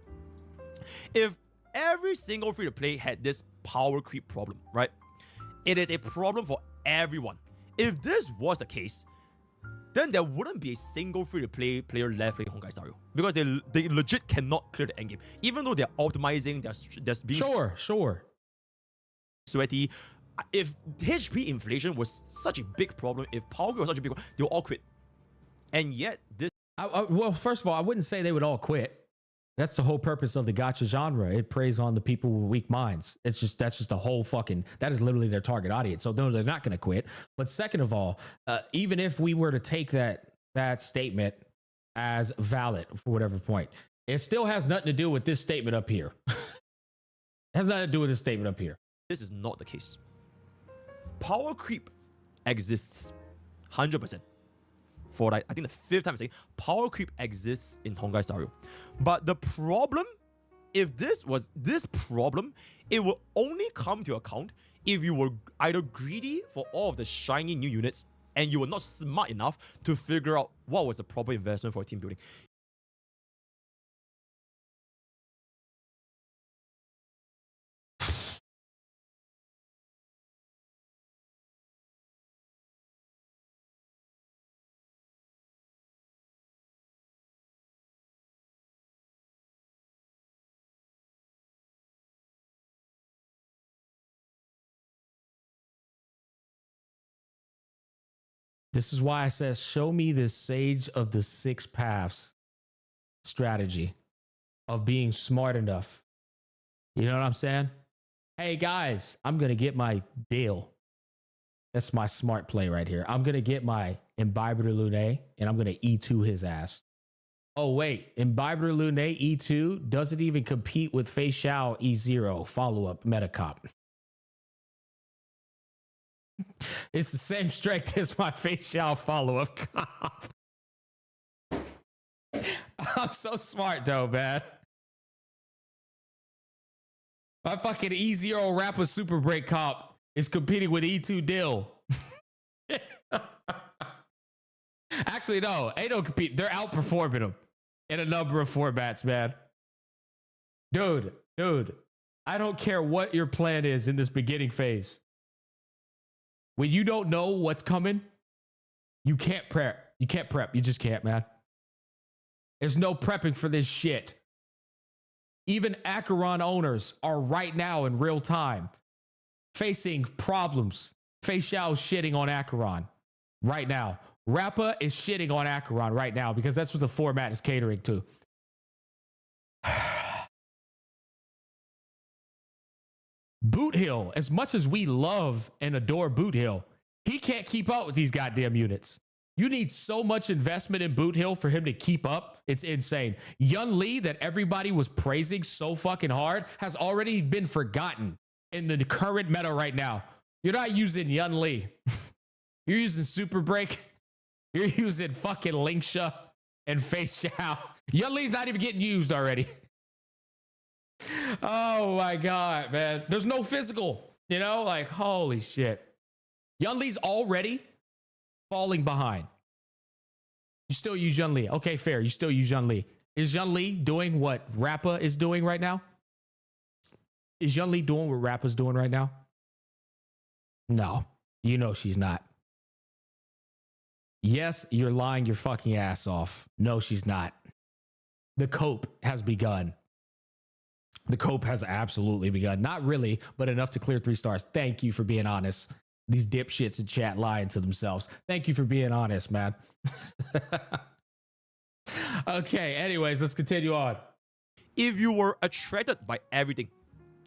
S3: If every single free-to-play had this power creep problem, right? It is a problem for everyone. If this was the case, then there wouldn't be a single free-to-play player left playing Honkai Star Rail, because they legit cannot clear the endgame. Even though they're optimizing, they're being
S1: Sure.
S3: sweaty. If HP inflation was such a big problem, if power creep was such a big problem, they'll all quit. And yet, this...
S1: Well, first of all, I wouldn't say they would all quit. That's the whole purpose of the gacha genre. It preys on the people with weak minds. That's just a whole fucking, that is literally their target audience. So no, they're not going to quit. But second of all, even if we were to take that statement as valid for whatever point, it still has nothing to do with this statement up here. It has nothing to do with this statement up here.
S3: This is not the case. Power creep exists 100%. For like, I think the 5th time I'm saying, power creep exists in Honkai Star Rail. But the problem, if this was this problem, it will only come to account if you were either greedy for all of the shiny new units and you were not smart enough to figure out what was the proper investment for team building.
S1: This is why I said, show me this Sage of the Six Paths strategy of being smart enough. You know what I'm saying? Hey guys, I'm going to get my deal. That's my smart play right here. I'm going to get my Imbiber Lune and I'm going to E2 his ass. Oh wait, Imbiber Lune E2 doesn't even compete with Fei Xiao E0 follow-up Metacop. It's the same strength as my Fei Xiao follow-up comp. I'm so smart though, man. My fucking E0 Rapper Super Break comp is competing with E2 Dill. Actually, no, they don't compete. They're outperforming them in a number of formats, man. Dude, I don't care what your plan is in this beginning phase. When you don't know what's coming, you can't prep. You can't prep. You just can't, man. There's no prepping for this shit. Even Acheron owners are right now in real time facing problems. Fei Xiao shitting on Acheron right now. Rappa is shitting on Acheron right now because that's what the format is catering to. Boot Hill, as much as we love and adore Boot Hill, he can't keep up with these goddamn units. You need so much investment in Boot Hill for him to keep up. It's insane. Yun Li, that everybody was praising so fucking hard, has already been forgotten in the current meta right now. You're not using Yun Li. You're using Super Break. You're using fucking Linksha and Fei Xiao. Yun Li's not even getting used already. Oh my god, man. There's no physical, you know, like holy shit. Yunli's already falling behind. You still use Yunli. Okay, fair. You still use Yunli. Is Yunli doing what Rappa is doing right now? Is Yunli doing what Rappa's doing right now? No, you know she's not. Yes, you're lying your fucking ass off. No, she's not. The cope has begun. The cope has absolutely begun. Not really, but enough to clear 3 stars. Thank you for being honest. These dipshits in chat lying to themselves. Thank you for being honest, man. Okay, anyways, let's continue on.
S3: If you were attracted by everything,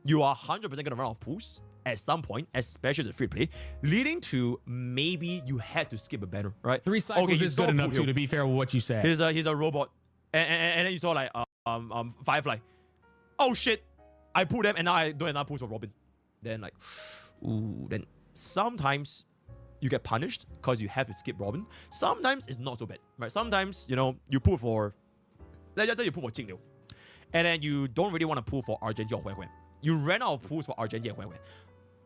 S3: you are 100% going to run out of pools at some point, especially as a free play, leading to maybe you had to skip a banner, right?
S1: 3 cycles is good enough to be fair with what you said.
S3: He's a robot. And then you saw like Firefly. Oh shit, I pulled them and now I don't have enough pools for Robin. Then like, ooh, then sometimes you get punished because you have to skip Robin. Sometimes it's not so bad, right? Sometimes, you know, you pull for, let's just say you pull for Jingliu, and then you don't really want to pull for Argentina or Huan. You ran out of pools for Argentina and Huan.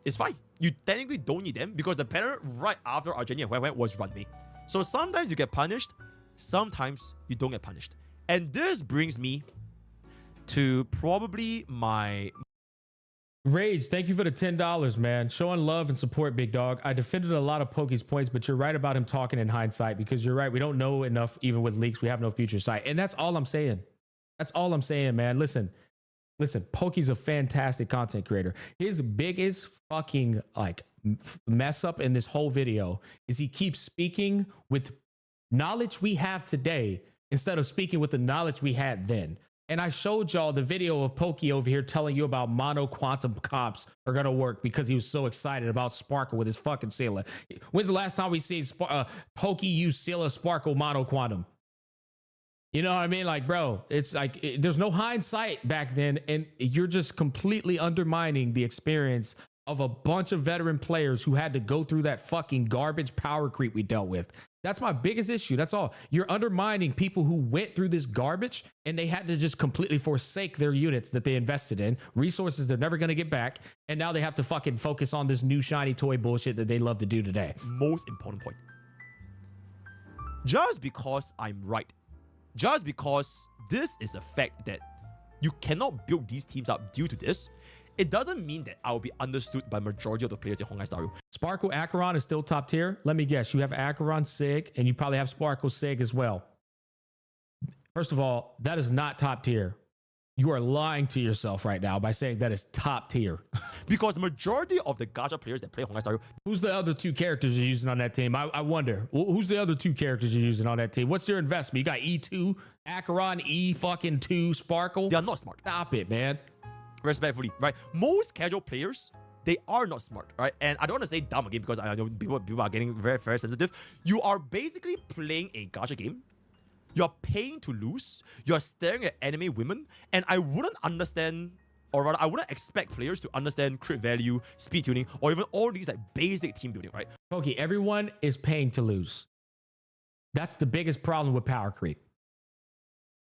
S3: It's fine. You technically don't need them because the banner right after Argentina and Huan was Run Me. So sometimes you get punished, sometimes you don't get punished. And this brings me to probably my...
S1: Rage, thank you for the $10, man. Showing love and support, big dog. I defended a lot of Pokey's points, but you're right about him talking in hindsight because you're right. We don't know enough, even with leaks. We have no future sight. And that's all I'm saying. That's all I'm saying, man. Listen, Pokey's a fantastic content creator. His biggest fucking like mess up in this whole video is he keeps speaking with knowledge we have today instead of speaking with the knowledge we had then. And I showed y'all the video of Pokey over here telling you about mono quantum comps are going to work because he was so excited about Sparkle with his fucking Scylla. When's the last time we seen Pokey use Scylla Sparkle mono quantum? You know what I mean? Like, bro, it's like there's no hindsight back then. And you're just completely undermining the experience of a bunch of veteran players who had to go through that fucking garbage power creep we dealt with. That's my biggest issue. That's all. You're undermining people who went through this garbage and they had to just completely forsake their units that they invested in, resources they're never going to get back. And now they have to fucking focus on this new shiny toy bullshit that they love to do today.
S3: Most important point. Just because I'm right, just because this is a fact that you cannot build these teams up due to this, it doesn't mean that I will be understood by majority of the players in Honkai Star Rail.
S1: Sparkle Acheron is still top tier. Let me guess, you have Acheron Sig, and you probably have Sparkle Sig as well. First of all, that is not top tier. You are lying to yourself right now by saying that is top tier.
S3: Because majority of the Gacha players that play Honkai Star Rail...
S1: Who's the other 2 characters you're using on that team? I wonder. Who's the other 2 characters you're using on that team? What's your investment? You got E2, Acheron, E fucking 2, Sparkle?
S3: They are not smart.
S1: Stop it, man.
S3: Respectfully, right? Most casual players, they are not smart, right? And I don't want to say dumb again because I know people are getting very, very sensitive. You are basically playing a gacha game. You're paying to lose. You're staring at anime women. And I wouldn't understand, or rather, I wouldn't expect players to understand crit value, speed tuning, or even all these like basic team building, right?
S1: Okay, everyone is paying to lose. That's the biggest problem with power creep.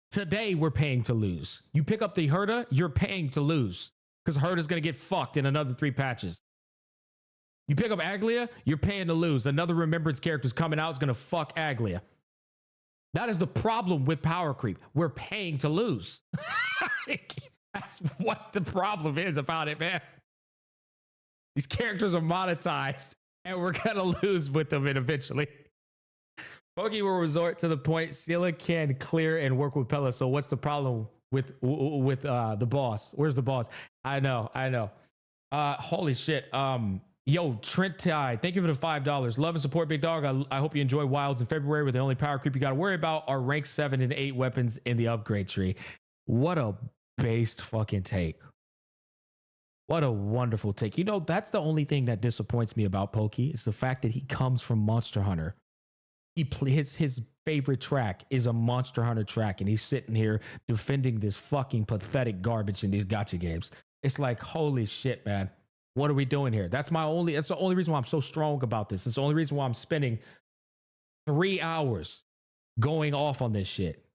S1: Today, we're paying to lose. You pick up the Herda, you're paying to lose because Herda's going to get fucked in another 3 patches. You pick up Aglia, you're paying to lose. Another Remembrance character's coming out, is going to fuck Aglia. That is the problem with power creep. We're paying to lose. That's what the problem is about it, man. These characters are monetized and we're going to lose with them eventually. Pokey will resort to the point Scylla can clear and work with Pella. So what's the problem with the boss? Where's the boss? I know. Holy shit. Yo, Trent Ty, thank you for the $5. Love and support, big dog. I hope you enjoy Wilds in February, where the only power creep you got to worry about are rank 7 and 8 weapons in the upgrade tree. What a based fucking take. What a wonderful take. You know, that's the only thing that disappoints me about Pokey is the fact that he comes from Monster Hunter. His favorite track is a Monster Hunter track, and he's sitting here defending this fucking pathetic garbage in these gacha games. It's like, holy shit, man. What are we doing here? That's the only reason why I'm so strong about this. It's the only reason why I'm spending 3 hours going off on this shit.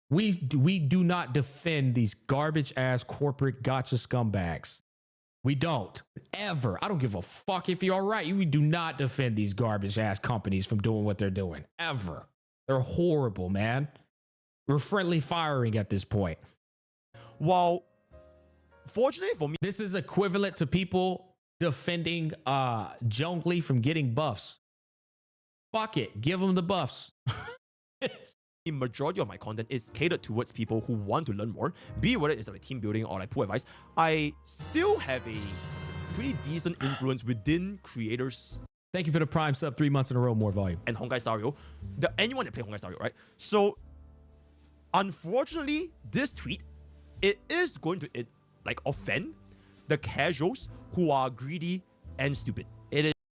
S1: We do not defend these garbage ass corporate gotcha scumbags. We don't ever. I don't give a fuck if you're right. We do not defend these garbage ass companies from doing what they're doing ever. They're horrible, man. We're friendly firing at this point.
S3: While fortunately for me,
S1: This is equivalent to people defending Zhongli from getting buffs. Fuck it. Give them the buffs.
S3: the majority of my content is catered towards people who want to learn more, be it whether it's like team building or like pool advice. I still have a pretty decent influence within creators
S1: Thank you for the prime sub 3 months in a row, more volume.
S3: and Honkai Star Rail. Anyone that play Honkai Star Rail, right? So unfortunately, this tweet, it is going to like offend the casuals who are greedy and stupid.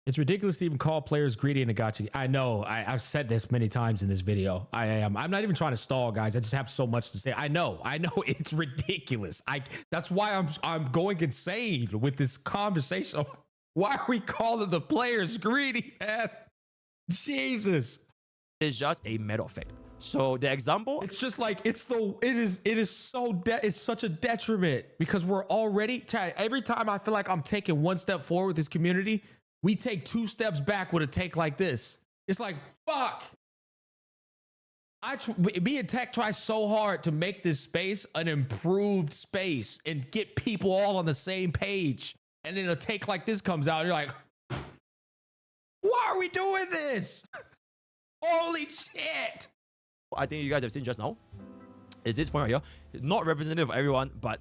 S1: It's ridiculous to even call players greedy in a gacha. I know. I've said this many times in this video. I am. I'm not even trying to stall, guys. I just have so much to say. I know. It's ridiculous. That's why I'm going insane with this conversation. Why are we calling the players greedy, man? Jesus.
S3: It's just a matter of fact. So the example,
S1: It's just like it's such a detriment because we're already every time I feel like I'm taking one step forward with this community, we take 2 steps back with a take like this. It's like, fuck. Me and Tech try so hard to make this space an improved space and get people all on the same page. And then a take like this comes out and you're like, why are we doing this? Holy shit.
S3: I think you guys have seen just now, is this point right here. It's not representative of everyone, but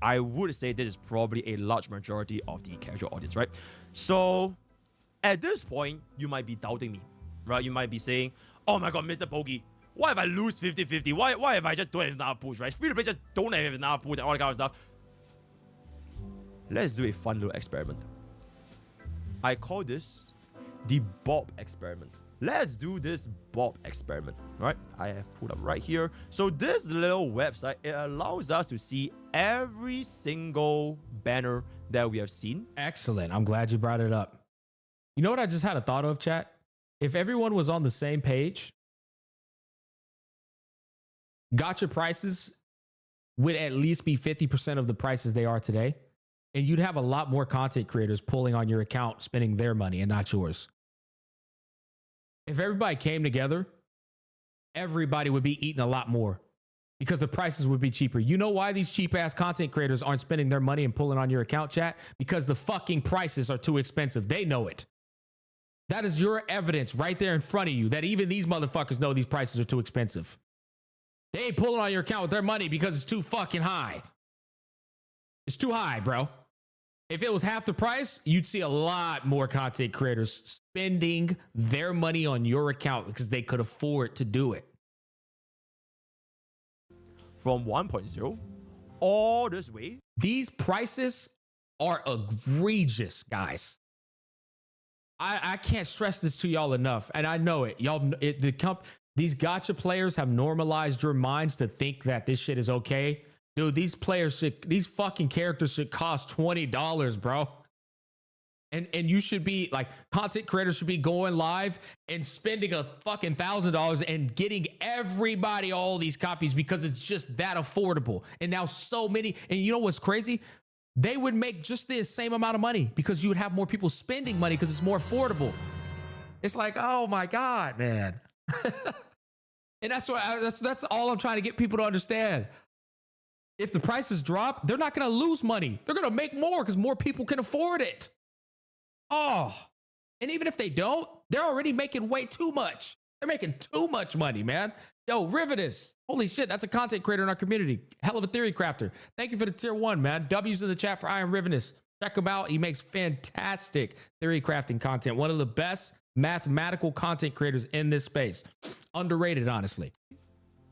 S3: I would say this is probably a large majority of the casual audience, right? So at this point, you might be doubting me, right? You might be saying, oh my god, Mr. Bogey, why if I lose 50-50? Why if I just don't have enough push, right? Free to play just don't have enough push and all that kind of stuff. Let's do a fun little experiment. I call this the Bob experiment. Let's do this Bob experiment, right? I have pulled up right here. So this little website, it allows us to see every single banner that we have seen.
S1: Excellent. I'm glad you brought it up. You know what I just had a thought of, chat? If everyone was on the same page, gacha prices would at least be 50% of the prices they are today. And you'd have a lot more content creators pulling on your account, spending their money and not yours. If everybody came together, everybody would be eating a lot more because the prices would be cheaper. You know why these cheap ass content creators aren't spending their money and pulling on your account, chat? Because the fucking prices are too expensive. They know it. That is your evidence right there in front of you that even these motherfuckers know these prices are too expensive. They ain't pulling on your account with their money because it's too fucking high. It's too high, bro. If it was half the price, you'd see a lot more content creators spending their money on your account because they could afford to do it.
S3: From 1.0 all this way.
S1: These prices are egregious, guys. I can't stress this to y'all enough, and I know it. These gacha players have normalized your minds to think that this shit is okay. Dude, these fucking characters should cost $20, bro. And you should be like, content creators should be going live and spending a fucking $1,000 and getting everybody all these copies because it's just that affordable. And now so many, and you know what's crazy? They would make just the same amount of money because you would have more people spending money because it's more affordable. It's like, oh my God, man. And that's all I'm trying to get people to understand. If the prices drop, they're not going to lose money. They're going to make more because more people can afford it. Oh, and even if they don't, they're already making way too much. They're making too much money, man. Yo, Rivenus. Holy shit, that's a content creator in our community. Hell of a theory crafter. Thank you for the tier 1, man. W's in the chat for Iron Rivenus. Check him out. He makes fantastic theory crafting content. One of the best mathematical content creators in this space. Underrated, honestly.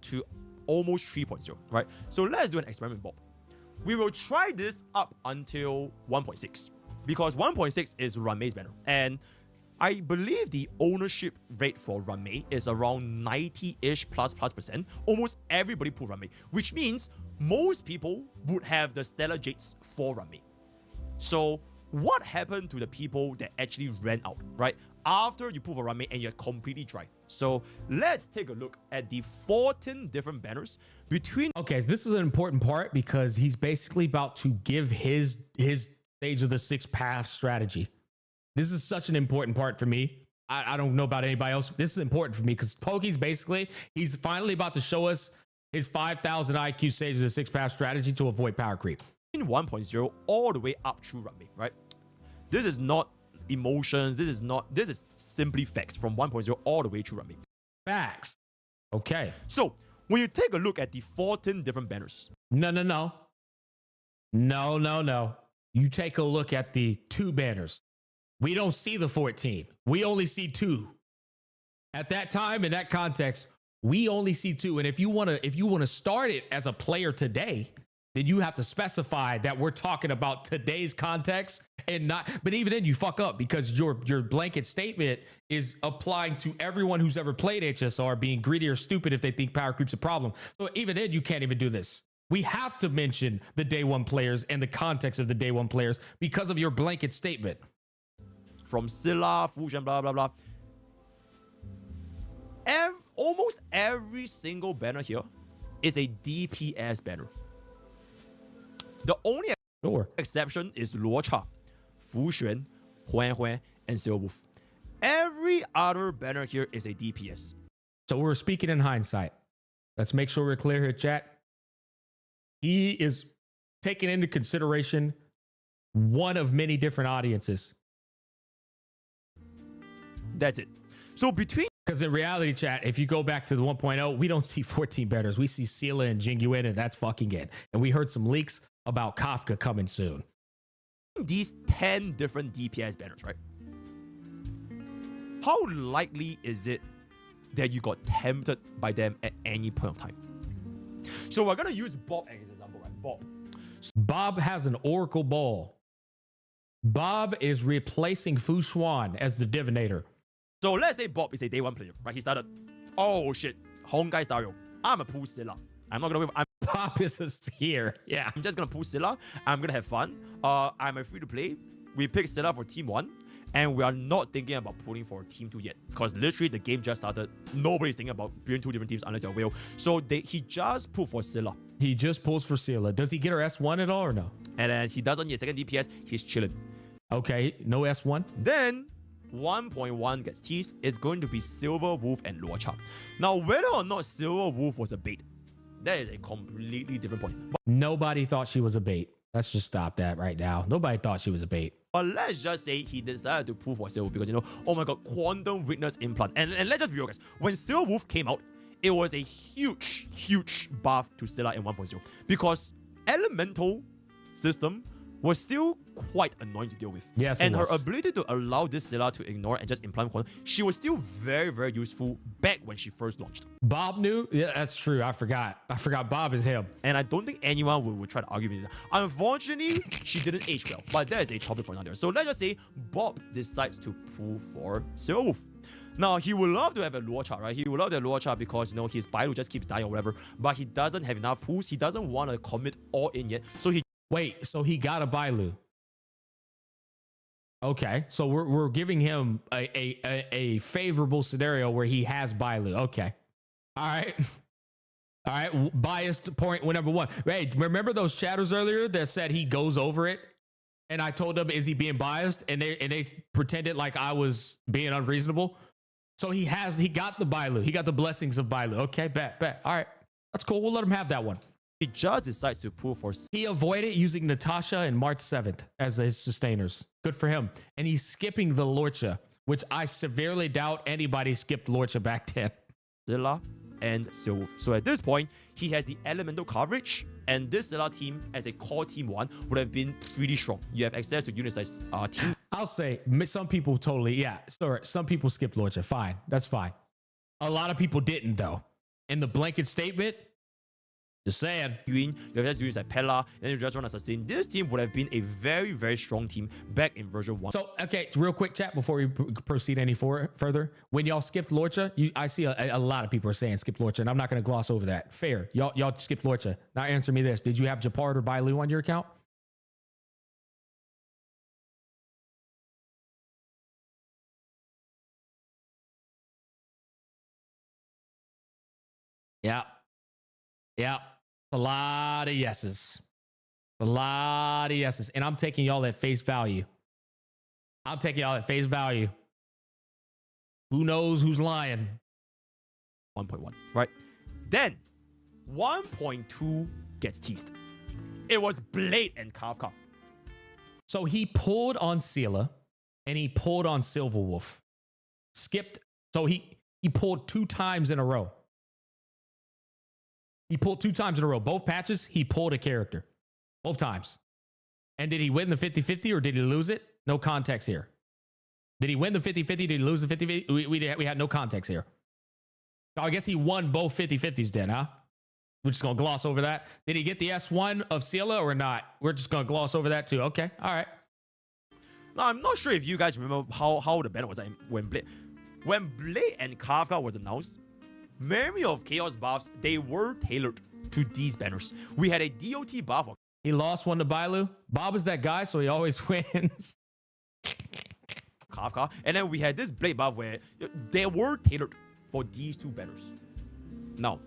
S3: To almost 3.0, right? So let's do an experiment, Bob. We will try this up until 1.6 because 1.6 is Ranmei's banner. And I believe the ownership rate for Ranmei is around 90-ish plus %. Almost everybody pull Ranmei, which means most people would have the Stellar Jades for Ranmei. So what happened to the people that actually ran out, right? after you pull for run mate and you're completely dry. So let's take a look at the 14 different banners between.
S1: Okay, this is an important part because he's basically about to give his stage of the six path strategy. This is such an important part for me. I don't know about anybody else. This is important for me because Pokey's basically, he's finally about to show us his 5,000 IQ stage of the six path strategy to avoid power creep.
S3: 1.0 all the way up through run mate, right? This is not emotions. This is simply facts from 1.0 all the way through run mate.
S1: Facts. Okay.
S3: So when you take a look at the 14 different banners.
S1: No. You take a look at the 2 banners. We don't see the 14. We only see 2. At that time, in that context, we only see 2. And if you want to start it as a player today, then you have to specify that we're talking about today's context and not. But even then, you fuck up because your blanket statement is applying to everyone who's ever played HSR being greedy or stupid if they think power creep's a problem. So even then, you can't even do this. We have to mention the day one players and the context of the day one players because of your blanket statement.
S3: From Scylla, Fusion, blah, blah, blah. Almost every single banner here is a DPS banner. The only exception is Luocha, Fuxuan, Huan, and Silverwolf. Every other banner here is a DPS.
S1: So we're speaking in hindsight. Let's make sure we're clear here, chat. He is taking into consideration one of many different audiences.
S3: That's it. So between...
S1: Because in reality, chat, if you go back to the 1.0, we don't see 14 banners. We see Scylla and Jingyuin, and that's fucking it. And we heard some leaks about Kafka coming soon.
S3: These 10 different DPS banners, right? How likely is it that you got tempted by them at any point of time? So we're going to use Bob as an example, right?
S1: Bob has an Oracle Ball. Bob is replacing Fu Xuan as the Divinator.
S3: So let's say Bob is a day one player, right? He started, oh shit, Honkai style. I'm a pull Scylla. I'm not gonna win.
S1: Bob is a seer. Yeah.
S3: I'm just gonna pull Scylla. I'm gonna have fun. I'm a free to play. We pick Scylla for team 1, and we are not thinking about pulling for team 2 yet. Because literally the game just started. Nobody's thinking about building 2 different teams unless they're will. So he just pulled for Scylla.
S1: He just pulls for Scylla. Does he get her S1 at all or no?
S3: And then he doesn't need a second DPS. He's chilling.
S1: Okay, no S1.
S3: Then 1.1 gets teased. It's going to be Silver Wolf and Luocha. Now, whether or not Silver Wolf was a bait, that is a completely different point. But
S1: nobody thought she was a bait. Let's just stop that right now. Nobody thought she was a bait.
S3: But let's just say he decided to pull for Silver because, oh my god, Quantum Witness implant. And let's just be real, guys. When Silver Wolf came out, it was a huge buff to Scylla in 1.0 because Elemental system was still quite annoying to deal with.
S1: Yes,
S3: and her ability to allow this Scylla to ignore and just implant quantum, she was still very useful back when she first launched.
S1: Bob knew? Yeah, that's true. I forgot Bob is him.
S3: And I don't think anyone would try to argue with that. Unfortunately, she didn't age well, but that is a topic for another. So let's just say Bob decides to pull for Silver Wolf. Now, he would love to have a Luocha, right? He would love the Luocha because, his Bailu just keeps dying or whatever, but he doesn't have enough pulls. He doesn't want to commit all in yet. So he...
S1: Wait, so he got a Bailu. Okay, so we're giving him a favorable scenario where he has Bailu. Okay. All right. Biased point number 1. Hey, remember those chatters earlier that said he goes over it? And I told them, is he being biased? And they pretended like I was being unreasonable. So he got the Bailu. He got the blessings of Bailu. Okay, bet. All right. That's cool. We'll let him have that one.
S3: He just decides to pull for...
S1: He avoided using Natasha and March 7th as his sustainers. Good for him. And he's skipping the Lorcha, which I severely doubt anybody skipped Lorcha back then.
S3: Scylla and Silver. So at this point, he has the elemental coverage, and this Scylla team as a core team 1 would have been pretty strong. You have access to unit-size team.
S1: I'll say some people totally, yeah. Sorry, some people skipped Lorcha. Fine. That's fine. A lot of people didn't, though. In the blanket statement, just saying.
S3: You have just used like Pella, and you just run a sustain. This team would have been a very strong team back in version 1.
S1: So, okay, real quick chat before we proceed any further. When y'all skipped Lorcha, I see a lot of people are saying skip Lorcha, and I'm not going to gloss over that. Fair. Y'all skipped Lorcha. Now answer me this. Did you have Japard or Bailu on your account? Yep. Yep. A lot of yeses. A lot of yeses. And I'm taking y'all at face value. I'm taking y'all at face value. Who knows who's lying?
S3: 1.1, right? Then 1.2 gets teased. It was Blade and Kafka.
S1: So he pulled on Sela and he pulled on Silverwolf. Skipped. So he pulled 2 times in a row. He pulled 2 times in a row. Both patches, he pulled a character. Both times. And did he win the 50-50 or did he lose it? No context here. Did he win the 50-50? Did he lose the 50-50? We had no context here. So I guess he won both 50-50s then, huh? We're just going to gloss over that. Did he get the S1 of Sela or not? We're just going to gloss over that too. Okay. All right.
S3: Now, I'm not sure if you guys remember how the banner was when Blade and Kafka was announced. Memory of Chaos buffs, they were tailored to these banners. We had a DOT buff.
S1: He lost one to Bailu. Bob is that guy, so he always wins.
S3: Kafka. And then we had this Blade buff where they were tailored for these 2 banners. Now,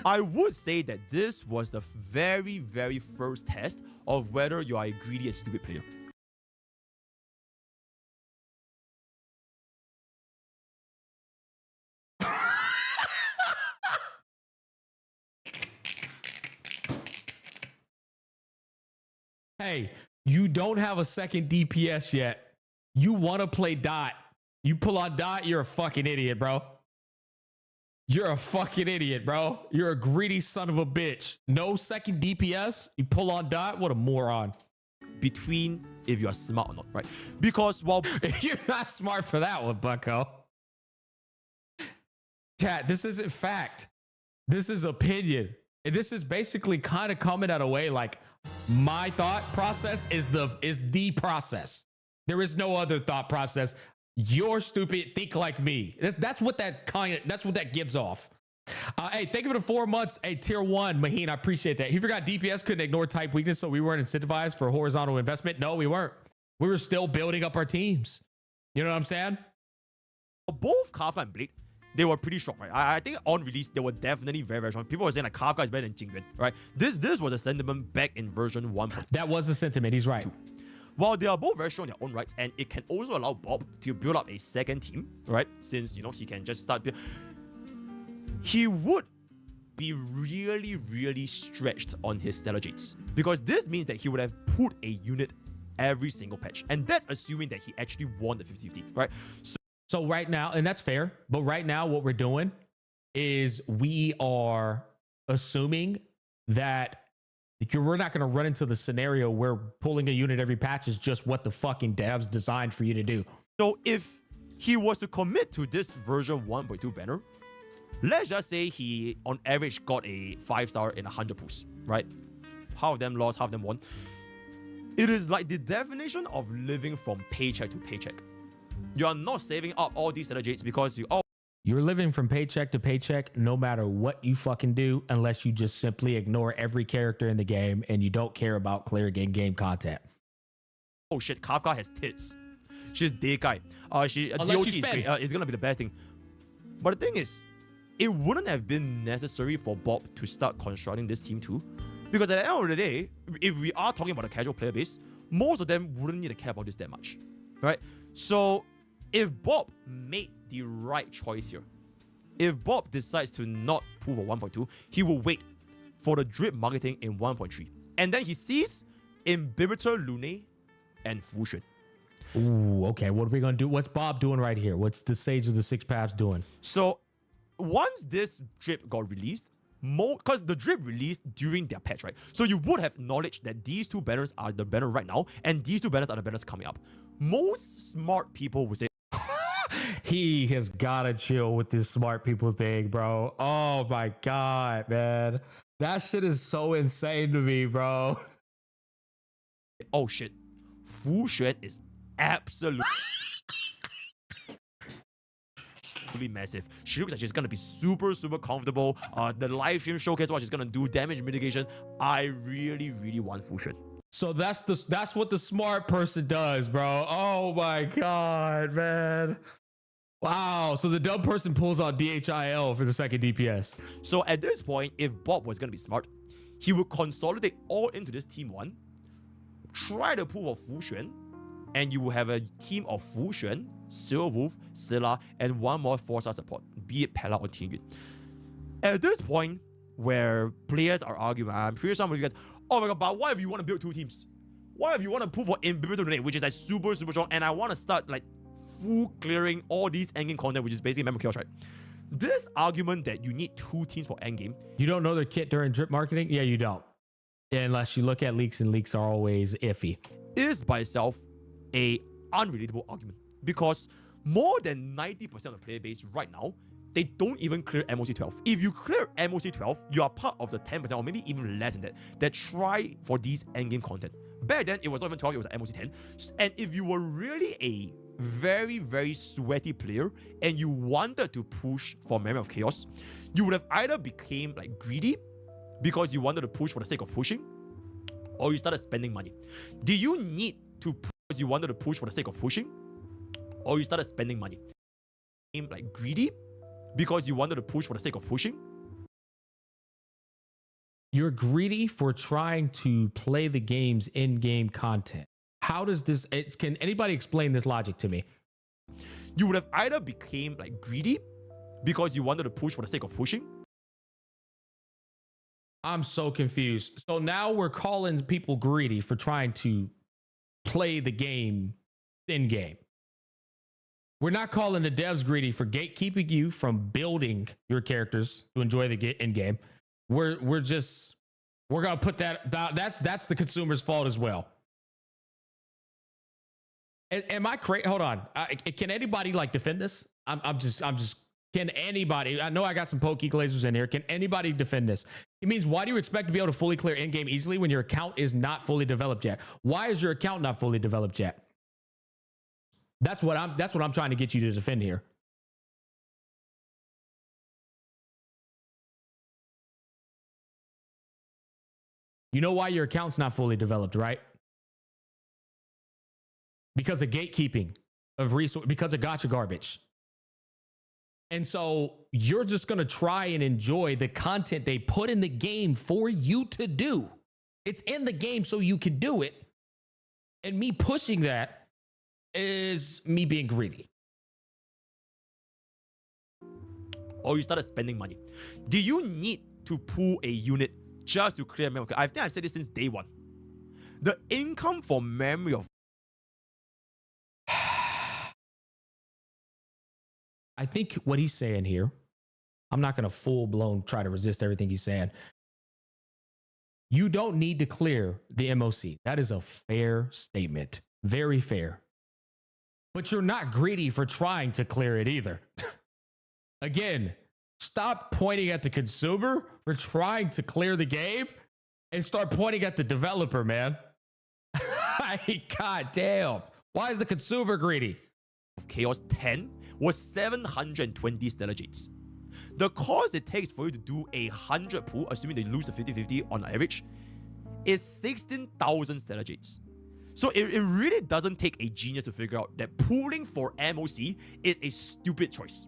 S3: I would say that this was the very, very first test of whether you are a greedy and stupid player.
S1: Hey, you don't have a second DPS yet. You want to play Dot. You pull on Dot, you're a fucking idiot, bro. You're a fucking idiot, bro. You're a greedy son of a bitch. No second DPS, you pull on Dot, what a moron.
S3: Between if you are smart or not, right? Because while
S1: you're not smart for that one, bucko. Chat, this isn't fact. This is opinion. And this is basically kind of coming at a way like my thought process is the process. There is no other thought process. You're stupid. Think like me. That's what that gives off. Hey, thank you for the 4 months. Hey, tier 1, Maheen, I appreciate that. He forgot DPS couldn't ignore type weakness, so we weren't incentivized for horizontal investment. No, we weren't. We were still building up our teams. You know what I'm saying?
S3: both Kafka and Blade, they were pretty strong, right? I think on release, they were definitely very, very strong. People were saying like Kafka is better than Jingyuan, right? This was a sentiment back in version 1.
S1: That was the sentiment. He's right.
S3: While they are both very strong in their own rights, and it can also allow Bob to build up a second team, right? Since, you know, he can just start... He would be really, really stretched on his Stellar Jades. Because this means that he would have put a unit every single patch. And that's assuming that he actually won the 50-50, right?
S1: So right now, and that's fair, but right now what we're doing is we are assuming that we're not going to run into the scenario where pulling a unit every patch is just what the fucking devs designed for you to do.
S3: So if he was to commit to this version 1.2 banner, let's just say he on average got a 5-star in 100 pulls, right? Half of them lost, half of them won. It is like the definition of living from paycheck to paycheck. You are not saving up all these Stellar Jades because you're living from paycheck to paycheck no matter what you fucking do, unless you just simply ignore every character in the game and you don't care about clear in-game content. Oh shit, Kafka has tits. She's Dekai. DOT is great. It's gonna be the best thing. But the thing is, it wouldn't have been necessary for Bob to start constructing this team too. Because at the end of the day, if we are talking about a casual player base, most of them wouldn't need to care about this that much, right? So if Bob made the right choice here, if Bob decides to not pull for 1.2, he will wait for the drip marketing in 1.3. And then he sees Imbibitor Lune and Fusion.
S1: Ooh, okay. What are we going to do? What's Bob doing right here? What's the Sage of the Six Paths doing?
S3: So once this drip got released, because the drip released during their patch, right? So you would have knowledge that these two banners are the banner right now, and these two banners are the banners coming up. Most smart people would say,
S1: he has got to chill with this smart people thing, bro. Oh my God, man. That shit is so insane to me, bro.
S3: Oh shit. Fu Xuan is absolutely massive. She looks like she's gonna be super, super comfortable. The live stream showcase what she's gonna do, damage mitigation. I really, really want Fu Xuan.
S1: So that's what the smart person does, bro. Oh my God, man. Wow. So the dumb person pulls out DHIL for the second DPS.
S3: So at this point, if Bob was going to be smart, he would consolidate all into this team 1, try to pull for Fu Xuan, and you will have a team of Fu Xuan, Silver Wolf, Scylla, and one more 4-star support, be it Pella or Team Yun. At this point, where players are arguing, I'm sure some of you guys, oh my god, but what if you want to build 2 teams? What if you want to pull for Invincible Grenade, which is like super strong, and I want to start like full clearing all these endgame content, which is basically Memory Chaos, right? This argument that you need 2 teams for endgame.
S1: You don't know their kit during drip marketing? Yeah, you don't. Unless you look at leaks, and leaks are always iffy.
S3: Is by itself a unrelatable argument, because more than 90% of the player base right now, they don't even clear MOC 12. If you clear MOC 12, you are part of the 10% or maybe even less than that try for these endgame content. Back then, it was not even 12, it was MOC 10. And if you were really a very, very sweaty player and you wanted to push for Memory of Chaos, you would have either became like greedy because you wanted to push for the sake of pushing, or you started spending money. Do you need to push because you wanted to push for the sake of pushing, or you started spending money? Became like greedy because you wanted to push for the sake of pushing.
S1: You're greedy for trying to play the game's in-game content. How does this, can anybody explain this logic to me?
S3: You would have either became like greedy because you wanted to push for the sake of pushing.
S1: I'm so confused. So now we're calling people greedy for trying to play the game in-game. We're not calling the devs greedy for gatekeeping you from building your characters to enjoy the in-game. We're gonna put that's the consumer's fault as well. Am I crazy? Hold on. Can anybody like defend this? I'm just. Can anybody? I know I got some pokey glazers in here. Can anybody defend this? It means, why do you expect to be able to fully clear in game easily when your account is not fully developed yet? Why is your account not fully developed yet? That's what I'm trying to get you to defend here. You know why your account's not fully developed, right? Because of gatekeeping of resource, because of gacha garbage. And so you're just going to try and enjoy the content they put in the game for you to do. It's in the game so you can do it. And me pushing that is me being greedy.
S3: Or you started spending money. Do you need to pull a unit just to clear memory? I think I've said this since day 1. The income for Memory of...
S1: I think what he's saying here, I'm not going to full blown try to resist everything he's saying. You don't need to clear the MOC. That is a fair statement. Very fair. But you're not greedy for trying to clear it either. Again, stop pointing at the consumer for trying to clear the game and start pointing at the developer, man. God damn. Why is the consumer greedy?
S3: Chaos 10 was 720 stellar jades. The cost it takes for you to do 100 pull, assuming they lose the 50-50 on average, is 16,000 stellar jades. So it really doesn't take a genius to figure out that pulling for MOC is a stupid choice.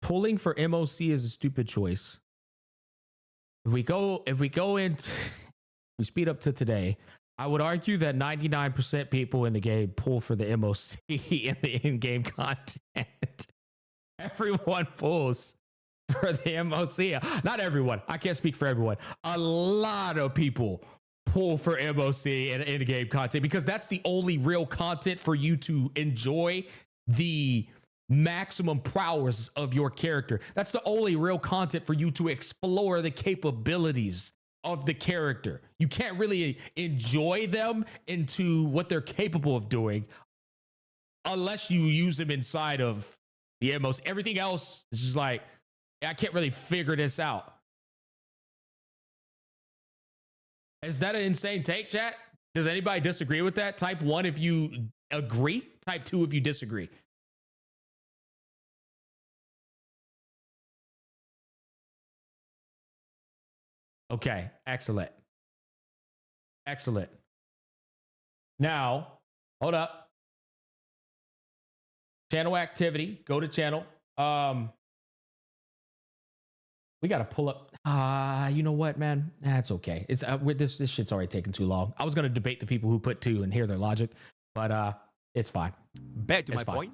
S1: Pulling for MOC is a stupid choice. If we go into we speed up to today, I would argue that 99% people in the game pull for the MOC in the in-game content. Everyone pulls for the MOC. Not everyone. I can't speak for everyone. A lot of people pull for MOC and in-game content because that's the only real content for you to enjoy the maximum prowess of your character. That's the only real content for you to explore the capabilities of the character. You can't really enjoy them into what they're capable of doing unless you use them inside of the MOs. Everything else is just like, I can't really figure this out. Is that an insane take, chat? Does anybody disagree with that? Type 1 if you agree. Type 2 if you disagree. Okay, excellent. Excellent. Now, hold up. Channel activity. Go to channel. We got to pull up. You know what, man? That's okay. It's with this shit's already taking too long. I was going to debate the people who put 2 and hear their logic, but it's fine.
S3: Back to my point.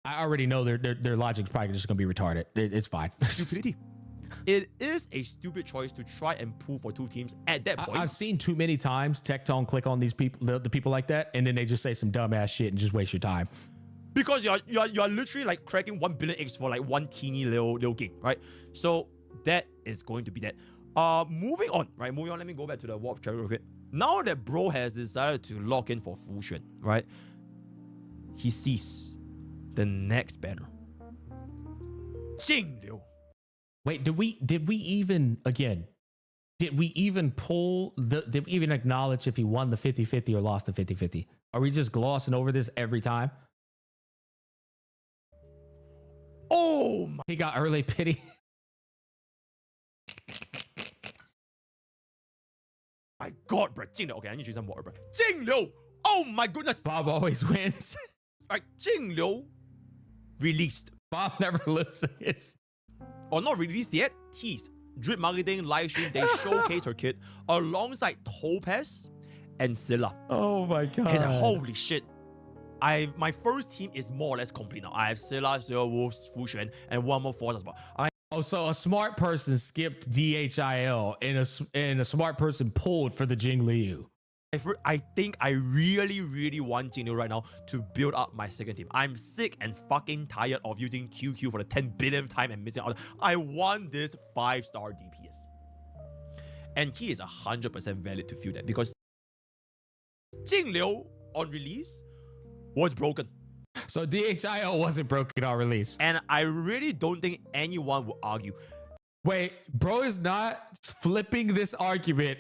S1: I already know their logic's probably just going to be retarded. It's fine.
S3: Stupidity. It is a stupid choice to try and pull for 2 teams at that point.
S1: I've seen too many times Tectone click on these people, the people like that, and then they just say some dumbass shit and just waste your time.
S3: Because you're literally like cracking 1 billion eggs for like one teeny little game, right? So that is going to be that. Moving on, right? Moving on. Let me go back to the warp travel real quick. Now that bro has decided to lock in for Fusion, right? He sees the next banner. Jingliu.
S1: Wait, did we even did we even acknowledge if he won the 50-50 or lost the 50-50? Are we just glossing over this every time?
S3: Oh my.
S1: He got early pity.
S3: My God, bro. Jingliu. Okay, I need to drink some water, bro. Jingliu. Oh my goodness.
S1: Bob always wins.
S3: Right, Jingliu released.
S1: Bob never loses.
S3: Or not released yet, teased. Drip marketing, live stream, they showcase her kit alongside Topaz and Scylla.
S1: Oh my God.
S3: He's like, holy shit. My first team is more or less complete now. I have Scylla, Wolves, Fusion, and one more force as well.
S1: So a smart person skipped DHIL and a smart person pulled for the Jingliu.
S3: I think I really want Jingliu right now to build up my second team. I'm sick and fucking tired of using QQ for the 10 billionth time and missing out. I want this 5-star DPS. And he is 100% valid to feel that because Jingliu on release was broken.
S1: So DHIL wasn't broken on release.
S3: And I really don't think anyone will argue.
S1: Wait, bro is not flipping this argument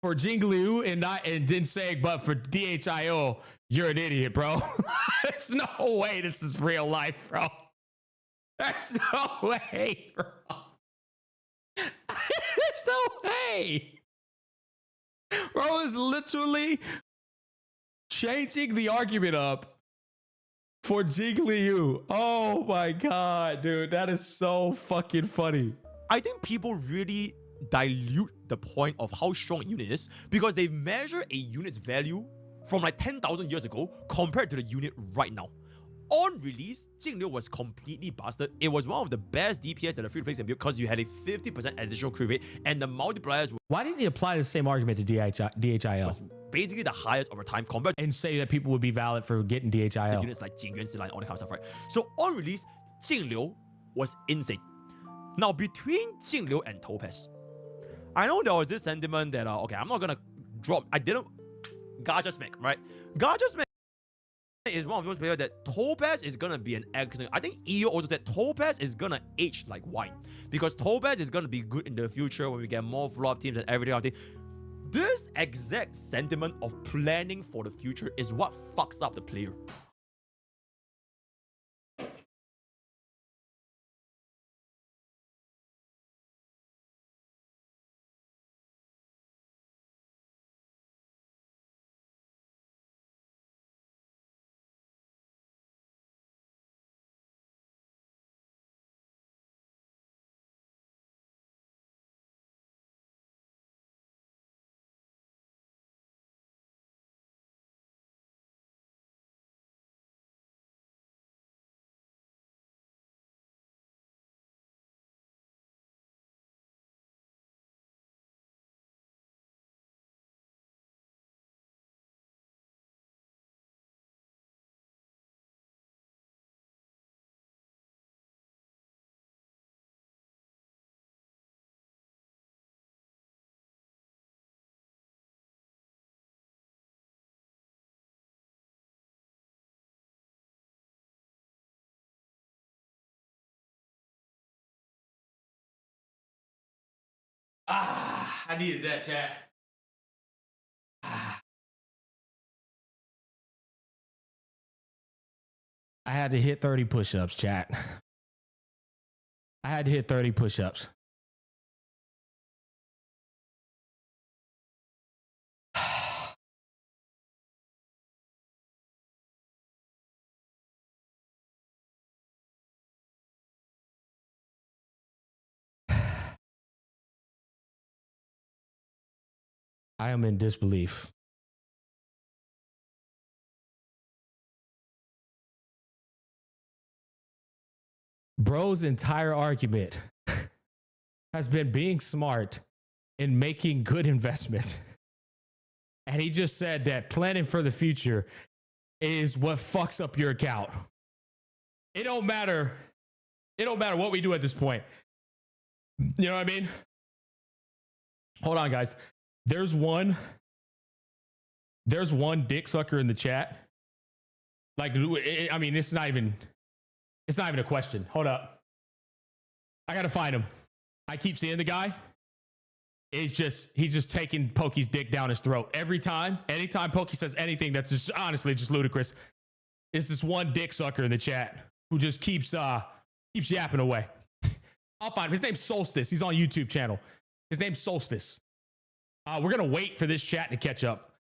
S1: for Jingliu and then saying, but for DHIO, you're an idiot, bro. There's no way this is real life, bro. There's no way, bro. There's no way. Bro is literally changing the argument up for Jingliu. Oh my God, dude. That is so fucking funny.
S3: I think people really dilute the point of how strong a unit is because they measure a unit's value from like 10,000 years ago compared to the unit right now. On release, Jingliu was completely busted. It was one of the best DPS that the free-to-play can build because you had a 50% additional crit rate and the multipliers
S1: Why didn't he apply the same argument to DHIL?
S3: was basically the highest over time compared to
S1: And say that people would be valid for getting DHIL.
S3: units like Jingyuan, Scylla, and all that kind of stuff, right? So on release, Jingliu was insane. Now between Jingliu and Topaz, I know there was this sentiment that okay, I'm not gonna drop. I didn't Gacha Smack, right? Gacha Smack is one of those players that Topaz is gonna be an excellent. I think EO also said Topaz is gonna age like wine because Topaz is gonna be good in the future when we get more flop teams and everything. This exact sentiment of planning for the future is what fucks up the player.
S1: I needed that, chat. I had to hit 30 push-ups, chat. I had to hit 30 push-ups. I am in disbelief. Bro's entire argument has been being smart and making good investments. And he just said that planning for the future is what fucks up your account. It don't matter. It don't matter what we do at this point. You know what I mean? Hold on, guys. There's one dick sucker in the chat. Like, I mean, it's not even a question. Hold up. I gotta find him. I keep seeing the guy. He's just taking Pokey's dick down his throat every time. Anytime Pokey says anything that's just honestly just ludicrous, it's this one dick sucker in the chat who just keeps yapping away. I'll find him. His name's Solstice. He's on YouTube channel. His name's Solstice. We're gonna wait for this chat to catch up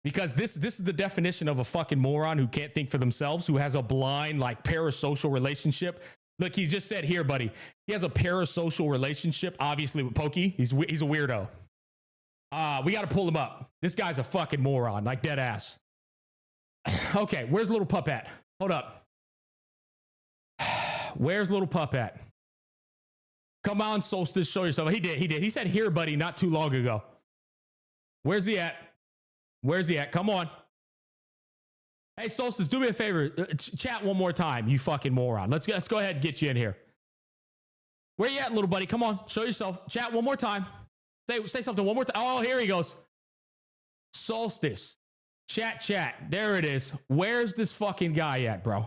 S1: because this is the definition of a fucking moron who can't think for themselves, who has a blind like parasocial relationship. Look, he just said here, buddy. He has a parasocial relationship, obviously, with Pokey. He's a weirdo. We got to pull him up. This guy's a fucking moron, like dead ass. Okay, where's little pup at? Hold up. Where's little pup at? Come on, Solstice, show yourself. He did. He said here, buddy, not too long ago. Where's he at? Where's he at? Come on. Hey, Solstice, do me a favor. Chat one more time, you fucking moron. Let's go ahead and get you in here. Where you at, little buddy? Come on, show yourself. Chat one more time. Say something one more time. Oh, here he goes. Solstice. Chat. There it is. Where's this fucking guy at, bro?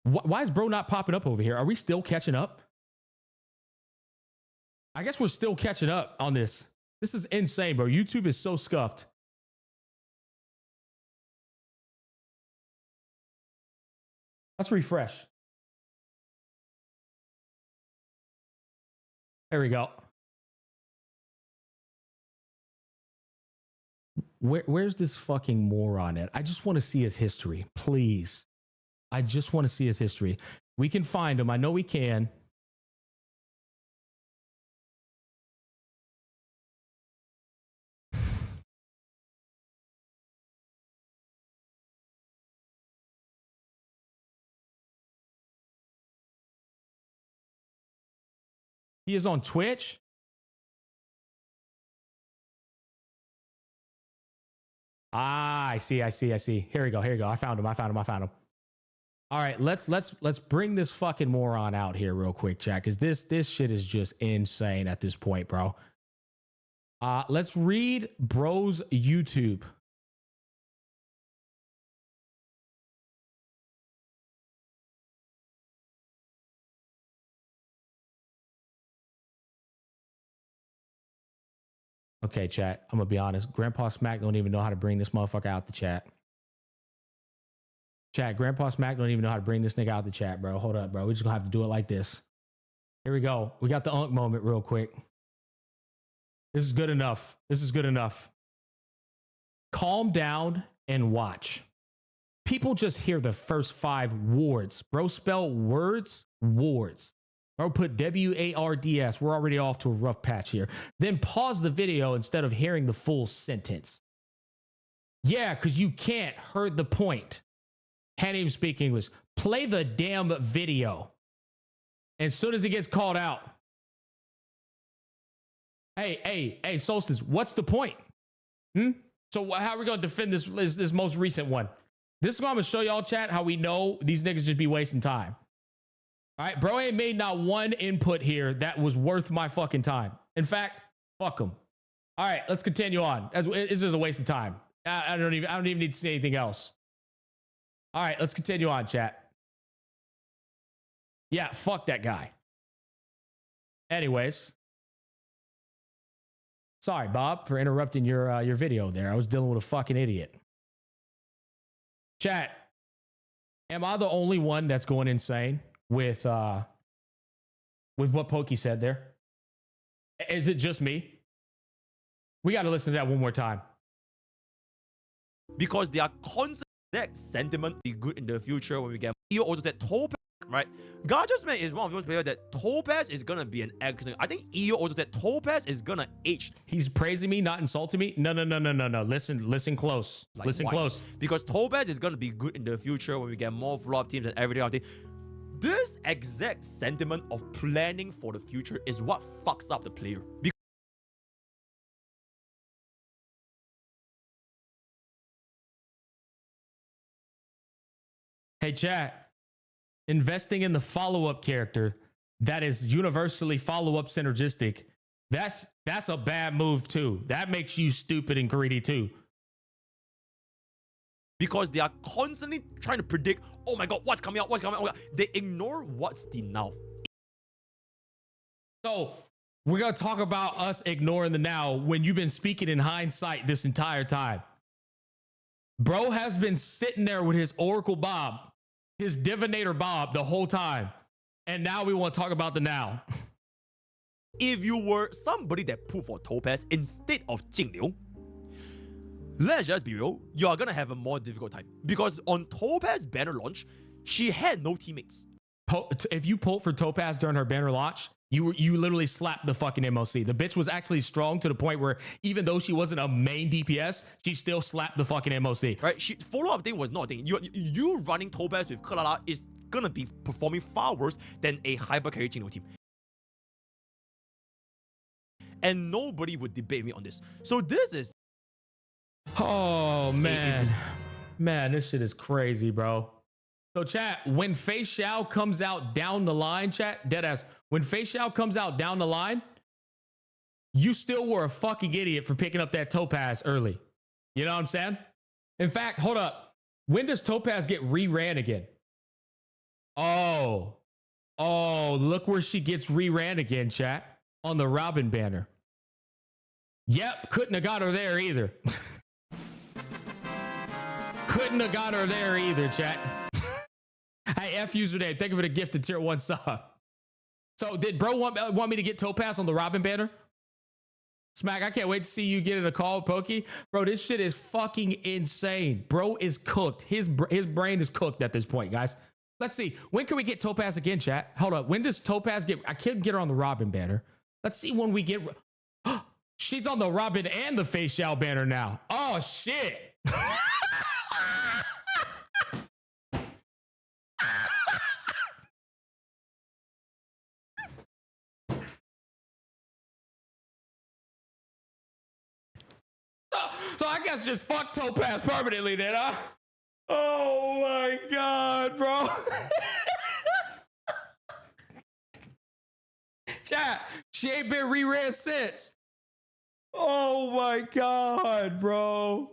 S1: Why is bro not popping up over here? Are we still catching up? I guess we're still catching up on this. This is insane, bro. YouTube is so scuffed. Let's refresh. There we go. Where's this fucking moron at? I just want to see his history, please. I just want to see his history. We can find him. I know we can. He is on Twitch. I see. Here we go. I found him. All right, let's bring this fucking moron out here real quick, chat, because this shit is just insane at this point, bro. Let's read bro's YouTube. Okay, chat. I'm gonna be honest. Grandpa Smack don't even know how to bring this motherfucker out the chat. Chat, Grandpa Smack don't even know how to bring this nigga out the chat, bro. Hold up, bro. We just gonna have to do it like this. Here we go. We got the unk moment real quick. This is good enough. Calm down and watch. People just hear the first 5 words. Bro, spell words, wards. Bro, put W-A-R-D-S. We're already off to a rough patch here. Then pause the video instead of hearing the full sentence. Yeah, because you can't. Heard the point. Can't even speak English. Play the damn video. And as soon as it gets called out. Hey, Solstice, what's the point? So how are we going to defend this most recent one? This is what I'm going to show y'all, chat, how we know these niggas just be wasting time. All right, bro ain't made not one input here that was worth my fucking time. In fact, fuck him. All right, let's continue on. This is a waste of time. I don't even need to say anything else. All right, let's continue on, chat. Yeah, fuck that guy. Anyways. Sorry, Bob, for interrupting your video there. I was dealing with a fucking idiot. Chat, am I the only one that's going insane with what Pokey said there? Is it just me? We got to listen to that one more time.
S3: Because they are constant that sentiment be good in the future when we get. You also said right? Gacha's man is one of those players that Topaz is gonna be an excellent. I think EO also said Topaz is gonna age.
S1: He's praising me, not insulting me. No. Listen close.
S3: Like,
S1: listen
S3: why?
S1: close.
S3: Because Topaz is gonna be good in the future when we get more flop teams and everything. This exact sentiment of planning for the future is what fucks up the player.
S1: Hey, chat. Investing in the follow-up character that is universally follow-up synergistic, that's a bad move too. That makes you stupid and greedy too.
S3: Because they are constantly trying to predict, oh my god, what's coming out, what's coming out. Oh my God. They ignore what's the now.
S1: So we're gonna talk about us ignoring the now when you've been speaking in hindsight this entire time. Bro has been sitting there with his Oracle Bob, his Divinator Bob the whole time. And now we want to talk about the now.
S3: If you were somebody that pulled for Topaz instead of Jingliu, let's just be real, you are gonna have a more difficult time. Because on Topaz banner launch, she had no teammates.
S1: If you pulled for Topaz during her banner launch, you literally slapped the fucking MLC. The bitch was actually strong to the point where even though she wasn't a main DPS, she still slapped the fucking MLC.
S3: Right? Follow-up thing was not a thing. You running Topaz with Kalala is gonna be performing far worse than a hyper carry Jingliu team. And nobody would debate me on this. So this is...
S1: Oh, man. Man, this shit is crazy, bro. So, chat, when Fei Xiao comes out down the line, chat, deadass, when Fei Xiao comes out down the line, you still were a fucking idiot for picking up that Topaz early. You know what I'm saying? In fact, hold up. When does Topaz get re-ran again? Oh, look where she gets re-ran again, chat. On the Robin banner. Yep, couldn't have got her there either. Couldn't have got her there either, chat. Hey, F username, thank you for the gift to tier 1 sub. So did bro want me to get Topaz on the Robin banner? Smack, I can't wait to see you get in a call, Pokey. Bro, this shit is fucking insane. Bro is cooked. His brain is cooked at this point, guys. Let's see. When can we get Topaz again, chat? Hold up. When does Topaz get... I can't get her on the Robin banner. Let's see when we get... She's on the Robin and the Fei Xiao banner now. Oh, shit. So I guess just fuck Topaz permanently then, huh? Oh my god, bro. Chat, she ain't been re-ran since. Oh my god, bro.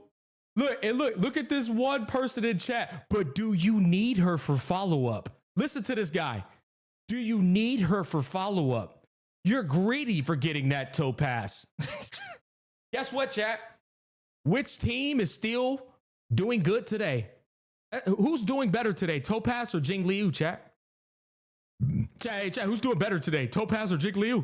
S1: Look at this one person in chat. But do you need her for follow-up? Listen to this guy. Do you need her for follow-up? You're greedy for getting that Topaz. Guess what, chat? Which team is still doing good today? Who's doing better today? Topaz or Jingliu, chat? Chat, who's doing better today? Topaz or Jingliu?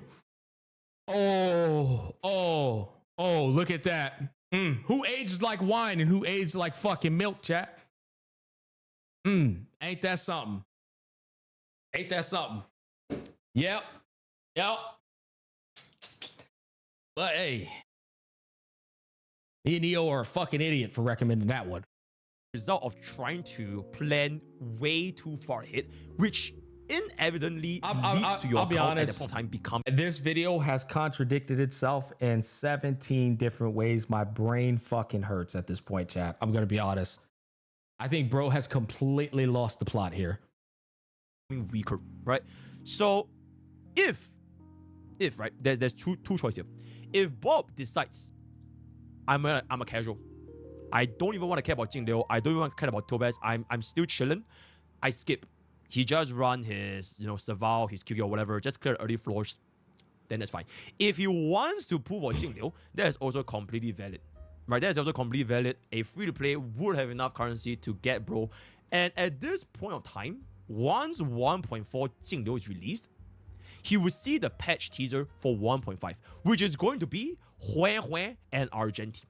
S1: Oh, look at that. Who ages like wine and who ages like fucking milk, chat? Ain't that something? Ain't that something? Yep. But hey, me and Neo are a fucking idiot for recommending that one.
S3: Result of trying to plan way too far ahead, which inevitably leads to your account at the point of time become...
S1: This video has contradicted itself in 17 different ways. My brain fucking hurts at this point, chat. I'm gonna be honest. I think bro has completely lost the plot here.
S3: Weaker, right? So if right, there's two choices here. If Bob decides I'm a casual, I don't even want to care about Jingliu, I don't even want to care about Topaz, I'm still chilling, I skip. He just run his, Serval, his QQ or whatever, just clear early floors, then that's fine. If he wants to pull for Jingliu, that is also completely valid. Right, that is also completely valid. A free-to-play would have enough currency to get bro. And at this point of time, once 1.4 Jingliu is released, he will see the patch teaser for 1.5, which is going to be Hue and Argenti.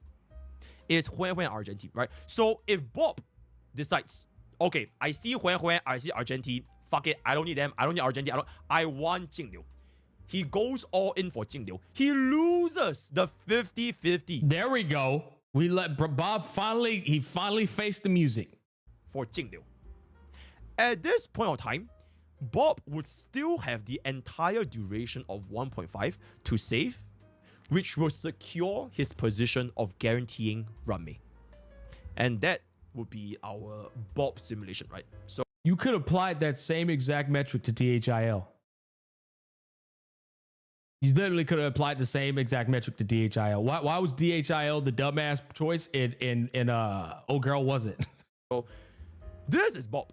S3: It's Hue and Argenti, right? So if Bob decides, okay, I see Hue, I see Argenti, fuck it, I don't need them. I don't need Argentina. I want Jingliu. He goes all in for Jingliu. He loses the 50-50.
S1: There we go. We let Bob finally faced the music
S3: For Jingliu. At this point of time, Bob would still have the entire duration of 1.5 to save, which will secure his position of guaranteeing Runmei. And that would be our Bob simulation, right? So
S1: you could apply that same exact metric to DHIL. You literally could have applied the same exact metric to DHIL. Why was DHIL the dumbass choice and Oh Girl wasn't?
S3: So this is Bob,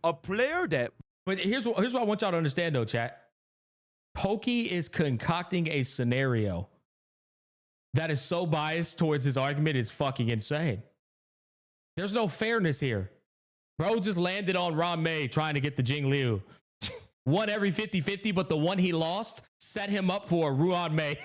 S3: a player that.
S1: But here's what I want y'all to understand though, chat. Pokey is concocting a scenario that is so biased towards his argument, it's fucking insane. There's no fairness here. Bro just landed on Runmei trying to get the Jingliu. Won every 50-50, but the one he lost set him up for a Runmei.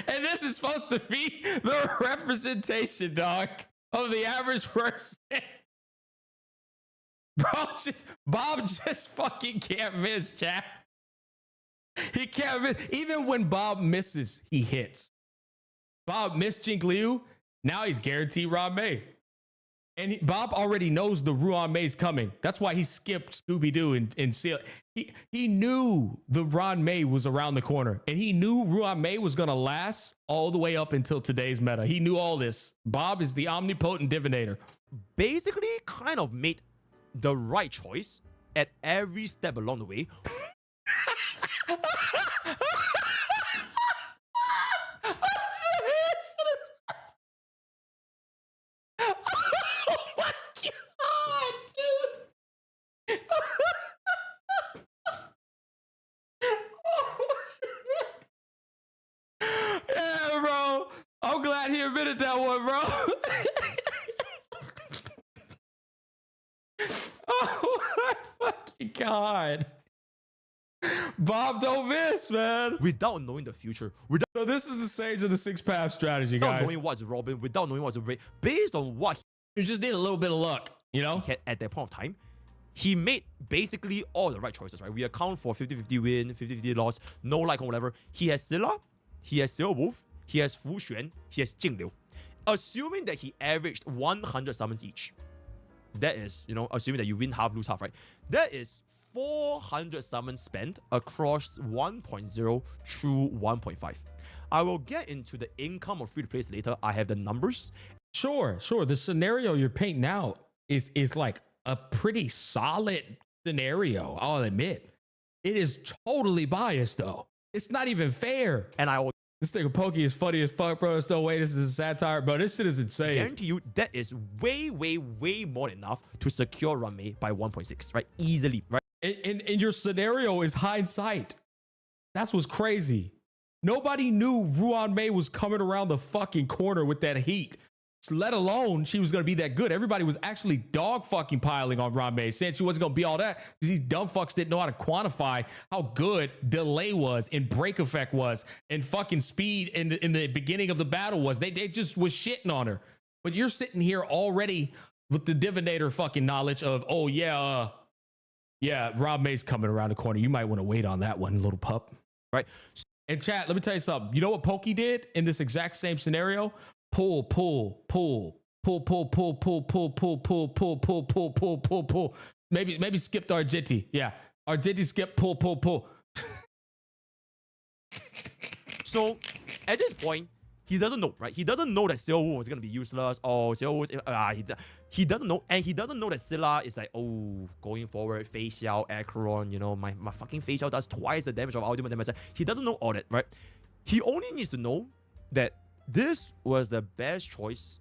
S1: And this is supposed to be the representation, dog, of the average person. Bob just fucking can't miss, chat. He can't miss. Even when Bob misses, he hits. Bob missed Jingliu. Now he's guaranteed Runmei. And Bob already knows the Runmei's coming. That's why he skipped Scooby-Doo and Seal. He knew the Runmei was around the corner. And he knew Runmei was going to last all the way up until today's meta. He knew all this. Bob is the omnipotent divinator.
S3: Basically kind of made the right choice at every step along the way.
S1: Yeah, bro. I'm glad he admitted that one, bro. Oh my fucking God. Bob don't miss, man.
S3: Without knowing the future,
S1: So this is the sage of the six path strategy,
S3: without
S1: guys.
S3: knowing what's Robin, without knowing what's Ray, based on what
S1: You just need a little bit of luck, you know?
S3: he had at that point of time, he made basically all the right choices, right? We account for 50-50 win, 50-50 loss, no like or whatever. He has Scylla, he has Silver Wolf, he has Fu Xuan, he has Jingliu. Assuming that he averaged 100 summons each. That is, assuming that you win half, lose half, right? That is 400 summons spent across 1.0 through 1.5. I will get into the income of free-to-plays later. I have the numbers.
S1: Sure. The scenario you're painting out is like a pretty solid scenario, I'll admit. It is totally biased, though. It's not even fair.
S3: And I will
S1: This nigga Pokey is funny as fuck, bro. There's no way this is a satire, bro. This shit is insane.
S3: guarantee you that is way, way, way more than enough to secure Runmei by 1.6, right? Easily, right?
S1: And your scenario is hindsight. That's what's crazy. Nobody knew Runmei was coming around the fucking corner with that heat. Let alone she was going to be that good. Everybody was actually dog fucking piling on Runmei, saying she wasn't going to be all that because these dumb fucks didn't know how to quantify how good delay was and break effect was and fucking speed in the beginning of the battle was. They just was shitting on her. But you're sitting here already with the divinator fucking knowledge of, oh yeah, Runmei's coming around the corner. You might want to wait on that one, little pup.
S3: Right.
S1: And chat, let me tell you something. You know what Pokey did in this exact same scenario? Pull. Maybe skipped Argenti. Yeah. Argenti skipped pull.
S3: So at this point, he doesn't know, right? He doesn't know that Silver was gonna be useless. Or Silver was, he doesn't know, and he doesn't know that Scylla is like, oh, going forward, facial, Acheron, my fucking facial does twice the damage of ultimate damage. He doesn't know all that, right? He only needs to know that this was the best choice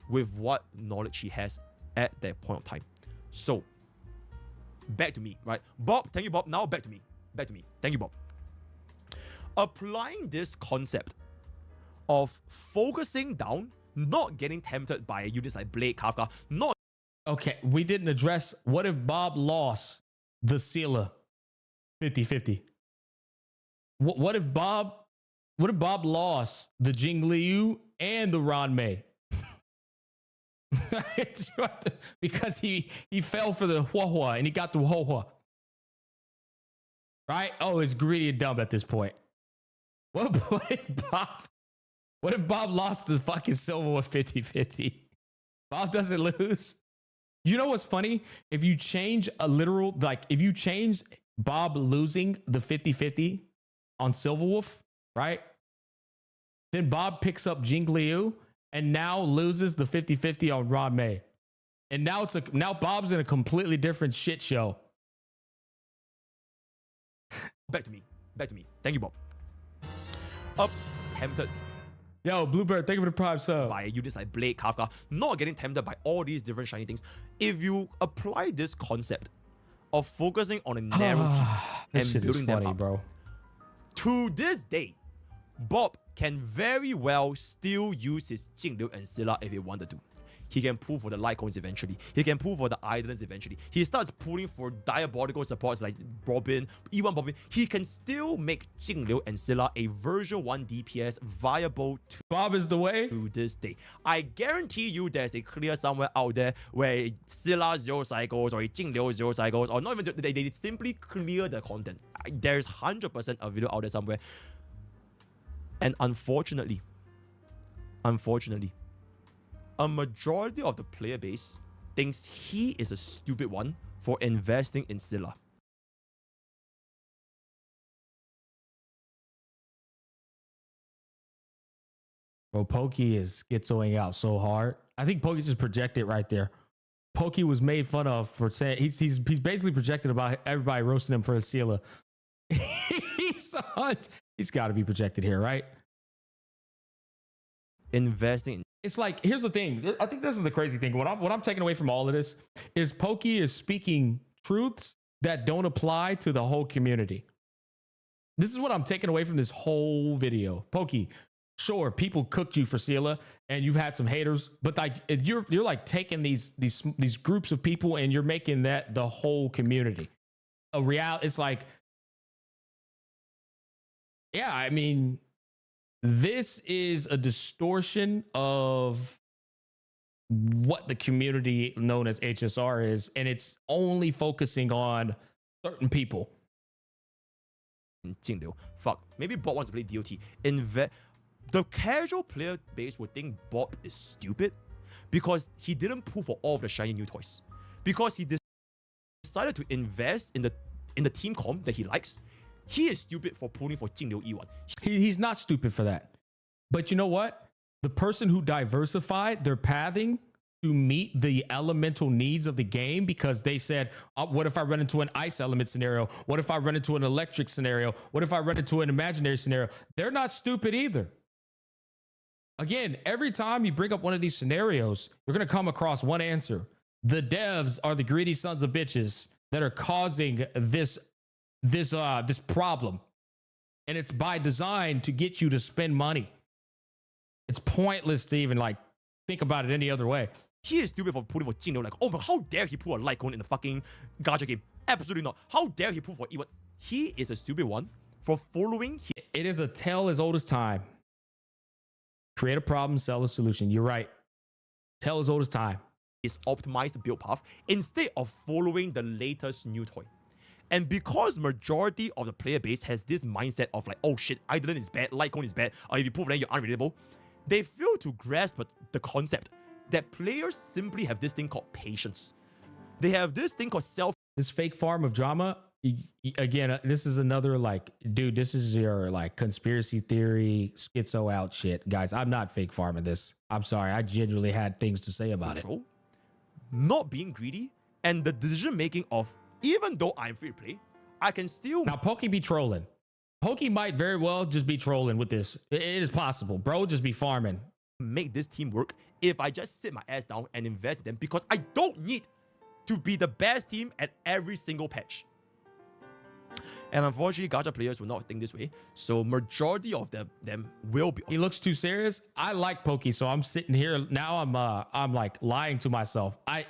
S3: with what knowledge he has at that point of time. So, back to me, right? Bob, thank you, Bob. Now back to me. Thank you, Bob. Applying this concept of focusing down, not getting tempted by units like Blade, Kafka, not...
S1: Okay, we didn't address what if Bob lost the Scylla 50-50? What if Bob lost the Jingliu and the Runmei? Because he fell for the Wuwa and he got the Wuwa. Right? Oh, it's greedy and dumb at this point. What if Bob lost the fucking silver with 50-50? Bob doesn't lose. You know what's funny? If you change a literal, like if you change Bob losing the 50-50 on Silverwolf, right? Then Bob picks up Jing Liu and now loses the 50-50 on Rod May. And now now Bob's in a completely different shit show.
S3: Back to me. Thank you, Bob. Tempted
S1: Yo, Bluebird, thank you for the prime sub.
S3: by units like Blade, Kafka, not getting tempted by all these different shiny things. If you apply this concept of focusing on a narrow team
S1: This
S3: and
S1: shit is
S3: building them
S1: funny,
S3: up,
S1: bro.
S3: to this day, Bob can very well still use his Jingliu and Scylla if he wanted to. He can pull for the Lycons eventually. He can pull for the Islands eventually. He starts pulling for diabolical supports like Robin, E1 Robin. He can still make Jingliu and Scylla a version 1 DPS viable
S1: Bob is the way.
S3: to this day. I guarantee you there's a clear somewhere out there where Scylla 0 cycles or a Jingliu 0 cycles or not even they simply clear the content. There's 100% a video out there somewhere. And unfortunately, a majority of the player base thinks he is a stupid one for investing in Scylla.
S1: Bro, Pokey is schizoing out so hard. I think Pokey just projected right there. Pokey was made fun of for saying he's basically projected about everybody roasting him for his Scylla. He's got to be projected here, right?
S3: Investing in
S1: It's like, here's the thing. I think this is the crazy thing. What I'm taking away from all of this is Pokey is speaking truths that don't apply to the whole community. This is what I'm taking away from this whole video. Pokey, sure, people cooked you for Scylla and you've had some haters, but like you're like taking these groups of people and you're making that the whole community. It's like, yeah, I mean, this is a distortion of what the community known as HSR is, and it's only focusing on certain people.
S3: Jingliu. Fuck. Maybe Bob wants to play DOT. The casual player base would think Bob is stupid because he didn't pull for all of the shiny new toys. Because he decided to invest in the team comp that he likes. He is stupid for pulling for Jingliu E1.
S1: He's not stupid for that. But you know what? The person who diversified their pathing to meet the elemental needs of the game, because they said, what if I run into an ice element scenario? What if I run into an electric scenario? What if I run into an imaginary scenario? They're not stupid either. Again, every time you bring up one of these scenarios, you're going to come across one answer. The devs are the greedy sons of bitches that are causing this problem, and it's by design to get you to spend money. It's pointless to even like think about it any other way.
S3: He is stupid for pulling for Jingliu. Like, oh, but how dare he pull a Lycon in the fucking Gacha game? Absolutely not. How dare he pull for E1? He is a stupid one for following.
S1: It is a tale as old as time. Create a problem, sell a solution. You're right. Tale as old as time.
S3: His optimized build path instead of following the latest new toy. And because majority of the player base has this mindset of like, oh shit, Idolin is bad, Lycon is bad, or if you pull for them, you're unreadable, they fail to grasp the concept that players simply have this thing called patience. They have this thing called
S1: This fake farm of drama, again, this is another like, dude, this is your like conspiracy theory, schizo out shit. Guys, I'm not fake farming this. I'm sorry. I genuinely had things to say about
S3: control, not being greedy, and the decision making of, even though I'm free to play, I can still...
S1: Now, Pokey be trolling. Pokey might very well just be trolling with this. It is possible. Bro, just be farming.
S3: Make this team work if I just sit my ass down and invest in them, because I don't need to be the best team at every single patch. And unfortunately, Gacha players will not think this way. So majority of them will be...
S1: He looks too serious. I like Pokey, so I'm sitting here now. I'm like lying to myself. I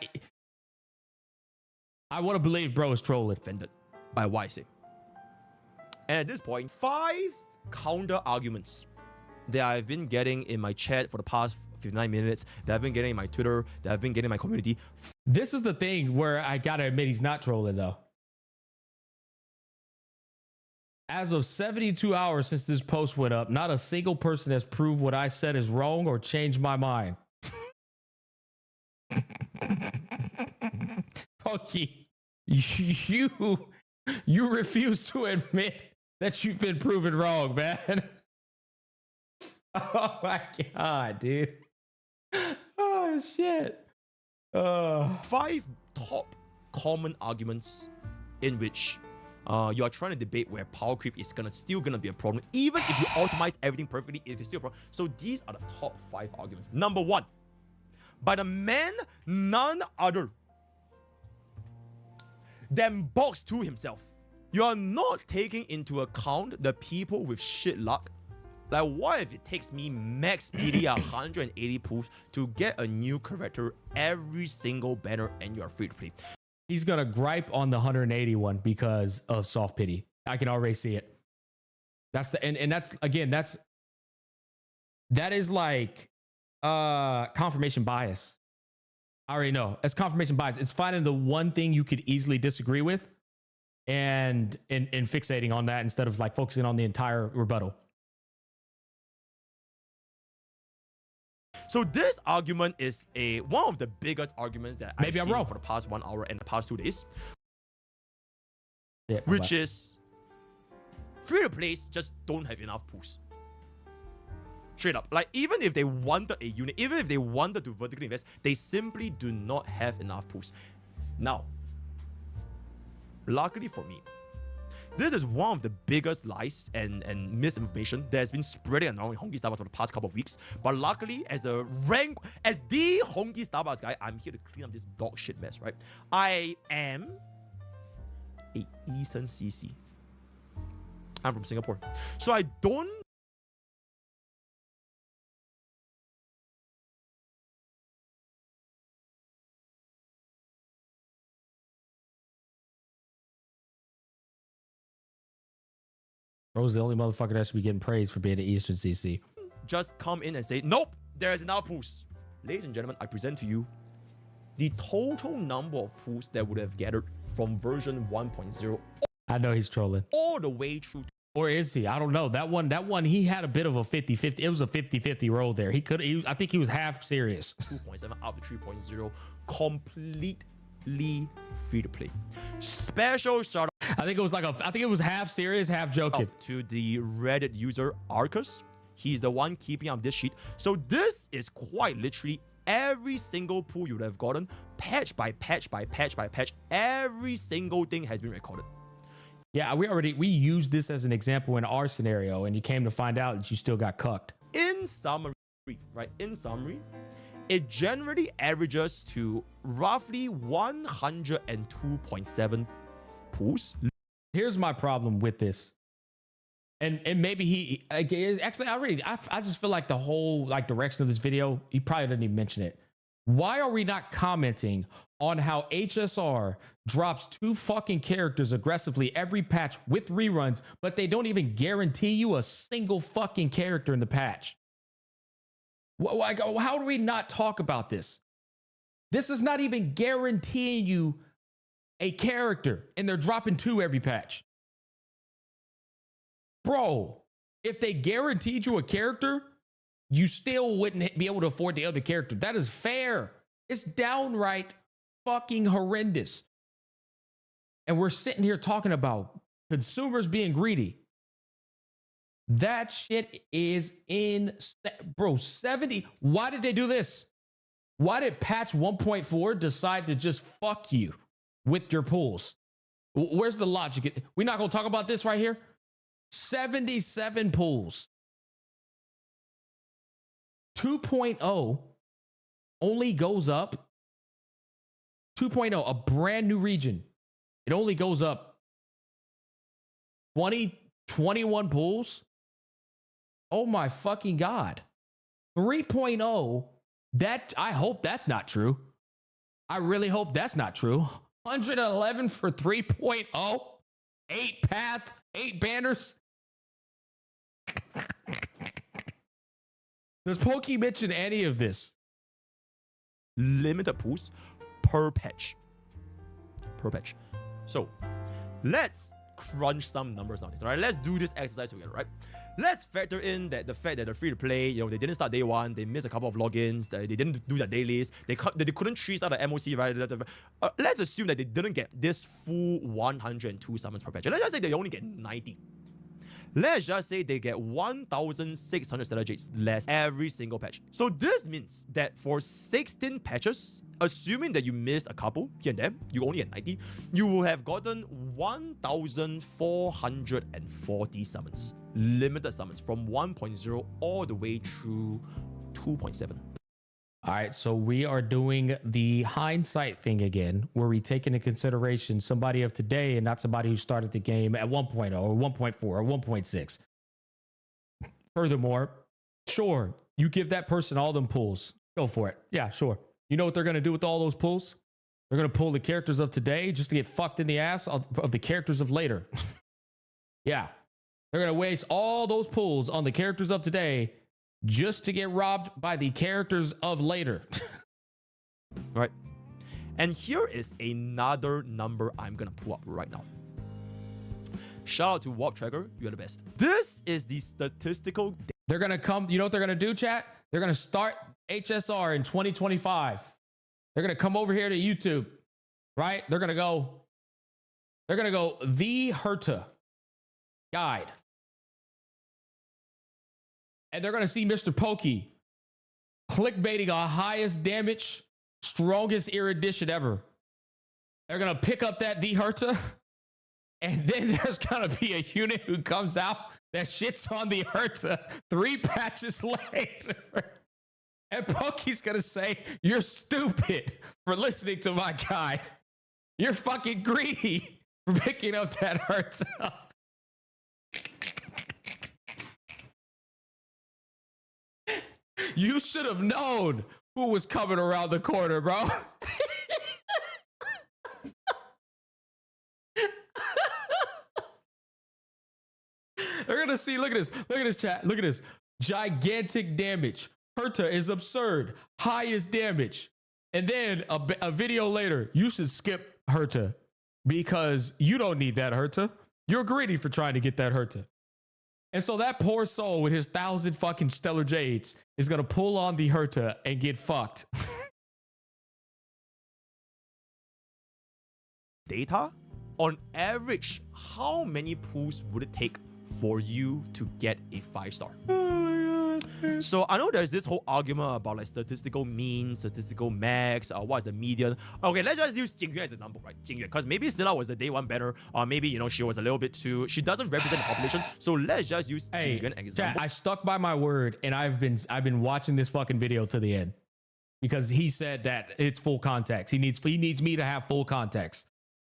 S1: want to believe bro is trolling.
S3: Offended by what I say. And at this point, 5 counter arguments that I've been getting in my chat for the past 59 minutes, that I've been getting in my Twitter, that I've been getting in my community.
S1: This is the thing where I gotta admit he's not trolling though. As of 72 hours since this post went up, not a single person has proved what I said is wrong or changed my mind. Pokey, you refuse to admit that you've been proven wrong, man. Oh my god, dude. Oh shit.
S3: 5 top common arguments in which you are trying to debate where power creep is still gonna be a problem. Even if you optimize everything perfectly, it is still a problem. So these are the top 5 arguments. Number 1, by the man none other than Box 2 himself. You are not taking into account the people with shit luck. Like, what if it takes me max PD 180 pulls to get a new character every single banner and you are free to play?
S1: He's gonna gripe on the 181 because of soft pity. I can already see it. That's the and that's again, that is like confirmation bias. I already know. It's confirmation bias. It's finding the one thing you could easily disagree with and fixating on that instead of like focusing on the entire rebuttal.
S3: So this argument is one of the biggest arguments that I've seen for the past 1 hour and the past 2 days.
S1: Yeah,
S3: which is free-to-plays just don't have enough pools. Straight up. Like, even if they wanted a unit, even if they wanted to vertically invest, they simply do not have enough pools. Now, luckily for me, this is one of the biggest lies and misinformation that has been spreading around in Honkai Starbucks for the past couple of weeks. But luckily, as the Honkai Starbucks guy, I'm here to clean up this dog shit mess, right? I am a Eastern CC. I'm from Singapore. So I don't
S1: Bro's the only motherfucker that should be getting praised for being an Eastern CC.
S3: just come in and say, nope, there is enough pools. Ladies and gentlemen, I present to you the total number of pools that would have gathered from version 1.0
S1: I know he's trolling.
S3: all the way through.
S1: Or is he? I don't know. That one, he had a bit of a 50-50. It was a 50-50 roll there. I think he was half serious.
S3: 2.7 up to 3.0, completely free to play. Special shout
S1: I think it was half serious, half joking.
S3: out to the Reddit user Arcus. He's the one keeping up this sheet. So this is quite literally every single pool you would have gotten, patch by patch by patch by patch. Every single thing has been recorded.
S1: Yeah, we used this as an example in our scenario, and you came to find out that you still got cucked.
S3: In summary, right? In summary, it generally averages to roughly 102.7 pools.
S1: Here's my problem with this. And maybe I just feel like the whole direction of this video, he probably didn't even mention it. Why are we not commenting on how HSR drops 2 fucking characters aggressively every patch with reruns, but they don't even guarantee you a single fucking character in the patch? How do we not talk about this? This is not even guaranteeing you a character, and they're dropping 2 every patch. Bro, if they guaranteed you a character, you still wouldn't be able to afford the other character. That is fair. It's downright fucking horrendous. And we're sitting here talking about consumers being greedy. That shit is bro, 70. Why did they do this? Why did patch 1.4 decide to just fuck you with your pools? Where's the logic? We're not going to talk about this right here. 77 pools. 2.0 only goes up. 2.0, a brand new region. It only goes up 21 pools. Oh my fucking God. 3.0, I hope that's not true. I really hope that's not true. 111 for 3.0. 8 path, 8 banners. Does Pokey mention any of this?
S3: Limited pools per patch. Per patch. So let's crunch some numbers on this. All right, let's do this exercise together. Right, let's factor in that the fact that they're free to play. You know, they didn't start day one. They missed a couple of logins. They didn't do their dailies. They couldn't treat out the MOC. Right. Let's assume that they didn't get this full 102 summons per patch. Let's just say they only get 90. Let's just say they get 1,600 stellar jades less every single patch. So this means that for 16 patches, assuming that you missed a couple here and there, you only get 90, you will have gotten 1,440 summons. Limited summons from 1.0 all the way through 2.7.
S1: All right, so we are doing the hindsight thing again, where we take into consideration somebody of today and not somebody who started the game at 1.0 or 1.4 or 1.6. Furthermore, sure, you give that person all them pulls. Go for it. Yeah, sure. You know what they're going to do with all those pulls? They're going to pull the characters of today just to get fucked in the ass of the characters of later. Yeah. They're going to waste all those pulls on the characters of today just to get robbed by the characters of later.
S3: Right. And here is another number I'm going to pull up right now. Shout out to Warp Tracker. You're the best. This is the statistical.
S1: They're going to come. You know what they're going to do, chat? They're going to start HSR in 2025. They're going to come over here to YouTube, right? They're going to go the Herta guide. And they're going to see Mr. Pokey clickbaiting our highest damage, strongest erudition ever. They're going to pick up that the Herta. And then there's going to be a unit who comes out that shits on the Herta 3 patches later. And Pokey's going to say, you're stupid for listening to my guide. You're fucking greedy for picking up that Herta. You should have known who was coming around the corner, bro. They're gonna see, look at this chat, look at this. Gigantic damage. Herta is absurd. Highest damage. And then a video later, you should skip Herta because you don't need that Herta. You're greedy for trying to get that Herta. And so that poor soul with his 1,000 fucking stellar jades is gonna pull on the Herta and get fucked.
S3: Data, on average, how many pulls would it take for you to get a 5-star? Oh my god. So I know there's this whole argument about like statistical mean, statistical max, what is the median. Okay, let's just use Jingyuan as an example, right? Jingyuan, because maybe Scylla was the day one better, or maybe, you know, she was a little bit too, she doesn't represent the population. So let's just use Jingyuan as an example.
S1: I stuck by my word, and I've been watching this fucking video to the end because he said that it's full context. He needs me to have full context.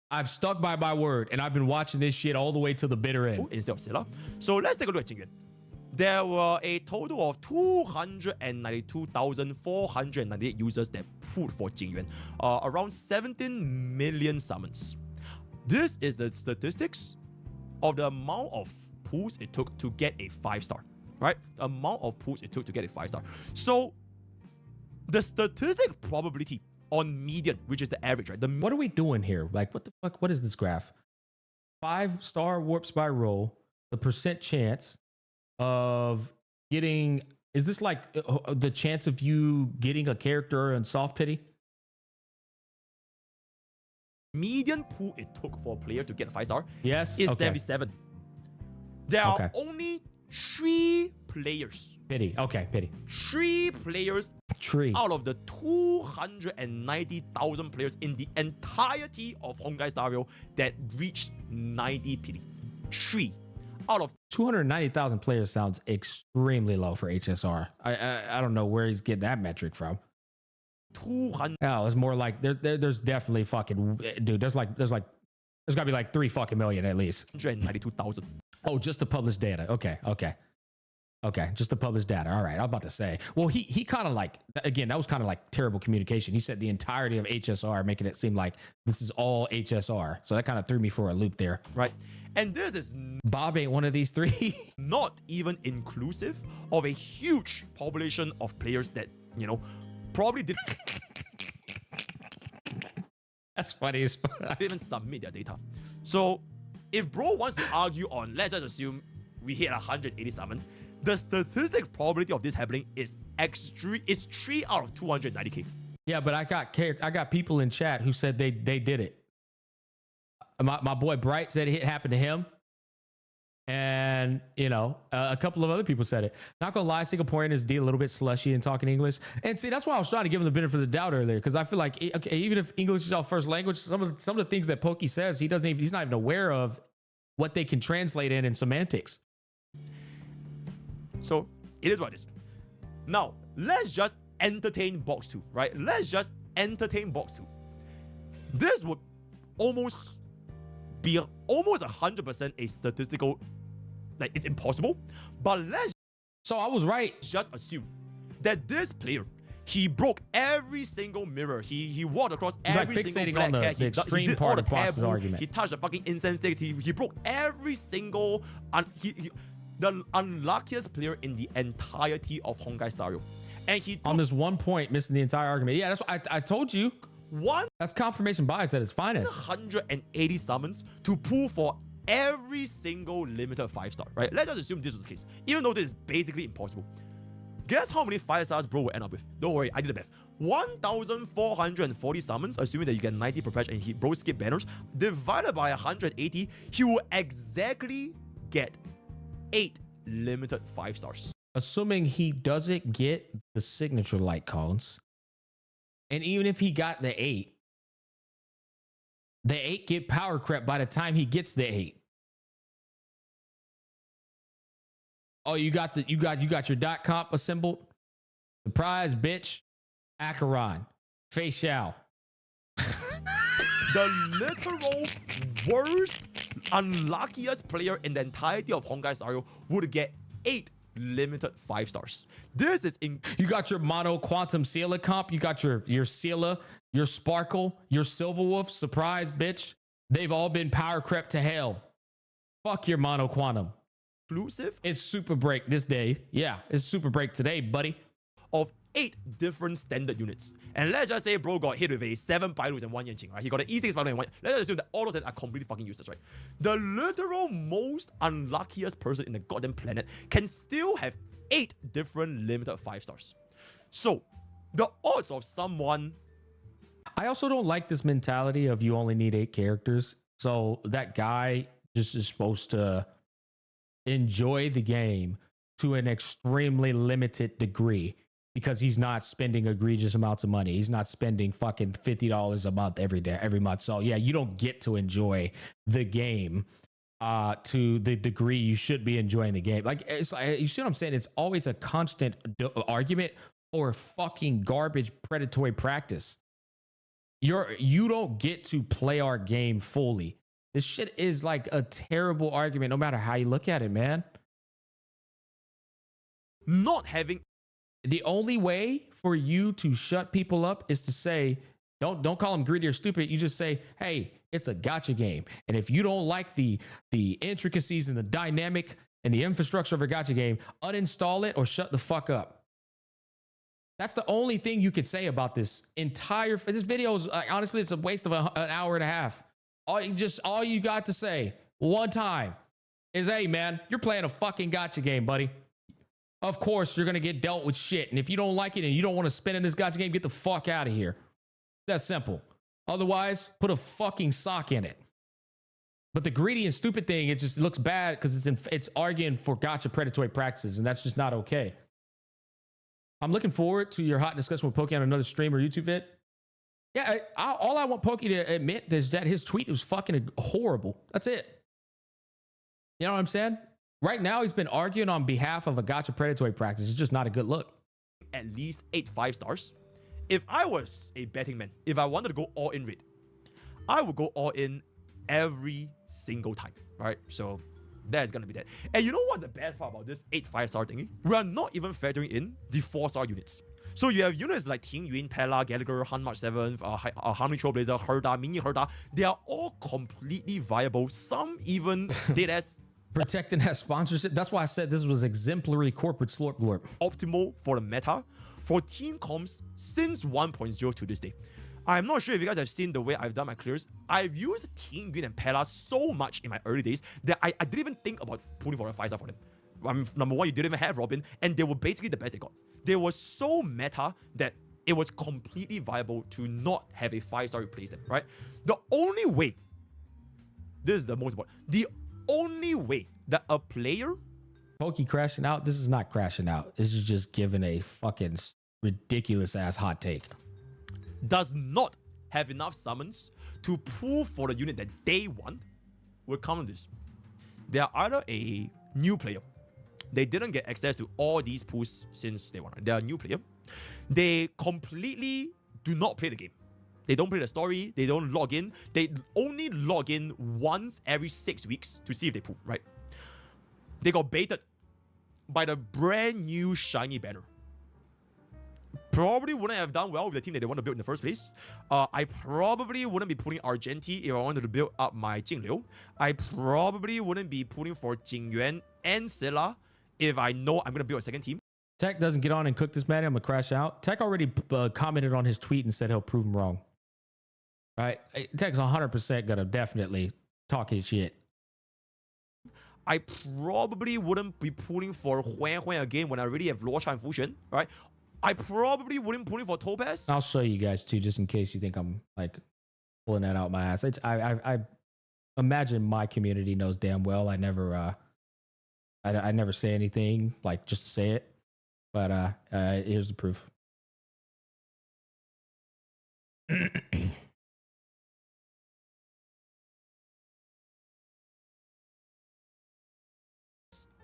S1: I've stuck by my word, and I've been watching this shit all the way to the bitter end.
S3: Instead of Scylla. So let's take a look at Jingyuan. There were a total of 292,498 users that pulled for Jingyuan. Around 17 million summons. This is the statistics of the amount of pulls it took to get a 5-star. Right? The amount of pulls it took to get a 5-star. So the statistic probability on median, which is the average, right?
S1: What are we doing here? Like, what the fuck? What is this graph? 5-star warps by roll, the percent chance of getting, is this like the chance of you getting a character in soft pity?
S3: Median pool it took for a player to get a 5-star,
S1: yes,
S3: is
S1: okay.
S3: 77. There are only 3 players.
S1: Pity. Okay, pity.
S3: 3 players out of the 290,000 players in the entirety of Honkai Star Rail that reached 90 pity. 3 out of
S1: 290,000 players sounds extremely low for HSR. I don't know where he's getting that metric from.
S3: 200.
S1: Oh, it's more like there's definitely fucking dude. There's gotta be like 3 fucking million at least.
S3: 192,000.
S1: Oh, just the published data. Okay. Okay, just to publish data. All right, I was about to say. Well, he kind of like, again, that was kind of like terrible communication. He said the entirety of HSR, making it seem like this is all HSR. So that kind of threw me for a loop there.
S3: Right. And this is
S1: Bob ain't one of these three.
S3: not even inclusive of a huge population of players that, you know, probably did
S1: That's funny as fuck.
S3: didn't even submit their data. So if bro wants to argue on, let's just assume we hit 187, the statistic probability of this happening is 3 out of 290k.
S1: Yeah, but I got people in chat who said they did it. My boy Bright said it happened to him. And, you know, a couple of other people said it. Not gonna lie, Singaporean is a little bit slushy in talking English. And see, that's why I was trying to give him the benefit of the doubt earlier, because I feel like, okay, even if English is our first language, some of the things that Pokey says, he's not even aware of what they can translate in semantics.
S3: So it is what it is. Now, let's just entertain box 2, right? Let's just entertain box 2. This would almost be almost 100% a statistical, like it's impossible. But let's
S1: So I was right.
S3: just assume that this player, he broke every single mirror. He walked across
S1: He's like
S3: every single
S1: fixating
S3: black
S1: on the
S3: cat. He
S1: extreme
S3: did
S1: part
S3: all
S1: of
S3: the
S1: Box's
S3: taboo.
S1: argument.
S3: He touched the fucking incense sticks. He broke every single the unluckiest player in the entirety of Honkai Star Rail. And he
S1: On this one point, missing the entire argument. Yeah, that's what I told you. That's confirmation bias at its finest.
S3: 180 summons to pull for every single limited 5-star, right? Let's just assume this was the case, even though this is basically impossible. Guess how many 5-stars bro will end up with? Don't worry, I did the math. 1,440 summons, assuming that you get 90 per patch and he bro skip banners, divided by 180, he will exactly get 8 limited 5-stars.
S1: Assuming he doesn't get the signature light cones, and even if he got the 8 get power crept by the time he gets the 8. Oh, you got your dot comp assembled. Surprise, bitch. Acheron. Facial.
S3: The literal worst, unluckiest player in the entirety of Honkai Star Rail would get 8 limited 5-stars. This is
S1: You got your mono quantum Sealer comp. You got your Sealer, your Sparkle, your Silverwolf. Surprise, bitch. They've all been power crept to hell. Fuck your mono quantum.
S3: inclusive
S1: It's super break this day. Yeah, it's super break today, buddy.
S3: of 8 different standard units. And let's just say bro got hit with a 7 Pilus and 1 Yanqing, right? He got an E6 Pilus and 1. Let's just assume that all of them are completely fucking useless, right? The literal most unluckiest person in the goddamn planet can still have 8 different limited 5-stars. So, the odds of someone...
S1: I also don't like this mentality of you only need 8 characters. So that guy just is supposed to enjoy the game to an extremely limited degree because he's not spending egregious amounts of money. He's not spending fucking $50 a month every month. So yeah, you don't get to enjoy the game to the degree you should be enjoying the game. Like, it's like, you see what I'm saying? It's always a constant argument or fucking garbage predatory practice. You don't get to play our game fully. This shit is like a terrible argument no matter how you look at it, man.
S3: Not having...
S1: The only way for you to shut people up is to say, don't call them greedy or stupid. You just say, hey, it's a gacha game. And if you don't like the intricacies and the dynamic and the infrastructure of a gacha game, uninstall it or shut the fuck up. That's the only thing you could say about this entire... This video is, honestly, it's a waste of an hour and a half. All you got to say one time is, hey, man, you're playing a fucking gacha game, buddy. Of course, you're going to get dealt with shit. And if you don't like it and you don't want to spend in this gacha game, get the fuck out of here. That's simple. Otherwise, put a fucking sock in it. But the greedy and stupid thing, it just looks bad because it's arguing for gacha predatory practices, and that's just not okay. I'm looking forward to your hot discussion with Pokey on another stream or YouTube vid. Yeah, all I want Pokey to admit is that his tweet was fucking horrible. That's it. You know what I'm saying? Right now, he's been arguing on behalf of a gacha predatory practice. It's just not a good look.
S3: At least 8 5-stars. If I was a betting man, if I wanted to go all in raid, I would go all in every single time, right? So That's gonna be that. And you know what's the best part about this 8 5-star thingy? We are not even factoring in the 4-star units. So you have units like Ting Yun, Pella, Gallagher, Han March 7, Harmony Trailblazer, Herda, Mini Herda. They are all completely viable. Some even dead as
S1: Protecting that sponsorship. That's why I said this was exemplary corporate slorp glorp.
S3: optimal for the meta for team comps since 1.0 to this day. I'm not sure if you guys have seen the way I've done my clears. I've used Team Green and Pella so much in my early days that I didn't even think about pulling for a 5-star for them. Number one, you didn't even have Robin, and they were basically the best they got. They were so meta that it was completely viable to not have a 5-star replace them, right? The only way, this is the most important, the only way that a player...
S1: Pokey crashing out? This is not crashing out. This is just giving a fucking ridiculous ass hot take.
S3: Does not have enough summons to pull for the unit that they want will come with this. They are either a new player. They didn't get access to all these pools since day one. They are a new player. They completely do not play the game. They don't play the story. They don't log in. They only log in once every 6 weeks to see if they pull, right? They got baited by the brand new shiny banner. Probably wouldn't have done well with the team that they want to build in the first place. I probably wouldn't be pulling Argenti if I wanted to build up my Jingliu. I probably wouldn't be pulling for Jingyuan and Silla if I know I'm going to build a second team.
S1: Tech doesn't get on and cook this man, I'm going to crash out. Tech already commented on his tweet and said he'll prove him wrong. Right? Tech's 100% going to definitely talk his shit.
S3: I probably wouldn't be pulling for Huan Huan again when I already have Luo and Fusion, right? I probably wouldn't pull in for Topaz.
S1: I'll show you guys too, just in case you think I'm like pulling that out my ass. I imagine my community knows damn well. I never say anything like just to say it, but here's the proof.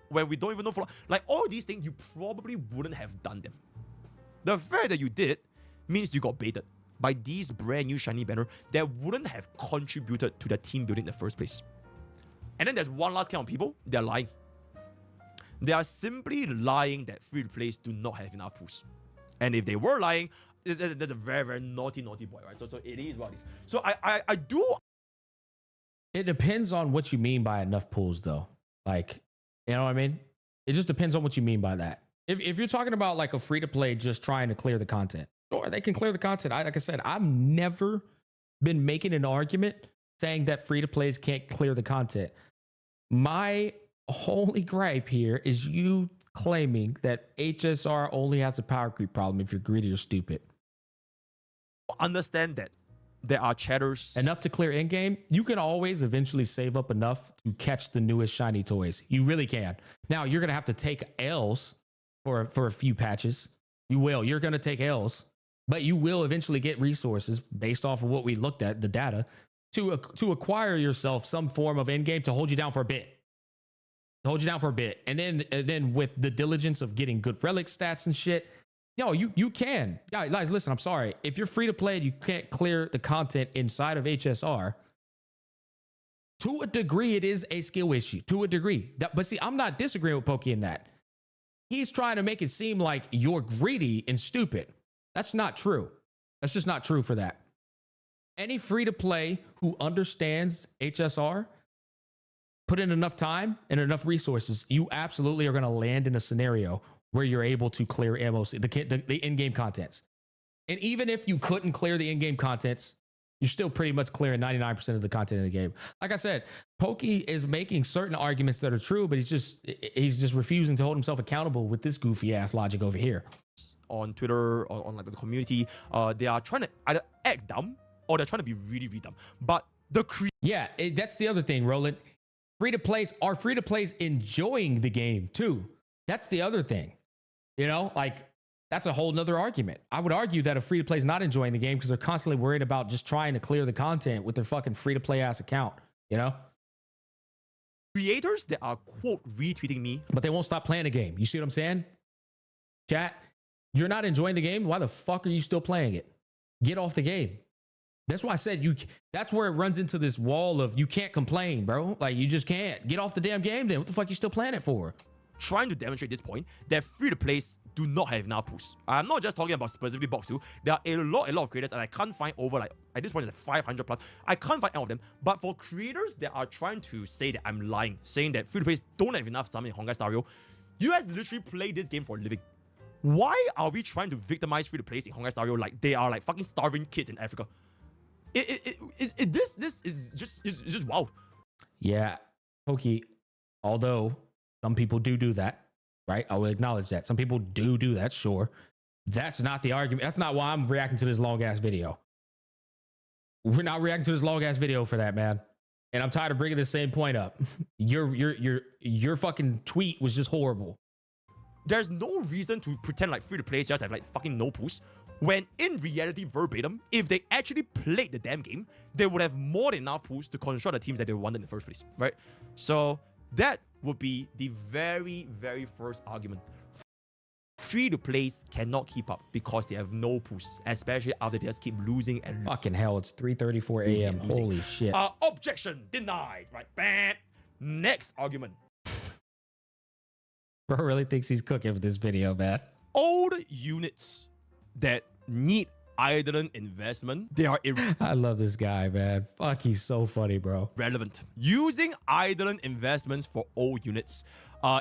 S3: When we don't even know for like all these things, you probably wouldn't have done them. The fact that you did it means you got baited by these brand new shiny banner that wouldn't have contributed to the team building in the first place. And then there's one last kind of people, they're lying. They are simply lying that free-to-plays do not have enough pools. And if they were lying, that's a very, very naughty boy, right? So it is what it is. So I do...
S1: It depends on what you mean by enough pools, though. Like, you know what I mean? It just depends on what you mean by that. If you're talking about like a free-to-play just trying to clear the content, or they can clear the content. Like I said, I've never been making an argument saying that free-to-plays can't clear the content. My only gripe here is you claiming that HSR only has a power creep problem if you're greedy or stupid.
S3: Understand that there are chatters.
S1: Enough to clear in-game, you can always eventually save up enough to catch the newest shiny toys. You really can. Now, you're going to have to take L's for a few patches. You will. You're going to take L's, but you will eventually get resources based off of what we looked at, the data, to acquire yourself some form of in-game to hold you down for a bit. And then with the diligence of getting good relic stats and shit, you can. Guys, listen, I'm sorry. If you're free to play and you can't clear the content inside of HSR, to a degree, it is a skill issue. To a degree. But see, I'm not disagreeing with Pokey in that. He's trying to make it seem like you're greedy and stupid. That's not true. That's just not true for that. Any free to play who understands HSR, put in enough time and enough resources, you absolutely are going to land in a scenario where you're able to clear MOC, the in-game contents. And even if you couldn't clear the in-game contents, you're still pretty much clearing 99% of the content in the game. Like I said, Pokey is making certain arguments that are true, but he's just refusing to hold himself accountable with this goofy ass logic over here.
S3: On Twitter or on like the community, they are trying to either act dumb or they're trying to be really, really dumb. But the
S1: that's the other thing, Roland. Free-to-plays enjoying the game too. That's the other thing. That's a whole nother argument. I would argue that a free-to-play is not enjoying the game because they're constantly worried about just trying to clear the content with their fucking free-to-play ass account,
S3: Creators that are, quote, retweeting me.
S1: But they won't stop playing the game. You see what I'm saying? Chat, you're not enjoying the game? Why the fuck are you still playing it? Get off the game. That's why I said that's where it runs into this wall of you can't complain, bro. Like you just can't. Get off the damn game then. What the fuck you still playing it for?
S3: Trying to demonstrate this point that free-to-plays do not have enough pools. I'm not just talking about specifically Box 2. There are a lot of creators, and I can't find over, like, at this point, it's like 500 plus. I can't find any of them. But for creators that are trying to say that I'm lying, saying that free-to-plays don't have enough summon in Honkai Star Rail, you guys literally play this game for a living. Why are we trying to victimize free-to-plays in Honkai Star Rail like they are like fucking starving kids in Africa? This is just wild.
S1: Yeah, Pokey, although some people do that, right? I will acknowledge that. Some people do that, sure. That's not the argument. That's not why I'm reacting to this long-ass video. We're not reacting to this long-ass video for that, man. And I'm tired of bringing the same point up. Your fucking tweet was just horrible.
S3: There's no reason to pretend like free-to-play just have like fucking no pools, when in reality, verbatim, if they actually played the damn game, they would have more than enough pools to control the teams that they wanted in the first place, right? So that would be the very, very first argument. Free-to-plays cannot keep up because they have no pools, especially after they just keep losing and
S1: fucking hell, it's 3:34 a.m. Holy shit.
S3: Objection denied, right? Bam. Next argument.
S1: Bro really thinks he's cooking with this video, man.
S3: Old units that need idle investment, they are
S1: I love this guy, man. Fuck, he's so funny, bro.
S3: irrelevant. Using idle investments for old units,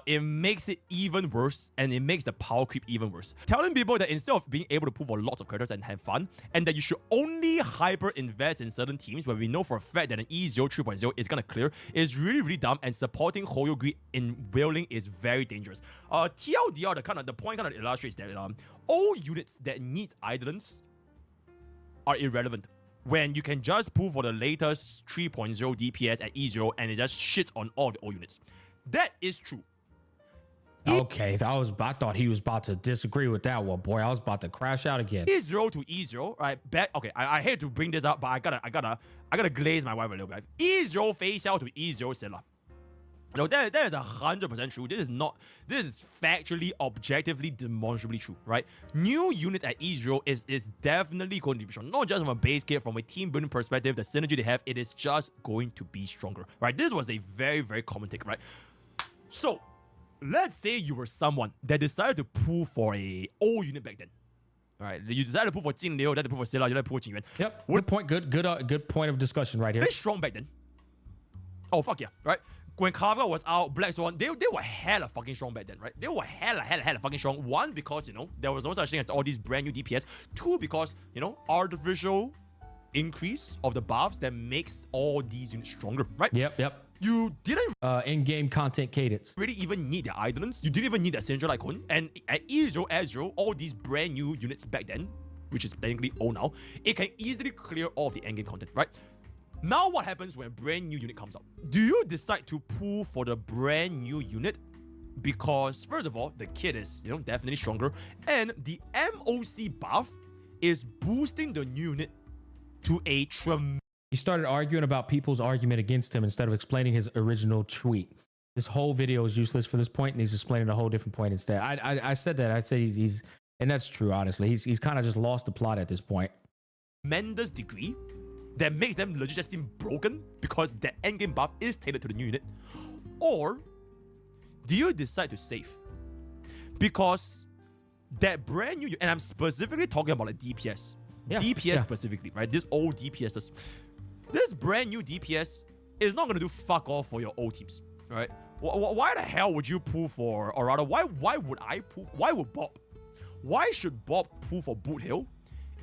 S3: it makes it even worse, and it makes the power creep even worse. Telling people that instead of being able to pull for lots of characters and have fun, and that you should only hyper invest in certain teams when we know for a fact that an E0 3.0 is gonna clear is really, really dumb, and supporting Hoyo Greed in whaling is very dangerous. TLDR, the point kind of illustrates that all units that need idleness are irrelevant when you can just pull for the latest 3.0 DPS at E0 and it just shits on all the old units. That is true.
S1: Okay, I thought he was about to disagree with that one, boy. I was about to crash out again.
S3: E0 to E0, right? Back. Okay, I hate to bring this up, but I gotta glaze my wife a little bit. E0 face out to E0 Silla. No, that is 100% true. This is factually, objectively, demonstrably true, right? New units at E0 is definitely going to be strong. Not just from a base kit, from a team building perspective, the synergy they have, it is just going to be stronger, right? This was a very, very common take, right? So, let's say you were someone that decided to pull for a old unit back then. All right, you decided to pull for Jin Liu, you decided to pull for Silla, you decided to pull for Jin Yuan.
S1: Yep, good point. Good point of discussion right here.
S3: Very strong back then. Oh, fuck yeah, right? When Carver was out, Black Swan, they were hella fucking strong back then, right? They were hella fucking strong. One, because, you know, there was no such thing as all these brand new DPS. Two, because, you know, artificial increase of the buffs that makes all these units stronger, right?
S1: Yep.
S3: You didn't
S1: in-game content cadence.
S3: really even need their idleness. You didn't even need that Syndra like Hun. And at E0, S0, all these brand new units back then, which is technically old now, it can easily clear all of the endgame content, right? Now what happens when a brand new unit comes out? Do you decide to pull for the brand new unit? Because first of all, the kit is, you know, definitely stronger, and the MOC buff is boosting the new unit to a tremendous.
S1: He started arguing about people's argument against him instead of explaining his original tweet. This whole video is useless for this point, and he's explaining a whole different point instead. I said that. I said he's and that's true, honestly. He's kind of just lost the plot at this point.
S3: Tremendous degree that makes them legit just seem broken because that endgame buff is tailored to the new unit. Or do you decide to save? Because that brand new, and I'm specifically talking about like DPS. DPS specifically, right? This old DPS. This brand new DPS is not going to do fuck all for your old teams, right? Why the hell would you pull for, or rather, why would I pull? Why would Bob? Why should Bob pull for Boot Hill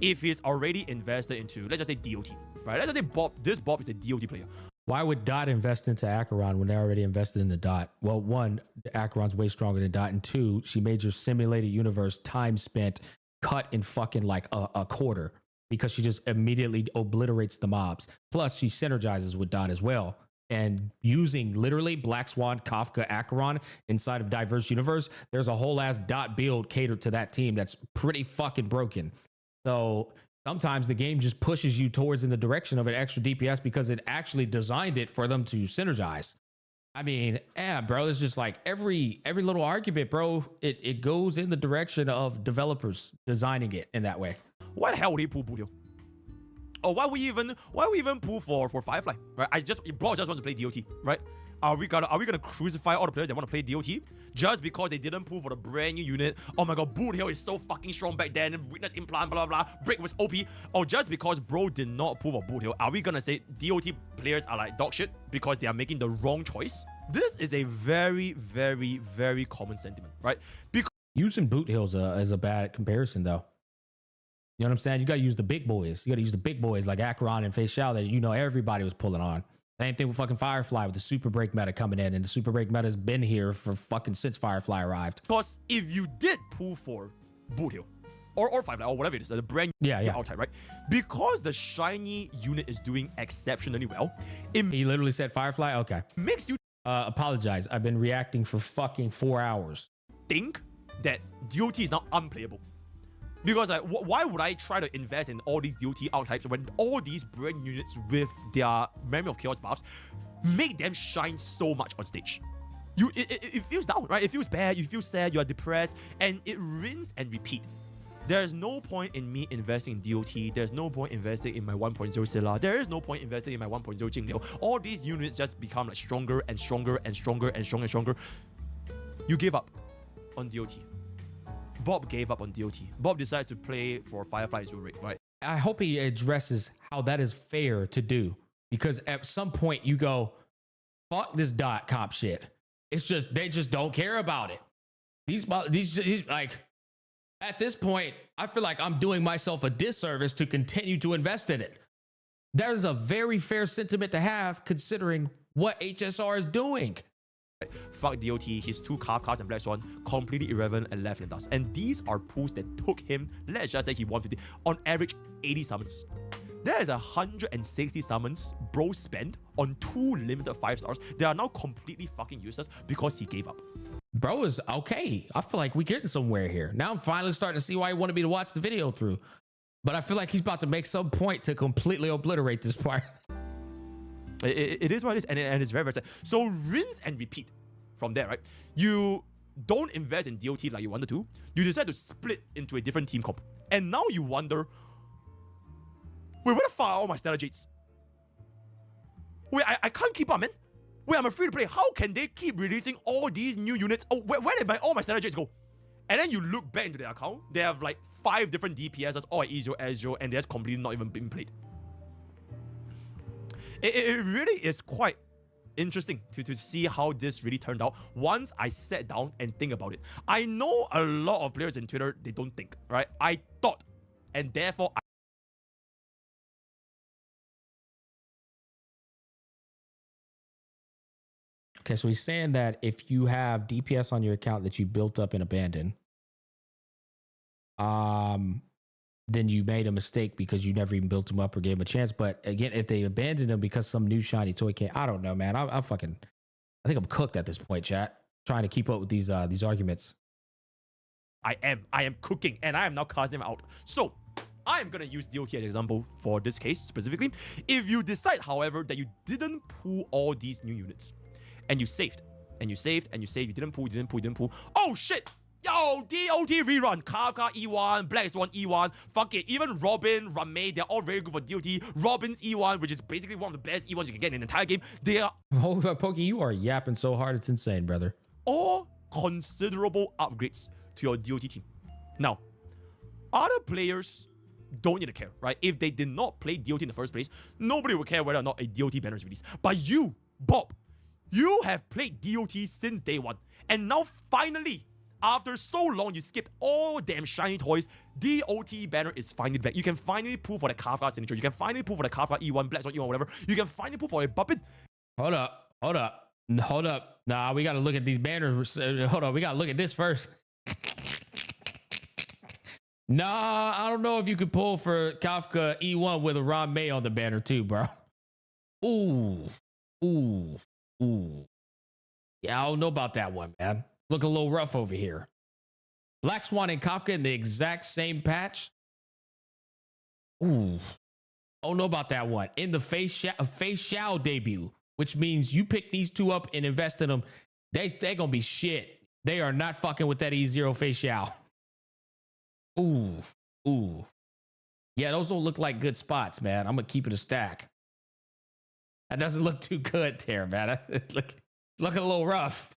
S3: if he's already invested into, let's just say, DOT, right? Let's just say this Bob is a DOT player.
S1: Why would Dot invest into Acheron when they're already invested in the Dot? Well, one, Acheron's way stronger than Dot, and two, she made your simulated universe time spent cut in fucking like a quarter because she just immediately obliterates the mobs. Plus, she synergizes with Dot as well. And using literally Black Swan, Kafka, Acheron inside of Diverse Universe, there's a whole ass Dot build catered to that team that's pretty fucking broken. So sometimes the game just pushes you towards in the direction of an extra DPS because it actually designed it for them to synergize. I mean, yeah, bro, it's just like every little argument, bro, it goes in the direction of developers designing it in that way.
S3: Why the hell would he pull Boot Hill? Or why we even pull for Firefly, right? Bro just wants to play DOT, right? Are we gonna crucify all the players that want to play DOT just because they didn't pull for the brand new unit? Oh my god, Boot Hill is so fucking strong back then. Witness Implant, blah blah blah. Break was OP. Or just because bro did not pull for Boot Hill, are we gonna say DOT players are like dog shit because they are making the wrong choice? This is a very, very, very common sentiment, right? Because
S1: Using Boot Hills is a bad comparison, though. You know what I'm saying? You got to use the big boys. You got to use the big boys like Acheron and Face Shao that everybody was pulling on. Same thing with fucking Firefly with the super break meta coming in, and the super break meta has been here for fucking since Firefly arrived.
S3: Because if you did pull for Boot Hill or Firefly or whatever it is, the brand new archetype, right? Because the shiny unit is doing exceptionally well,
S1: He literally said Firefly. Okay.
S3: makes you
S1: Apologize. I've been reacting for fucking 4 hours.
S3: think that DOT is now unplayable. Because like, why would I try to invest in all these DOT archetypes when all these brand units with their Memory of Chaos buffs make them shine so much on stage? It feels down, right? It feels bad, you feel sad, you are depressed, and it rinse and repeat. There's no point in me investing in DOT. There's no point investing in my 1.0 Scylla. There is no point investing in my 1.0 Jingliu. All these units just become like stronger and stronger and stronger and stronger and stronger. You give up on DOT. Bob gave up on DOT. Bob decides to play for Firefly Zurich, right?
S1: I hope he addresses how that is fair to do, because at some point you go, fuck this dot comp shit. It's just, they just don't care about it. These like, at this point, I feel like I'm doing myself a disservice to continue to invest in it. That is a very fair sentiment to have, considering what HSR is doing.
S3: Fuck DOT, his 2 cards and Black Swan, completely irrelevant and left in dust. And these are pools that took him, let's just say he 150, on average 80 summons. There is 160 summons bro spent on 2 limited 5 stars. They are now completely fucking useless because he gave up.
S1: Bro is okay. I feel like we're getting somewhere here. Now I'm finally starting to see why he wanted me to watch the video through. But I feel like he's about to make some point to completely obliterate this part.
S3: It is what it is, and it's very, very sad. So rinse and repeat from there, right? You don't invest in DOT like you wanted to. You decide to split into a different team comp. And now you wonder, wait, where the fuck are all my Stellar Jades? Wait, I can't keep up, man. Wait, I'm a free to play. How can they keep releasing all these new units? Oh, where did all my Stellar Jades go? And then you look back into their account, they have like 5 different DPSs, all at E0, S0, and they're completely not even being played. It really is quite interesting to see how this really turned out once I sat down and think about it. I know a lot of players in Twitter, they don't think, right? I thought, and therefore
S1: Okay, so he's saying that if you have DPS on your account that you built up and abandoned, then you made a mistake because you never even built them up or gave them a chance. But again, if they abandoned them because some new shiny toy came, I don't know, man. I think I'm cooked at this point, chat. Trying to keep up with these arguments.
S3: I am cooking, and I am now casting them out. So I am gonna use DOT as an example for this case specifically. If you decide, however, that you didn't pull all these new units, and you saved, and you saved, and you saved, you didn't pull. Oh shit! Yo, DOT rerun. Kafka E1, Black Swan E1. Fuck it. Even Robin, Ramei, they're all very good for DOT. Robin's E1, which is basically one of the best E1s you can get in the entire game. They are
S1: Oh, Pokey, you are yapping so hard, it's insane, brother.
S3: all considerable upgrades to your DOT team. Now, other players don't need to care, right? If they did not play DOT in the first place, nobody will care whether or not a DOT banner is released. But you, Bob, you have played DOT since day one. And now finally, after so long, you skipped all damn shiny toys, DOT banner is finally back. You can finally pull for the Kafka signature. You can finally pull for the Kafka E1, Black Swan E1, whatever. You can finally pull for a Buppet.
S1: Hold up. Nah, we got to look at these banners. Hold on, we got to look at this first. Nah, I don't know if you could pull for Kafka E1 with a Ron May on the banner too, bro. Ooh. Yeah, I don't know about that one, man. Look a little rough over here. Black Swan and Kafka in the exact same patch. Ooh. I don't know about that one. In the Face Shao debut, which means you pick these 2 up and invest in them, they gonna be shit. They are not fucking with that E0 Face Shao. Ooh. Yeah, those don't look like good spots, man. I'm gonna keep it a stack. That doesn't look too good there, man. It's looking a little rough.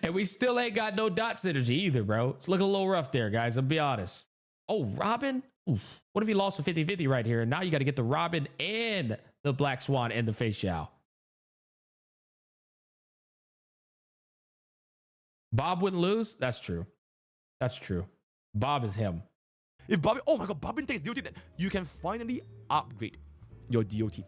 S1: And we still ain't got no dot synergy either, bro. It's looking a little rough there, guys. I'll be honest. Oh, Robin? Oof. What if he lost for 50-50 right here? And now you got to get the Robin and the Black Swan and the Fei Xiao. Bob wouldn't lose? That's true. That's true. Bob is him.
S3: If Bobbin, oh my god, Bobbin takes DOT, then you can finally upgrade your DOT.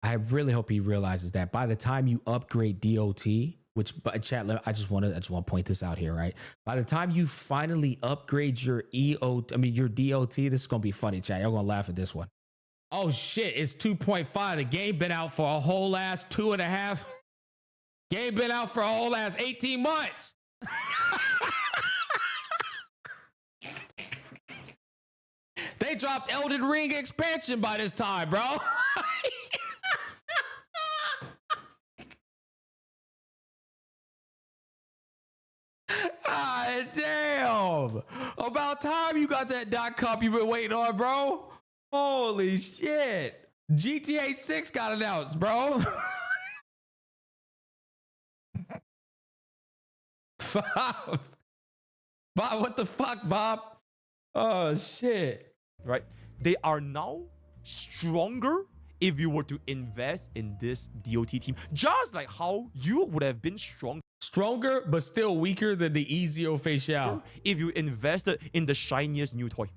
S1: I really hope he realizes that by the time you upgrade DOT, which, but chat, I just want to point this out here, right? By the time you finally upgrade your your DOT, this is gonna be funny, chat. Y'all gonna laugh at this one. Oh shit, it's 2.5. The game been out for a whole last 2.5. Game been out for a whole last 18 months. They dropped Elden Ring expansion by this time, bro. God damn. About time you got that dot cup you've been waiting on, bro. Holy shit. GTA 6 got announced, bro. Bob, what the fuck, Bob? Oh shit.
S3: Right? They are now stronger if you were to invest in this DOT team. Just like how you would have been
S1: stronger, but still weaker than the Ezio Fei Xiao
S3: if you invested in the shiniest new toy.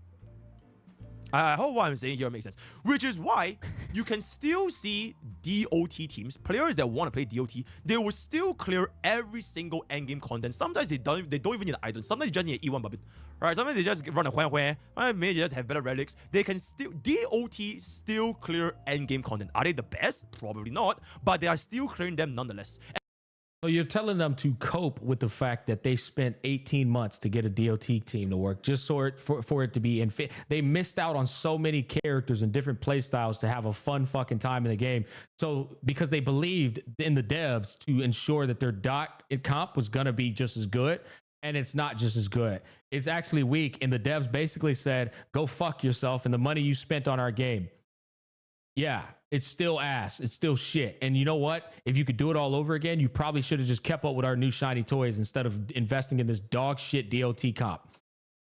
S3: I hope what I'm saying here makes sense. Which is why you can still see DOT teams, players that want to play DOT, they will still clear every single endgame content. Sometimes they don't even need items. Sometimes they just need an E1 bubbit. Right? Sometimes they just run a Huan. Maybe they just have better relics. They can still DOT still clear endgame content. Are they the best? Probably not, but they are still clearing them nonetheless.
S1: So you're telling them to cope with the fact that they spent 18 months to get a DOT team to work just for it to be in fit. They missed out on so many characters and different play styles to have a fun fucking time in the game. So because they believed in the devs to ensure that their dot comp was going to be just as good, and it's not just as good. It's actually weak. And the devs basically said, go fuck yourself and the money you spent on our game. Yeah, it's still ass. It's still shit. And you know what? If you could do it all over again, you probably should have just kept up with our new shiny toys instead of investing in this dog shit DOT comp.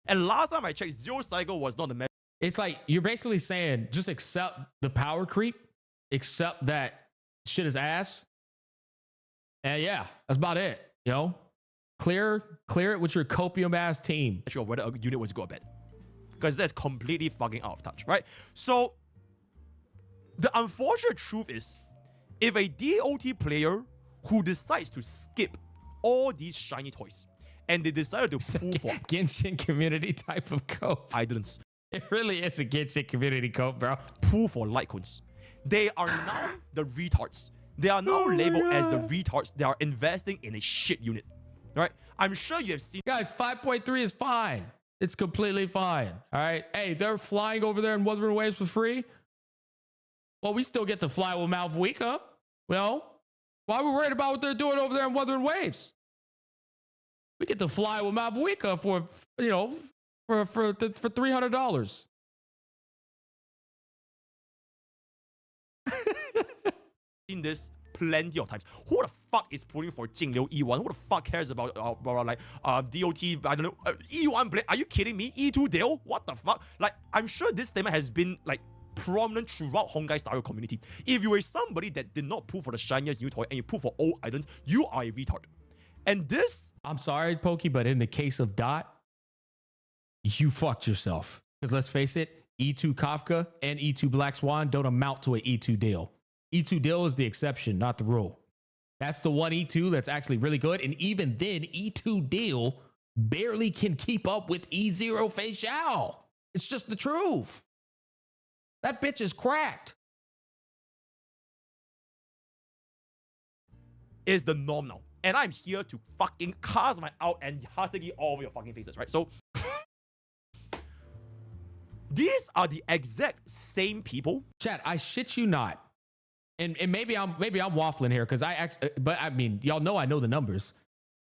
S3: And last time I checked, Zero Cycle was not the measure.
S1: It's like you're basically saying just accept the power creep, accept that shit is ass. And yeah, that's about it. You know, clear it with your copium ass team.
S3: Sure, whether a unit was good or bad, because that's completely fucking out of touch, right? So the unfortunate truth is, if a DOT player who decides to skip all these shiny toys and they decided to pull for
S1: Genshin community type of cope.
S3: idleness,
S1: It really is a Genshin community cope, bro.
S3: pull for light cones, they are now the retards. They are now labeled as the retards. They are investing in a shit unit, right? I'm sure you have seen.
S1: Guys, 5.3 is fine. It's completely fine. All right. Hey, they're flying over there in Wuthering Waves for free. Well, we still get to fly with Malvika. Well, why are we worried about what they're doing over there in Wuthering Waves? We get to fly with Malvika for $300.
S3: Seen this plenty of times. Who the fuck is pulling for Jingliu E1? Who the fuck cares about DOT? I don't know. E1 play? Are you kidding me? E2 Dale? What the fuck? Like, I'm sure this statement has been like prominent throughout Honkai Star Rail community. If you were somebody that did not pull for the shiniest new toy and you pull for old items, you are a retard. And this,
S1: I'm sorry, Pokey, but in the case of Dot, you fucked yourself. Because let's face it, E2 Kafka and E2 Black Swan don't amount to an E2 deal. E2 deal is the exception, not the rule. That's the one E2 that's actually really good. And even then, E2 deal barely can keep up with E0 Fei Xiao. It's just the truth. That bitch is cracked.
S3: is the norm now. And I'm here to fucking cast my out and Haseki all over your fucking faces, right? So these are the exact same people.
S1: Chat, I shit you not. And maybe I'm waffling here because but I mean, y'all know I know the numbers.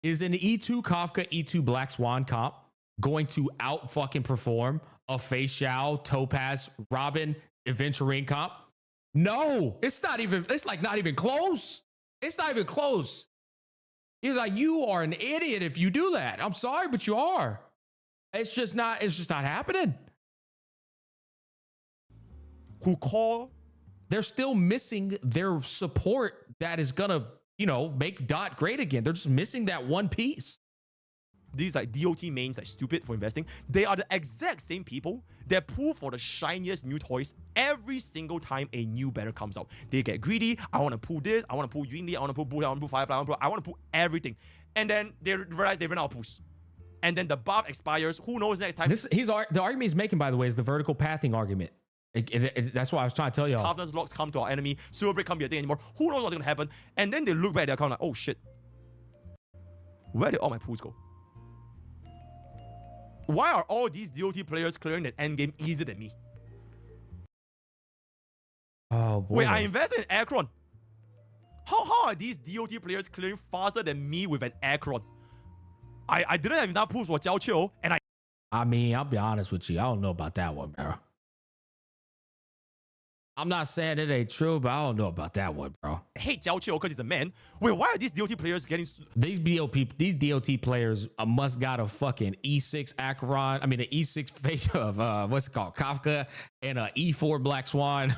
S1: Is an E2 Kafka, E2 Black Swan comp going to out fucking perform a Fei Xiao, Topaz, Robin, Aventurine comp? No, it's not even, it's like not even close. It's not even close. You're like, you are an idiot if you do that. I'm sorry, but you are. It's just not happening.
S3: Who call?
S1: They're still missing their support that is gonna, make Dot great again. They're just missing that one piece.
S3: These like DOT mains like stupid for investing. They are the exact same people that pull for the shiniest new toys every single time a new banner comes out. They get greedy. I want to pull this. I want to pull Yunli. I want to pull Bull. I want to pull Firefly. I want to pull everything. And then they realize they run out of pulls. And then the buff expires. Who knows next time?
S1: The argument he's making, by the way, is the vertical pathing argument. That's what I was trying to tell y'all.
S3: Toughness locks come to our enemy. Super break can't be a thing anymore. Who knows what's gonna happen? And then they look back at their account like, oh shit, where did all my pools go? Why are all these DOT players clearing that endgame easier than me?
S1: Oh boy.
S3: Wait, I invested in Acheron. How are these DOT players clearing faster than me with an Acheron? I didn't have enough pools for Jiao Qiu, and
S1: I mean, I'll be honest with you. I don't know about that one, bro. I'm not saying it ain't true, but I don't know about that one, bro.
S3: I hate Jiao Qiu because he's a man. Wait, why are these DOT players getting...
S1: These DOT players must got a fucking E6 Acheron. I mean, an E6 face of, what's it called? Kafka, and a E4 Black Swan,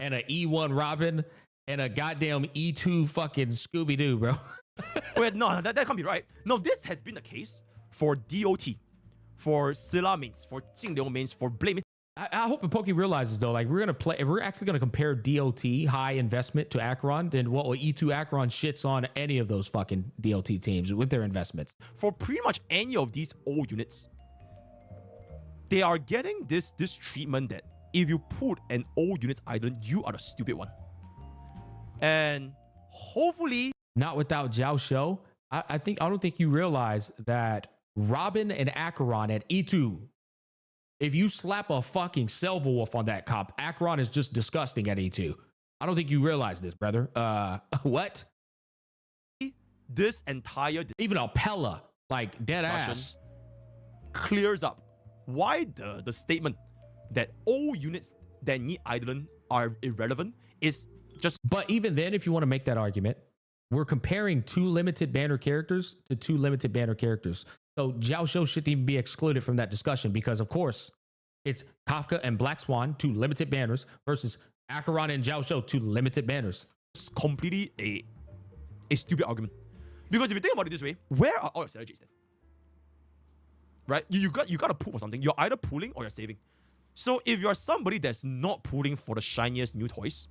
S1: and an E1 Robin, and a goddamn E2 fucking Scooby-Doo, bro.
S3: Wait, no, that can't be right. No, this has been the case for DOT, for Scylla mains, for Jingliu mains, for Blade mains.
S1: I hope Pokey realizes though, like if we're actually gonna compare DOT high investment to Acheron, then what will E2 Acheron shits on any of those fucking DOT teams with their investments.
S3: For pretty much any of these old units, they are getting this treatment that if you put an old unit island, you are the stupid one. And hopefully,
S1: not without Jiao Qiu. I don't think you realize that Robin and Acheron at E2. If you slap a fucking Silver Wolf on that comp, Acheron is just disgusting at E2. I don't think you realize this, brother. What?
S3: This entire
S1: even a Pella, like dead ass,
S3: clears up why the statement that all units that need Island are irrelevant is just.
S1: But even then, if you want to make that argument, we're comparing two limited banner characters to two limited banner characters. So Jiao Qiu shouldn't even be excluded from that discussion because, of course, it's Kafka and Black Swan, two limited banners, versus Acheron and Jiao Qiu, two limited banners.
S3: It's completely a stupid argument. Because if you think about it this way, where are all your strategies then? Right? You got to pull for something. You're either pulling or you're saving. So if you're somebody that's not pulling for the shiniest new toys,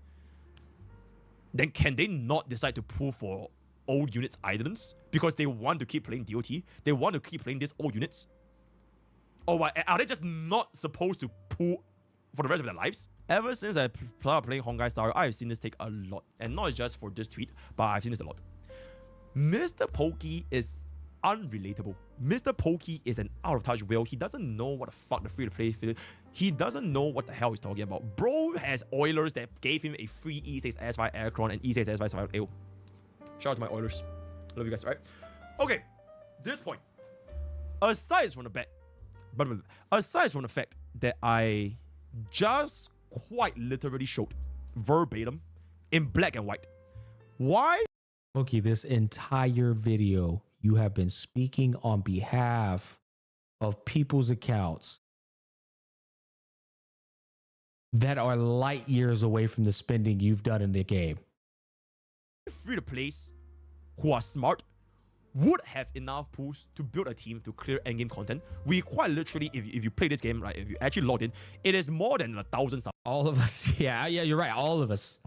S3: then can they not decide to pull for old units islands because they want to keep playing DOT? They want to keep playing these old units? Or what, are they just not supposed to pull for the rest of their lives? Ever since I started playing Honkai Star, I've seen this take a lot. And not just for this tweet, but I've seen this a lot. Mr. Pokey is unrelatable. Mr. Pokey is an out-of-touch whale. He doesn't know what the fuck the free-to-play feels. He doesn't know what the hell he's talking about. Bro has Oilers that gave him a free E6 S5 Acheron and E6 S5 Survival Ale. Shout out to my Oilers. Love you guys, right? Okay, this point. Aside from the fact that I just quite literally showed verbatim in black and white. Why?
S1: Okay, this entire video, you have been speaking on behalf of people's accounts that are light years away from the spending you've done in the game.
S3: Free-to-plays who are smart would have enough pools to build a team to clear endgame content. We quite literally, if you play this game, right, if you actually logged in, it is more than 1,000 summons.
S1: All of us. Yeah, you're right. All of us.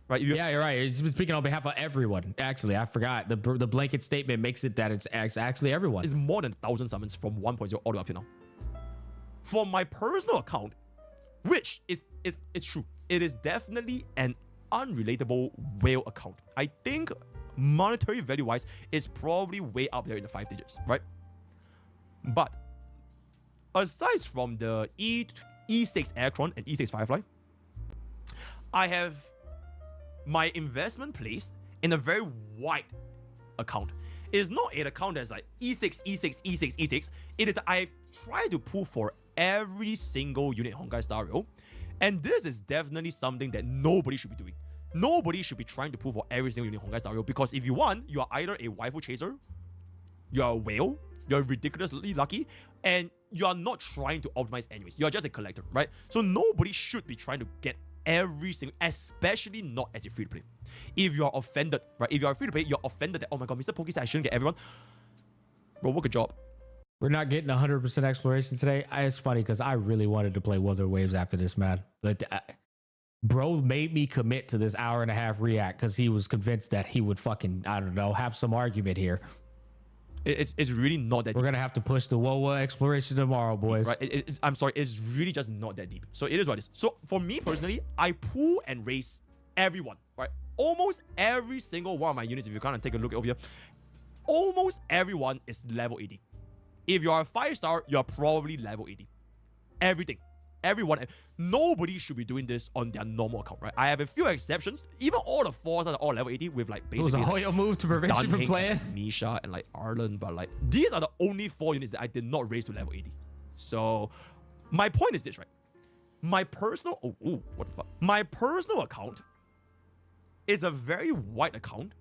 S3: Right?
S1: Yeah, you're right. It's speaking on behalf of everyone. Actually, I forgot. The blanket statement makes it that it's actually everyone.
S3: It's more than 1,000 summons from 1.0 all the way up to now. For my personal account, which is true, it is definitely an unrelatable whale account. I think monetary value wise is probably way up there in the 5 digits, right? But aside from the E6 Acheron and E6 Firefly, I have my investment placed in a very wide account. It is not an account that's like E6, E6, E6, E6. It is I've tried to pull for every single unit Honkai Star Rail. And this is definitely something that nobody should be doing. Nobody should be trying to pull for every single unit Honkai Star Rail, because if you want, you are either a waifu chaser, you're a whale, you're ridiculously lucky, and you are not trying to optimize anyways. You're just a collector, right? So nobody should be trying to get every single, especially not as a free-to-play. If you are offended, right? If you are free-to-play, you're offended that, oh my god, Mr. Pokey said I shouldn't get everyone. Bro, work a job.
S1: We're not getting 100% exploration today. It's funny because I really wanted to play Wuthering Waves after this, man. But bro made me commit to this hour-and-a-half react because he was convinced that he would fucking, I don't know, have some argument here.
S3: It's really not that
S1: We're
S3: deep.
S1: going to have to push the Wuwa exploration tomorrow, boys.
S3: Right? I'm sorry, it's really just not that deep. So it is what it is. So for me personally, I pull and race everyone, right? Almost every single one of my units, if you kind of take a look over here, almost everyone is level 80. If you are a 5-star, you're probably level 80. Everything. Everyone. Nobody should be doing this on their normal account, right? I have a few exceptions. Even all the 4s are all level 80 with like basically...
S1: It was a Hoyo move to prevent you from playing.
S3: Misha and like Arlen, but like these are the only 4 units that I did not raise to level 80. So my point is this, right? My personal... Oh, what the fuck? My personal account is a very wide account,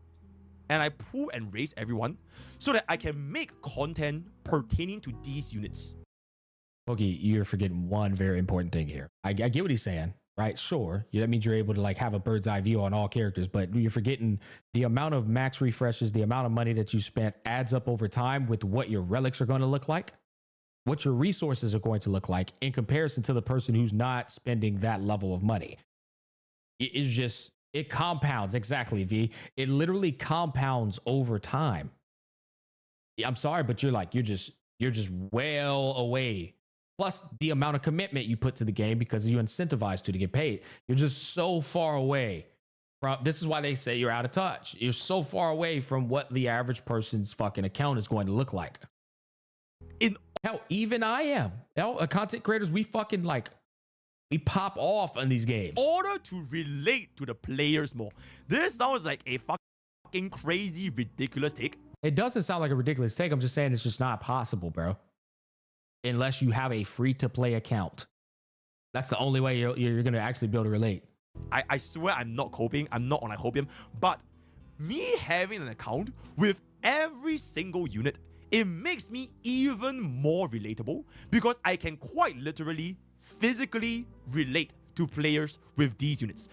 S3: and I pull and raise everyone so that I can make content pertaining to these units.
S1: Pokey, you're forgetting one very important thing here. I get what he's saying, right? Sure, that means you're able to like have a bird's eye view on all characters, but you're forgetting the amount of max refreshes, the amount of money that you spent adds up over time with what your relics are going to look like, what your resources are going to look like in comparison to the person who's not spending that level of money. It's just, it compounds. Exactly, V. It literally compounds over time. I'm sorry, but you're just well away. Plus the amount of commitment you put to the game because you incentivized to get paid. You're just so far away from, this is why they say you're out of touch. You're so far away from what the average person's fucking account is going to look like. Hell, even I am. Hell, content creators, we fucking like, we pop off on these games.
S3: In order to relate to the players more. This sounds like a fucking crazy, ridiculous take.
S1: It doesn't sound like a ridiculous take. I'm just saying it's just not possible, bro. Unless you have a free-to-play account. That's the only way you're going to actually be able to relate.
S3: I swear I'm not coping. I'm not on Icopium. But me having an account with every single unit, it makes me even more relatable because I can quite literally, physically relate to players with these units.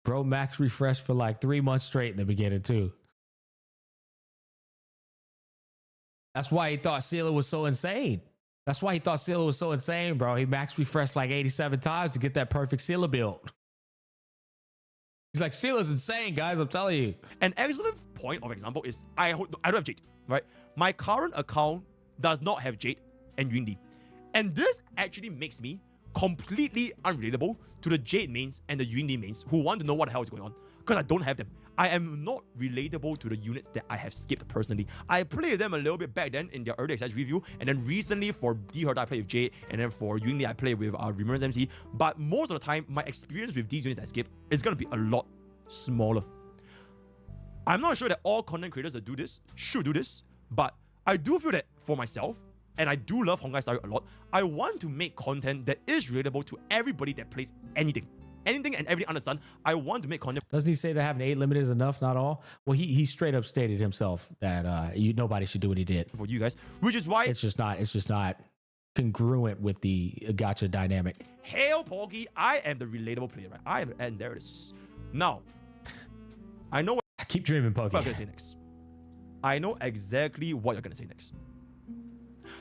S1: Bro, max refresh for like 3 months straight in the beginning too. That's why he thought Sealer was so insane. That's why he thought Sealer was so insane, bro. He max refreshed like 87 times to get that perfect Sealer build. He's like, Sealer's insane, guys, I'm telling you.
S3: An excellent point of example is I don't have Jade, right? My current account does not have Jade and Yunli. And this actually makes me completely unrelatable to the Jade mains and the Yunli mains who want to know what the hell is going on because I don't have them. I am not relatable to the units that I have skipped personally. I played them a little bit back then in their early access review, and then recently for D-Herd I played with Jade, and then for Yunli I played with Remembrance MC. But most of the time, my experience with these units I skip is going to be a lot smaller. I'm not sure that all content creators that do this should do this, but I do feel that for myself, and I do love Honkai Star Rail a lot, I want to make content that is relatable to everybody that plays anything. Anything and everything under the sun. I want to make content.
S1: Doesn't he say that having 8 limit is enough, not all? Well, he straight up stated himself that nobody should do what he did.
S3: For you guys, which is why
S1: it's just not congruent with the gacha dynamic.
S3: Hail Poggy, I am the relatable player, right? And there it is. Now, I know what
S1: I keep dreaming, Poggy.
S3: I'm gonna say next. I know exactly what you're gonna say next.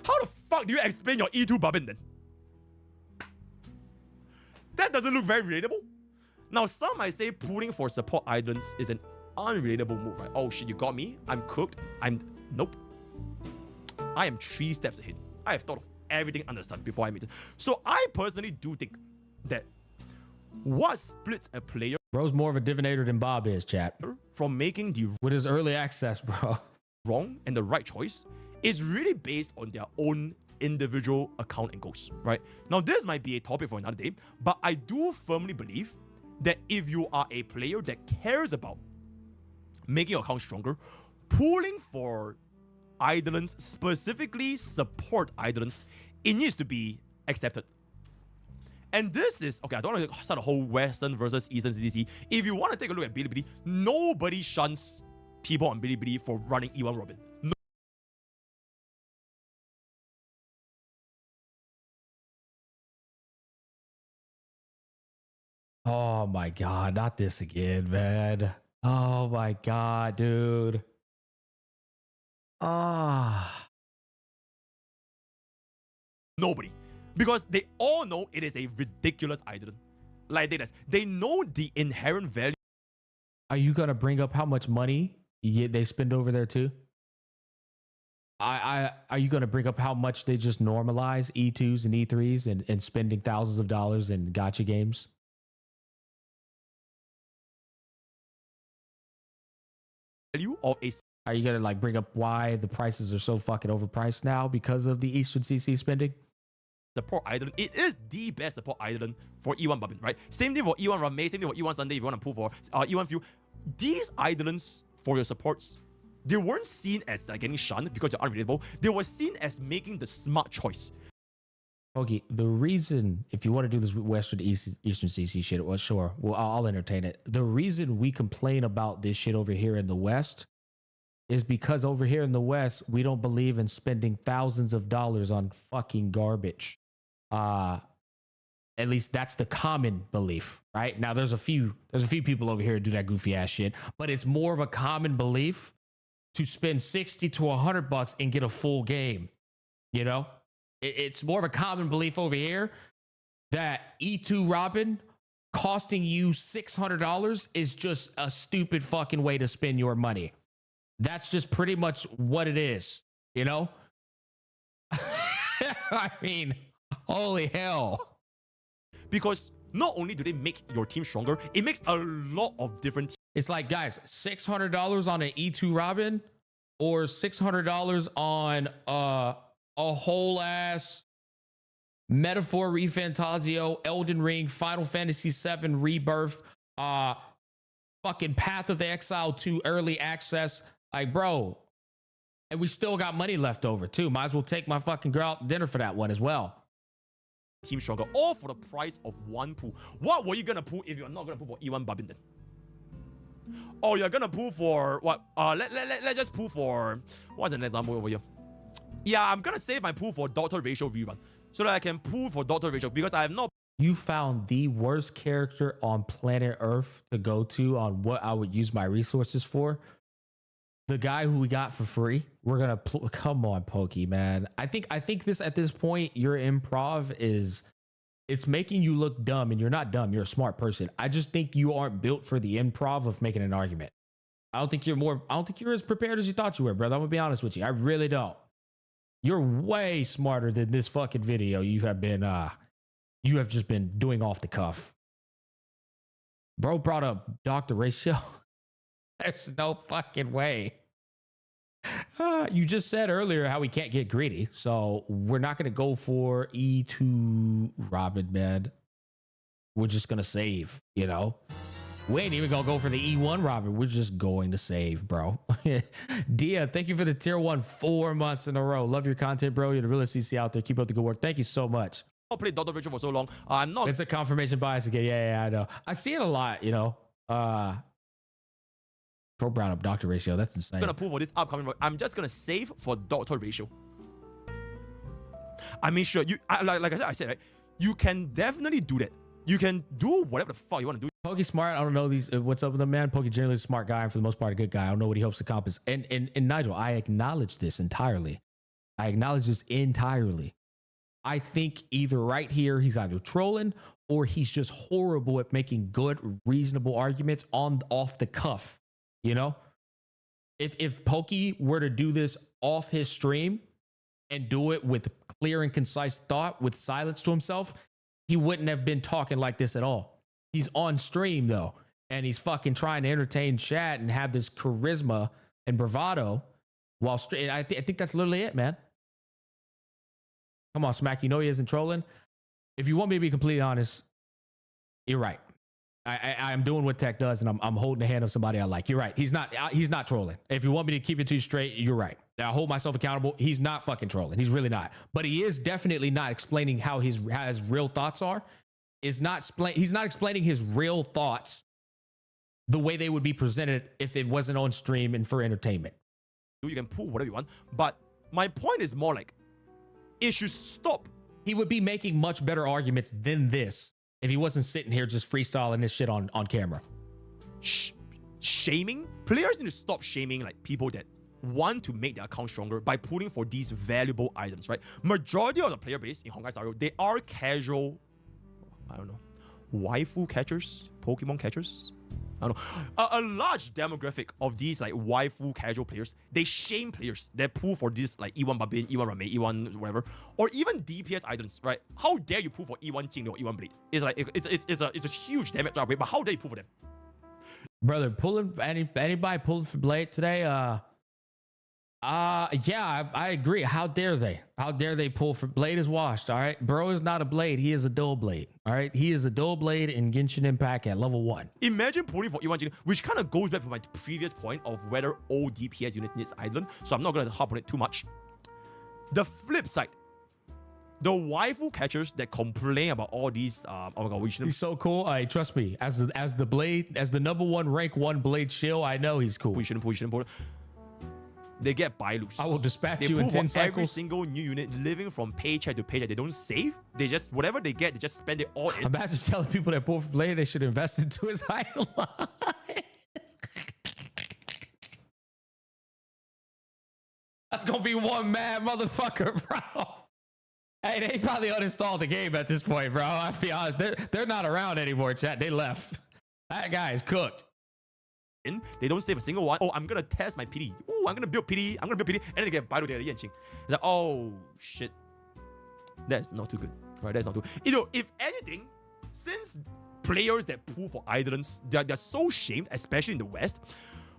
S3: How the fuck do you explain your E2 Babin then? That doesn't look very relatable. Now, some might say pulling for support islands is an unrelatable move, right? Oh shit, you got me. I'm cooked. Nope. I am 3 steps ahead. I have thought of everything under the sun before I meet it. So I personally do think that what splits a player
S1: Bro's more of a divinator than Bob is, chat.
S3: From making the
S1: with his early access, bro.
S3: Wrong and the right choice is really based on their own individual account and goals, right? Now, this might be a topic for another day, but I do firmly believe that if you are a player that cares about making your account stronger, pulling for idolants, specifically support idolants, it needs to be accepted. And this is, okay, I don't want to start a whole Western versus Eastern CCC. If you want to take a look at Bilibili, nobody shuns people on Bilibili for running E1 Robin.
S1: Oh my God, not this again, man. Oh my God, dude. Ah.
S3: Nobody. Because they all know it is a ridiculous idol. Like they know the inherent value.
S1: Are you gonna bring up how much money they spend over there too? Are you gonna bring up how much they just normalize E2s and E3s and spending thousands of dollars in gacha games?
S3: Value of a
S1: Are you gonna like bring up why the prices are so fucking overpriced now because of the Eastern CC spending?
S3: support idol. It is the best support idol for E1 Babin, right? Same thing for E1 Rame, same thing for E1 Sunday if you want to pull for E1 Few. These idolants for your supports, they weren't seen as like getting shunned because you're unrelatable. They were seen as making the smart choice.
S1: Okay, the reason, if you want to do this Western Eastern CC shit, well, sure, well, I'll entertain it. The reason we complain about this shit over here in the West is because over here in the West, we don't believe in spending thousands of dollars on fucking garbage. At least that's the common belief, right? Now, there's a few people over here who do that goofy ass shit, but it's more of a common belief to spend 60 to $100 and get a full game, you know? It's more of a common belief over here that E2 Robin costing you $600 is just a stupid fucking way to spend your money. That's just pretty much what it is, you know? I mean, holy hell.
S3: Because not only do they make your team stronger, it makes a lot of different teams.
S1: It's like, guys, $600 on an E2 Robin or $600 on a whole ass Metaphor Refantasio, Elden Ring, Final Fantasy VII Rebirth, fucking Path of the Exile 2 early access. Like, bro, and we still got money left over too. Might as well take my fucking girl out to dinner for that one as well.
S3: Team stronger, all for the price of one pool. What were you gonna pull if you're not gonna pull for E1 Babin then? Oh, you're gonna pull for what? Let's just pull for what's an example over here? Yeah, I'm gonna save my pool for Doctor Ratio rerun so that I can pull for Doctor Ratio because I have not.
S1: You found the worst character on planet Earth to go to on what I would use my resources for. The guy who we got for free. We're gonna come on, Pokey, man. I think this at this point, your improv it's making you look dumb, and you're not dumb. You're a smart person. I just think you aren't built for the improv of making an argument. I don't think you're as prepared as you thought you were, brother. I'm gonna be honest with you. I really don't. You're way smarter than this fucking video you have just been doing off the cuff. Bro brought up Dr. Ratio. There's no fucking way. You just said earlier how we can't get greedy, so we're not going to go for E2 Robin, man. We're just going to save, you know? We ain't even going to go for the E1 Robin. We're just going to save, bro. Dia, thank you for the tier 1 4 months in a row. Love your content, bro. You're the realest CC out there. Keep up the good work. Thank you so much.
S3: I've played Doctor Ratio for so long. I'm not.
S1: It's a confirmation bias again. Yeah, I know. I see it a lot, you know. Pro Brown up Doctor Ratio. That's insane.
S3: I'm gonna pull for this upcoming. I'm just gonna save for Doctor Ratio. I mean, sure, like I said, right? You can definitely do that. You can do whatever the fuck you want to do.
S1: Pokey smart. I don't know these. What's up with him, man? Pokey generally a smart guy and for the most part a good guy. I don't know what he hopes to accomplish. And Nigel, I acknowledge this entirely. I think either right here he's either trolling or he's just horrible at making good, reasonable arguments off the cuff. You know, if Pokey were to do this off his stream and do it with clear and concise thought, with silence to himself, he wouldn't have been talking like this at all. He's on stream though, and he's fucking trying to entertain chat and have this charisma and bravado while I think that's literally it, man. Come on, Smack. You know he isn't trolling. If you want me to be completely honest, you're right. I'm doing what Tech does, and I'm holding the hand of somebody I like. You're right. He's not trolling. If you want me to keep it to you straight, you're right. I hold myself accountable. He's not fucking trolling. He's really not. But he is definitely not explaining how his real thoughts are. He's not explaining his real thoughts the way they would be presented if it wasn't on stream and for entertainment.
S3: You can pull whatever you want, but my point is more like it should stop.
S1: He would be making much better arguments than this if he wasn't sitting here just freestyling this shit on camera.
S3: Shaming? Players need to stop shaming like people that want to make their account stronger by pulling for these valuable items, right? Majority of the player base in Honkai Star Rail, they are casual, I don't know, waifu catchers, Pokemon catchers. I don't know. A large demographic of these like waifu casual players, they shame players that pull for this like E1 Babin, E1 Rame, E1 whatever, or even DPS items, right? How dare you pull for E1 Jing or E1 Blade? It's like it's a huge damage drop rate, but how dare you pull for them?
S1: Brother, anybody pulling for Blade today? Yeah, I agree. How dare they? How dare they pull for Blade is washed, all right? Bro is not a Blade. He is a dual Blade, all right? He is a dual Blade in Genshin Impact at level 1.
S3: Imagine pulling for E1 Jin, which kind of goes back to my previous point of whether all DPS units needs Island, so I'm not going to hop on it too much. The flip side, the waifu catchers that complain about all these, oh my god, we should.
S1: He's so cool. Trust me, as the Blade, as the #1 rank 1 Blade shield, I know he's cool.
S3: We shouldn't pull. They get buy loops.
S1: I will dispatch
S3: they
S1: you in 10 cycles.
S3: Every single new unit living from paycheck to paycheck. They don't save. They just, whatever they get, they just spend it all in.
S1: Imagine telling people that pull for Blade they should invest into his highlight. That's gonna be one mad motherfucker, bro. Hey, they probably uninstalled the game at this point, bro. I'll be honest. They're not around anymore, chat. They left. That guy is cooked.
S3: They don't save a single one. Oh, I'm gonna test my PD. Ooh, I'm gonna build PD. And then they get buy to their Yanqing. It's like, oh shit. That's not too good. Right? That's not too good. You know, if anything, since players that pull for islands, they're so shamed, especially in the West.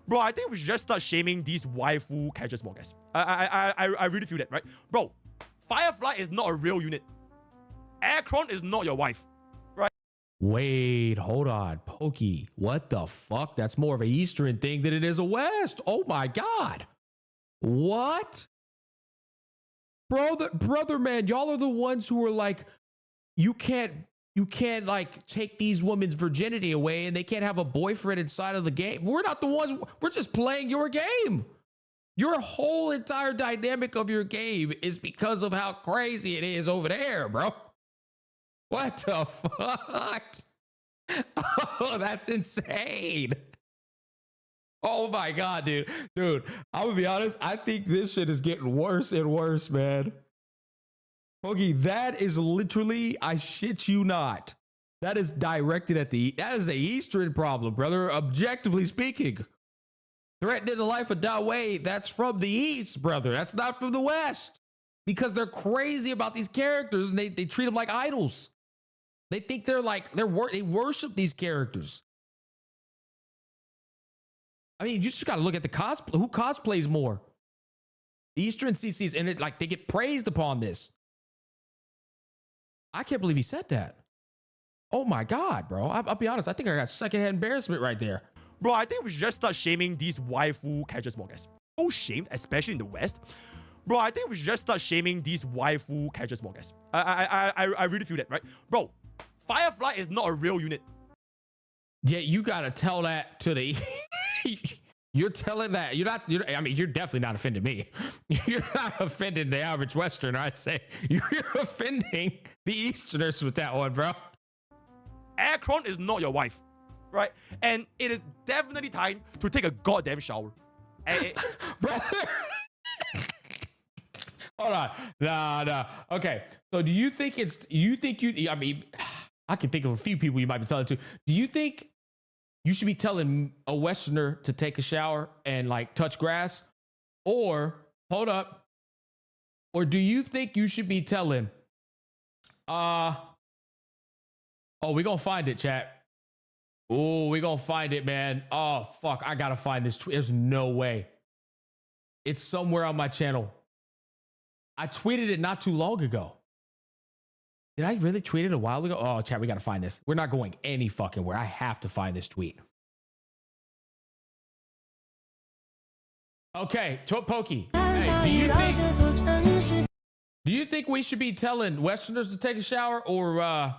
S3: Bro, I think we should just start shaming these waifu catchers more, guys. I really feel that, right? Bro, Firefly is not a real unit. Aircron is not your wife.
S1: Wait, hold on. Pokey, what the fuck? That's more of an Eastern thing than it is a West. Oh my God. What? Brother, man, y'all are the ones who are like, you can't like take these women's virginity away and they can't have a boyfriend inside of the game. We're not the ones, we're just playing your game. Your whole entire dynamic of your game is because of how crazy it is over there, bro. What the fuck? Oh, that's insane. Oh my God, dude. Dude, I'm gonna be honest. I think this shit is getting worse and worse, man. Pokey, that is literally, I shit you not. That is directed at that is the Eastern problem, brother. Objectively speaking. Threatening the life of Da Wei, that's from the East, brother. That's not from the West. Because they're crazy about these characters and they treat them like idols. They think they worship these characters. I mean, you just got to look at the cosplay. Who cosplays more? The Eastern CCs, and they get praised upon this. I can't believe he said that. Oh my God, bro. I'll be honest. I think I got secondhand embarrassment right there.
S3: Bro, I think we should just start shaming these waifu catchers more, guys. So shamed, especially in the West. Bro, I think we should just start shaming these waifu catchers more, guys. I really feel that, right? Bro, Firefly is not a real unit.
S1: Yeah, you gotta tell that to the. You're telling that I mean, you're definitely not offending me. You're not offending the average Westerner. I'd say you're offending the Easterners with that one, bro.
S3: Aircron is not your wife, right? And it is definitely time to take a goddamn shower.
S1: Brother. Hold on. Nah. Okay. So do you think I mean, I can think of a few people you might be telling to. Do you think you should be telling a Westerner to take a shower and like touch grass? Or, hold up. Or do you think you should be telling, oh, we're going to find it, chat. Oh, we're going to find it, man. Oh, fuck. I got to find this tweet. There's no way. It's somewhere on my channel. I tweeted it not too long ago. Did I really tweet it a while ago? Oh, chat, we got to find this. We're not going any fucking where. I have to find this tweet. Okay, Pokey. Hey, do you think we should be telling Westerners to take a shower or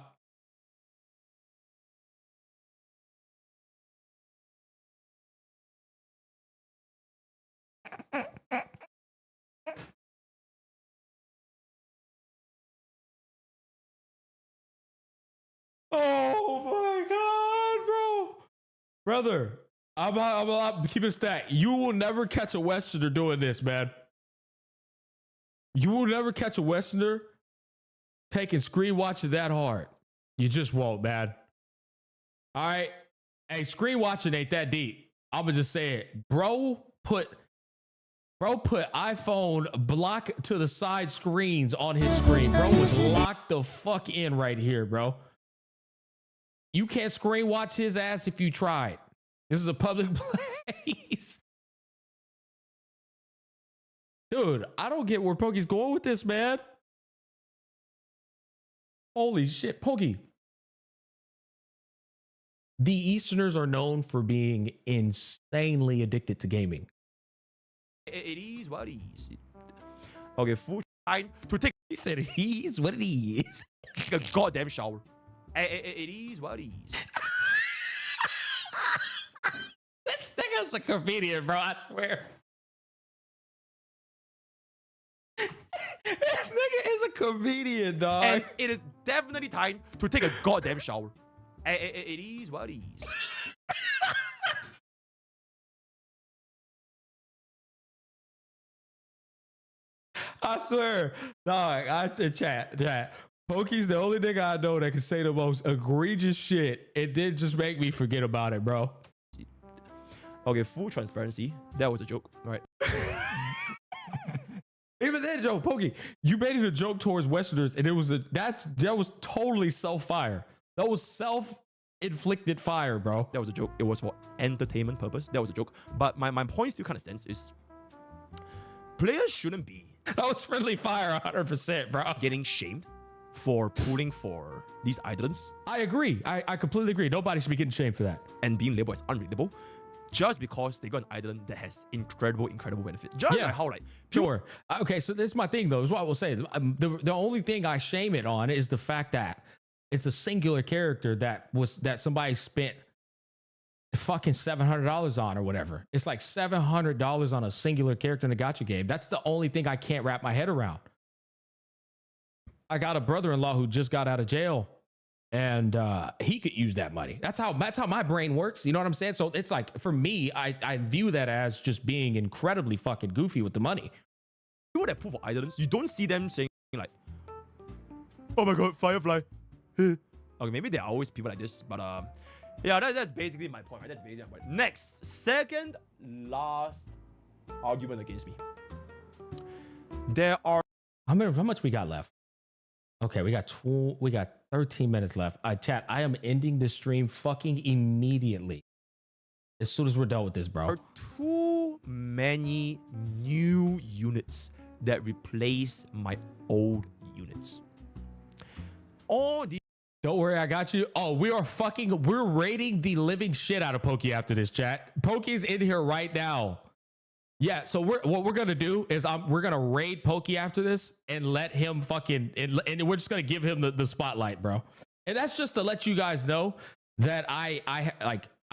S1: Oh my God, bro. Brother, I'm keeping a stack. You will never catch a Westerner doing this, man. You will never catch a Westerner taking screen watching that hard. You just won't, man. All right. Hey, screen watching ain't that deep. I'm gonna just say it. Bro put iPhone block to the side screens on his screen. Bro was locked the fuck in right here, bro. You can't screen watch his ass if you tried. This is a public place. Dude, I don't get where Pokey's going with this, man. Holy shit, Pokey. The Easterners are known for being insanely addicted to gaming.
S3: It is what it is. Okay, full time to take.
S1: He said it is what it is.
S3: A goddamn shower. It is what it is.
S1: This nigga's a comedian, bro. I swear. This nigga is a comedian, dog.
S3: And it is definitely time to take a goddamn shower. It is what it is.
S1: I swear, dog. I said, chat. Pokey's the only nigga I know that can say the most egregious shit and then just make me forget about it, bro.
S3: Okay, full transparency. That was a joke, right?
S1: Even then, Joe, Pokey, you made it a joke towards Westerners, and it was that was totally self-fire. That was self-inflicted fire, bro.
S3: That was a joke. It was for entertainment purpose. That was a joke. But my point still kind of stands is players shouldn't be
S1: That was friendly fire 100%, bro.
S3: getting shamed for pulling for these islands
S1: I agree. I completely agree. Nobody should be getting shamed for that.
S3: and being labeled as unreadable just because they got an island that has incredible benefits. Just like how, like,
S1: Sure. Okay, so this is my thing, though, is what I will say. The only thing I shame it on is the fact that it's a singular character that somebody spent fucking $700 on or whatever. It's like $700 on a singular character in a gacha game. That's the only thing I can't wrap my head around. I got a brother-in-law who just got out of jail, and he could use that money. That's how my brain works. You know what I'm saying? So it's like, for me, I view that as just being incredibly fucking goofy with the money.
S3: people that pull for islands, you don't see them saying like, "Oh my god, Firefly." Okay, maybe there are always people like this, but yeah, that's basically my point, right? That's basically my point. Next, second last argument against me. There are
S1: How much we got left? Okay, we got 13 minutes left. Chat, I am ending this stream fucking immediately. As soon as we're done with this, bro.
S3: are too many new units that replace my old units. All these
S1: Don't worry, I got you. Oh, we're raiding the living shit out of Pokey after this, chat. Pokey's in here right now. Yeah, so what we're gonna do is we're gonna raid Pokey after this and let him fucking and we're just gonna give him the spotlight, bro. And that's just to let you guys know that I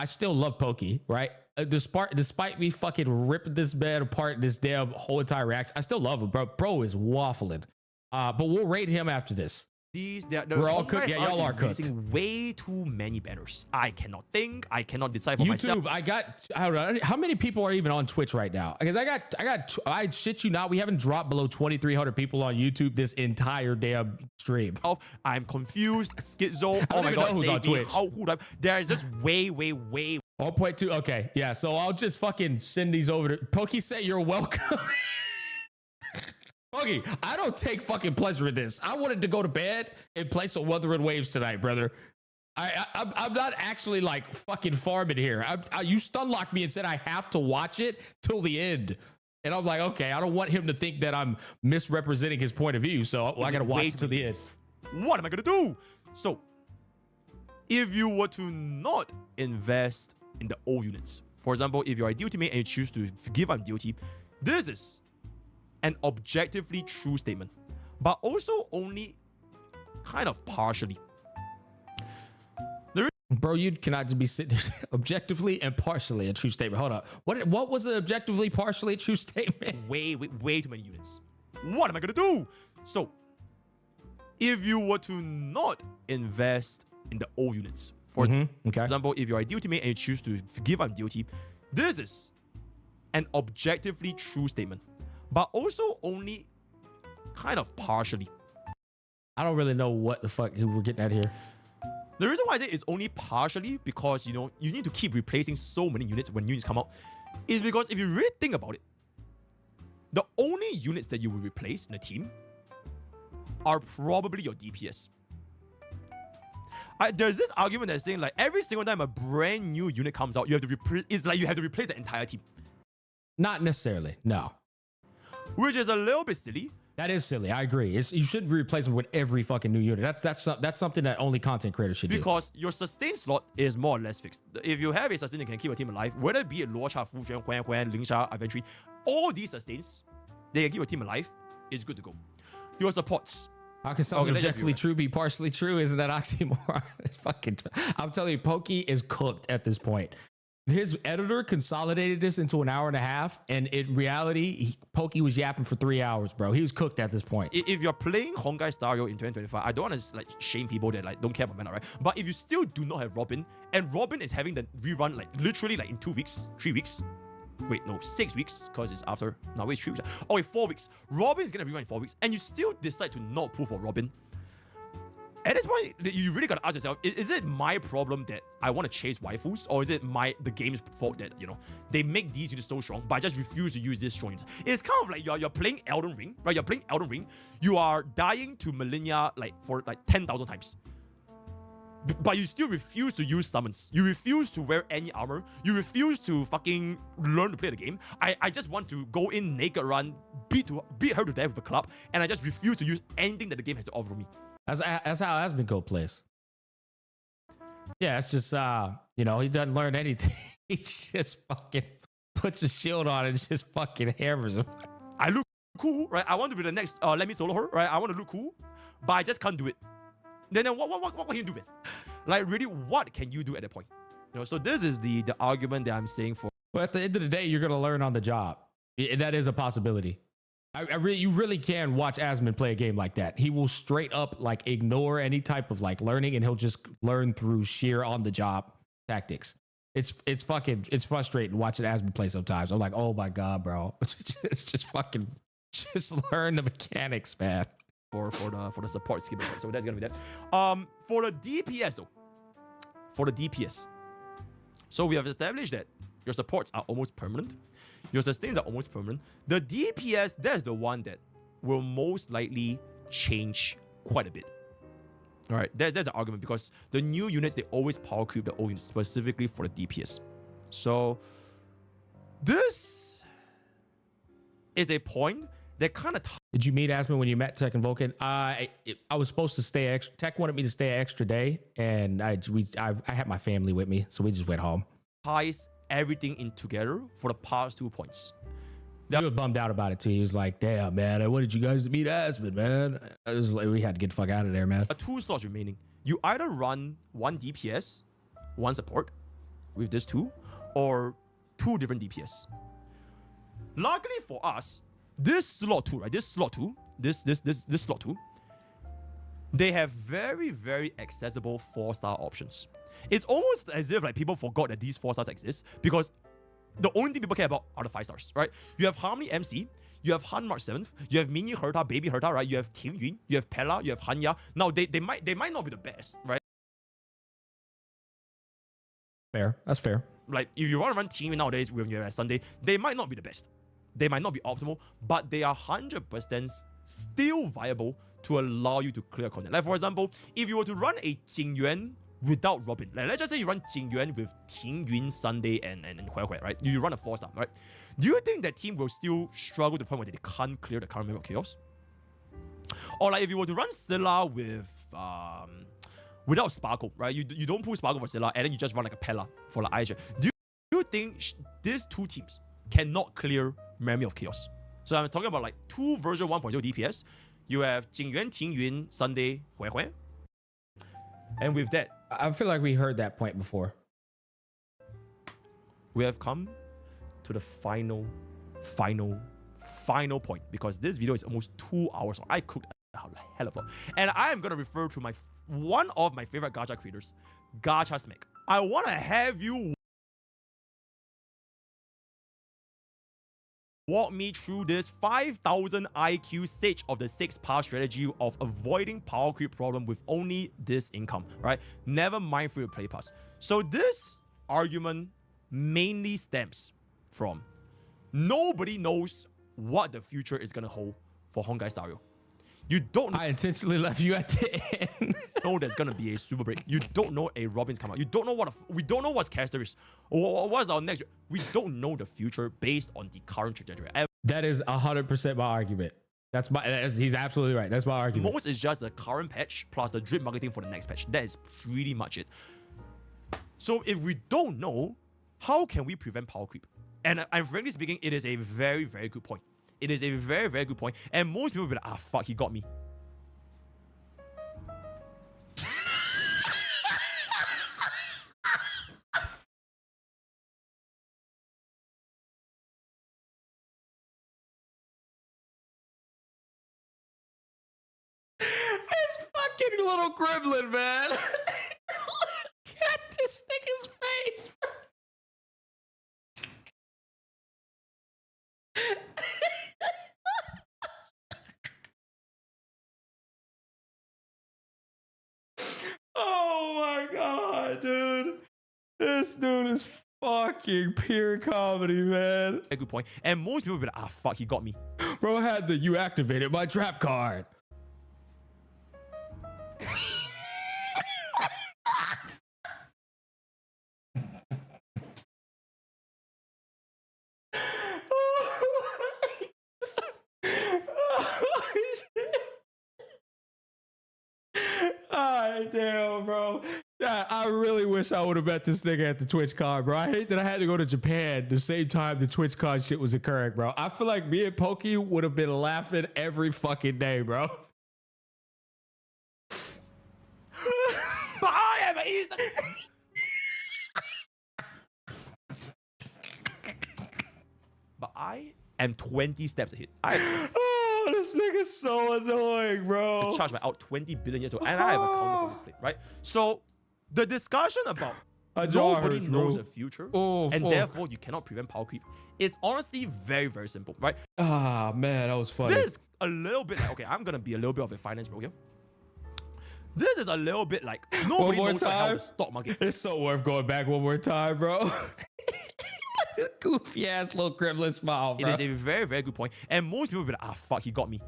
S1: still love Pokey, right? Despite me fucking ripping this man apart, this damn whole entire reaction, I still love him, bro. Bro is waffling. But we'll raid him after this.
S3: We're
S1: all cooked. Yeah, y'all are cooked.
S3: Way too many banners. I cannot think. I cannot decide for
S1: YouTube,
S3: myself.
S1: I don't know how many people are even on Twitch right now. Because I shit you not, we haven't dropped below 2,300 people on YouTube this entire damn stream.
S3: I'm confused. Schizo.
S1: I don't even know who's on Twitch.
S3: There is just way.
S1: 1.2. Okay, yeah. So I'll just fucking send these over to Pokey. Say you're welcome. Pokey, I don't take fucking pleasure in this. I wanted to go to bed and play some Wuthering Waves tonight, brother. I'm not actually like fucking farming here. You stun locked me and said I have to watch it till the end. And I'm like, okay, I don't want him to think that I'm misrepresenting his point of view. So I got to watch it till the end.
S3: what am I gonna do? So, if you were to not invest in the old units, for example, if you're a duty mate and you choose to give up duty, this is an objectively true statement, but also only kind of partially.
S1: Bro, you cannot just be sitting there objectively and partially a true statement. Hold up. What was the objectively partially a true statement?
S3: Way too many units. What am I gonna do? So, if you were to not invest in the old units, for example, if you're a duty mate and you choose to give up duty, this is an objectively true statement, but also only kind of partially.
S1: I don't really know what the fuck we're getting at here.
S3: The reason why I say it's only partially because, you know, you need to keep replacing so many units when units come out is because if you really think about it, the only units that you will replace in a team are probably your DPS. There's this argument that's saying like every single time a brand new unit comes out, you have to you have to replace the entire team.
S1: Not necessarily, no.
S3: Which is a little bit silly.
S1: That is silly. I agree. You shouldn't replace them with every fucking new unit. That's something that only content creators should do.
S3: Because your sustain slot is more or less fixed. If you have a sustain that can keep a team alive, whether it be a Luo Cha, Fu Xuan, Huan Huan, Ling Sha, Infantry, all these sustains, they can keep a team alive, it's good to go. Your supports.
S1: How can something objectively true be partially true? Isn't that oxymoron? Fucking, I'm telling you, Pokey is cooked at this point. His editor consolidated this into an hour and a half, and in reality, Pokey was yapping for 3 hours, bro. He was cooked at this point.
S3: If you're playing Honkai Star Rail in 2025, I don't want to like shame people that like don't care about mana, right? But if you still do not have Robin, and Robin is having the rerun like literally like in 2 weeks, 3 weeks. Wait, no, 6 weeks, because it's after. No, wait, 3 weeks. Oh, wait, 4 weeks. Robin is gonna rerun in 4 weeks, and you still decide to not pull for Robin. At this point, you really gotta ask yourself: is it my problem that I want to chase waifus, or is it the game's fault that, you know, they make these units so strong, but I just refuse to use these strong units? It's kind of like you're playing Elden Ring, right? You're playing Elden Ring. You are dying to Malenia like for like 10,000 times, but you still refuse to use summons. You refuse to wear any armor. You refuse to fucking learn to play the game. I just want to go in naked run, beat her to death with a club, and I just refuse to use anything that the game has to offer me.
S1: That's how Asmongold plays. Yeah, it's just you know, he doesn't learn anything. He just fucking puts a shield on and just fucking hammers him.
S3: I look cool, right? I want to be the next let me solo her, right? I want to look cool, but I just can't do it. Then what can you do, man? Like really, what can you do at that point? You know, so this is the argument that I'm saying for.
S1: But at the end of the day, you're gonna learn on the job. That is a possibility. You really can watch Asmon play a game like that. He will straight up like ignore any type of like learning, and he'll just learn through sheer on the job tactics. It's frustrating watching Asmon play sometimes. I'm like, oh my god, bro, it's just fucking learn the mechanics, man.
S3: For the support skill, so that's gonna be that. For the DPS though, for the DPS, so we have established that your supports are almost permanent. Your sustains are almost permanent. The DPS, that's the one that will most likely change quite a bit. All right, there's the argument because the new units, they always power creep the old units specifically for the DPS. So this is a point that kind of.
S1: Did you meet Asmon when you met Tech and Vulcan? I was supposed to stay extra. Tech wanted me to stay an extra day, and I had my family with me, so we just went home.
S3: Ties everything in together for the past 2 points.
S1: He was bummed out about it too. He was like, damn, man, I wanted you guys to meet Asmon, man. It was like, we had to get the fuck out of there, man.
S3: 2 slots remaining. You either run 1 DPS, 1 support with this 2, or 2 different DPS. Luckily for us, this slot 2, right? This slot 2, this slot 2, they have very, very accessible 4-star options. It's almost as if like people forgot that these 4 stars exist, because the only thing people care about are the 5 stars, right? You have Harmony MC, you have Han March 7th, you have Mini Herta, Baby Herta, right? You have Ting Yun, you have Pella, you have Hanya. Now they might not be the best, right?
S1: Fair, that's fair.
S3: Like if you want to run Ting Yun nowadays when you're at Sunday, they might not be the best. They might not be optimal, but they are 100% still viable to allow you to clear content. Like for example, if you were to run a Jing Yuan without Robin, like let's just say you run Jing Yuan with Ting Yun, Sunday, and Hui Hui, right? You run a 4-star, right? Do you think that team will still struggle to the point where they can't clear the current member of Chaos? Or like if you were to run Scylla with without Sparkle, right? You don't pull Sparkle for Scylla and then you just run like a Pella for like Aisha. Do you think these two teams cannot clear Memory of Chaos? So I'm talking about like two version 1.0 DPS. You have Jingyuan, Tingyun, Sunday, Hui. And with that,
S1: I feel like we heard that point before.
S3: we have come to the final point, because this video is almost 2 hours long. I cooked a hell of a lot. And I am going to refer to one of my favorite gacha creators, Gacha Smack. I want to have you walk me through this 5,000 IQ stage of the 6-part strategy of avoiding power creep problem with only this income, right? Never mind free play pass. So this argument mainly stems from nobody knows what the future is going to hold for Honkai Star Rail. You don't know.
S1: I intentionally left you at the end.
S3: Know there's gonna be a super break. You don't know a Robin's come out. You don't know we don't know what's caster is. What's our next? We don't know the future based on the current trajectory.
S1: That is 100% my argument. He's absolutely right. That's my argument.
S3: Most is just the current patch plus the drip marketing for the next patch. That is pretty much it. So if we don't know, how can we prevent power creep? And I'm frankly speaking, it is a very, very good point. It is a very, very good point. And most people will be like, ah, fuck, he got me.
S1: This fucking little gremlin, man. Look at this nigga's face. Oh my god, dude. This dude is fucking pure comedy, man.
S3: A good point. And most people will be like, ah, fuck, he got me.
S1: Bro had the you activated my trap card. Alright, damn, bro. I really wish I would have met this nigga at the TwitchCon, bro. I hate that I had to go to Japan the same time the TwitchCon shit was occurring, bro. I feel like me and Pokey would have been laughing every fucking day, bro.
S3: But I am easy. But I am 20 steps ahead.
S1: Oh, this nigga's so annoying, bro.
S3: Charge my out 20 billion years old, and I have a counter for this play, right? So the discussion about nobody knows the future, and therefore you cannot prevent power creep, is honestly very, very simple, right?
S1: Ah, man, that was funny.
S3: This is a little bit like, okay, I'm gonna be a little bit of a finance bro here. This is a little bit like nobody knows how the stock market.
S1: It's so worth going back one more time, bro. Goofy ass little gremlin smile, bro.
S3: It is a very, very good point. And most people will be like, ah, fuck, he got me.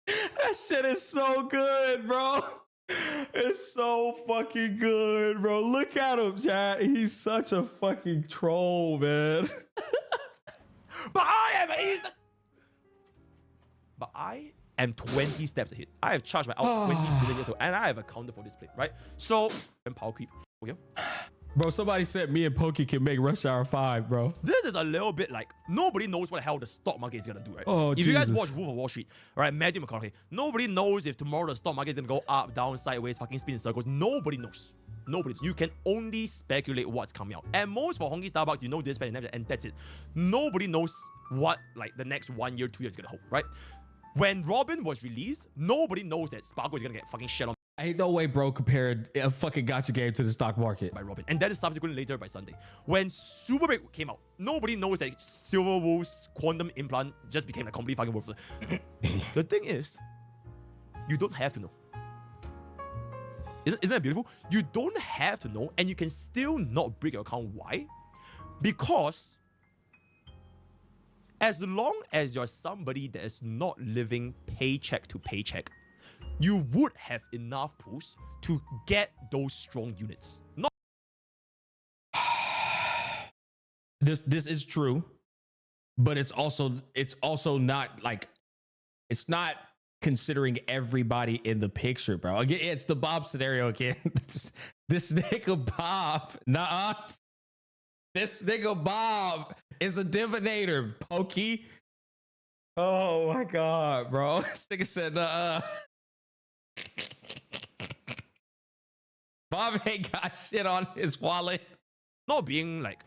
S1: That shit is so good, bro. It's so fucking good, bro. Look at him, chat. He's such a fucking troll, man.
S3: But I am 20 steps ahead. I have charged my out 20 billion years old, and I have accounted for this play, right? So, and power creep. Okay.
S1: Bro, somebody said me and Pokey can make Rush Hour 5, bro.
S3: This is a little bit like nobody knows what the hell the stock market is gonna do, right?
S1: Oh,
S3: if
S1: Jesus.
S3: you guys watch Wolf of Wall Street, right, Matthew McConaughey, nobody knows if tomorrow the stock market is gonna go up, down, sideways, fucking spin in circles. Nobody knows. Nobody. You can only speculate what's coming out. And most for Honkai Starbucks, you know this, and that's it. Nobody knows what like the next 1 year, 2 years is gonna hold, right? When Robin was released, nobody knows that Sparkle is gonna get fucking shit on
S1: Ain't no way, bro, compared a fucking gacha game to the stock market.
S3: by Robin. And that is subsequently later by Sunday. When Super Break came out, nobody knows that Silver Wolf's quantum implant just became a complete fucking worthless. The thing is, you don't have to know. Isn't that beautiful? You don't have to know, and you can still not break your account. Why? Because As long as you're somebody that is not living paycheck to paycheck, you would have enough pools to get those strong units. Not
S1: This is true, but it's also not like, it's not considering everybody in the picture, bro. Again, it's the Bob scenario again. This nigga Bob, this nigga Bob is a divinator, Pokey. Oh my god, bro. This nigga said, Bob ain't got shit on his wallet.
S3: not being like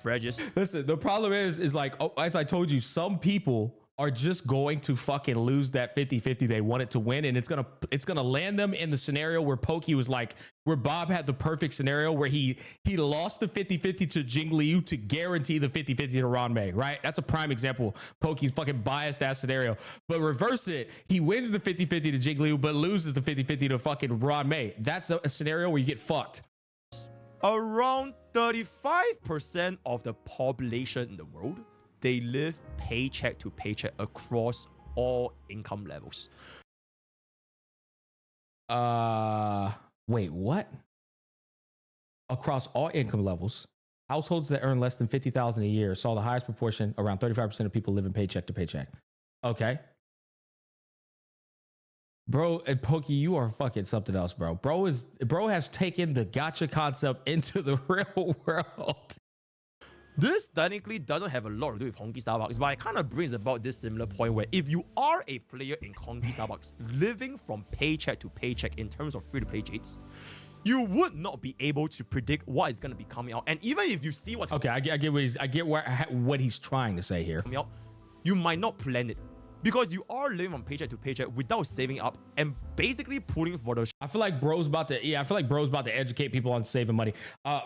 S3: prejudiced.
S1: Listen, the problem is like, as I told you, some people are just going to fucking lose that 50-50 they wanted to win, and it's gonna land them in the scenario where Pokey was like, where Bob had the perfect scenario where he lost the 50-50 to Jing Liu to guarantee the 50-50 to Ron Mei, right? That's a prime example. Pokey's fucking biased ass scenario. But reverse it, he wins the 50-50 to Jing Liu but loses the 50-50 to fucking Ron Mei. That's a scenario where you get fucked.
S3: Around 35% of the population in the world, they live paycheck to paycheck across all income levels.
S1: Wait, what? Across all income levels, households that earn less than $50,000 a year saw the highest proportion, around 35% of people living paycheck to paycheck. Okay. Bro, and Pokey, you are fucking something else, bro. Bro has taken the gacha concept into the real world.
S3: This technically doesn't have a lot to do with Honkai Starbucks, but it kind of brings about this similar point where if you are a player in Honkai Starbucks living from paycheck to paycheck in terms of free-to-play jades, you would not be able to predict what is going to be coming out. And even if you see what's
S1: okay, I get what he's trying to say here.
S3: coming out, you might not plan it because you are living from paycheck to paycheck without saving up and basically pulling for the
S1: I feel like bro's about to educate people on saving money.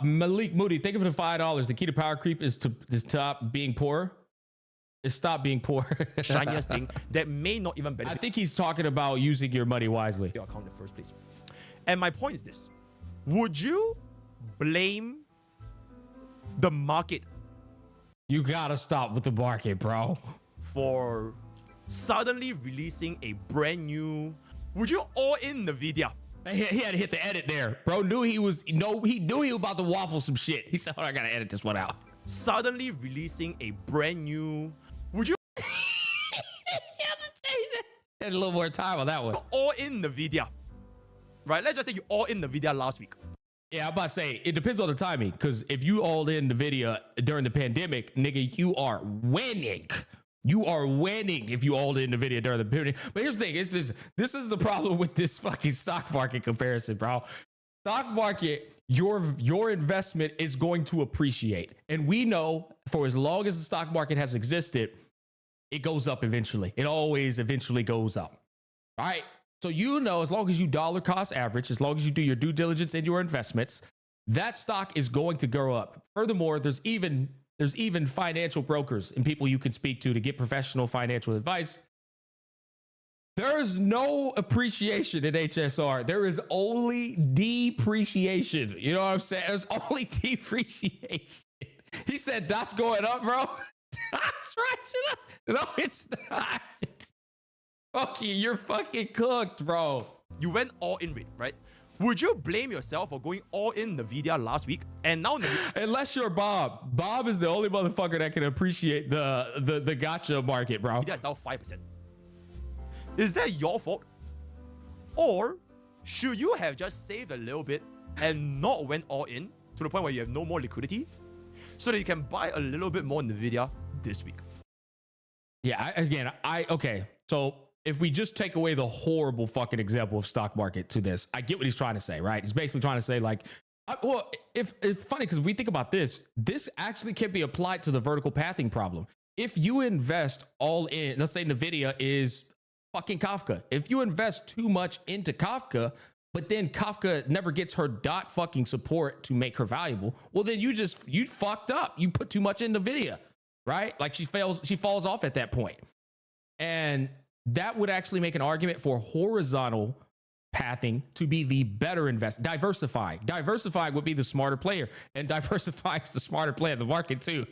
S1: Malik Moody, think of it for $5. The key to power creep is to stop being poor. Is stop being poor.
S3: shiniest thing that may not even
S1: I
S3: benefit
S1: think he's talking about using your money wisely.
S3: your account in the first place. And my point is this: would you blame the market
S1: You gotta stop with the market, bro.
S3: for suddenly releasing a brand new? Would you all in Nvidia?
S1: He had to hit the edit there. Bro knew he was about to waffle some shit. He said, "Oh, I gotta edit this one out."
S3: Suddenly releasing a brand new. Would you
S1: Had a little more time on that one.
S3: all in Nvidia? Right? Let's just say you all in Nvidia last week.
S1: Yeah, I'm about to say it depends on the timing. Because if you all in the video during the pandemic, nigga, you are winning. You are winning if you all in the video during the pandemic. But here's the thing: this is the problem with this fucking stock market comparison, bro. Stock market, your investment is going to appreciate, and we know for as long as the stock market has existed, it goes up eventually. It always eventually goes up. All right. So, you know, as long as you dollar cost average, as long as you do your due diligence in your investments, that stock is going to go up. Furthermore, there's even financial brokers and people you can speak to get professional financial advice. There is no appreciation in HSR. There is only depreciation. You know what I'm saying? There's only depreciation. He said, "That's going up, bro." That's right. No, it's not. Okay, you're fucking cooked, bro.
S3: You went all in with, right? Would you blame yourself for going all in Nvidia last week and now
S1: Unless you're Bob. Bob is the only motherfucker that can appreciate the gacha market, bro.
S3: Nvidia is now 5%? Is that your fault? Or should you have just saved a little bit and not went all in to the point where you have no more liquidity so that you can buy a little bit more Nvidia this week?
S1: Yeah, okay. So if we just take away the horrible fucking example of stock market to this, I get what he's trying to say, right? He's basically trying to say like, well, if it's funny because if we think about this actually can be applied to the vertical pathing problem. If you invest all in, let's say Nvidia is fucking Kafka. If you invest too much into Kafka, but then Kafka never gets her dot fucking support to make her valuable, well, then you fucked up. You put too much in Nvidia, right? Like she falls off at that point. And that would actually make an argument for horizontal pathing to be the better invest. Diversify would be the smarter player, and diversify is the smarter player in the market too.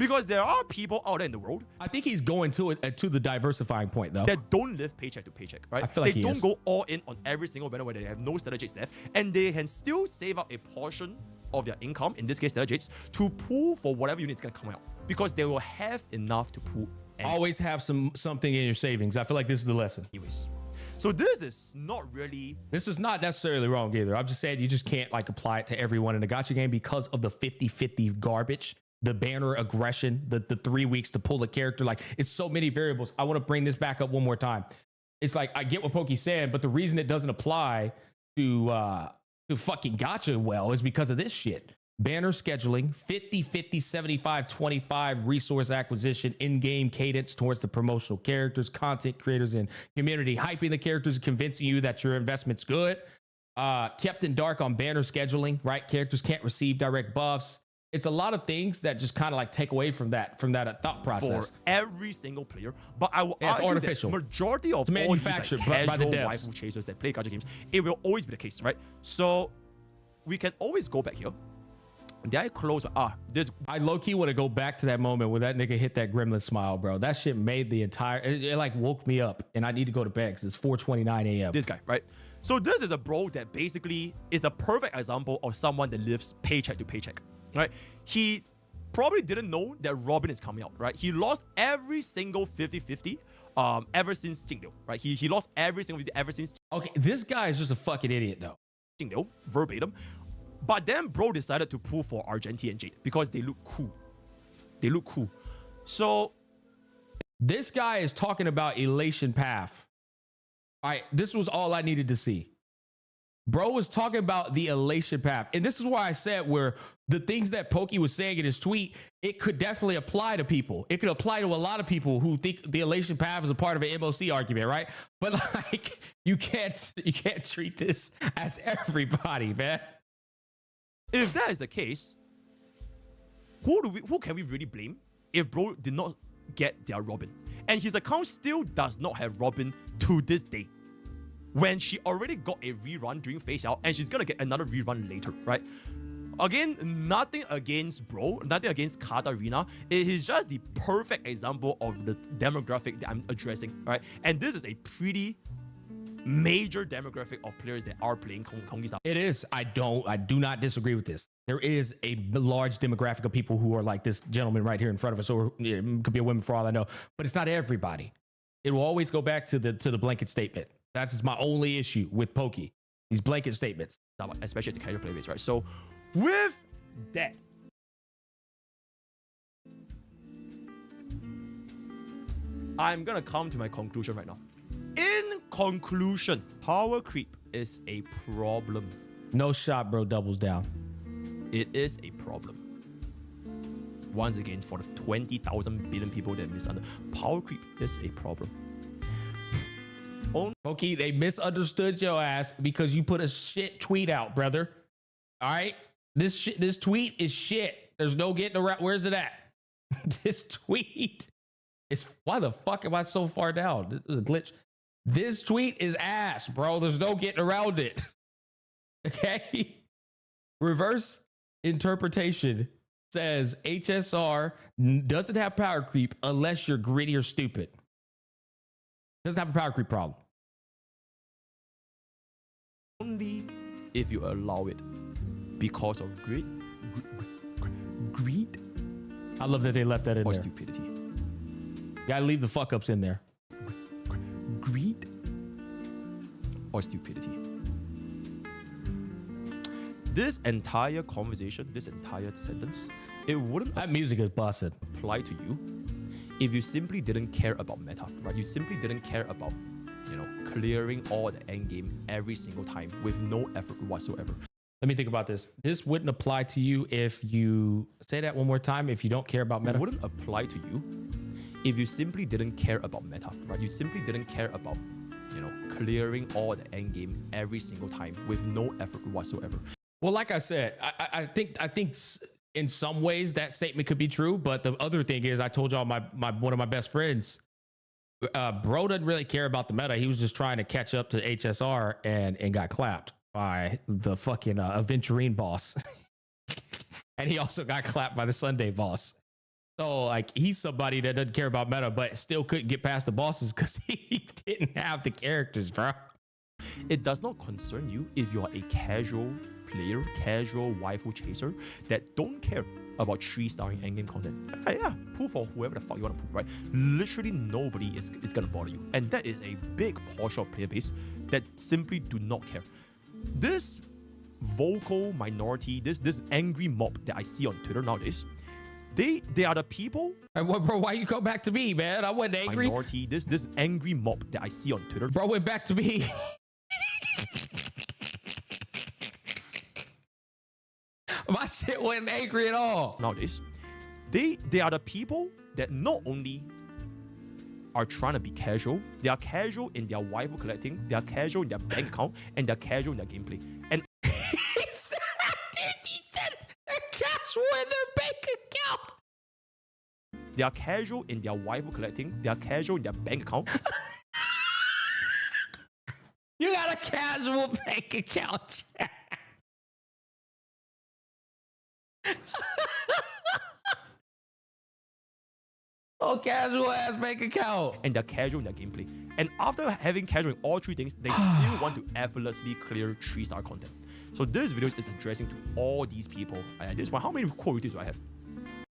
S3: Because there are people out there in the world
S1: I think he's going to it to the diversifying point though.
S3: that don't live paycheck to paycheck, right?
S1: I feel like
S3: they
S1: he
S3: don't
S1: is.
S3: go all in on every single banner where they have no strategies left, and they can still save up a portion of their income, in this case strategies, to pool for whatever unit is gonna come out, because they will have enough to pool.
S1: Always have something in your savings. I feel like this is the lesson.
S3: Anyways, so this is not really.
S1: This is not necessarily wrong either. I'm just saying you just can't like apply it to everyone in a gacha game because of the 50-50 garbage, the banner aggression, the 3 weeks to pull a character. Like, it's so many variables. I want to bring this back up one more time. It's like, I get what Poki's saying, but the reason it doesn't apply to fucking gacha well is because of this shit. Banner scheduling, 50-50, 75-25 resource acquisition, in-game cadence towards the promotional characters, content creators, and community hyping the characters, convincing you that your investment's good. Kept in dark on banner scheduling, right? Characters can't receive direct buffs. It's a lot of things that just kind of like take away from that thought process.
S3: For every single player, but I will argue
S1: artificial.
S3: that majority of
S1: It's
S3: all these
S1: manufactured
S3: like,
S1: by the
S3: casual
S1: devs.
S3: waifu chasers that play gacha games, it will always be the case, right? So we can always go back here. Did I close? This.
S1: I low-key want to go back to that moment where that nigga hit that gremlin smile, bro. That shit made the entire, it like woke me up, and I need to go to bed because it's 4:29 a.m.
S3: This guy, right? So this is a bro that basically is the perfect example of someone that lives paycheck to paycheck, right? He probably didn't know that Robin is coming out, right? He lost every single 50-50 ever since Jingliu, right? He lost every single 50 ever since
S1: Okay, this guy is just a fucking idiot, though.
S3: Jingliu, verbatim. But then bro decided to pull for Argenti and Jade because they look cool. They look cool. So
S1: this guy is talking about elation path. All right, this was all I needed to see. Bro was talking about the elation path. And this is why I said where the things that Pokey was saying in his tweet, it could definitely apply to people. It could apply to a lot of people who think the elation path is a part of an MOC argument, right? But like, you can't treat this as everybody, man.
S3: if that is the case, who can we really blame if bro did not get their Robin? And his account still does not have Robin to this day, when she already got a rerun during Face Out, and she's gonna get another rerun later, right? Again, nothing against bro, nothing against Katarina. It is just the perfect example of the demographic that I'm addressing, right? And this is a pretty major demographic of players that are playing Honkai style.
S1: It is. I do not disagree with this. There is a large demographic of people who are like this gentleman right here in front of us, or it could be a woman for all I know, but it's not everybody. It will always go back to the blanket statement. That's just my only issue with Pokey. These blanket statements.
S3: Especially at the casual play base, right? So with that, I'm gonna come to my conclusion right now. In conclusion, power creep is a problem.
S1: No shot, bro. Doubles down.
S3: It is a problem. Once again, for the 20,000 billion people that misunderstand, power creep is a problem.
S1: Pokey, they misunderstood your ass because you put a shit tweet out, brother. All right? This tweet is shit. There's no getting around. Where's it at? This tweet is, why the fuck am I so far down? This is a glitch. This tweet is ass, bro. There's no getting around it. Okay? Reverse interpretation says HSR doesn't have power creep unless you're greedy or stupid. Doesn't have a power creep problem.
S3: Only if you allow it, because of greed,
S1: I love that they left that in
S3: or
S1: there.
S3: stupidity.
S1: Gotta leave the fuck ups in there.
S3: Greed or stupidity. This entire conversation, this entire sentence, it wouldn't
S1: That music is busted.
S3: apply to you if you simply didn't care about meta, right? You simply didn't care about, clearing all the end game every single time with no effort whatsoever.
S1: Let me think about this. This wouldn't apply to you if you say that one more time. If you don't care about meta,
S3: It wouldn't apply to you if you simply didn't care about meta, right? You simply didn't care about, clearing all the end game every single time with no effort whatsoever.
S1: well, like I said, I think in some ways that statement could be true, but the other thing is, I told y'all my one of my best friends, bro doesn't really care about the meta. He was just trying to catch up to HSR and got clapped by the fucking Aventurine boss. And he also got clapped by the Sunday boss. So like he's somebody that doesn't care about meta, but still couldn't get past the bosses because he didn't have the characters, bro.
S3: It does not concern you if you are a casual player, casual waifu chaser that don't care about 3-starring endgame content. Yeah, pull for whoever the fuck you want to pull, right? Literally nobody is gonna bother you. And that is a big portion of player base that simply do not care. This vocal minority, this angry mob that I see on Twitter nowadays, they are the people.
S1: And what, bro? Why you go back to me, man? I wasn't angry.
S3: Minority, this angry mob that I see on Twitter.
S1: Bro, went back to me. My shit wasn't angry at all.
S3: Nowadays, they are the people that not only are trying to be casual, they are casual in their waifu collecting, they are casual in their bank account, and they're casual in their gameplay. And
S1: he said they're casual in their bank account.
S3: They are casual in their waifu collecting, they are casual in their bank account.
S1: You got a casual bank account. Oh, casual ass bank account.
S3: And they're casual in their gameplay. And after having casual in all three things, they still want to effortlessly clear 3-star content. So this video is addressing to all these people. At this point, how many quote reviews do I have?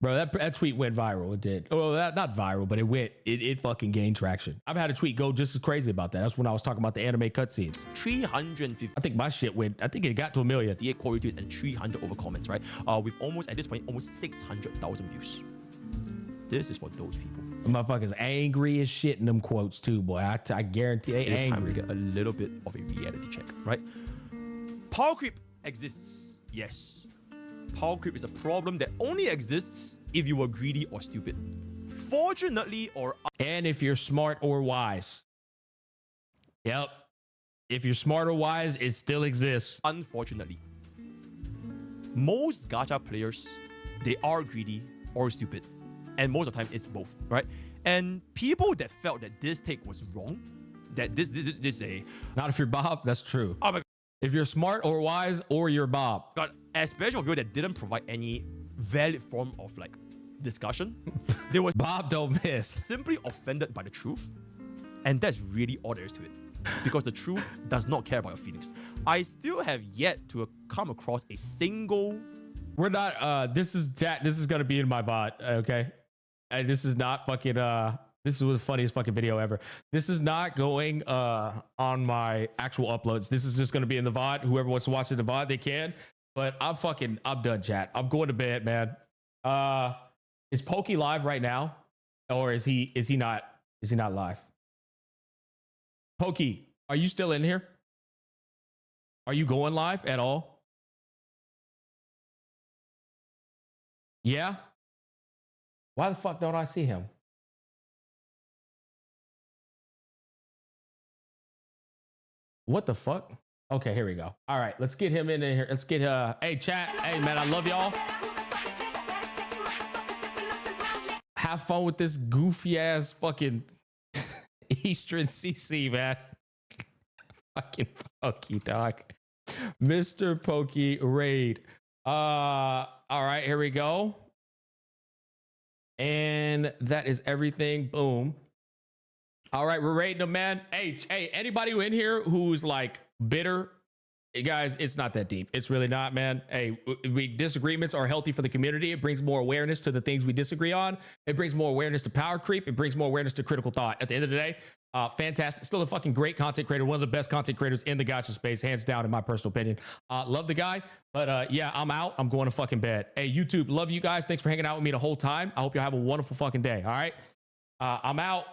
S1: Bro, that tweet went viral. It did. Well, not viral, but it fucking gained traction. I've had a tweet go just as crazy about that. That's when I was talking about the anime cutscenes.
S3: 350.
S1: I think my shit went, I think it got to 1 million.
S3: 58 quote reviews and 300 over comments, right? With almost, at this point, almost 600,000 views. This is for those people.
S1: The motherfuckers angry as shit in them quotes too, boy. I guarantee they
S3: It's
S1: angry.
S3: time to get a little bit of a reality check, right? Power creep exists, yes. Power creep is a problem that only exists if you were greedy or stupid. Fortunately or...
S1: And if you're smart or wise. Yep. If you're smart or wise, it still exists.
S3: Unfortunately, most gacha players, they are greedy or stupid. And most of the time, it's both, right? And people that felt that this take was wrong, that this a...
S1: Not if you're Bob, that's true.
S3: Oh my
S1: If you're smart or wise or you're Bob.
S3: God, especially for people that didn't provide any valid form of like discussion, they were
S1: Bob don't miss.
S3: simply offended by the truth. And that's really all there is to it. Because the truth does not care about your feelings. I still have yet to come across a single...
S1: We're not, this is gonna be in my VOD, okay? And this is not fucking, this is the funniest fucking video ever. This is not going on my actual uploads. This is just gonna be in the VOD. Whoever wants to watch it in the VOD, they can. But I'm done, chat. I'm going to bed, man. Is Pokey live right now? Or is he not live? Pokey, are you still in here? Are you going live at all? Yeah? Why the fuck don't I see him? What the fuck? Okay, here we go. All right, let's get him in here. Let's get hey chat. Hey man, I love y'all. Have fun with this goofy ass fucking Eastern CC, man. Fucking Pokey, dog. Mr. Pokey raid. All right, here we go. And that is everything. Boom. All right, we're rating them, man. Hey, anybody in here who's like bitter? Hey, guys, it's not that deep. It's really not, man. Hey, disagreements are healthy for the community. It brings more awareness to the things we disagree on. It brings more awareness to power creep. It brings more awareness to critical thought. At the end of the day, fantastic. Still a fucking great content creator. One of the best content creators in the gacha space, hands down, in my personal opinion. Love the guy. But yeah, I'm out. I'm going to fucking bed. Hey, YouTube, love you guys. Thanks for hanging out with me the whole time. I hope you have a wonderful fucking day. All right. I'm out.